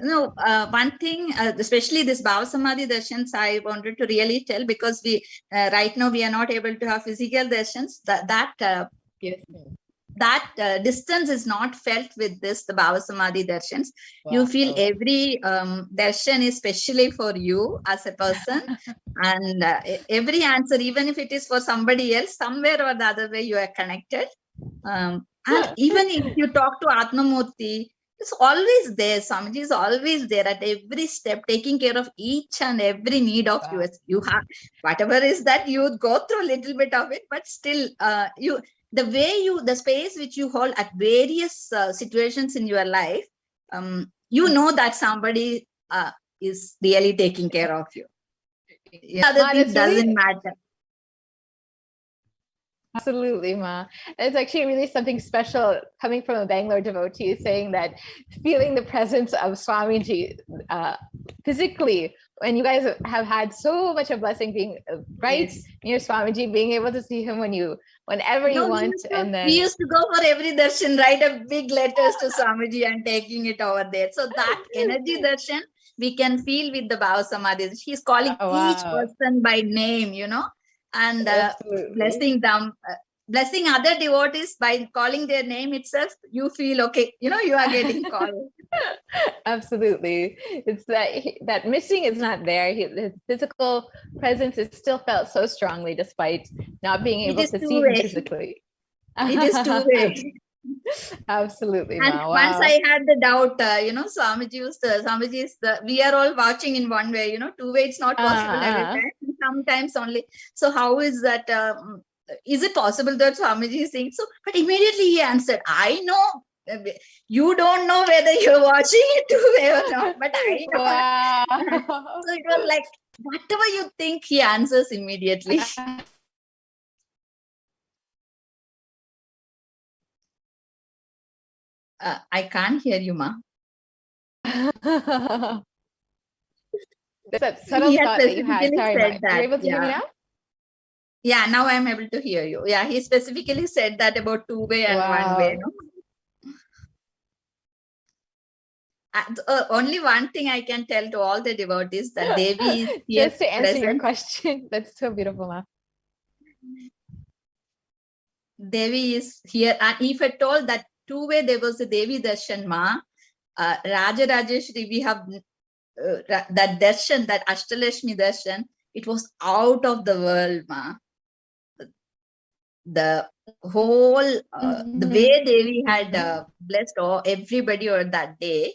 No, one thing, especially this Bhava Samadhi darshans, I wanted to really tell, because we right now we are not able to have physical darshans.
Yes.
That distance is not felt with this, the Bhava Samadhi darshans. You feel every darshan is specially for you as a person. And every answer, even if it is for somebody else, somewhere or the other way you are connected. And even if you talk to Atmamurti, it's always there. Swamiji is always there at every step, taking care of each and every need of yours. You have whatever is that, you go through a little bit of it, but still, the space which you hold at various situations in your life, you know that somebody is really taking care of you. Other things doesn't matter.
Absolutely, Ma. It's actually really something special coming from a Bangalore devotee, saying that feeling the presence of Swamiji physically, when you guys have had so much of blessing being right near Swamiji, being able to see him whenever you want. And then
We used to go for every darshan, write a big letters to Swamiji and taking it over there. So that energy darshan we can feel with the Bhava Samadhi. He's calling each person by name, you know, and blessing them, blessing other devotees by calling their name itself. You feel okay, you know, you are getting called.
Absolutely. It's that missing is not there. His physical presence is still felt so strongly despite not being able to see him physically.
It is two-way.
Absolutely.
And
Ma.
once
Wow.
I had the doubt, you know, Swamiji is we are all watching in one way, you know, two-way it's not possible every time, sometimes only. So how is that, is it possible that Swamiji is saying so? But immediately he answered, I know. You don't know whether you're watching it two-way or not, but I know.
Wow.
So it was like, whatever you think, he answers immediately. I can't hear you, Ma.
That subtle thought that you had. Sorry, Ma.
That,
You're able to hear me now?
Yeah, now I'm able to hear you. Yeah, he specifically said that about two-way and one-way. No? Only one thing I can tell to all the devotees, that Devi is here
Just to answer your
present.
question. That's so beautiful, Ma.
Devi is here. And if at all that two-way there was a Devi darshan, Ma, Raja Rajeshri, we have that darshan, that Ashtalashmi darshan, it was out of the world, Ma. The whole, the way Devi had blessed everybody on that day,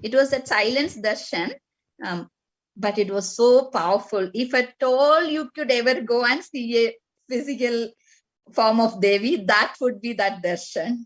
it was a silence darshan, but it was so powerful. If at all you could ever go and see a physical form of Devi, that would be that darshan.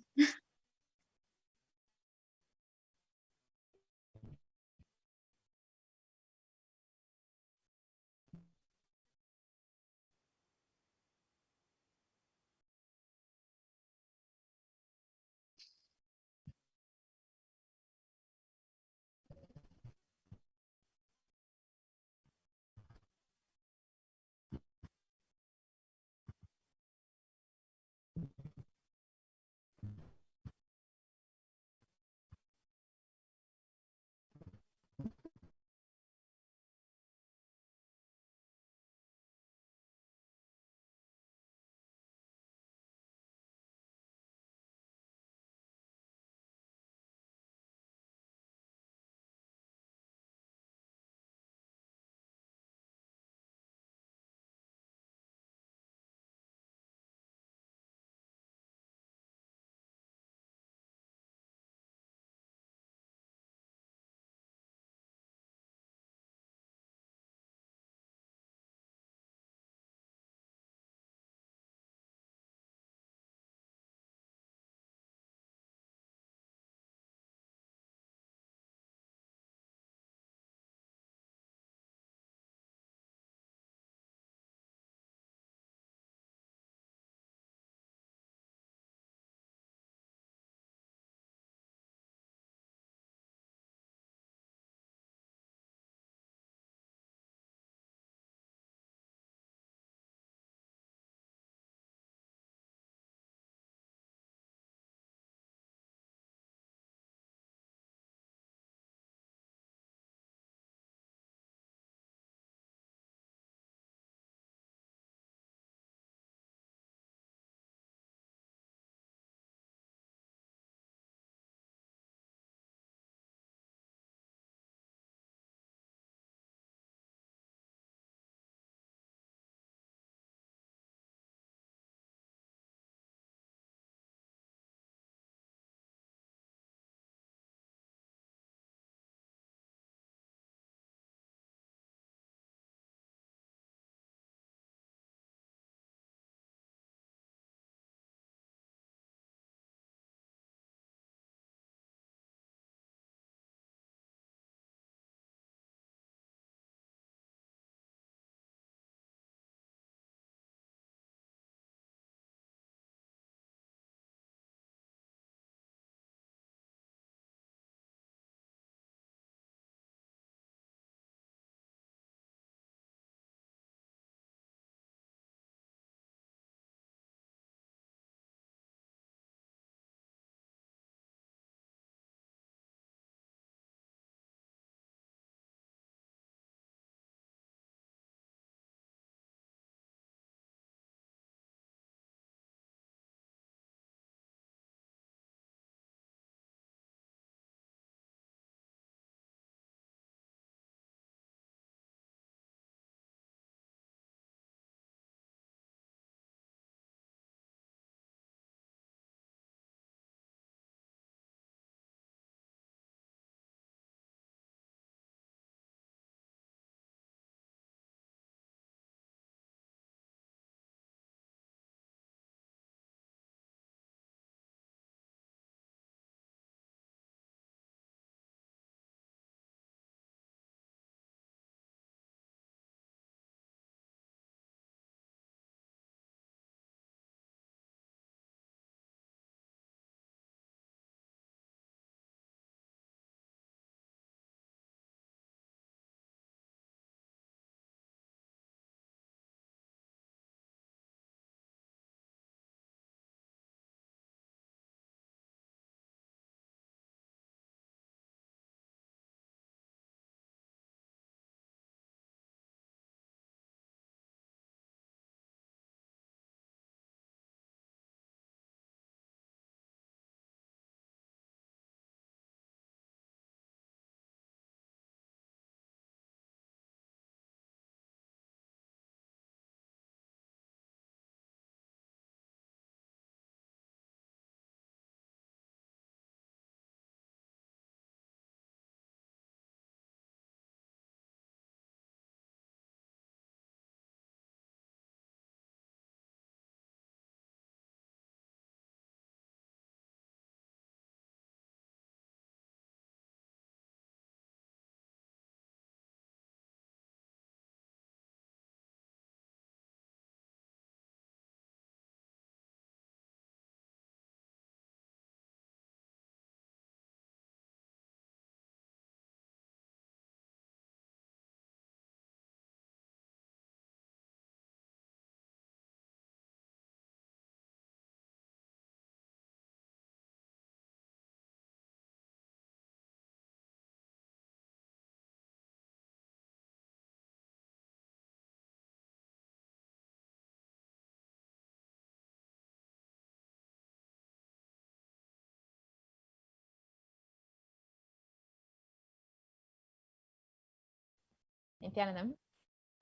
Nithyanandam.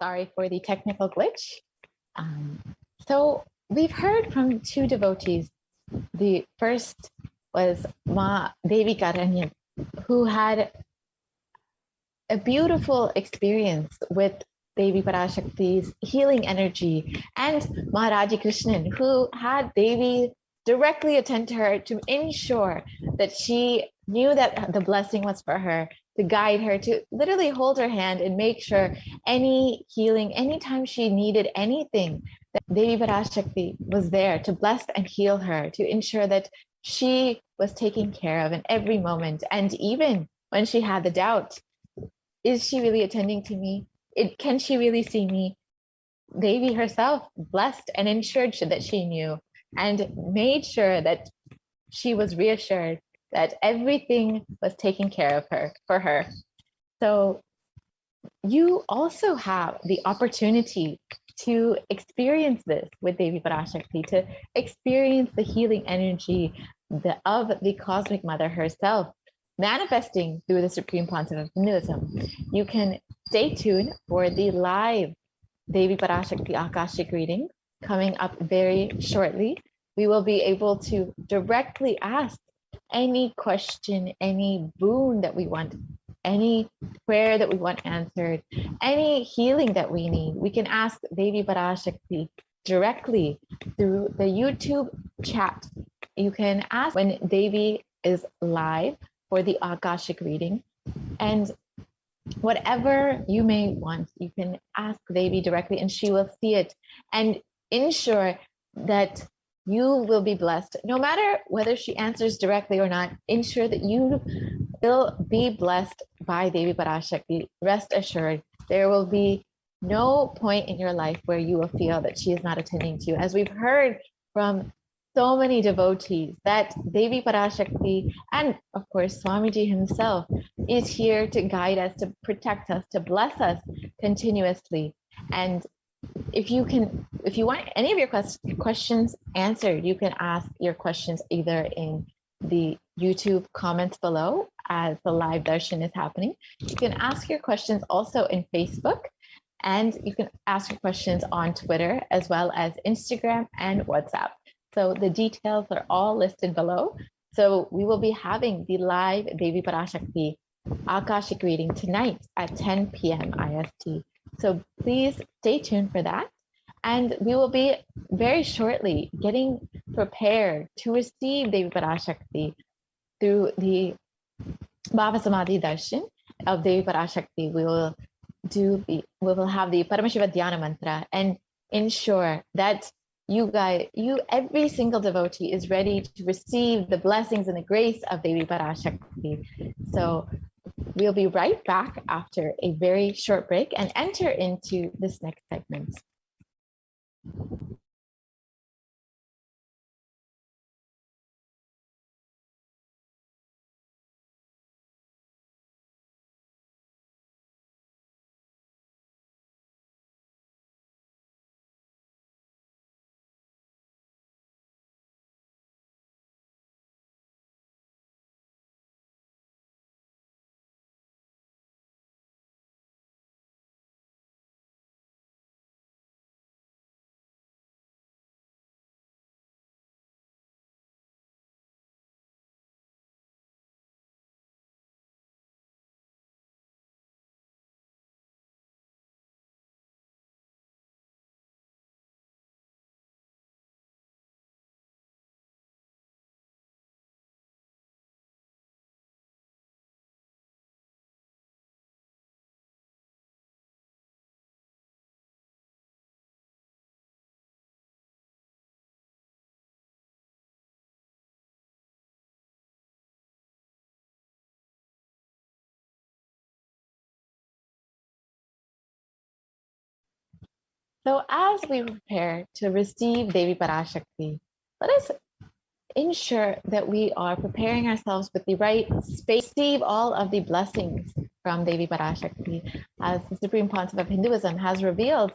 Sorry for the technical glitch. So we've heard from two devotees. The first was Ma Devi Karanya, who had a beautiful experience with Devi Parashakti's healing energy, and Maharaji Krishnan, who had Devi directly attend to her to ensure that she knew that the blessing was for her, to guide her, to literally hold her hand and make sure any healing, anytime she needed anything, that Devi Parashakti was there to bless and heal her, to ensure that she was taken care of in every moment. And even when she had the doubt, is she really attending to me? Can she really see me? Devi herself blessed and ensured that she knew, and made sure that she was reassured that everything was taken care of her for her. So you also have the opportunity to experience this with Devi Parashakti, to experience the healing energy of the Cosmic Mother herself, manifesting through the Supreme Concept of Hinduism. You can stay tuned for the live Devi Parashakti Akashic reading coming up very shortly. We will be able to directly ask any question, any boon that we want, any prayer that we want answered, any healing that we need. We can ask Devi Parashakti directly through the YouTube chat. You can ask when Devi is live for the Akashic reading, and whatever you may want, you can ask Devi directly and she will see it and ensure that you will be blessed. No matter whether she answers directly or not, ensure that you will be blessed by Devi Parashakti. Rest assured, there will be no point in your life where you will feel that she is not attending to you. As we've heard from so many devotees, that Devi Parashakti and of course Swamiji himself is here to guide us, to protect us, to bless us continuously. And if you want any of your questions answered, you can ask your questions either in the YouTube comments below as the live darshan is happening. You can ask your questions also in Facebook, and you can ask your questions on Twitter as well as Instagram and WhatsApp. So the details are all listed below. So we will be having the live Devi Parashakti Akashic reading tonight at 10 p.m. IST. So please stay tuned for that. And we will be very shortly getting prepared to receive Devi Parashakti through the Bhava Samadhi Darshan of Devi Parashakti. We will have the Paramashiva Dhyana mantra and ensure that every single devotee is ready to receive the blessings and the grace of Devi Parashakti. So we'll be right back after a very short break and enter into this next segment. So as we prepare to receive Devi Parashakti, let us ensure that we are preparing ourselves with the right space to receive all of the blessings from Devi Parashakti. As the Supreme Concept of Hinduism has revealed,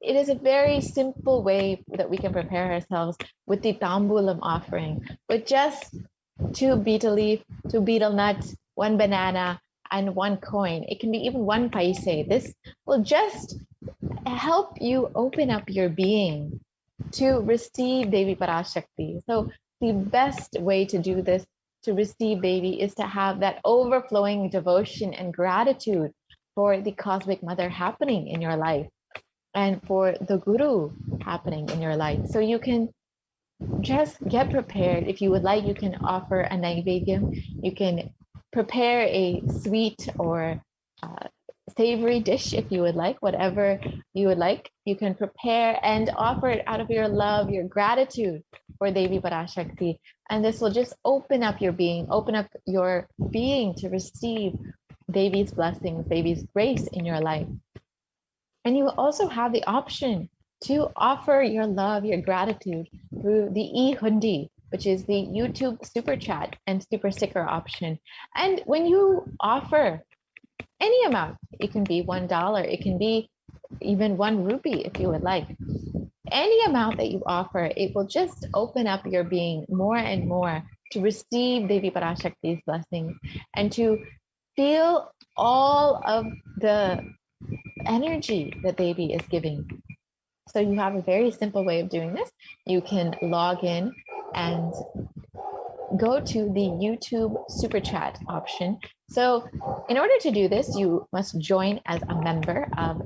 it is a very simple way that we can prepare ourselves with the tambulam offering, with just 2 betel leaf, 2 betel nuts, 1 banana, and 1 coin. It can be even 1 paise. This will just help you open up your being to receive Devi Parashakti. So the best way to do this, to receive Devi, is to have that overflowing devotion and gratitude for the Cosmic Mother happening in your life and for the Guru happening in your life. So you can just get prepared. If you would like, you can offer a naivedyam. You can prepare a sweet or savory dish if you would like, whatever you would like. You can prepare and offer it out of your love, your gratitude for Devi Parashakti. And this will just open up your being to receive Devi's blessings, Devi's grace in your life. And you also have the option to offer your love, your gratitude through the e-hundi, which is the YouTube super chat and super sticker option. And when you offer any amount, it can be $1, it can be even 1 rupee if you would like. Any amount that you offer, it will just open up your being more and more to receive Devi Parashakti's blessings and to feel all of the energy that Devi is giving. So you have a very simple way of doing this. You can log in and go to the YouTube super chat option. So in order to do this, you must join as a member of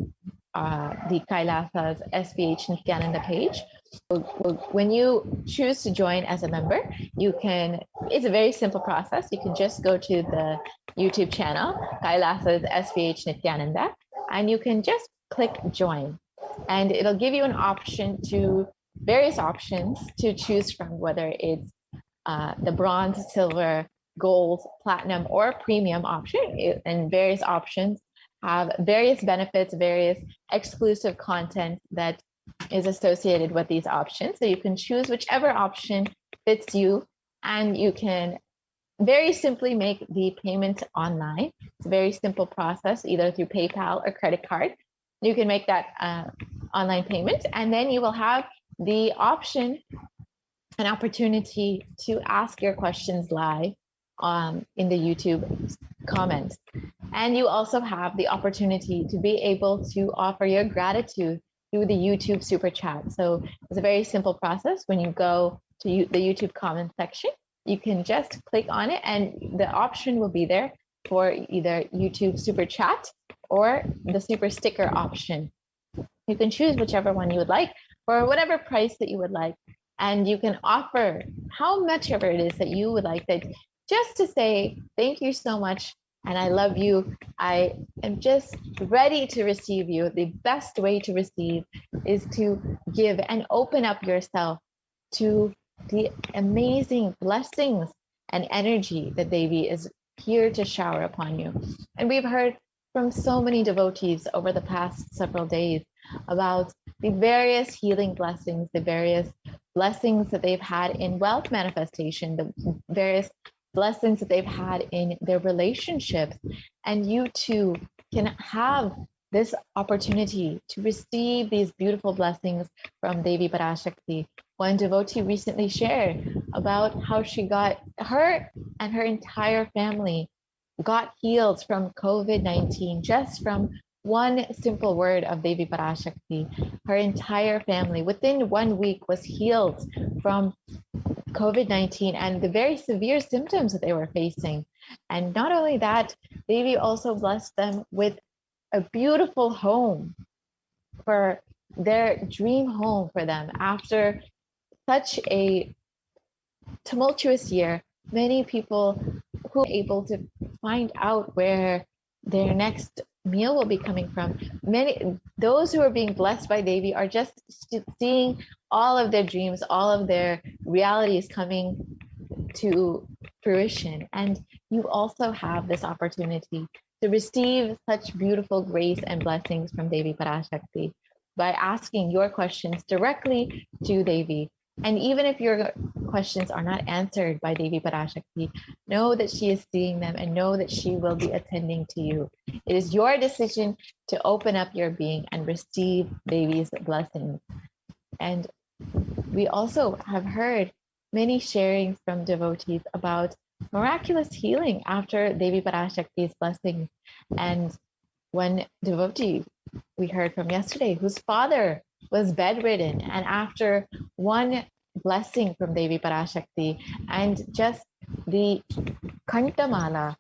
the Kailasa's HDH Nithyananda page. When you choose to join as a member, it's a very simple process. You can just go to the YouTube channel, Kailasa's HDH Nithyananda, and you can just click join. And it'll give you various options to choose from, whether it's the bronze, silver, gold, platinum, or premium option. And various options have various benefits, various exclusive content that is associated with these options. So you can choose whichever option fits you, and you can very simply make the payment online. It's a very simple process, either through PayPal or credit card. You can make that online payment, and then you will have the option, an opportunity to ask your questions live in the YouTube comments. And you also have the opportunity to be able to offer your gratitude through the YouTube super chat. So it's a very simple process. When you go to the YouTube comment section, you can just click on it and the option will be there for either YouTube super chat or the super sticker option. You can choose whichever one you would like for whatever price that you would like. And you can offer how much ever it is that you would like, that just to say, thank you so much, and I love you. I am just ready to receive you. The best way to receive is to give and open up yourself to the amazing blessings and energy that Devi is here to shower upon you. And we've heard from so many devotees over the past several days about the various healing blessings, the various blessings that they've had in wealth manifestation, the various blessings that they've had in their relationships. And you too can have this opportunity to receive these beautiful blessings from Devi Parashakti. One devotee recently shared about how her and her entire family got healed from COVID-19 just from one simple word of Devi Parashakti. Her entire family within 1 week was healed from COVID-19 and the very severe symptoms that they were facing. And not only that, Devi also blessed them with a beautiful home, for their dream home for them. After such a tumultuous year, many people who are able to find out where their next meal will be coming from, those who are being blessed by Devi are just seeing all of their dreams, all of their realities coming to fruition. And you also have this opportunity to receive such beautiful grace and blessings from Devi Parashakti by asking your questions directly to Devi. And even if your questions are not answered by Devi Parashakti, know that she is seeing them and know that she will be attending to you. It is your decision to open up your being and receive Devi's blessings. And we also have heard many sharings from devotees about miraculous healing after Devi Parashakti's blessing. And one devotee we heard from yesterday, whose father was bedridden, and after one blessing from Devi Parashakti and just the Kantamala,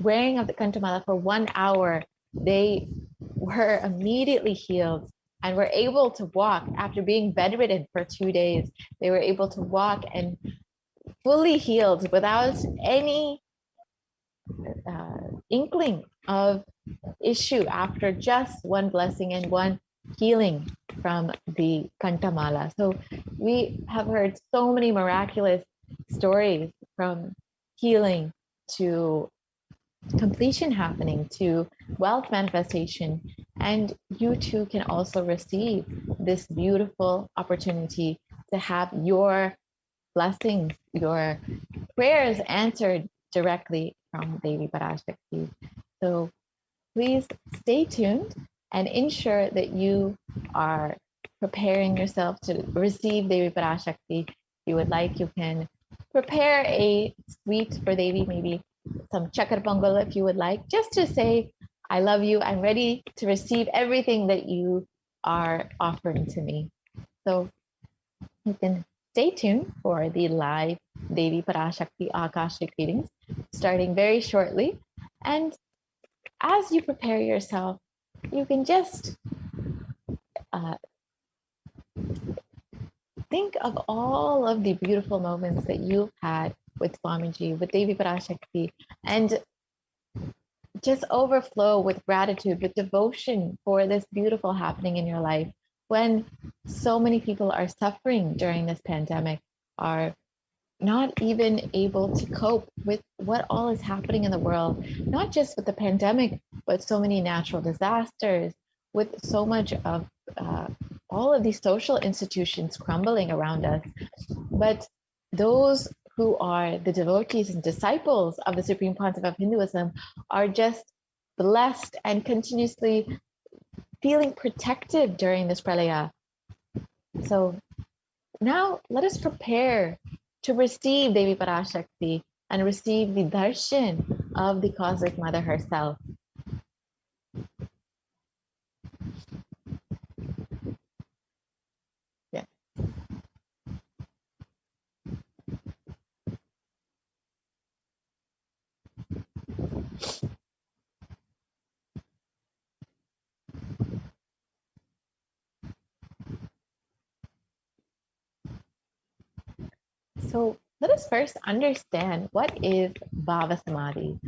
wearing of the Kantamala for 1 hour, they were immediately healed and were able to walk after being bedridden for 2 days. They were able to walk and fully healed without any inkling of issue after just one blessing and one healing from the Kantamala. So we have heard so many miraculous stories, from healing to completion happening to wealth manifestation, and you too can also receive this beautiful opportunity to have your blessings, your prayers answered directly from Devi Parashakti. So please stay tuned and ensure that you are preparing yourself to receive Devi Parashakti. If you would like, you can prepare a sweet for Devi, maybe some chakar pongal if you would like, just to say, I love you, I'm ready to receive everything that you are offering to me. So you can stay tuned for the live Devi Parashakti Akashic readings starting very shortly. And as you prepare yourself, you can just think of all of the beautiful moments that you've had with Swamiji, with Devi Parashakti, and just overflow with gratitude, with devotion for this beautiful happening in your life. When so many people are suffering during this pandemic, are not even able to cope with what all is happening in the world, not just with the pandemic, but so many natural disasters, with so much of all of these social institutions crumbling around us. But those who are the devotees and disciples of the Supreme Pontiff of Hinduism are just blessed and continuously feeling protected during this pralaya. So now let us prepare to receive Devi Parashakti and receive the darshan of the Cosmic Mother herself. Yeah. So let us first understand, what is Bhava Samadhi?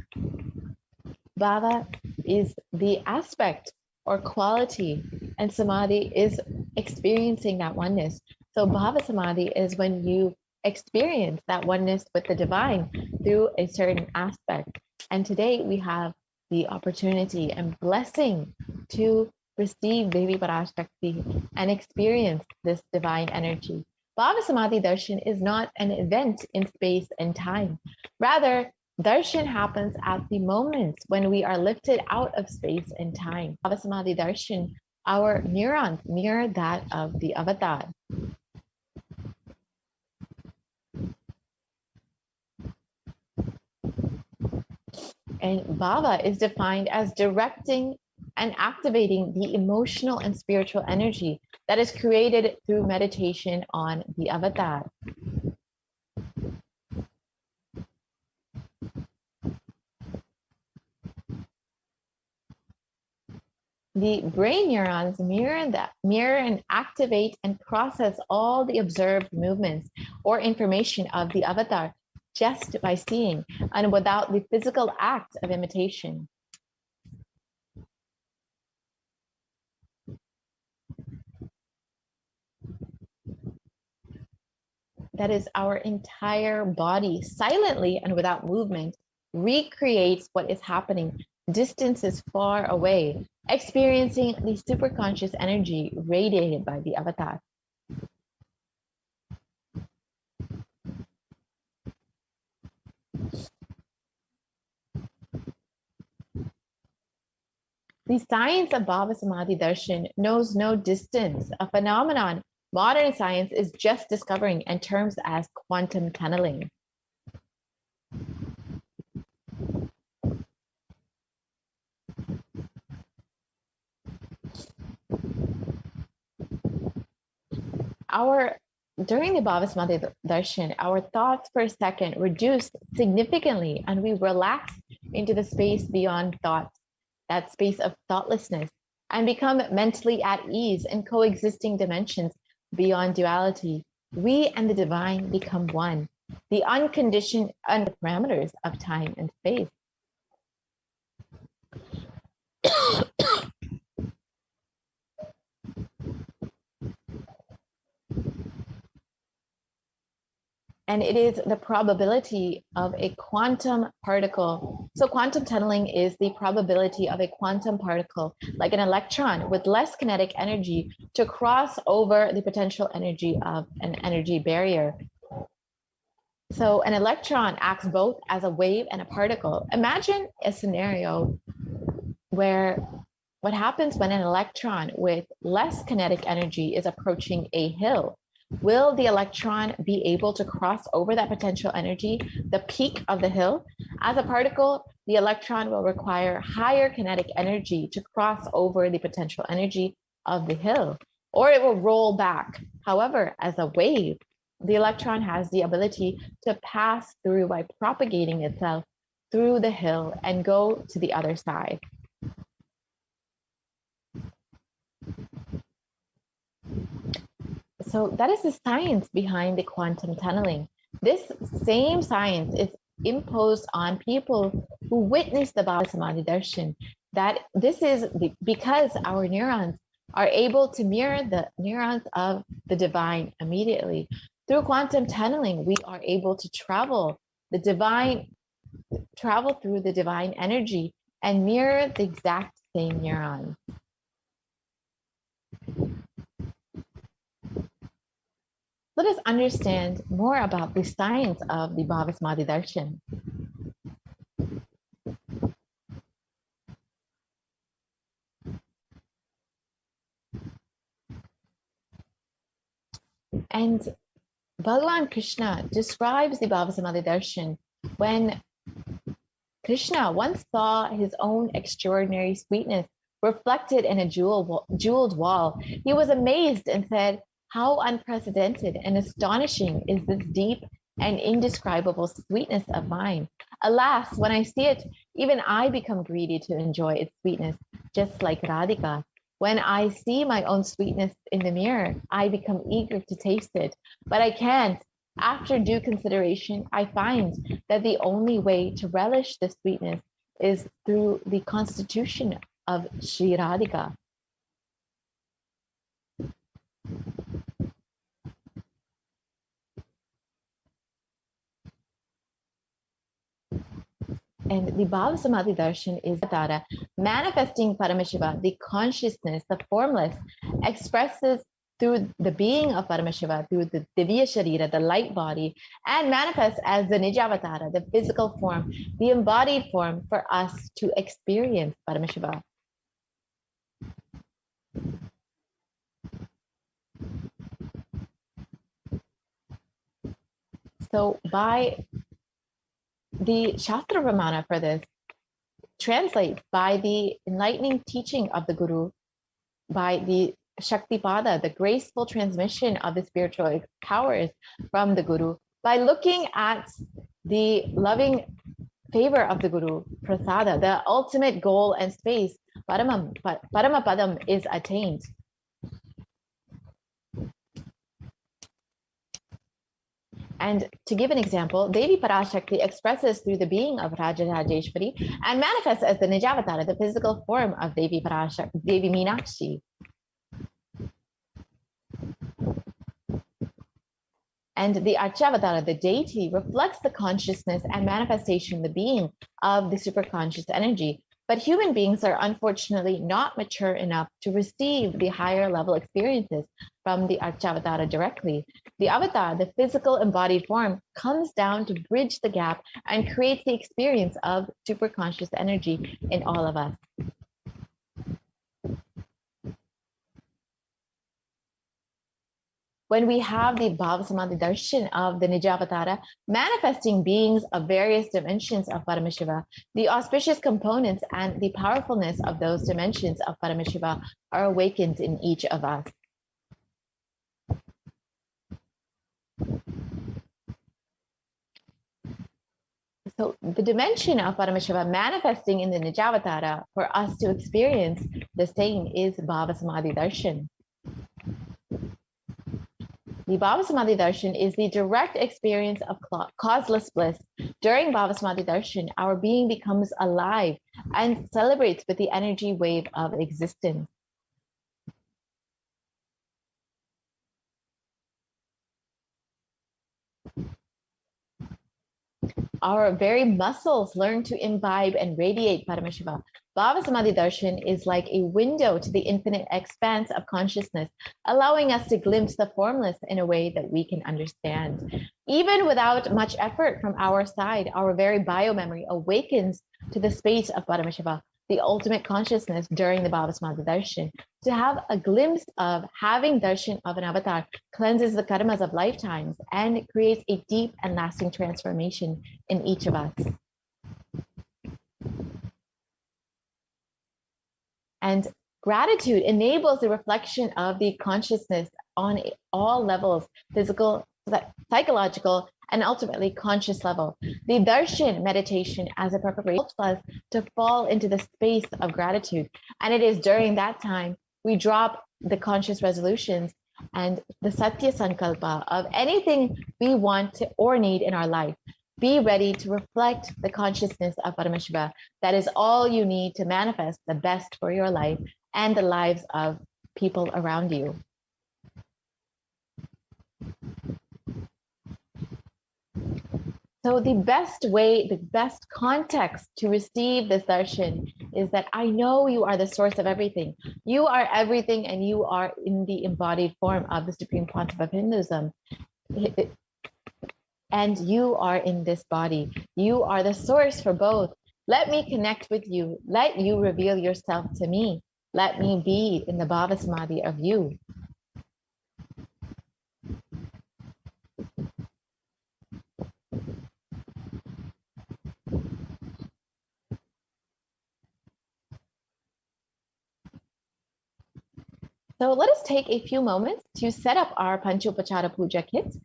Bhava is the aspect or quality, and Samadhi is experiencing that oneness. So Bhava Samadhi is when you experience that oneness with the divine through a certain aspect. And today we have the opportunity and blessing to receive Devi Parashakti and experience this divine energy. Bhava Samadhi Darshan is not an event in space and time. Rather, darshan happens at the moments when we are lifted out of space and time. Bhava Samadhi Darshan, our neurons mirror that of the avatar. And Bhava is defined as directing and activating the emotional and spiritual energy that is created through meditation on the avatar. The brain neurons mirror and activate and process all the observed movements or information of the avatar just by seeing and without the physical act of imitation. That is, our entire body, silently and without movement, recreates what is happening distances far away, experiencing the superconscious energy radiated by the avatar. The science of Bhava Samadhi Darshan knows no distance, a phenomenon modern science is just discovering in terms as quantum tunneling. During the Bhavasmadhi darshan, our thoughts per second reduced significantly, and we relax into the space beyond thought, that space of thoughtlessness, and become mentally at ease in coexisting dimensions beyond duality. We and the divine become one, the unconditioned under parameters of time and space. And it is the probability of a quantum particle. So quantum tunneling is the probability of a quantum particle, like an electron with less kinetic energy, to cross over the potential energy of an energy barrier. So an electron acts both as a wave and a particle. Imagine a scenario where what happens when an electron with less kinetic energy is approaching a hill. Will the electron be able to cross over that potential energy, the peak of the hill? As a particle, the electron will require higher kinetic energy to cross over the potential energy of the hill, or it will roll back. However, as a wave, the electron has the ability to pass through by propagating itself through the hill and go to the other side. So that is the science behind the quantum tunneling. This same science is imposed on people who witness the Bhavasamadhi darshan. That this is because our neurons are able to mirror the neurons of the divine immediately. Through quantum tunneling, we are able to travel through the divine energy and mirror the exact same neurons. Let us understand more about the science of the Bhavasamadhi darshan. And Bhagavan Krishna describes the Bhavasamadhi darshan when Krishna once saw his own extraordinary sweetness reflected in a jeweled wall. He was amazed and said, "How unprecedented and astonishing is this deep and indescribable sweetness of mine. Alas, when I see it, even I become greedy to enjoy its sweetness, just like Radhika. When I see my own sweetness in the mirror, I become eager to taste it, but I can't. After due consideration, I find that the only way to relish the sweetness is through the constitution of Sri Radhika." And the Bhavasamadhi darshan is Tara, manifesting Paramashiva, the consciousness, the formless, expresses through the being of Paramashiva, through the Divya Sharira, the light body, and manifests as the Nijavatara, the physical form, the embodied form for us to experience Paramashiva. So by the Shastra Pramana for this translates by the enlightening teaching of the Guru, by the Shaktipada, the graceful transmission of the spiritual powers from the Guru, by looking at the loving favor of the Guru, Prasada, the ultimate goal and space, Paramapadam is attained. And to give an example, Devi Parashakti expresses through the being of Rajarajeshwari and manifests as the Nijavatara, the physical form of Devi Parashakti, Devi Meenakshi. And the Archavatara, the deity, reflects the consciousness and manifestation, the being of the superconscious energy. But human beings are unfortunately not mature enough to receive the higher level experiences from the Archavatara directly. The avatar, the physical embodied form, comes down to bridge the gap and creates the experience of superconscious energy in all of us. When we have the Bhavasamadhi darshan of the Nijavatara, manifesting beings of various dimensions of Paramashiva, the auspicious components and the powerfulness of those dimensions of Paramashiva are awakened in each of us. So the dimension of Paramashiva manifesting in the Nijavatara for us to experience the same is Bhava Samadhi Darshan. The Bhava Samadhi Darshan is the direct experience of causeless bliss. During Bhava Samadhi Darshan, our being becomes alive and celebrates with the energy wave of existence. Our very muscles learn to imbibe and radiate Paramashiva. Bhava Samadhi Darshan is like a window to the infinite expanse of consciousness, allowing us to glimpse the formless in a way that we can understand. Even without much effort from our side, our very biomemory awakens to the space of Paramashiva, the ultimate consciousness during the Bhava Samadhi Darshan. To have a glimpse of having darshan of an avatar cleanses the karmas of lifetimes and creates a deep and lasting transformation in each of us. And gratitude enables the reflection of the consciousness on all levels, physical, psychological, and ultimately conscious level. The darshan meditation as a preparation helps us to fall into the space of gratitude. And it is during that time we drop the conscious resolutions and the satya sankalpa of anything we want to or need in our life. Be ready to reflect the consciousness of Paramashiva. That is all you need to manifest the best for your life and the lives of people around you. So the best way, the best context to receive this darshan is that I know you are the source of everything. You are everything and you are in the embodied form of the Supreme Pontiff of Hinduism. And you are in this body. You are the source for both. Let me connect with you. Let you reveal yourself to me. Let me be in the Bhava Samadhi of you. So let us take a few moments to set up our Panchopachara Puja kit.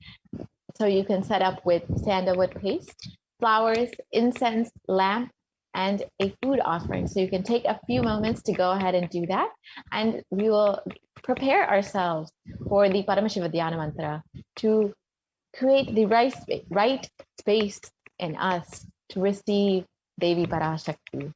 So you can set up with sandalwood paste, flowers, incense, lamp, and a food offering. So you can take a few moments to go ahead and do that. And we will prepare ourselves for the Paramashiva Dhyana Mantra to create the right space in us to receive Devi Parashakti.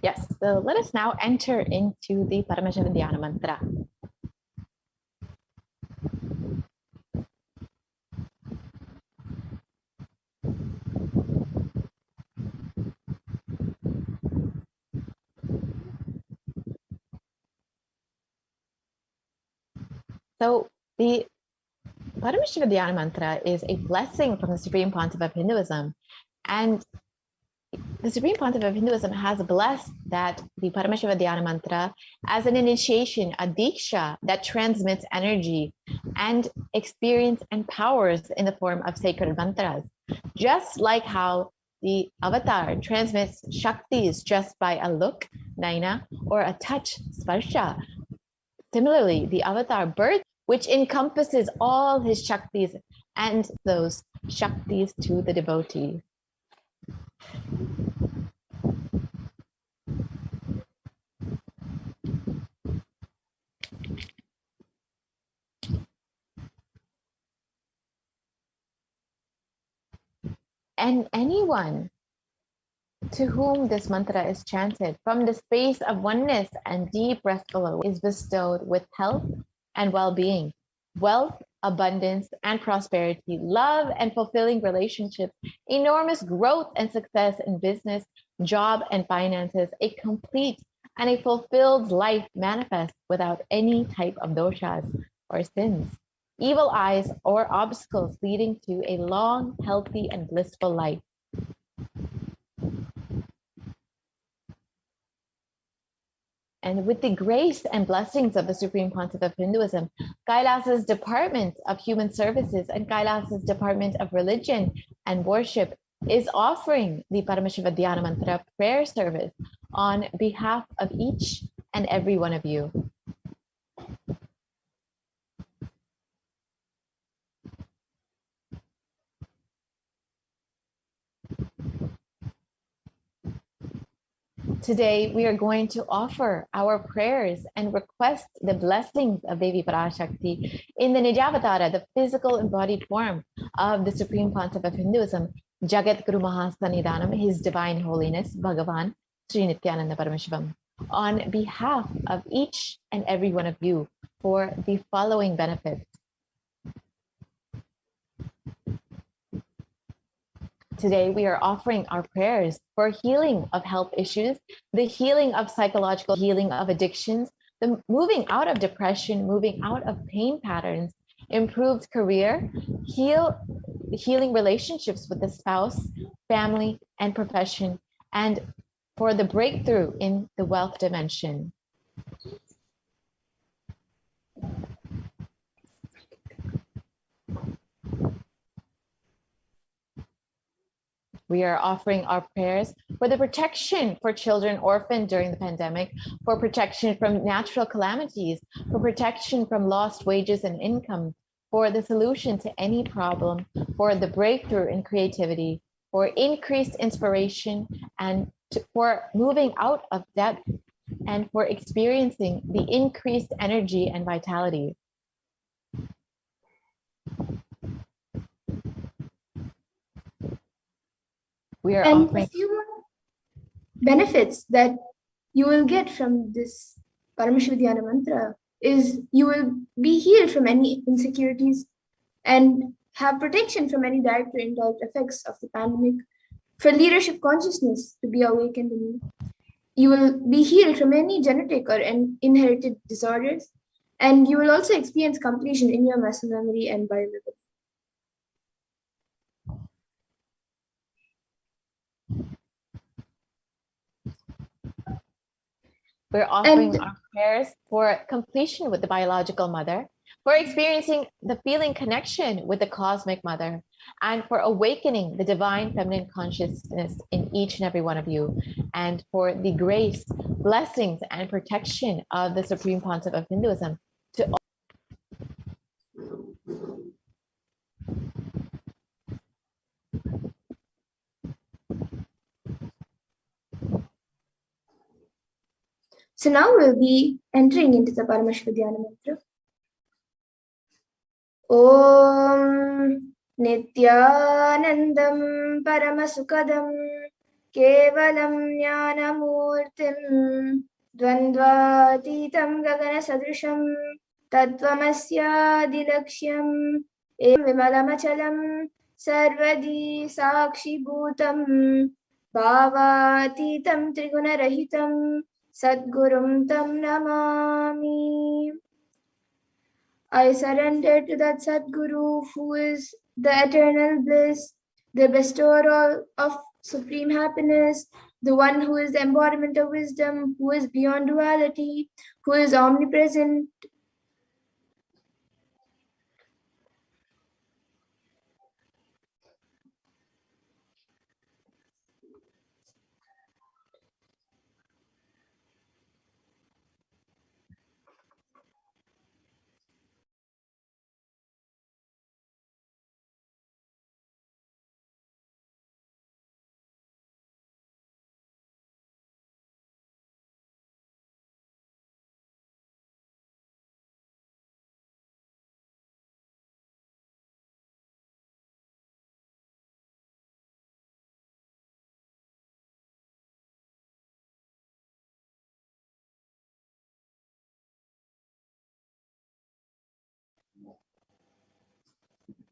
Yes, so let us now enter into the Paramashiva Dhyana Mantra. So the Paramashiva Dhyana Mantra is a blessing from the Supreme Pontiff of Hinduism. And the Supreme Pontiff of Hinduism has blessed that the Paramashiva Dhyana Mantra as an initiation, a diksha that transmits energy and experience and powers in the form of sacred mantras. Just like how the avatar transmits shaktis just by a look, naina, or a touch, sparsha. Similarly, the avatar birth, which encompasses all his shaktis and those shaktis to the devotee. And anyone to whom this mantra is chanted from the space of oneness and deep restful is bestowed with health and well-being, wealth abundance and prosperity, love and fulfilling relationships, enormous growth and success in business, job, and finances, a complete and a fulfilled life manifest without any type of doshas or sins, evil eyes, or obstacles, leading to a long, healthy, and blissful life. And with the grace and blessings of the Supreme Pontiff of Hinduism, Kailas's Department of Human Services and Kailas's Department of Religion and Worship is offering the Paramashiva Dhyana Mantra prayer service on behalf of each and every one of you. Today, we are going to offer our prayers and request the blessings of Devi Parashakti in the Nijavatara, the physical embodied form of the Supreme Pontiff of Hinduism, Jagat Guru Mahasanidanam, His Divine Holiness, Bhagavan, Sri Nithyananda Paramashivam, on behalf of each and every one of you for the following benefits. Today, we are offering our prayers for healing of health issues, the healing of psychological healing of addictions, the moving out of depression, moving out of pain patterns, improved career, healing relationships with the spouse, family, and profession, and for the breakthrough in the wealth dimension. We are offering our prayers for the protection for children orphaned during the pandemic, for protection from natural calamities, for protection from lost wages and income, for the solution to any problem, for the breakthrough in creativity, for increased inspiration, and for moving out of debt, and for experiencing the increased energy and vitality. We are
And
offering
a few more benefits that you will get from this Paramashiva Dhyana Mantra is you will be healed from any insecurities and have protection from any direct or indirect effects of the pandemic, for leadership consciousness to be awakened in you. You will be healed from any genetic or inherited disorders, and you will also experience completion in your muscle memory and biomemory.
We're offering our prayers for completion with the biological mother, for experiencing the feeling connection with the cosmic mother, and for awakening the divine feminine consciousness in each and every one of you, and for the grace, blessings, and protection of the Supreme Pontiff of Hinduism to all.
So now we'll be entering into the Paramashiva Dhyana Mantra. Om Nithyanandam Paramasukadam Kevalam Jnanamurtim Dvandvatitam Gagana Sadrisham Tattvamasyadilaksham Em Vimalamachalam Sarvadi Sakshi Bhutam Bhavatitam Trigunarahitam Sadgurum Tam Namami. I surrender to that Sadguru who is the eternal bliss, the bestower of supreme happiness, the one who is the embodiment of wisdom, who is beyond duality, who is omnipresent,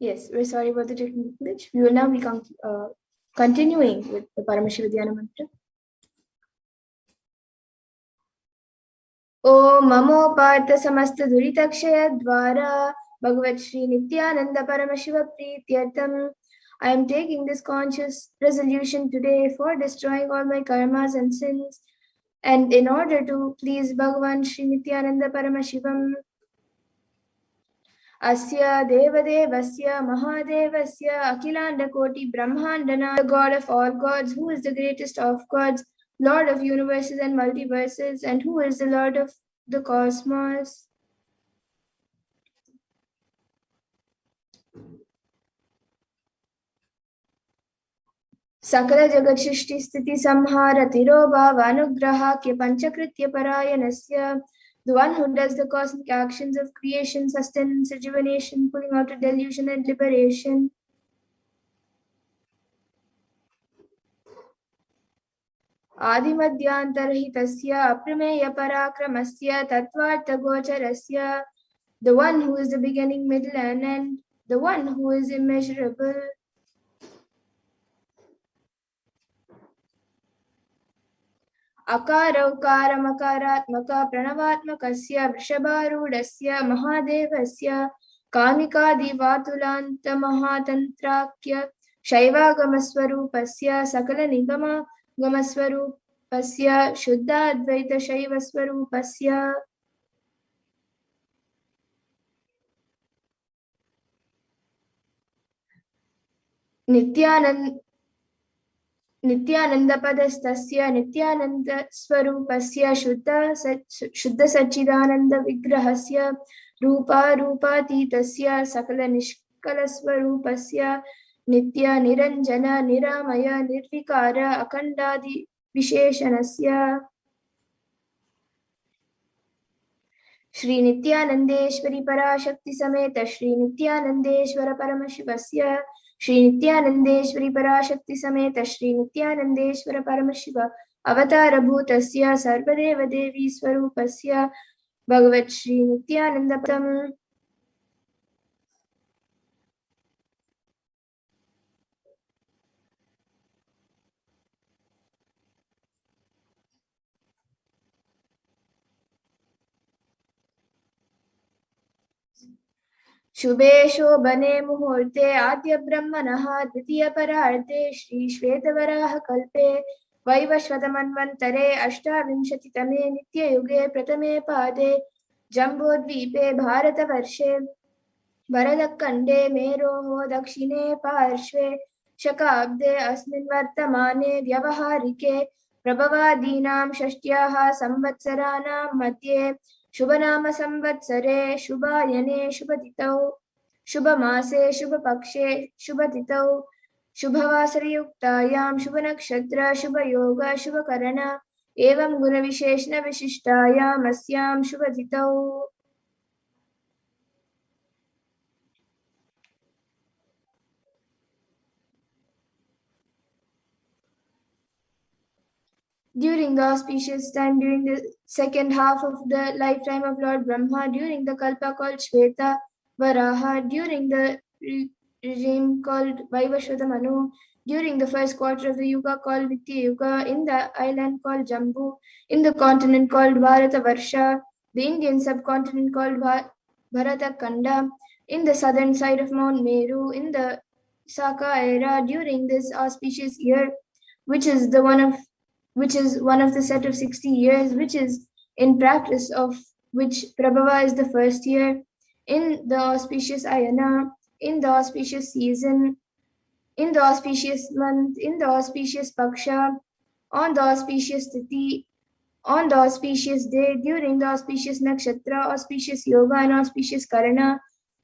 Yes, we're sorry about the technical glitch. We will now be continuing with the Paramashivoham mantra. Om Mamo Partha Samasta Duritakshaya Dvara Bhagavat Shri Nithyananda Paramashiva Prityartham. I am taking this conscious resolution today for destroying all my karmas and sins, and in order to please Bhagavan Shri Nithyananda Paramashivam. Asya Devadevasya Mahadevasya Akilanda Koti Brahmandana, the God of all gods, who is the greatest of gods, Lord of universes and multiverses, and who is the Lord of the cosmos. Sakala Jagat Shrishti Sthiti Samhara Tiroba Vanugrahakya Panchakritya Parayanasya, the one who does the cosmic actions of creation, sustenance, rejuvenation, pulling out of delusion and liberation. Adimadhyantarhitasya aprameya parakramasya tattvartha gocharasya, the one who is the beginning, middle and end, the one who is immeasurable. Akara ukara makaratmaka pranavatmakasya vrishabharudasya mahadevasya kamikadi vatulanta mahatantrakya shaivagamaswarupasya sakala nigama gamaswarupasya shuddha advaita shaivaswarupasya. Nithyananda padastasya Nithyananda swarupasya Shuddha Sachidananda Vigrahasya Rupa Rupatitasya Sakala Nishkala Swarupasya Nitya Niranjana Niramaya Nirvikara Akandadi Visheshanasya. Shri Nithyanandeshwari Parashakti Sameta Shri Nithyanandeshwara Paramashivasya Shri Nithyanandeshwari Parashakti Sameta Shri Nithyanandeshwara Paramashiva Avatara Bhutasya Sarvadeva Devi Swarupasya Bhagavat Shri Nithyananda Patam. शुभे शोभने मुहूर्ते आद्य ब्रह्मणः द्वितीय परार्थे श्री श्वेतवराह कल्पे वैवस्वतमन्वन्तरे अष्टाविंशतितमे नित्ययुगे प्रथमे पादे जम्बूद्वीपे भारतवर्षे भरतखण्डे मेरोः दक्षिणे पार्श्वे शकाब्दे अस्मिन् वर्तमाने व्यवहारिके प्रभवादीनां षष्ट्याः संवत्सराणां मध्ये शुभनाम संवत्सरे शुभायने शुभतिथौ शुभमासे शुभपक्षे शुभतिथौ शुभवासरयुक्तायां शुभनक्षत्र शुभयोग शुभकरण एवं गुणविशेषण विशिष्टायाम् अस्यां शुभतिथौ. During the auspicious time, during the second half of the lifetime of Lord Brahma, during the Kalpa called Shweta Varaha, during the regime called Vaivashvata Manu, during the first quarter of the Yuga called Nitya Yuga, in the island called Jambu, in the continent called Bharata Varsha, the Indian subcontinent called Bharata Kanda, in the southern side of Mount Meru, in the Saka era, during this auspicious year, which is one of the set of 60 years, which is in practice of which Prabhava is the first year, in the auspicious ayana, in the auspicious season, in the auspicious month, in the auspicious paksha, on the auspicious tithi, on the auspicious day, during the auspicious nakshatra, auspicious yoga and auspicious karana,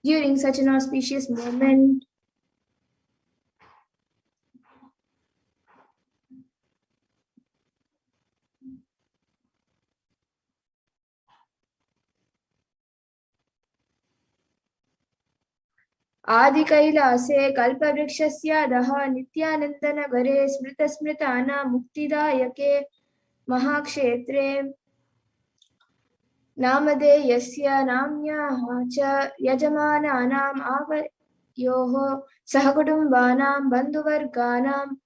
during such an auspicious moment. आदिकैलासे कल्पवृक्षस्याधः नित्यानन्दनगरे स्मृतस्मृतानां मुक्तिदायके महाक्षेत्रे नामधेयस्य नाम्न्याः च यजमानानाम् yoho sahakutumbanam bandhuvarganam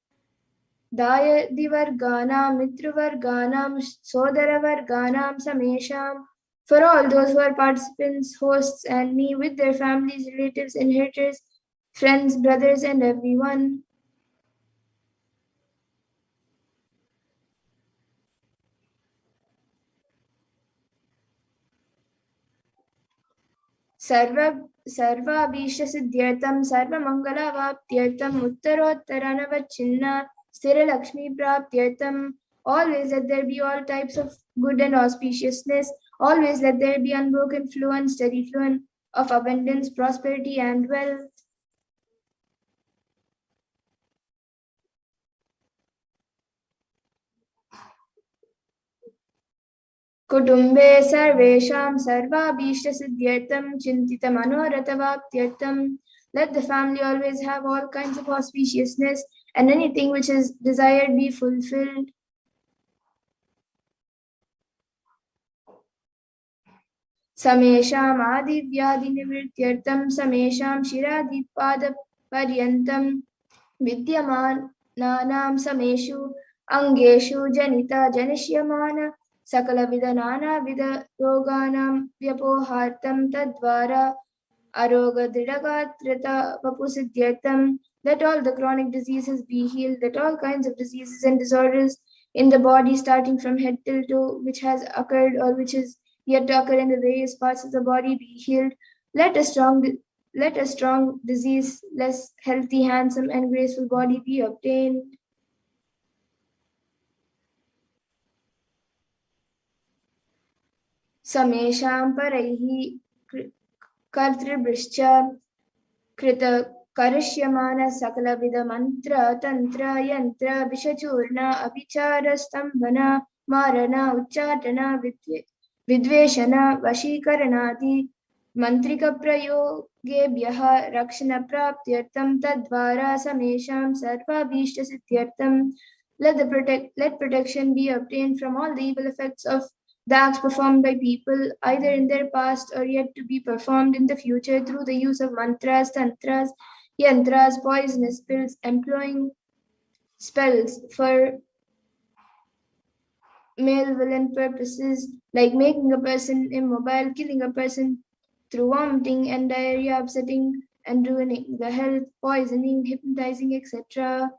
Dayadivarganam, Mitravarganam, Sodaravarganam, Samesham. For all those who are participants, hosts, and me with their families, relatives, inheritors, friends, brothers, and everyone. Sarvabhishasiddhyartam, Sarvamangalavaptyartam, Uttarottaranavachinna, Sthiralakshmi Praptyartam. Always let there be all types of good and auspiciousness. Always let there be unbroken flow and steady flow of abundance, prosperity, and wealth. Kutumbe sarvesham sarvabhishasiddhyartam chintitamanorothavaaptyartam. Let the family always have all kinds of auspiciousness and anything which is desired be fulfilled. Samesham adivyadinivrityartam samesham shiradipada-paryantam vidyamananam sameshu angeshu janita janishyamana sakalavidanana vida roganam vyapohartam tadvara arogadridagatrita vapusiddhyartam. Let all the chronic diseases be healed, let all kinds of diseases and disorders in the body starting from head till toe which has occurred or which is yet to occur in the various parts of the body be healed. Let a strong, disease-less, healthy, handsome, and graceful body be obtained. Samesham paraihi kartribhrishcha krita karishyamana sakala mantra tantra yantra vishachurna abhichara stambhana marana uchchatana vidveshana vashikaranadi mantrika prayogebhyah rakshana praptyartam tadvara samesham sarvabhishta siddhyartam. Let protection be obtained from all the evil effects of the acts performed by people, either in their past or yet to be performed in the future through the use of mantras, tantras, yantras, poisonous pills, employing spells for malevolent purposes like making a person immobile, killing a person through vomiting and diarrhea, upsetting and ruining the health, poisoning, hypnotizing, etc.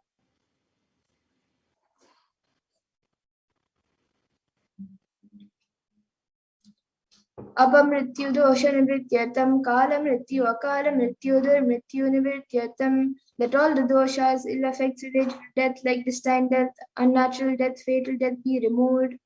Apamrityu dosha nivrityartam, kala mrityu, akala mrityu, durmrityu nivrityartam. Let all the doshas, ill effects related to death like destined death, unnatural death, fatal death be removed.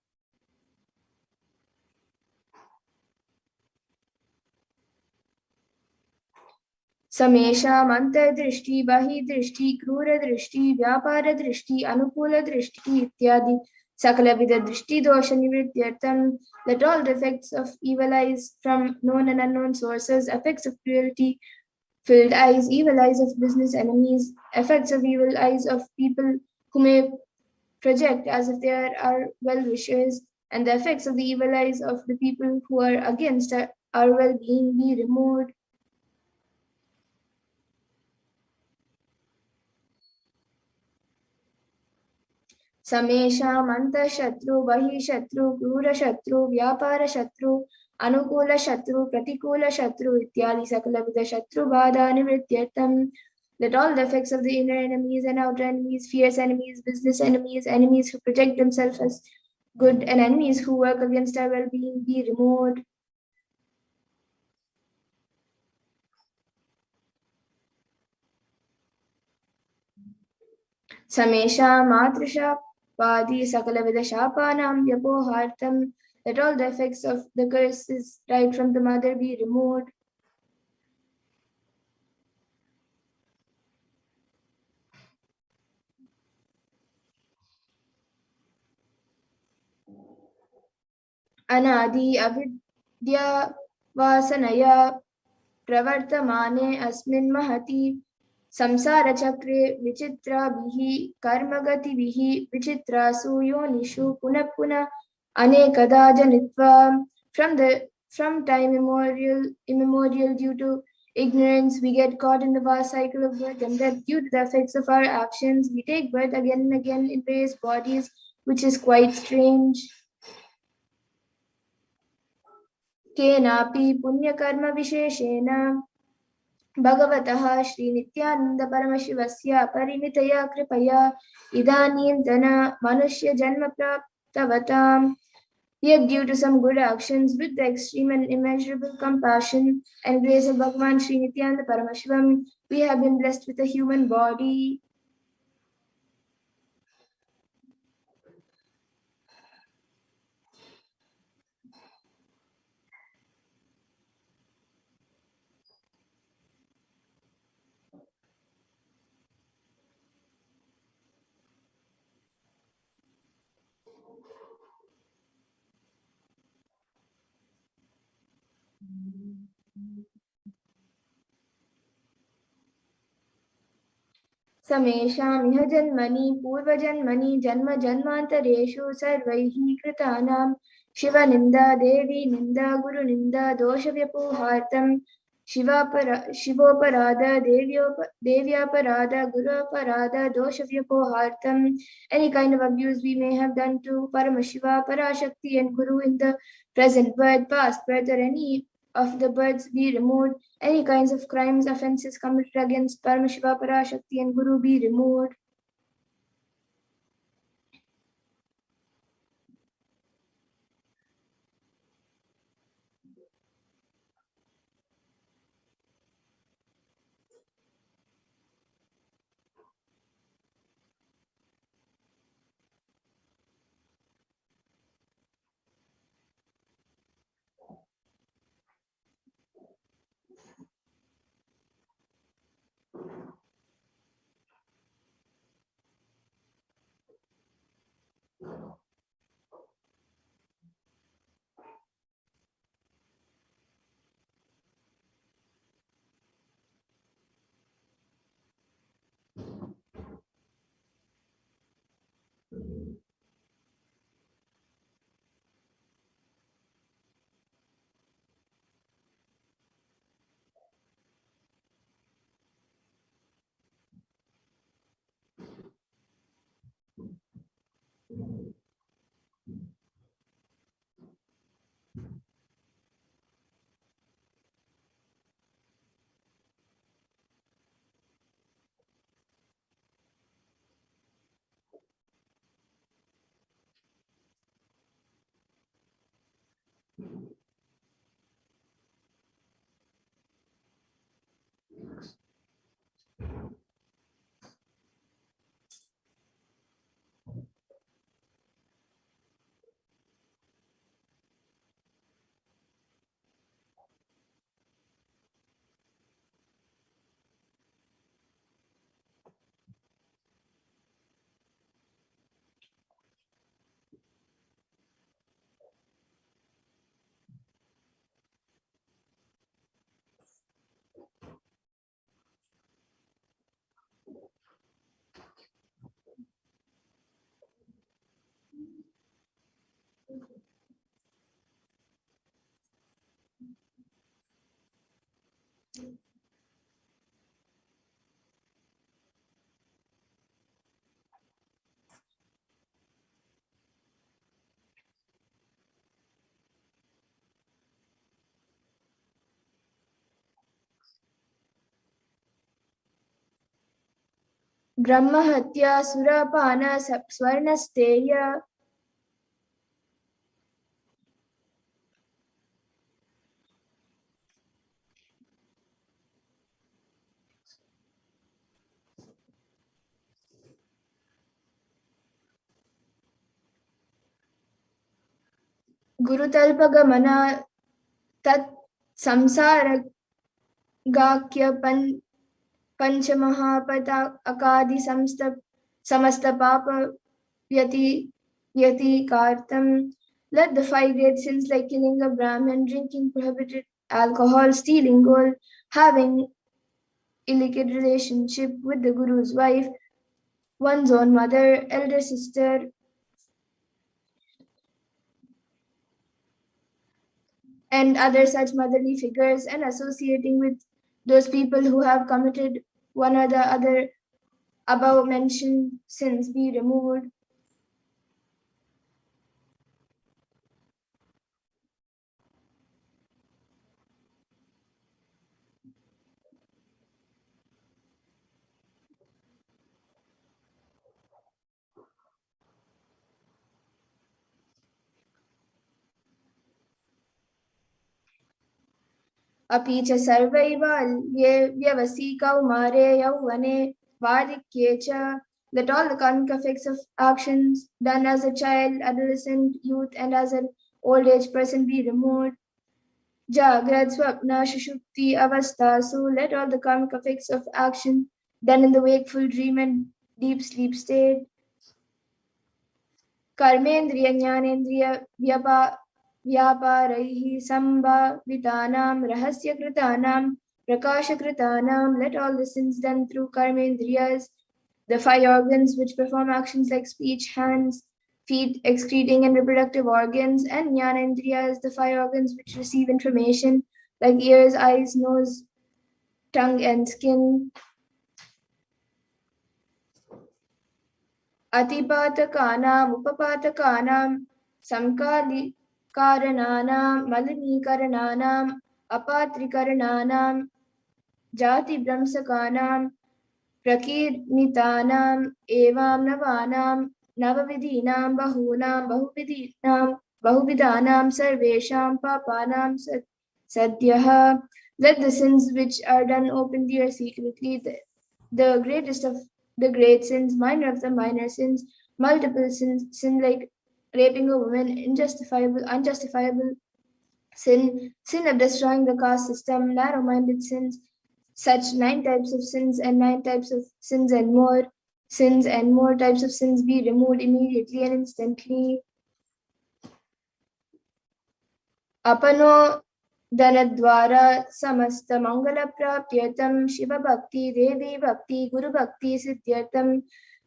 Samesham antardrishti, bahidrishti, krura drishti, vyapara drishti, anukula drishti, ityadi. Sakalavidha drishti dosha nivrityartam. Let all the effects of evil eyes from known and unknown sources, effects of cruelty, filled eyes, evil eyes of business enemies, effects of evil eyes of people who may project as if they are well-wishers, and the effects of the evil eyes of the people who are against our well-being be removed. Samesham antashatru, bahishatru, krura shatru, vyapara shatru, anukula shatru, pratikula shatru, ityadi sakalavidha shatru bada nivrityartam. Let all the effects of the inner enemies and outer enemies, fierce enemies, business enemies, enemies who project themselves as good, and enemies who work against our well-being be removed. Samesha matrisha padi sakalavidha shapanam vyapohartam. Let all the effects of the curses right from the mother be removed. Anadi avidya vasanaya pravartamane asmin mahati samsara chakre vichitra bihi karmagati bihi vichitra suyonishu punapuna anekada janitva. From time immemorial due to ignorance, we get caught in the vast cycle of birth and death due to the effects of our actions. We take birth again and again in various bodies, which is quite strange. केनापि पुण्यकर्मविशेषेण भगवतः श्रीनित्यानन्दपरमशिवस्य परिमितया कृपया इदानीन्तन मनुष्यजन्मप्राप्तवताम्. Yet due to some good actions, with the extreme and immeasurable compassion and grace of Bhagavan Sri Nithyananda Paramashivam, we have been blessed with a human body. समेषामिह जन्मनि पूर्वजन्मनि जन्म जन्मान्तरेषु सर्वैः कृतानां शिवनिन्दा देवी निन्दा गुरुनिन्दा दोषव्यपोहार्थं शिवोपराध देव्यापराध गुरुपराध दोषव्यपोहार्थं. Any kind of abuse we may have done to Paramashiva, Parashakti and Guru in the present birth, past birth or any of the births be removed. Any kinds of crimes, offenses committed against Paramashiva, Parashakti and Guru be removed. ब्रह्महत्या सुरापान स्वर्णस्तेय गुरुतल्पगमन तत् संसार गाक्य पंचमहापद अकादि समस्त पाप यति Let the 5 great sins like killing a Brahmin, drinking prohibited alcohol, stealing gold, having illicit relationship with the Guru's wife, one's own mother, elder sister, and other such motherly figures, and associating with those people who have committed one or the other above mentioned sins be removed. अपि च सर्वैवाल्ये व्यवसि कौमारे यौवने वार्धक्ये च, that all the karmic effects of actions done as a child, adolescent, youth, and as an old age person be removed. Jagrad, Swapna, Shushupti, Avastasu, let all the karmic effects of action done in the wakeful dream and deep sleep state. Karmendriya, Jnanendriya, Vyaparaihi, Sambhavitanam, Rahasyakritanam, Prakashakritanam, let all the sins done through Karmendriyas, the 5 organs which perform actions like speech, hands, feet, excreting and reproductive organs, and Jnanendriyas, the 5 organs which receive information like ears, eyes, nose, tongue, and skin. Atipatakanam, Upapatakanam, Samkalikarananam, Malinikarananam, Apatrikarananam, Jati Brahmsakanam, Prakirnitanam, Evam Navanam, Navavidhinam, Bahunam, Bahuvidanam, Sarvesham, Papanam, Sadhyaha. Let the sins which are done openly or secretly, the greatest of the great sins, minor of the minor sins, multiple sins, sin like raping a woman, unjustifiable sin, sin of destroying the caste system, narrow-minded sins, such 9 types of sins and 9 types of sins and more types of sins be removed immediately and instantly. Apano Danadwara Samasta Mangala Prapyatam Shiva Bhakti Devi Bhakti Guru Bhakti Siddhyatam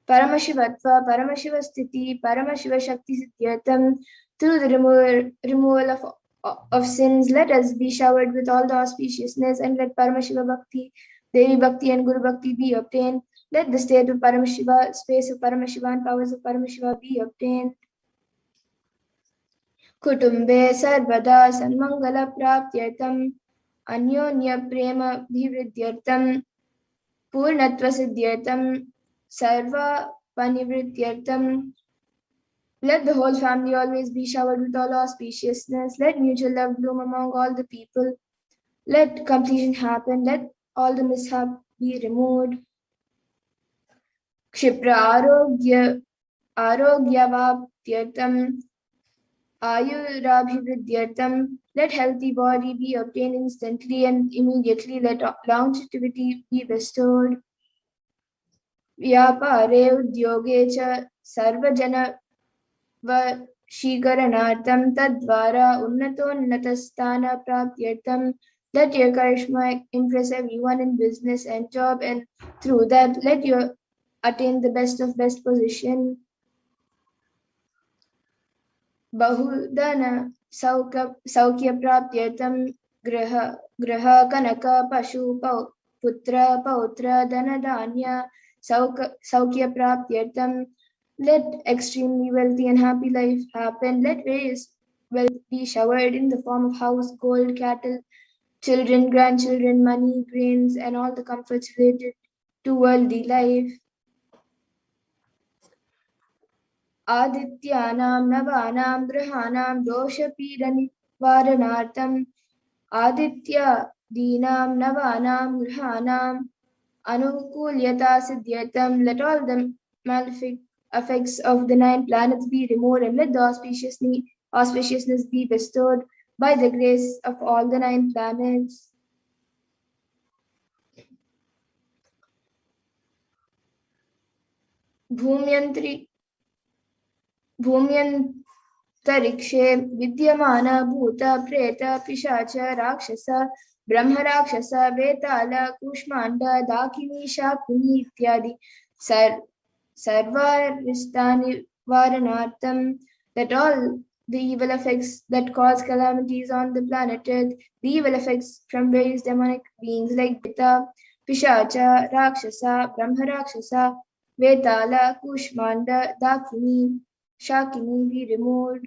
Paramashivatva Paramashivastiti Paramashiva Shakti Siddhyatam. Through the removal of sins, let us be showered with all the auspiciousness, and let Paramashiva Bhakti, Devi Bhakti, and Guru Bhakti be obtained. Let the state of Paramashiva, space of Paramashiva, and powers of Paramashiva be obtained. Kutumbe Sarvada Sanmangala Praptyatam Anyonya Prema Bhivridyartam Purnatva Siddhyatam Sarva Panivrityartam. Let the whole family always be showered with all auspiciousness. Let mutual love bloom among all the people. Let completion happen. Let all the mishap be removed. Kshipra Arogyavaptyatam Ayurabhividyartam. Let healthy body be obtained instantly and immediately. Let longevity be bestowed. Vyapare udyoge cha sarvajana Vashikaranartam Tadvara Unnatonnatastana Praptyartam. Let your charisma impress everyone in business and job, and through that let you attain the best of best position. Bahudana Saukya Praptyartam Graha Kanaka Pashu Putra Pautra Dhanadanya Saukya Praptyartam. Let extremely wealthy and happy life happen. Let various wealth be showered in the form of house, gold, cattle, children, grandchildren, money, grains, and all the comforts related to worldly life. Adityanam Navanam Grahanam Dosha Pidani Varanartam Aditya Dinam Navanam Grahanam Anukulyata Siddhyatam. Let all the malefic effects of the 9 planets be removed, and let the auspiciousness be bestowed by the grace of all the 9 planets. Bhumyantarikshe Vidyamana Bhuta Preta Pishacha Rakshasa Brahma Rakshasa Betala Kushmanda Dakini Shakuni Ityadi Sarvaristani Varanartam. That all the evil effects that cause calamities on the planet Earth, the evil effects from various demonic beings like Dita, Pishacha, Rakshasa, Brahma Rakshasa, Vetala, Kushmanda, Dakini, Shakini be removed.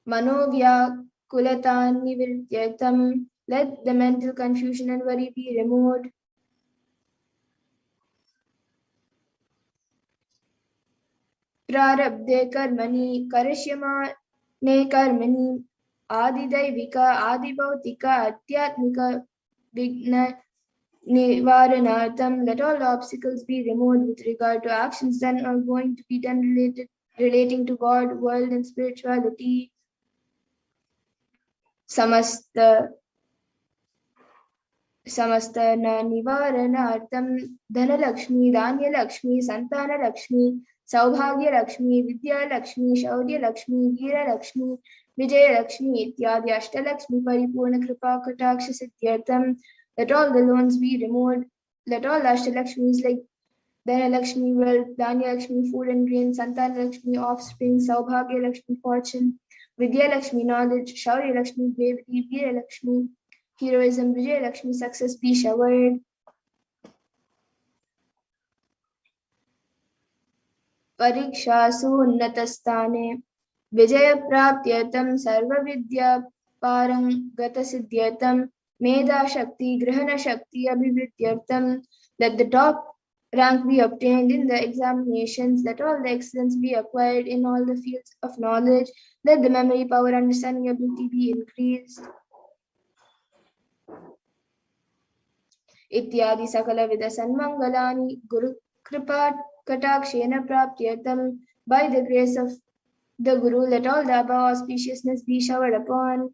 Manovya Kulatan Nivirtyatam, let the mental confusion and worry be removed. Prarabdhe karmani karishyamane karmani adidaivika adibhautika adhyatmika vigna nivaranartham. Let all obstacles be removed with regard to actions done or going to be done relating to God, world and spirituality. Samasta nivaranartham dhanalakshmi, dhanyalakshmi, santanalakshmi, सौभाग्यलक्ष्मी Vidyalakshmi शौर्यलक्ष्मी Veerlakshmi Vijayalakshmi इत्यादि अष्टलक्ष्मी परिपूर्ण कृपा कटाक्ष सिद्ध्यर्थम. Let all the loans be removed. Let all Ashtalakshmis like Dhanalakshmi, wealth, Dhanyalakshmi, food and grain, Santanalakshmi, offspring, Saubhagya-Lakshmi, fortune, Vidya-Lakshmi, knowledge, Shaurya-Lakshmi, bravery, Veera-Lakshmi, heroism, Vijaya-Lakshmi, success be showered. परीक्षासु उन्नतस्थाने विजयप्राप्त्यर्थं सर्वविद्यापारंगतसिद्ध्यर्थं मेधाशक्ति ग्रहणशक्ति अभिवृद्ध्यर्थं. Let the top rank be obtained in the examinations. Let all the excellence be acquired in all the fields of knowledge. Let the memory, power, understanding, ability be increased. इत्यादि सकलविध सन्मंगलानि गुरु कृपा Katakshena Praptyatam. By the grace of the Guru, let all the above auspiciousness be showered upon.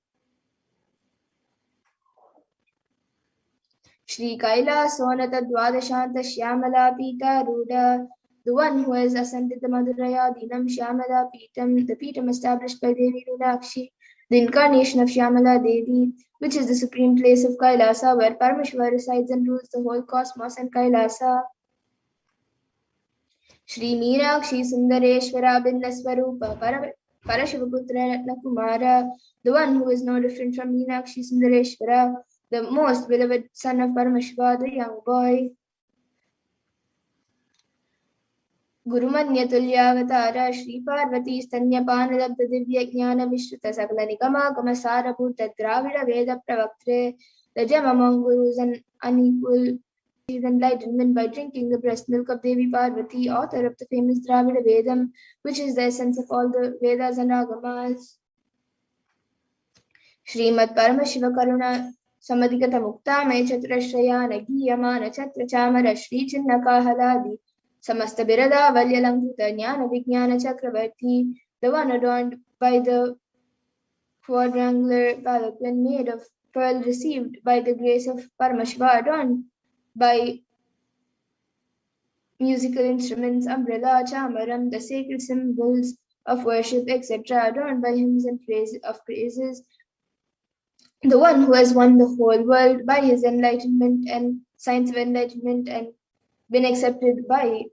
Shri Kaila Sonata Dwadashanta Shyamala Pita Ruda, the one who has ascended the Madhuraya Dinam Shyamala Pitam, the Pitam established by Devi Meenakshi, the incarnation of Shyamala Devi, which is the supreme place of Kailasa, where Parameshwar resides and rules the whole cosmos and Kailasa. Shri Meenakshi Sundareshwara Bindaswarupa Parashivaputra Ratnakumara, the one who is no different from Meenakshi Sundareshwara, the most beloved son of Paramashiva, the young boy. Gurumanya Tulyavatara Shri Parvati Stanyapanalabda Divya Jnana Vishruta Sakala Nikama Kamasara Bhuta Dravida Veda Pravaktre, the gem among gurus and unequal enlightenment by drinking the breast milk of Devi Parvati, author of the famous Dravida Vedam, which is the essence of all the Vedas and Agamas. Srimad Paramashiva Karuna Samadhikata Mukta Me Chatrashrayana Giyamana Chatra Chamara Shri Chinnaka Haladi Samasta Birada Valyalankuta Jnana Vijnana Chakravarti, the one adorned by the quadrangular palanquin made of pearl received by the grace of Paramashiva, adorned by musical instruments, umbrella, chamaram, the sacred symbols of worship, etc., adorned by hymns and praises. The one who has won the whole world by his enlightenment and science of enlightenment and been accepted by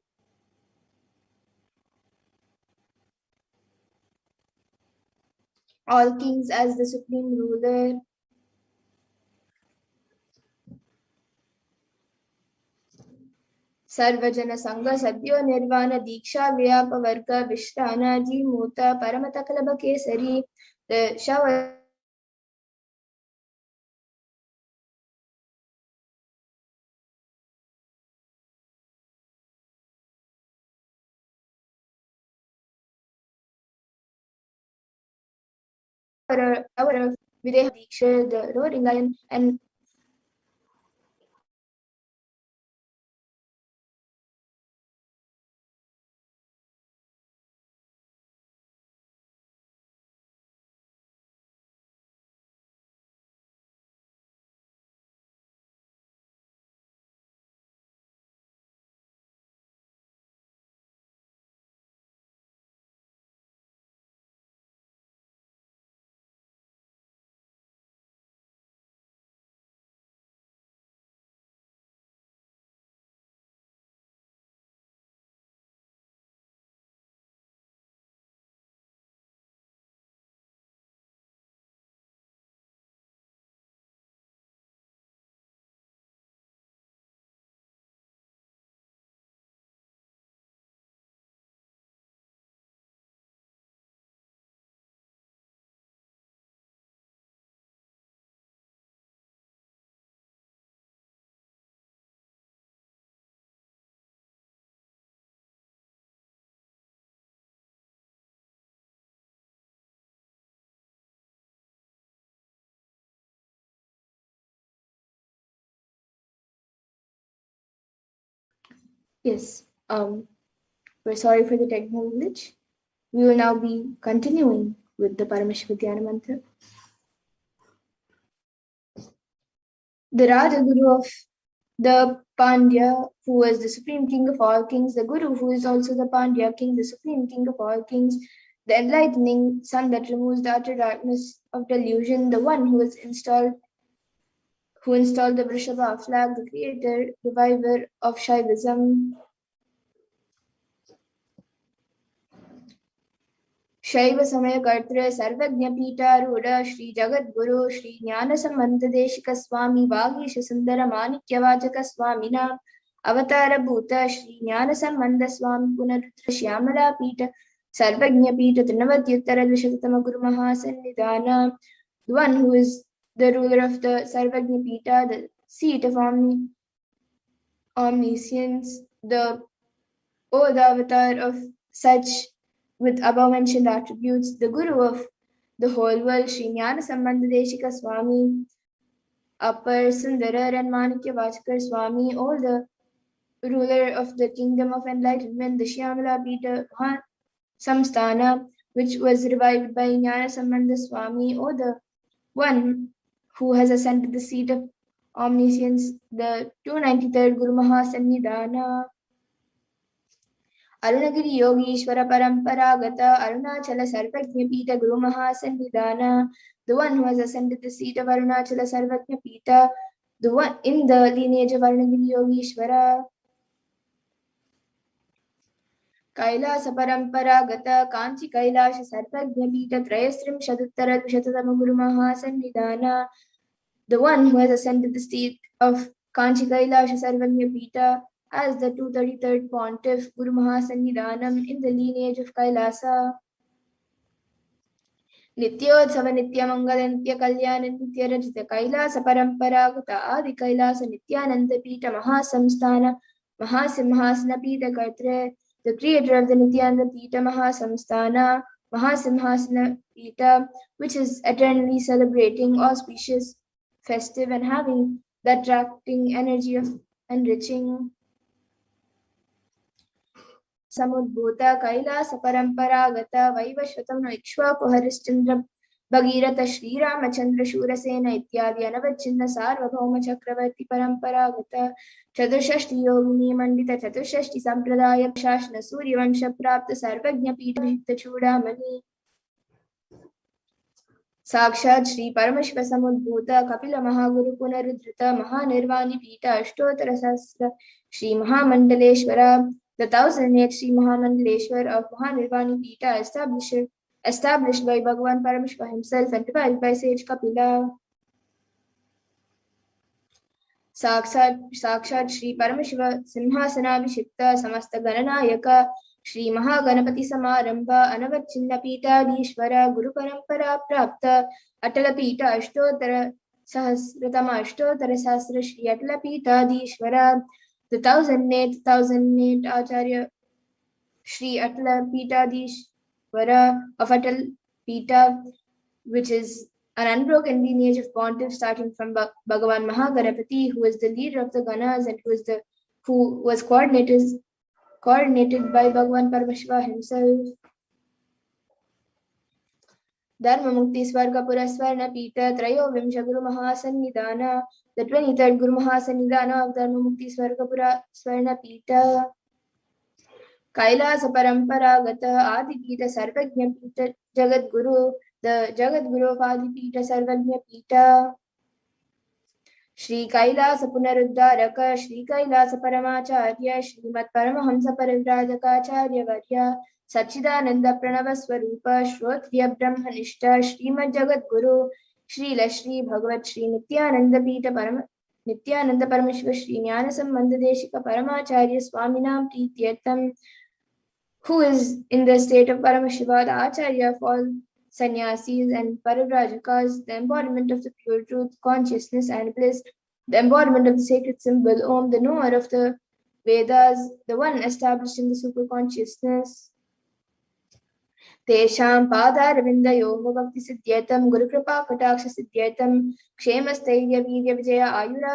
all kings as the supreme ruler. Sarvajana Sangha Sadhyo Nirvana Diksha Vyapavarga Vishrana Jimuta Paramatakala Kesari, the shower of Videha Diksha, the roaring lion, and Yes, we're sorry for the technical glitch. We will now be continuing with the Paramashivoham mantra. The Rajaguru of the Pandya, who was the supreme king of all kings, the Guru, who is also the Pandya king, the supreme king of all kings, the enlightening sun that removes the utter darkness of delusion, the one who installed the Vrishabha flag, the creator, reviver of Shaivism, शैव समय कर्तृ सर्वज्ञ पीठारूढ़ श्री जगद्गुरु श्री ज्ञान संबंध देशिक स्वामी वागीश सुंदर माणिक्य वाचक स्वामिना अवतार भूत श्री ज्ञान संबंध स्वामी पुनरुत्र श्यामला पीठ सर्वज्ञ पीठ त्रिनवत्युत्तर द्विशततम गुरु महासन्निधान, the one who is the ruler of the Sarvagnya Pita, the seat of omniscience, the avatar of such with above mentioned attributes, the Guru of the whole world, Sri Jnana Sambandha Deshika Swami, Upper Sundarar and Manikya Vachakar Swami, all the ruler of the kingdom of enlightenment, the Shyamala Pita Samsthana, which was revived by Jnana Sambandha Swami, or the one who has ascended the seat of omniscience, the 293rd Guru Mahasannidhana. Arunagiri Yogishwara Paramparagata Arunachala Sarvajna Pita Guru Mahasannidhana, the one who has ascended the seat of Arunachala Sarvajna Pita, the one in the lineage of Arunagiri Yogishwara. Kailasa Paramparagata Kanchi Kailasha Sarvajna Pita Trayastrim Shaduttara Dvishatatama Guru Mahasannidhana, the one who has ascended the seat of Kanchi Kailasha Sarvajna Pita as the 233rd Pontiff Guru Mahasannidhanam in the lineage of Kailasa. Nityodhava Nityamangala Nitya Kalyana Nitya Rajita Kailasa Paramparagata Adi Kailasa Nityananda Pita Mahasamsthana Mahasimhasana Pita Kartre, the creator of the Nityananda Pita Mahasamsthana Mahasimhasana Pita, which is eternally celebrating, auspicious, festive, and having the attracting energy of enriching. Samudbhuta Kailasa Paramparagata Vaivashvatam Ikshvaku Harishchandra Bhagirata Shri Ramachandra Shurasena Ityadi Anavachinna Sarvabhauma Chakravarti Paramparagata Chaturshashti Yogini Mandita Chaturshashti Sampradaya Shashna Suryavansha Prapta Sarvajna Pita Bhikta Chudamani Sakshat Shri Paramashiva Samudbhuta Kapila Mahaguru Punarudrita Mahanirvani Pita Ashtotara Sastra Shri Mahamandaleshwara, the 1008 Sri Mahamandaleshwar of Mahanirvani Pita established by Bhagavan Paramashiva himself and devised by sage Kapila. Sakshat Shri Paramashiva Simhasana Vishikta Samasta Gananayaka Shri Mahaganapati Samarambha Anavachinna Pita Dishwara Guru Parampara Prapta Atala Pita Ashtotara Sahasratama Ashtotara Sahasra Shri Atala Pita Dishwara, the 1008 Acharya Shri Atala Pita Dishwara of Atal Pita, which is an unbroken lineage of pontiffs starting from Bhagavan Mahaganapati, who is the leader of the Ganas and who was coordinated by Bhagavan Paramashiva himself. Dharma Mukti Swarga Purasvarna Pita Trayo Vimsha Guru Mahasannidhana, the 23rd Guru Mahasannidhana of Dharma Mukti Swarga Purasvarna Pita. Kailasa Paramparagata Adi Pita Sarvajna Pita Jagat Guru, the Jagat Guru of Adi Pita Sarvajna Pita. Shri Kailasa Punaruddharaka Shri Kailasa Paramacharya Shrimat Paramahamsa Parivrajaka Varya Sachidananda Pranava Swarupa Shrotriya Brahmanishta Shrimad Jagat Guru Shri Lashri Bhagavat Shri Nityananda Pita Nityananda Paramashiva Shri Jnana Sambandha Deshika Paramacharya Swaminam Prityartham, who is in the state of Paramashiva, the Acharya of all sannyasis and parivrajaka's, the embodiment of the pure truth, consciousness and bliss, the embodiment of the sacred symbol Om, the knower of the Vedas, the one established in the super consciousness. Tesham Padaravindayoga Bhakti Siddhyatam Guru Kripa Kataksha Siddhyatam Kshemasthirya Virya Vijaya Ayura